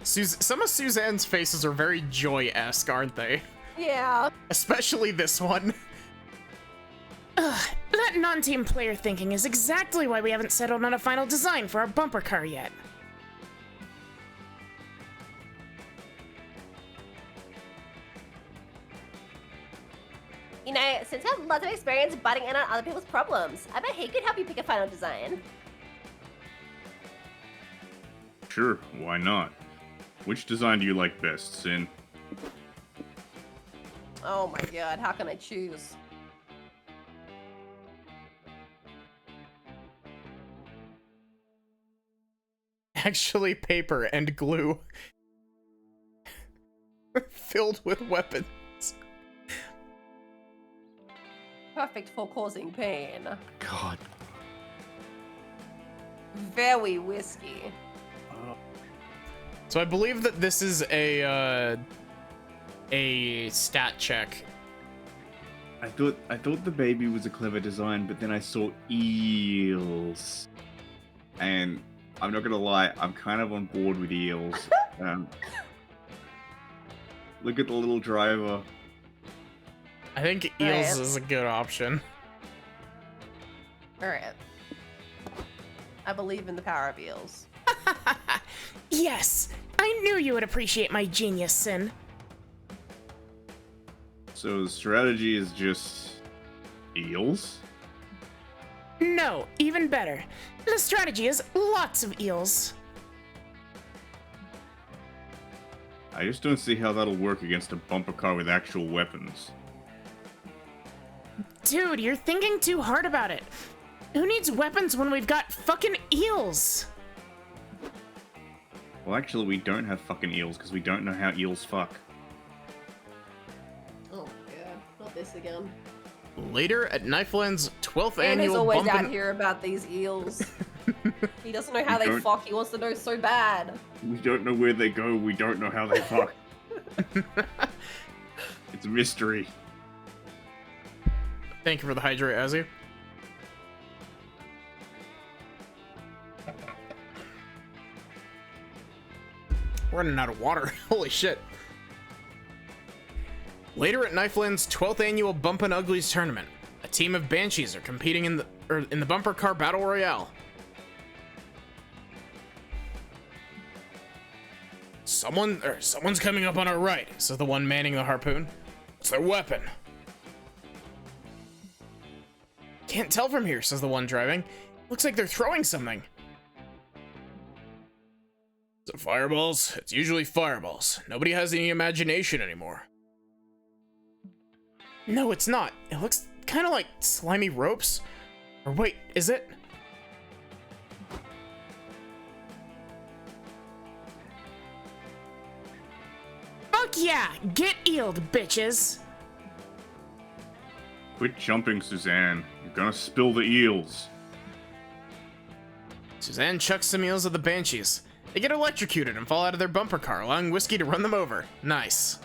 S1: Some of Suzanne's faces are very joy-esque, aren't they?
S2: Yeah.
S1: Especially this one.
S6: Ugh, that non-team player thinking is exactly why we haven't settled on a final design for our bumper car yet.
S5: You know, since you have lots of experience butting in on other people's problems, I bet he could help you pick a final design.
S3: Sure, why not? Which design do you like best, Sin?
S2: Oh my god, how can I choose?
S1: Actually, paper and glue. Filled with weapons.
S2: Perfect for causing pain.
S4: God.
S2: Very whiskey.
S1: So I believe that this is a a stat check.
S3: I thought the baby was a clever design, but then I saw eels, and I'm not gonna lie, I'm kind of on board with eels. Look at the little driver.
S1: I think eels is a good option.
S2: Alright. I believe in the power of eels.
S6: Yes, I knew you would appreciate my genius, Sin.
S3: So the strategy is just eels?
S6: No, even better. The strategy is lots of eels.
S3: I just don't see how that'll work against a bumper car with actual weapons.
S6: Dude, you're thinking too hard about it. Who needs weapons when we've got fucking eels?
S3: Well, actually, we don't have fucking eels because we don't know how eels fuck.
S2: Oh my god, not this again.
S1: Later at Knifeland's 12th
S2: And he's
S1: annual
S2: always out
S1: Bumpin'...
S2: here about these eels. He doesn't know how
S3: We
S2: they
S3: don't-
S2: fuck, he wants to know so bad.
S3: We don't know where they go, we don't know how they fuck. It's a mystery.
S1: Thank you for the hydrate, Azzy. We're running out of water. Holy shit. Later at Knifeland's 12th annual Bumpin' Uglies tournament, a team of Banshees are competing in the bumper car battle royale. Someone's coming up on our right, says the one manning the harpoon. What's their weapon? Can't tell from here, says the one driving. Looks like they're throwing something. Is it fireballs? It's usually fireballs. Nobody has any imagination anymore. No, it's not. It looks kind of like slimy ropes. Or wait, is it?
S6: Fuck yeah! Get eeled, bitches!
S3: Quit jumping, Suzanne. You're gonna spill the eels.
S1: Suzanne chucks some eels at the Banshees. They get electrocuted and fall out of their bumper car, allowing Whiskey to run them over. Nice.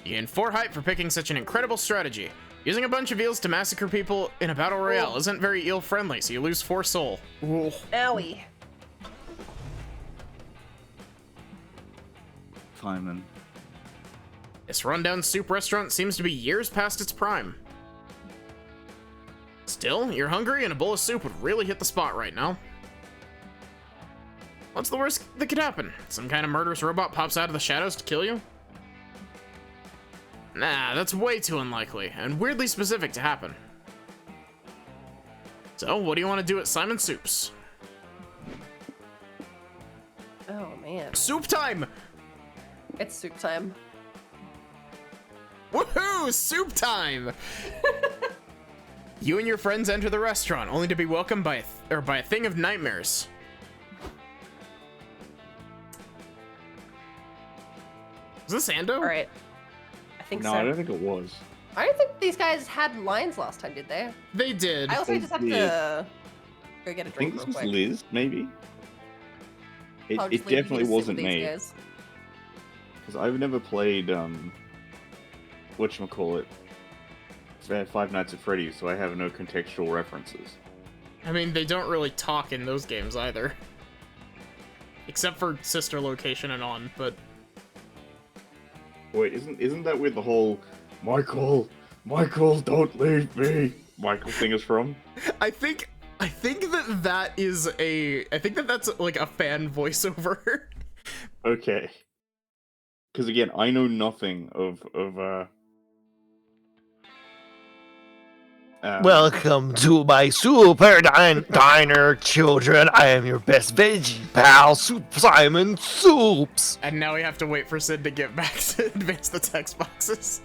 S1: You gain 4 hype for picking such an incredible strategy. Using a bunch of eels to massacre people in a battle royale isn't very eel-friendly, so you lose 4 soul. Ooh.
S2: Owie.
S3: Simon.
S1: This rundown soup restaurant seems to be years past its prime. Still, you're hungry and a bowl of soup would really hit the spot right now. What's the worst that could happen? Some kind of murderous robot pops out of the shadows to kill you? Nah, that's way too unlikely, and weirdly specific to happen. So, what do you want to do at Simon Soup's?
S2: Oh man.
S1: Soup time!
S2: It's soup time.
S1: Woohoo! Soup time! You and your friends enter the restaurant, only to be welcomed by a thing of nightmares. Is this Ando?
S2: Alright. I think
S3: No,
S2: so.
S3: I don't think it was.
S2: I don't think these guys had lines last time, did they?
S1: They did.
S2: I also
S3: They
S2: just have
S3: did.
S2: to go get a
S3: I think
S2: drink
S3: this
S2: real
S3: was
S2: quick.
S3: Liz, maybe? It,
S2: I'll
S3: it
S2: just leave you
S3: definitely
S2: to sit with
S3: wasn't
S2: these
S3: me.
S2: guys.
S3: Because I've never played, whatchamacallit, Five Nights at Freddy's, so I have no contextual references.
S1: I mean, they don't really talk in those games either. Except for Sister Location and on, but...
S3: Wait, isn't that where the whole Michael, don't leave me, Michael thing is from?
S1: I think that's like a fan voiceover.
S3: Okay. Because again, I know nothing of
S4: Welcome to my super diner, children. I am your best veggie pal, Simon Soups.
S1: And now we have to wait for Sid to get back to advance the text boxes.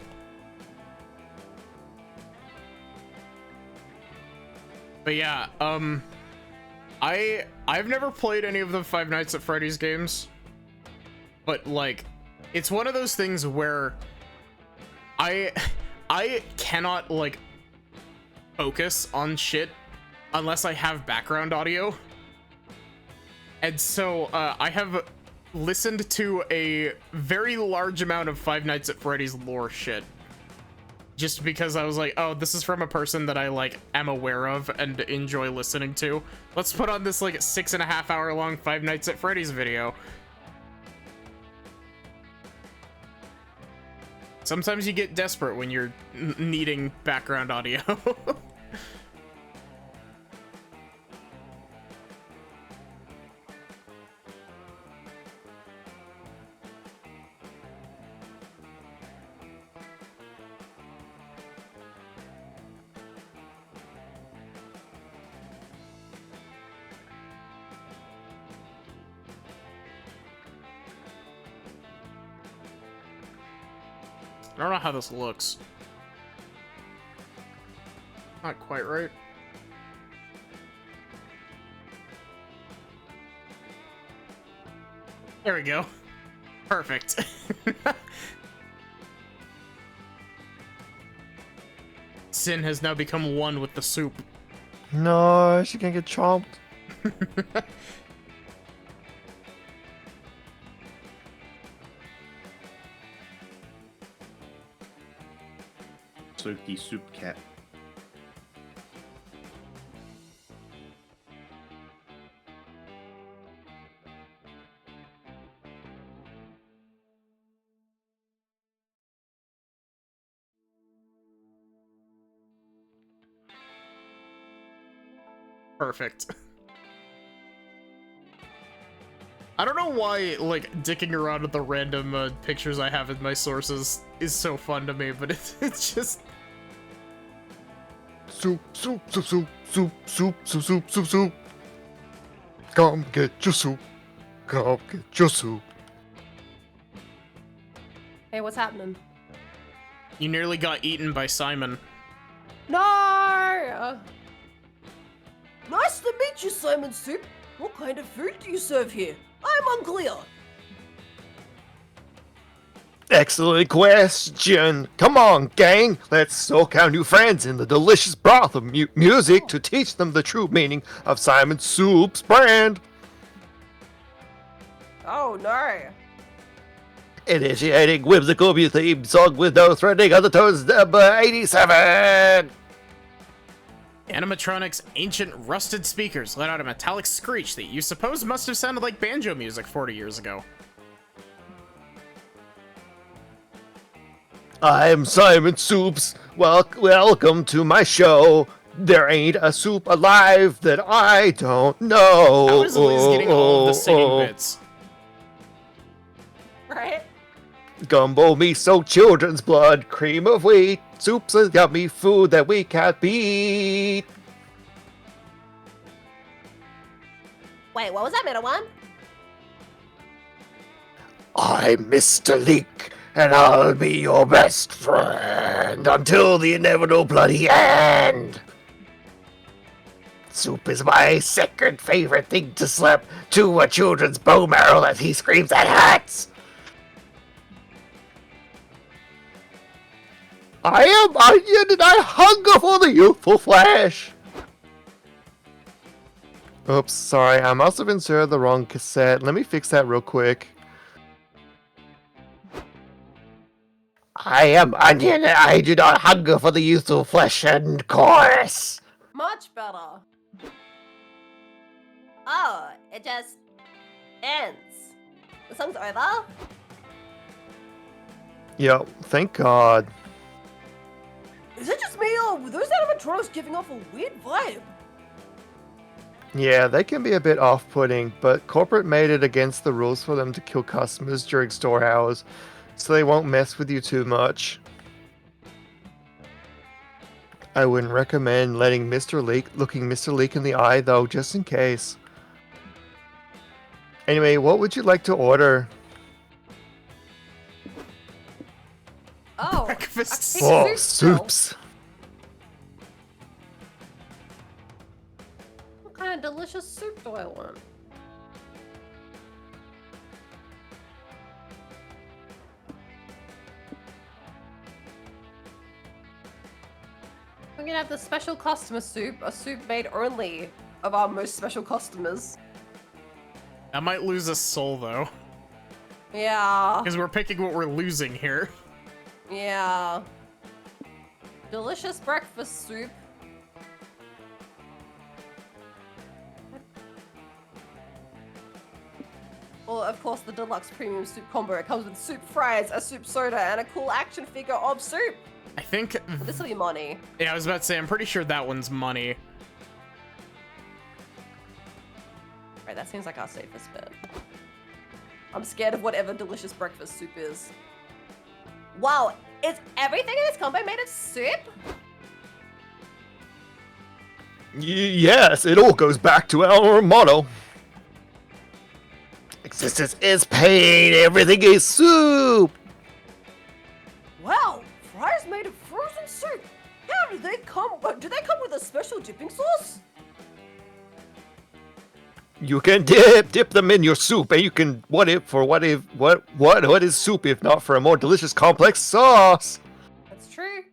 S1: But yeah, I've never played any of the Five Nights at Freddy's games. But like, it's one of those things where I cannot like focus on shit unless I have background audio. And so I have listened to a very large amount of Five Nights at Freddy's lore shit. Just because I was like, oh, this is from a person that I, like, am aware of and enjoy listening to. Let's put on this, like, 6.5 hour long Five Nights at Freddy's video. Sometimes you get desperate when you're needing background audio. I don't know how this looks. Not quite right. There we go. Perfect. Sin has now become one with the soup.
S9: No, she can't get chomped.
S3: Soaky soup cat.
S1: Perfect. I don't know why, like, dicking around with the random pictures I have in my sources is so fun to me, but it's just...
S9: Soup, soup, soup, soup, soup, soup, soup, soup, soup, soup. Come get your soup. Come get your soup.
S2: Hey, what's happening?
S1: You nearly got eaten by Simon.
S2: No!
S7: Nice to meet you, Simon Soup. What kind of food do you serve here? I'm unclear.
S9: Excellent question. Come on, gang. Let's soak our new friends in the delicious broth of music to teach them the true meaning of Simon Soup's brand.
S2: Oh, no.
S9: Initiating whimsical theme song with no threatening undertones, number 87.
S1: Animatronic's ancient rusted speakers let out a metallic screech that you suppose must have sounded like banjo music 40 years ago.
S9: I'm Simon Soups. Welcome to my show. There ain't a soup alive that I don't know.
S1: How is Elise getting all of the singing bits?
S2: Right?
S9: Gumbo miso, children's blood, cream of wheat. Soup's a yummy food that we can't beat.
S5: Wait, what was that middle one?
S9: I'm Mr. Leek, and I'll be your best friend until the inevitable bloody end. Soup is my second favorite thing to slap to a children's bone marrow as he screams at hats. I am Onion, and I hunger for the youthful flesh. Oops, sorry, I must have inserted the wrong cassette. Let me fix that real quick. I am Onion, and I do not hunger for the youthful flesh and chorus.
S2: Much better.
S5: Oh, it just ends. The song's over?
S9: Yep, thank God.
S7: Is it just me, or were those animatronics giving off a weird vibe?
S9: Yeah, they can be a bit off-putting, but corporate made it against the rules for them to kill customers during store hours, so they won't mess with you too much. I wouldn't recommend looking Mr. Leek in the eye, though, just in case. Anyway, what would you like to order?
S2: Oh,
S1: Breakfast.
S9: Oh, soups.
S2: What kind of delicious soup do I want? I'm gonna have the special customer soup, a soup made only of our most special customers.
S1: I might lose a soul, though.
S2: Yeah.
S1: Because we're picking what we're losing here.
S2: Yeah. Delicious breakfast soup. Well, of course, the deluxe premium soup combo. It comes with soup fries, a soup soda, and a cool action figure of soup.
S1: I think...
S2: This will be money.
S1: Yeah, I was about to say, I'm pretty sure that one's money.
S2: Right, that seems like our safest bet. I'm scared of whatever delicious breakfast soup is. Wow, is everything in this combo made of soup?
S9: Yes, it all goes back to our motto. Existence is pain, everything is soup!
S2: Wow, fries made of frozen soup. How do they come? Do they come with a special dipping sauce?
S9: You can dip them in your soup, and you can what is soup if not for a more delicious complex sauce?
S2: That's true.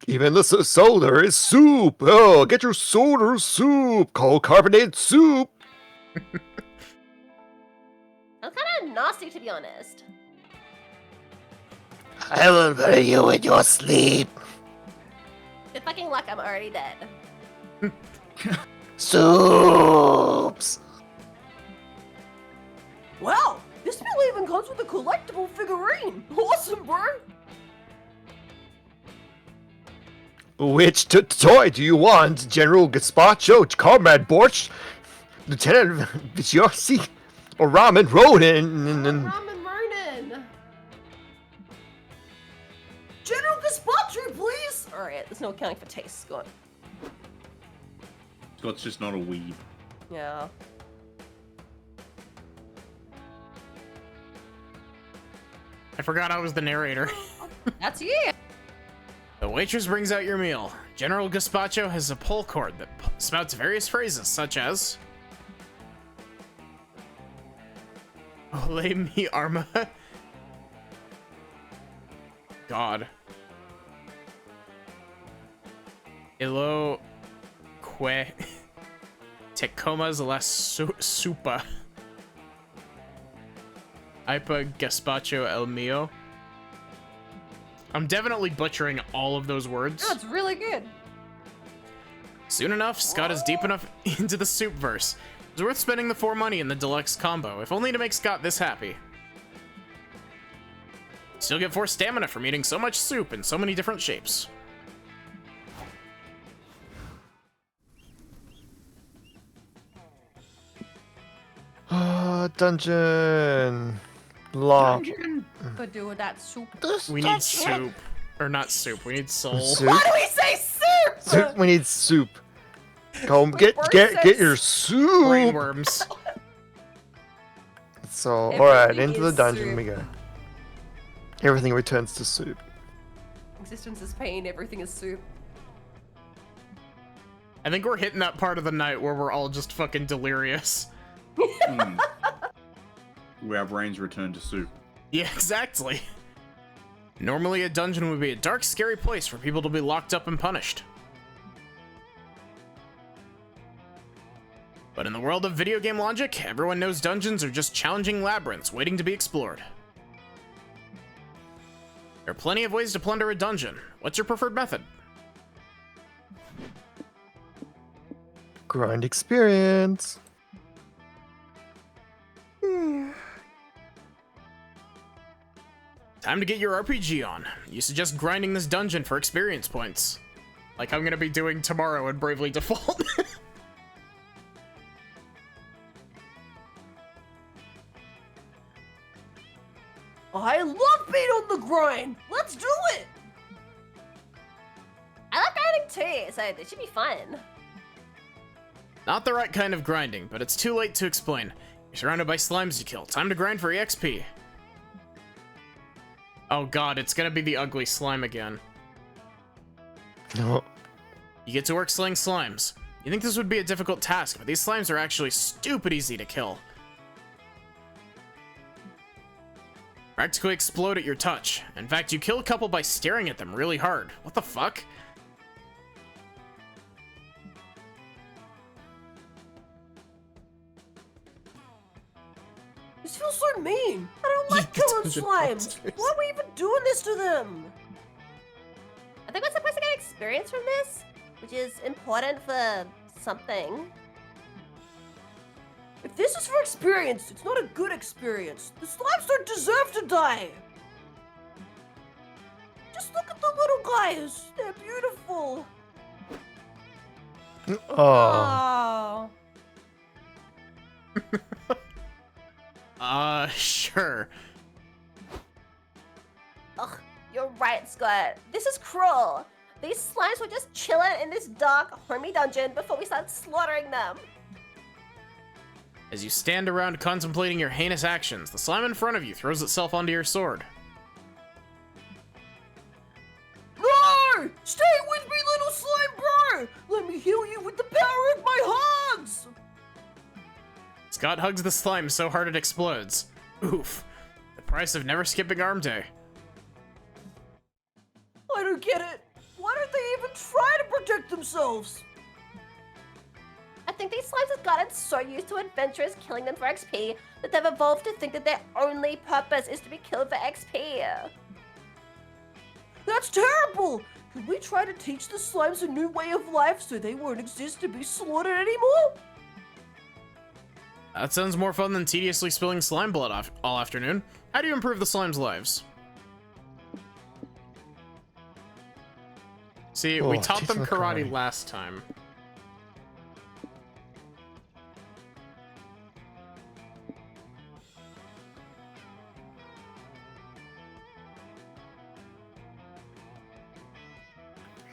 S9: Even the soda is soup. Oh, get your soda soup, cold carbonated soup.
S5: That's kind of nasty, to be honest.
S9: I will bury you in your sleep.
S5: Good fucking luck, I'm already dead.
S9: Soups.
S2: Wow, this meal even comes with a collectible figurine. Awesome, bro.
S9: Which toy do you want, General Gazpacho, Comrade Borch, Lieutenant Viciosi, or Ramen Ronin?
S2: Ramen Ronin. General Gazpacho, please. All right, there's no accounting for taste, Scott.
S3: Scott's just not a weeb.
S2: Yeah.
S1: I forgot I was the narrator.
S2: That's you.
S1: The waitress brings out your meal. General Gazpacho has a pull cord that spouts various phrases, such as... Ole mi arma. God. Ilo que te comas la supa. Ipa Gazpacho el mio. I'm definitely butchering all of those words.
S2: That's really good.
S1: Soon enough, Scott is deep enough into the soup verse. It's worth spending the 4 money in the deluxe combo, if only to make Scott this happy. Still get 4 stamina from eating so much soup in so many different shapes.
S9: Dungeon. Lock.
S2: Could do with that soup.
S1: We need soup. Or not soup, we need soul.
S9: Soup?
S2: Why do we say soup?
S9: Soup. We need soup. Go get your soup.
S1: Brainworms.
S9: So, alright,
S2: Everything
S9: into the
S2: is
S9: dungeon
S2: soup.
S9: we go. Everything returns to soup.
S2: Existence is pain, everything is soup.
S1: I think we're hitting that part of the night where we're all just fucking delirious.
S3: Where our brains return to soup.
S1: Yeah, exactly. Normally, a dungeon would be a dark, scary place for people to be locked up and punished. But in the world of video game logic, everyone knows dungeons are just challenging labyrinths waiting to be explored. There are plenty of ways to plunder a dungeon. What's your preferred method?
S9: Grind experience.
S1: Time to get your RPG on. You suggest grinding this dungeon for experience points. Like I'm gonna be doing tomorrow in Bravely Default.
S2: I love being on the grind. Let's do it.
S5: I like grinding too, so it should be fun.
S1: Not the right kind of grinding, but it's too late to explain. You're surrounded by slimes to kill. Time to grind for EXP. Oh god, it's gonna be the ugly slime again.
S9: No.
S1: You get to work slaying slimes. You think this would be a difficult task, but these slimes are actually stupid easy to kill. Practically explode at your touch. In fact, you kill a couple by staring at them really hard. What the fuck?
S2: This feels so mean. I don't
S7: don't like killing slimes. Why are we even doing this to them?
S5: I think we're supposed to get experience from this, which is important for something.
S7: If this is for experience, it's not a good experience. The slimes don't deserve to die. Just look at the little guys. They're beautiful.
S4: Oh.
S1: Sure.
S5: Ugh, you're right, Scott. This is cruel. These slimes were just chilling in this dark, homey dungeon before we started slaughtering them.
S1: As you stand around contemplating your heinous actions, the slime in front of you throws itself onto your sword.
S7: No! Stay with me, little slime bro! Let me heal you with the power of my hugs!
S1: Scott hugs the slime so hard it explodes. Oof. The price of never skipping arm day.
S7: I don't get it. Why don't they even try to protect themselves?
S5: I think these slimes have gotten so used to adventurers killing them for XP that they've evolved to think that their only purpose is to be killed for XP.
S7: That's terrible! Could we try to teach the slimes a new way of life so they won't exist to be slaughtered anymore?
S1: That sounds more fun than tediously spilling slime blood all afternoon. How do you improve the slime's lives? See, we taught
S4: teach
S1: them
S4: them
S1: karate
S4: karate.
S1: last time.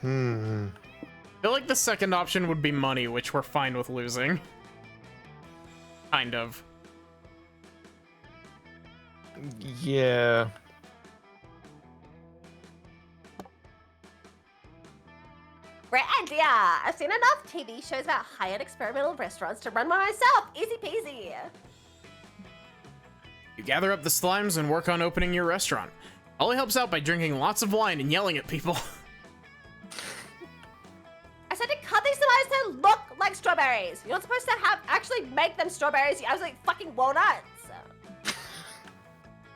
S1: I feel like the second option would be money, which we're fine with losing. Kind of.
S4: Yeah.
S5: Great idea! I've seen enough TV shows about high-end experimental restaurants to run one myself. Easy peasy.
S1: You gather up the slimes and work on opening your restaurant. Ollie helps out by drinking lots of wine and yelling at people.
S5: I said to cut these slimes to look like strawberries. You're not supposed to actually make them strawberries, you absolute fucking walnuts.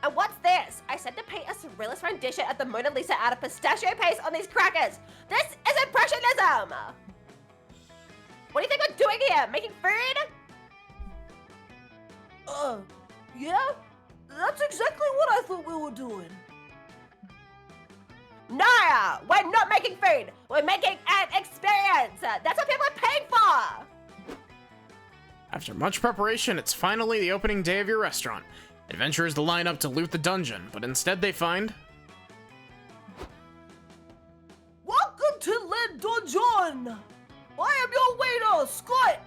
S5: And what's this? I said to paint a surrealist rendition of the Mona Lisa out of pistachio paste on these crackers. This is impressionism! What do you think we're doing here? Making food?
S7: Yeah? That's exactly what I thought we were doing.
S5: No! We're not making food! We're making an experience! That's what people are paying for!
S1: After much preparation, it's finally the opening day of your restaurant. Adventurers line up to loot the dungeon, but instead they find...
S7: Welcome to Lead Dungeon! I am your waiter, Scott!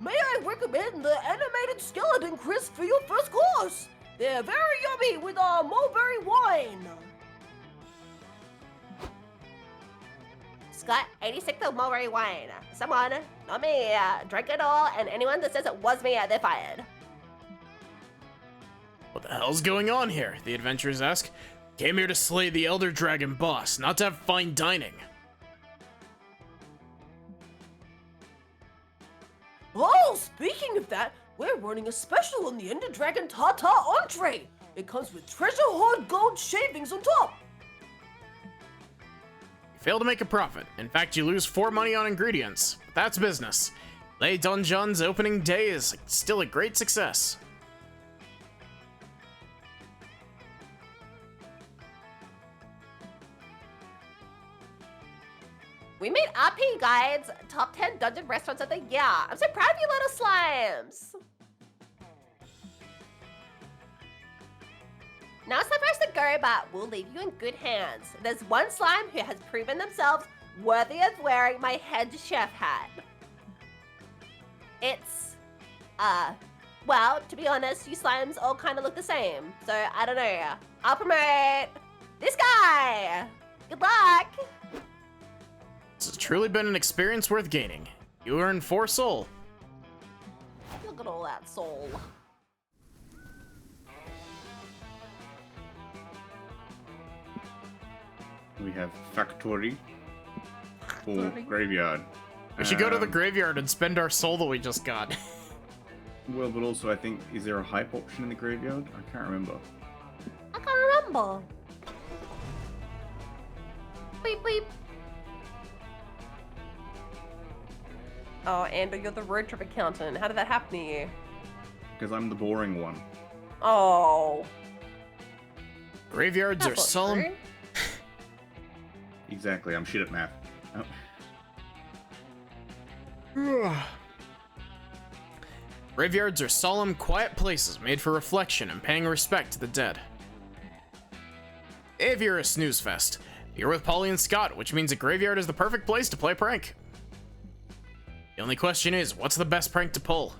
S7: May I recommend the animated skeleton crisp for your first course? They're very yummy with mulberry wine.
S5: Scott, 86 of mulberry wine. Someone, not me, drink it all, and anyone that says it was me, they're fired.
S1: What the hell's going on here? The adventurers ask. Came here to slay the Elder Dragon boss, not to have fine dining.
S7: Oh, speaking of that, we're running a special on the Ender Dragon Tartar entree. It comes with treasure hoard gold shavings on top.
S1: You fail to make a profit. In fact, you lose 4 money on ingredients. But that's business. Les Donjon's opening day is still a great success.
S5: We made RP Guide's top 10 dungeon restaurants of the year. I'm so proud of you, little slimes. Now it's time for us to go, but we'll leave you in good hands. There's one slime who has proven themselves worthy of wearing my head chef hat. It's, well, to be honest, you slimes all kind of look the same. So, I don't know. I'll promote this guy. Good luck.
S1: This has truly been an experience worth gaining. You earn 4 soul.
S5: Look at all that soul.
S3: We have factory or graveyard.
S1: We should go to the graveyard and spend our soul that we just got.
S3: Well, but also I think, is there a hype option in the graveyard? I can't remember.
S5: I can't remember. Beep beep.
S2: Oh, Andrew, you're the road trip accountant. How did that happen to you?
S3: Because I'm the boring one.
S2: Oh.
S1: Graveyards
S2: That's
S1: are
S2: not
S1: solemn.
S2: true.
S3: Exactly, I'm shit at math.
S1: Graveyards are solemn, quiet places made for reflection and paying respect to the dead. If you're a snooze fest, you're with Polly and Scott, which means a graveyard is the perfect place to play a prank. The only question is, what's the best prank to pull?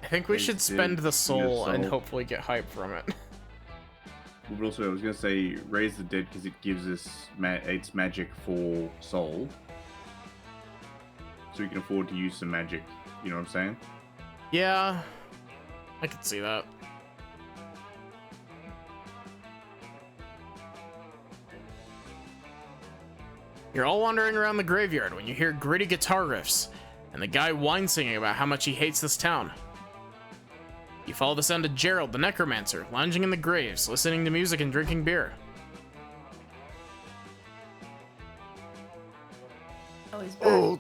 S1: I think we should spend the soul and hopefully get hype from it.
S3: But also, I was gonna say raise the dead because it gives us its magic for soul, so we can afford to use some magic. You know what I'm saying?
S1: Yeah, I could see that. You're all wandering around the graveyard when you hear gritty guitar riffs and the guy whine singing about how much he hates this town. You follow the sound of Gerald, the necromancer, lounging in the graves, listening to music and drinking beer.
S2: Oh, he's back.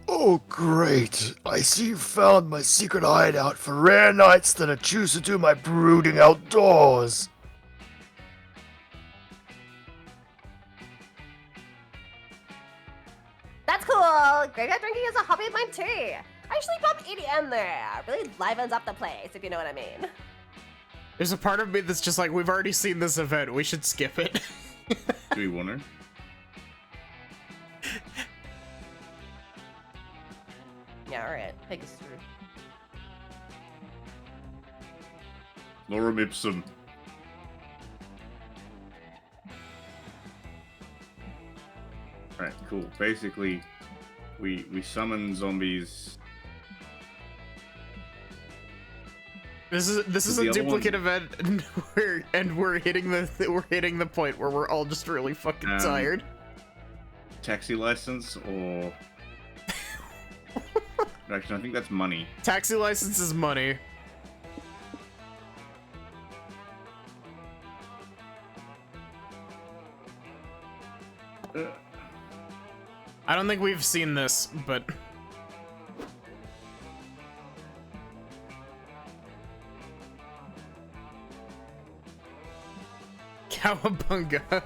S9: Oh, great. I see you found my secret hideout for rare nights that I choose to do my brooding outdoors.
S5: That's cool. Graveyard drinking is a hobby of mine too. I usually pop EDM there. Really livens up the place, if you know what I mean.
S1: There's a part of me that's just like, we've already seen this event, we should skip it.
S3: Do we want to?
S2: Yeah, alright. Take us through.
S8: Lorem Ipsum.
S3: Alright, cool. Basically, we summon zombies.
S1: This is
S3: The
S1: a
S3: other
S1: duplicate
S3: one-
S1: event, and we're hitting the point where we're all just really fucking tired.
S3: Taxi license or actually, I think that's money.
S1: Taxi license is money. I don't think we've seen this, but Cowabunga.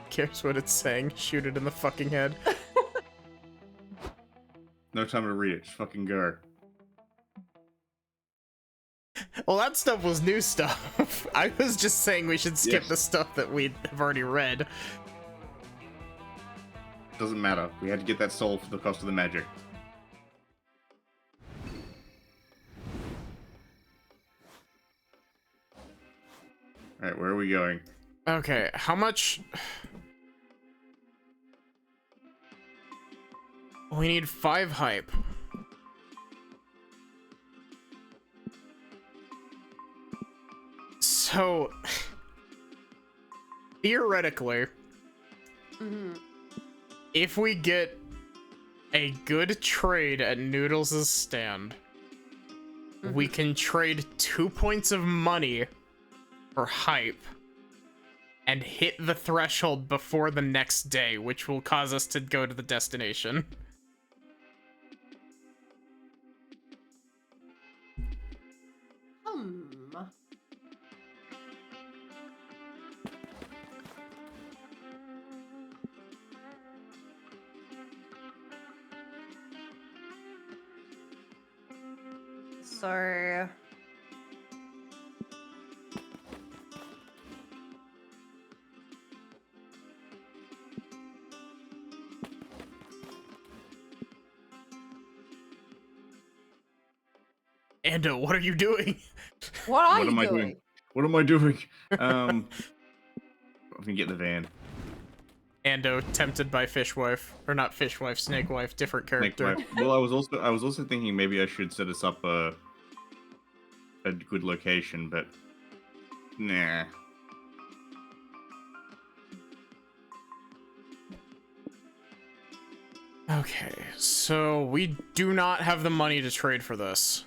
S1: Cares what it's saying, shoot it in the fucking head.
S3: No time to read it. Just fucking go.
S1: Well, that stuff was new stuff. I was just saying we should skip
S3: Yes.
S1: the stuff that we have already read.
S3: Doesn't matter. We had to get that soul for the cost of the magic. Alright, where are we going?
S1: Okay, how much? We need 5 hype. So, theoretically, if we get a good trade at Noodles' stand, we can trade 2 points of money for hype and hit the threshold before the next day, which will cause us to go to the destination.
S2: So...
S1: Ando, what are you doing?
S2: What are
S3: What
S2: you
S3: am I
S2: doing?
S3: doing? What am I doing? I'm gonna get the van.
S1: Ando, tempted by Fishwife. Or not Fishwife, Snakewife, different character.
S3: Well, I was also thinking maybe I should set us up a good location, but Nah.
S1: Okay, so we do not have the money to trade for this.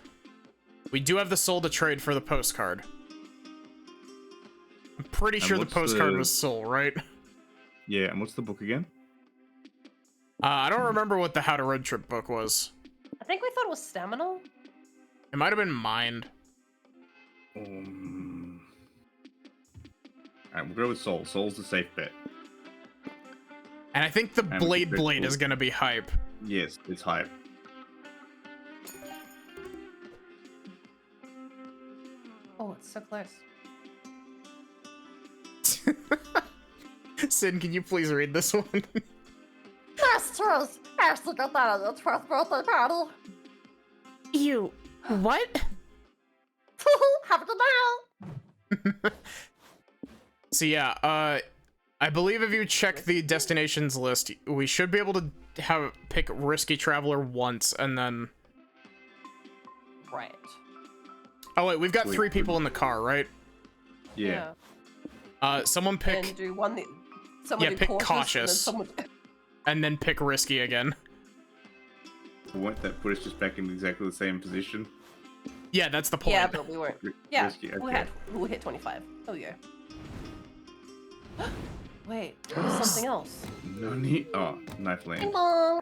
S1: We do have the soul to trade for the postcard. I'm pretty sure the postcard was soul, right?
S3: Yeah, and what's the book again?
S1: I don't remember what the How to Road Trip book was.
S2: I think we thought it was stamina.
S1: It might have been Mind.
S3: Alright, we'll go with soul. Soul's the safe bet.
S1: And I think the
S3: And
S1: Blade
S3: it's
S1: Blade
S3: cool.
S1: is gonna be hype.
S3: Yes, it's hype.
S2: Oh, it's so close.
S1: Sin, can you please read this one?
S5: That's true. Actually got that at your 12th birthday party.
S6: You... what?
S5: Have a good night.
S1: So yeah, I believe if you check the destinations list, we should be able to pick Risky Traveler once, and then...
S2: Right.
S1: Oh wait, we've got
S3: Wait,
S1: 3 people in the car, right?
S3: Yeah.
S1: Someone pick...
S2: And do one. Someone
S1: Yeah,
S2: do
S1: pick
S2: cautious.
S1: cautious.
S2: And then someone.
S1: and then pick Risky again.
S3: Won't that put us just back in exactly the same position?
S1: Yeah, that's the point.
S2: Yeah, but we weren't. Yeah,
S3: Risky,
S2: who
S3: okay.
S2: hit 25? Oh yeah. Wait, there's something else.
S3: No need. Oh, knife land.
S5: Ding dong.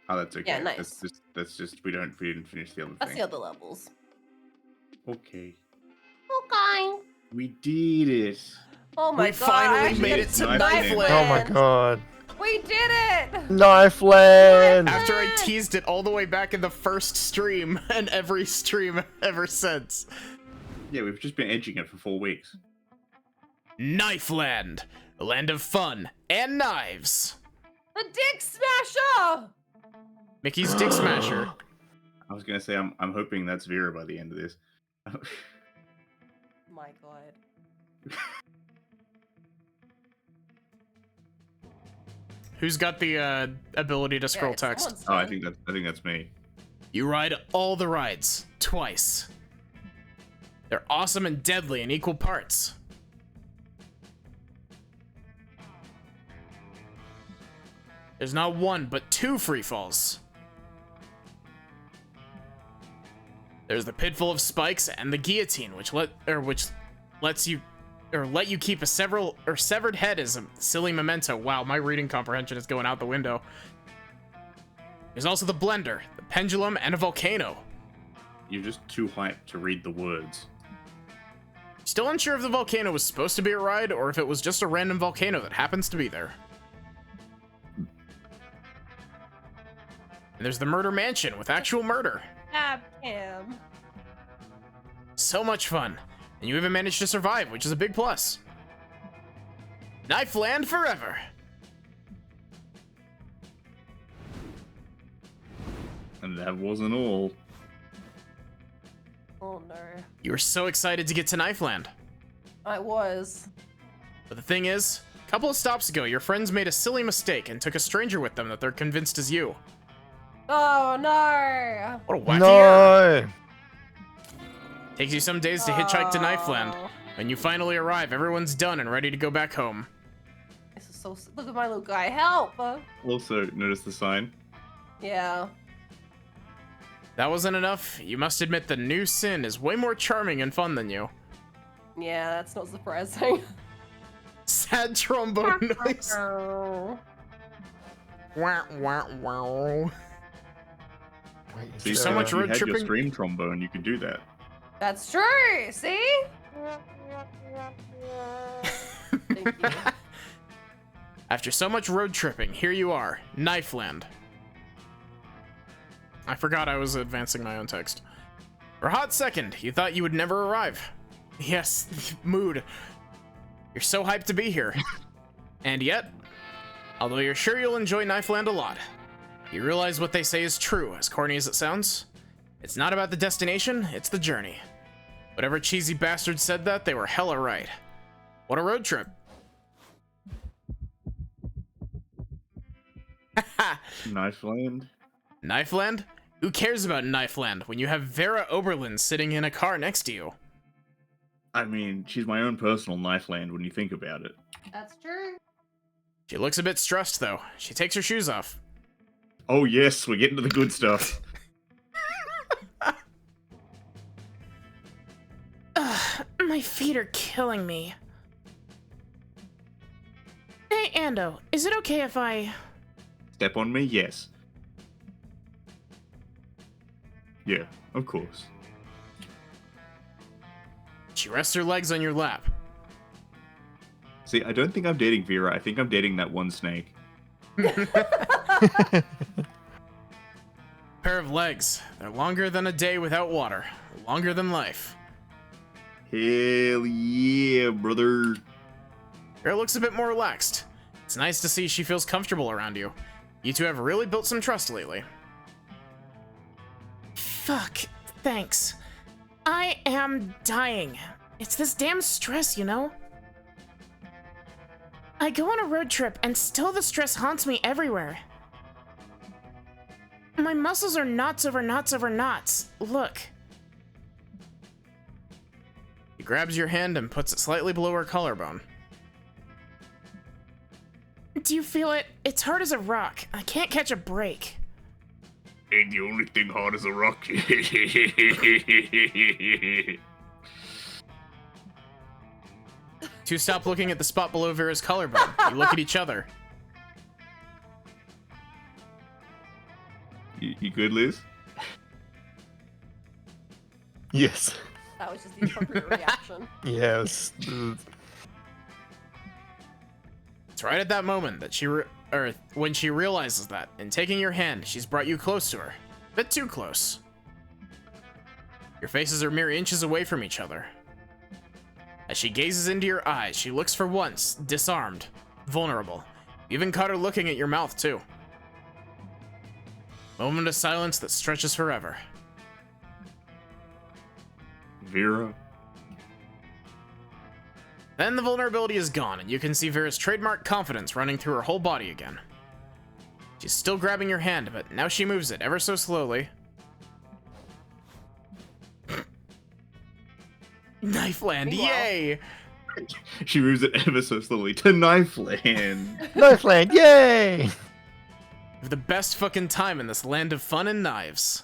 S3: Oh, that's okay.
S2: Yeah, nice.
S3: That's just we didn't finish the other
S2: That's
S3: thing.
S2: the other levels.
S3: Okay.
S5: Okay.
S3: We did it.
S2: Oh my
S1: We
S2: god!
S1: finally
S2: I actually
S1: made
S2: did
S1: it to
S3: Knife
S1: Knife
S3: Land.
S4: Oh my
S1: Land!
S4: god.
S2: We did it!
S4: Knife Land!
S1: After I teased it all the way back in the first stream, and every stream ever since.
S3: Yeah, we've just been edging it for 4 weeks.
S1: Knife Land! A land of fun and knives!
S2: The Dick Smasher!
S1: Mickey's Dick Smasher.
S3: I was gonna say I'm hoping that's Vera by the end of this.
S2: My god.
S1: Who's got the ability to scroll
S2: it's
S1: text?
S2: someone's
S3: Oh, I
S2: turn.
S3: think that's me.
S1: You ride all the rides, twice. They're awesome and deadly in equal parts. There's not one, but 2 free falls. There's the pitfall of spikes and the guillotine, which let you keep a severed head as a silly memento. Wow, my reading comprehension is going out the window. There's also the blender, the pendulum, and a volcano.
S3: You're just too hyped to read the words.
S1: Still unsure if the volcano was supposed to be a ride or if it was just a random volcano that happens to be there. And there's the murder mansion with actual murder.
S2: Cam.
S1: So much fun. And you even managed to survive, which is a big plus. Knife Land forever.
S3: And that wasn't all.
S2: Oh no.
S1: You were so excited to get to Knife Land.
S2: I was.
S1: But the thing is, a couple of stops ago, your friends made a silly mistake and took a stranger with them that they're convinced is you.
S2: Oh no.
S1: What a wacky error.
S4: No!
S1: Takes you some days to hitchhike to Knife Land.
S2: Oh.
S1: When you finally arrive, everyone's done and ready to go back home.
S2: This is so. Look at my little guy. Help!
S3: Also, notice the sign.
S2: Yeah.
S1: That wasn't enough. You must admit the new Sin is way more charming and fun than you.
S2: Yeah, that's not surprising.
S1: Sad trombone noise.
S2: Oh.
S1: Wah, wah, wah.
S4: Wait, is
S3: See,
S1: so
S4: there
S1: much
S3: if you
S1: road
S3: had your
S1: tripping-
S3: stream trombone, you could do that.
S2: That's true. See? Thank you.
S1: After so much road tripping, here you are, Knife Land. I forgot I was advancing my own text. For a hot second, you thought you would never arrive. Yes, mood. You're so hyped to be here. And yet, although you're sure you'll enjoy Knife Land a lot, you realize what they say is true, as corny as it sounds. It's not about the destination, it's the journey. Whatever cheesy bastard said that, they were hella right. What a road trip.
S3: Knife Land.
S1: Knife Land? Who cares about Knife Land when you have Vera Oberlin sitting in a car next to you?
S3: I mean, she's my own personal knife land when you think about it.
S2: That's true.
S1: She looks a bit stressed, though. She takes her shoes off.
S3: Oh yes, we're getting to the good stuff.
S6: Ugh, my feet are killing me. Hey, Ando, is it okay if I...
S3: Step on me? Yes. Yeah, of course.
S1: She rests her legs on your lap.
S3: See, I don't think I'm dating Vera. I think I'm dating that one snake.
S1: Pair of legs. They're longer than a day without water. Longer than life.
S3: Hell yeah, brother.
S1: Vera looks a bit more relaxed. It's nice to see she feels comfortable around you. You two have really built some trust lately.
S6: Fuck, thanks. I am dying. It's this damn stress, you know? I go on a road trip and still the stress haunts me everywhere. My muscles are knots over knots over knots. Look.
S1: He grabs your hand and puts it slightly below her collarbone.
S6: Do you feel it? It's hard as a rock. I can't catch a break.
S8: Ain't the only thing hard as a rock.
S1: Two stop looking at the spot below Vera's collarbone. You look at each other.
S3: You good, Liz?
S9: Yes.
S2: That was just the appropriate reaction.
S9: Yes.
S1: It's right at that moment that when she realizes that, in taking your hand, she's brought you close to her. A bit too close. Your faces are mere inches away from each other. As she gazes into your eyes, she looks for once, disarmed, vulnerable. You even caught her looking at your mouth, too. Moment of silence that stretches forever.
S3: Vera?
S1: Then the vulnerability is gone, and you can see Vera's trademark confidence running through her whole body again. She's still grabbing your hand, but now she moves it ever so slowly. Knife land, yay!
S3: She moves it ever so slowly to knife land.
S9: Knife land, yay!
S1: You have the best fucking time in this land of fun and knives.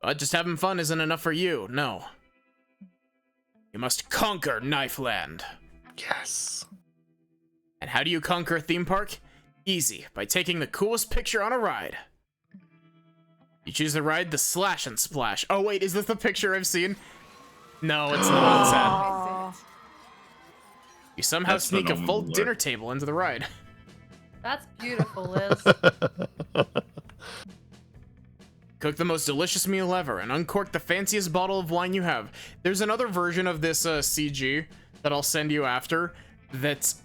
S1: But just having fun isn't enough for you, no. You must conquer Knife Land.
S9: Yes.
S1: And how do you conquer a theme park? Easy, by taking the coolest picture on a ride. You choose the ride, the Slash and Splash. Oh wait, is this the picture I've seen? No, it's not. It's sad. You somehow
S3: That's
S1: sneak a full
S3: phenomenal
S1: dinner
S3: work.
S1: table into the ride.
S2: That's beautiful, Liz.
S1: Cook the most delicious meal ever and uncork the fanciest bottle of wine you have. There's another version of this CG that I'll send you after that's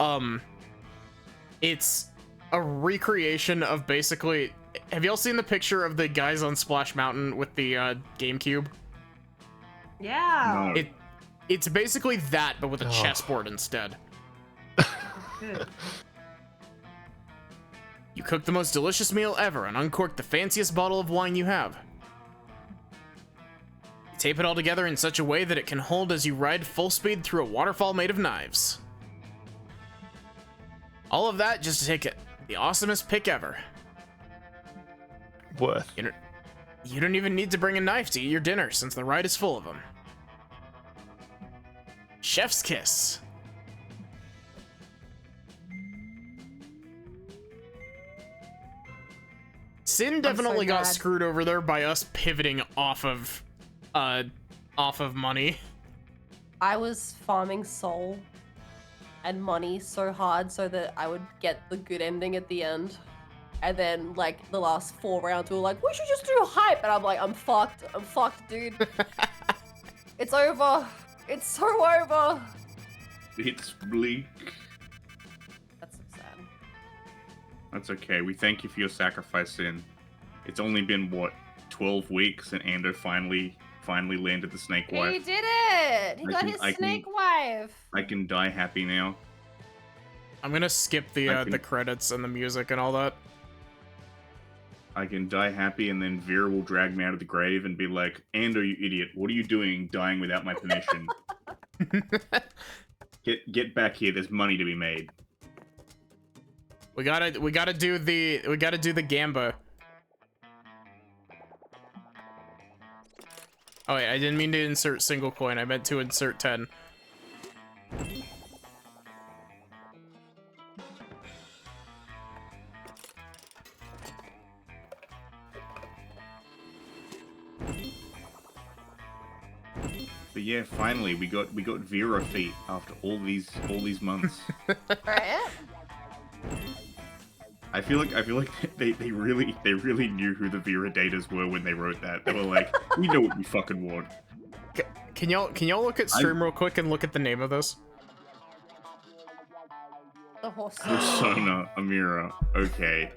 S1: it's a recreation of basically, have y'all seen the picture of the guys on Splash Mountain with the GameCube?
S2: Yeah.
S3: No.
S1: It's basically that, but with a
S9: Oh.
S1: chessboard instead.
S2: Good.
S1: You cook the most delicious meal ever and uncork the fanciest bottle of wine you have. You tape it all together in such a way that it can hold as you ride full speed through a waterfall made of knives. All of that just to take it the awesomest pick ever.
S9: Worth.
S1: You don't even need to bring a knife to eat your dinner since the ride is full of them. Chef's kiss. Sin definitely got
S2: glad.
S1: screwed over there by us pivoting off of money.
S2: I was farming soul and money so hard so that I would get the good ending at the end. And then, like, the last 4 rounds we were like, we should just do hype. And I'm like, I'm fucked, dude. It's over. It's so over.
S3: It's bleak.
S2: That's so sad.
S3: That's okay. We thank you for your sacrifice, Sin. It's only been, what, 12 weeks and Ando finally landed the snake
S2: He
S3: wife.
S2: did it. He
S3: I
S2: got
S3: can-
S2: his
S3: I can-
S2: snake wife.
S3: I can die happy now.
S1: I'm gonna skip the credits and the music and all that.
S3: I can die happy, and then Vera will drag me out of the grave and be like, Ando, you idiot, what are you doing dying without my permission? Get back here. There's money to be made.
S1: We gotta do the gamba. Oh wait, I didn't mean to insert single coin. I meant to insert 10.
S3: But yeah, finally we got Vera feet after all these months.
S2: Right?
S3: I feel like they really knew who the Vera daters were when they wrote that. They were like, we know what we fucking want.
S1: Can y'all look at stream real quick and look at the name of this?
S2: The horse.
S3: Persona Amira. Okay.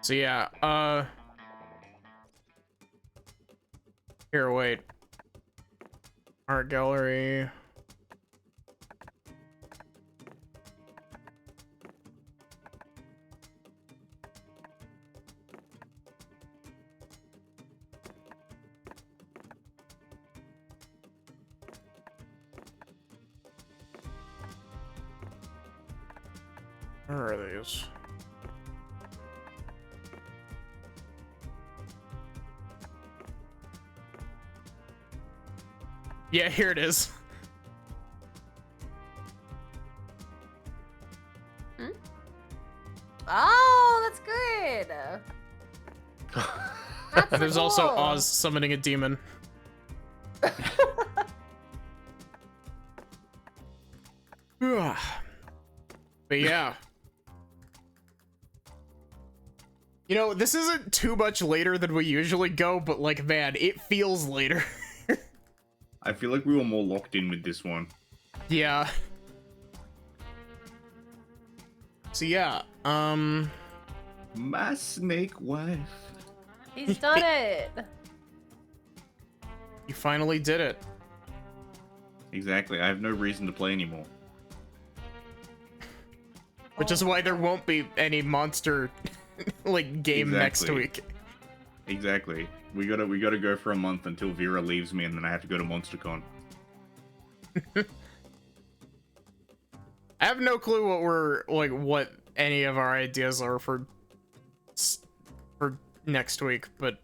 S1: So yeah, here, wait. Art gallery. Where are these? Yeah, here it is.
S2: Hmm? Oh, that's good. That's so
S1: There's also
S2: cool.
S1: Oz summoning a demon. But yeah. You know, this isn't too much later than we usually go, but like, man, it feels later.
S3: I feel like we were more locked in with this one.
S1: Yeah. So yeah,
S3: My snake wife.
S2: He's done it.
S1: you finally did it.
S3: Exactly. I have no reason to play anymore.
S1: Which is why there won't be any monster like game next
S3: Exactly.
S1: week.
S3: Exactly. We gotta go for a month until Vera leaves me, and then I have to go to MonsterCon.
S1: I have no clue what any of our ideas are for next week, but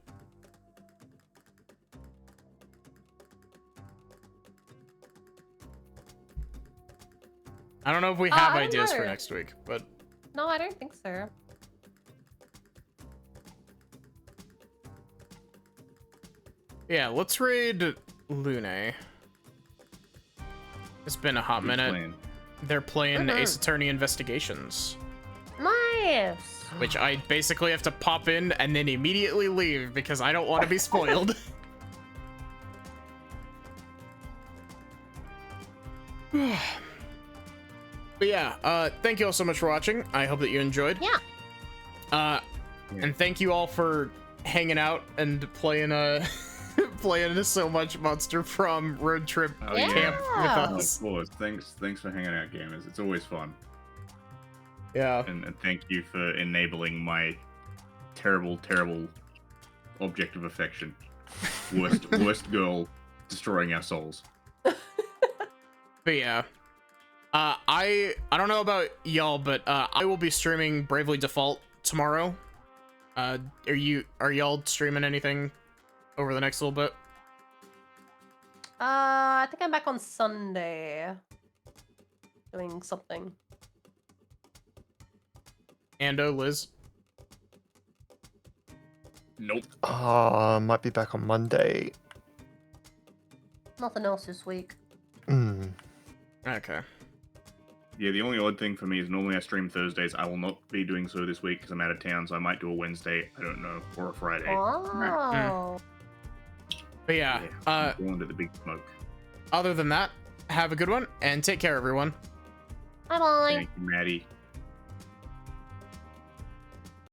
S1: I don't know if we have
S2: I don't
S1: ideas for
S2: know.
S1: next week, but
S2: No, I don't think so.
S1: yeah, let's raid Lune. It's been a hot
S3: Good
S1: minute.
S3: plan.
S1: They're playing Ace Attorney Investigations,
S2: Nice.
S1: which I basically have to pop in and then immediately leave because I don't want to be spoiled. But yeah, thank you all so much for watching. I hope that you enjoyed.
S2: Yeah.
S1: And thank you all for hanging out and playing playing so much Monster from Road Trip
S3: Oh,
S1: Camp with
S3: Oh,
S1: us.
S3: of course. Thanks for hanging out, gamers. It's always fun.
S1: Yeah.
S3: And thank you for enabling my terrible object of affection. Worst girl destroying our souls.
S1: But yeah. I don't know about y'all, but I will be streaming Bravely Default tomorrow. Are y'all streaming anything over the next little bit?
S2: I think I'm back on Sunday. Doing something.
S1: Ando, Liz?
S3: Nope.
S4: Might be back on Monday.
S2: Nothing else this week.
S1: Okay.
S3: Yeah, the only odd thing for me is normally I stream Thursdays. I will not be doing so this week because I'm out of town, so I might do a Wednesday, I don't know, or a Friday.
S2: Oh.
S1: But yeah,
S3: I'm going to the big smoke.
S1: other than that, have a good one and take care, everyone.
S2: Bye bye.
S3: Thank you, Maddie.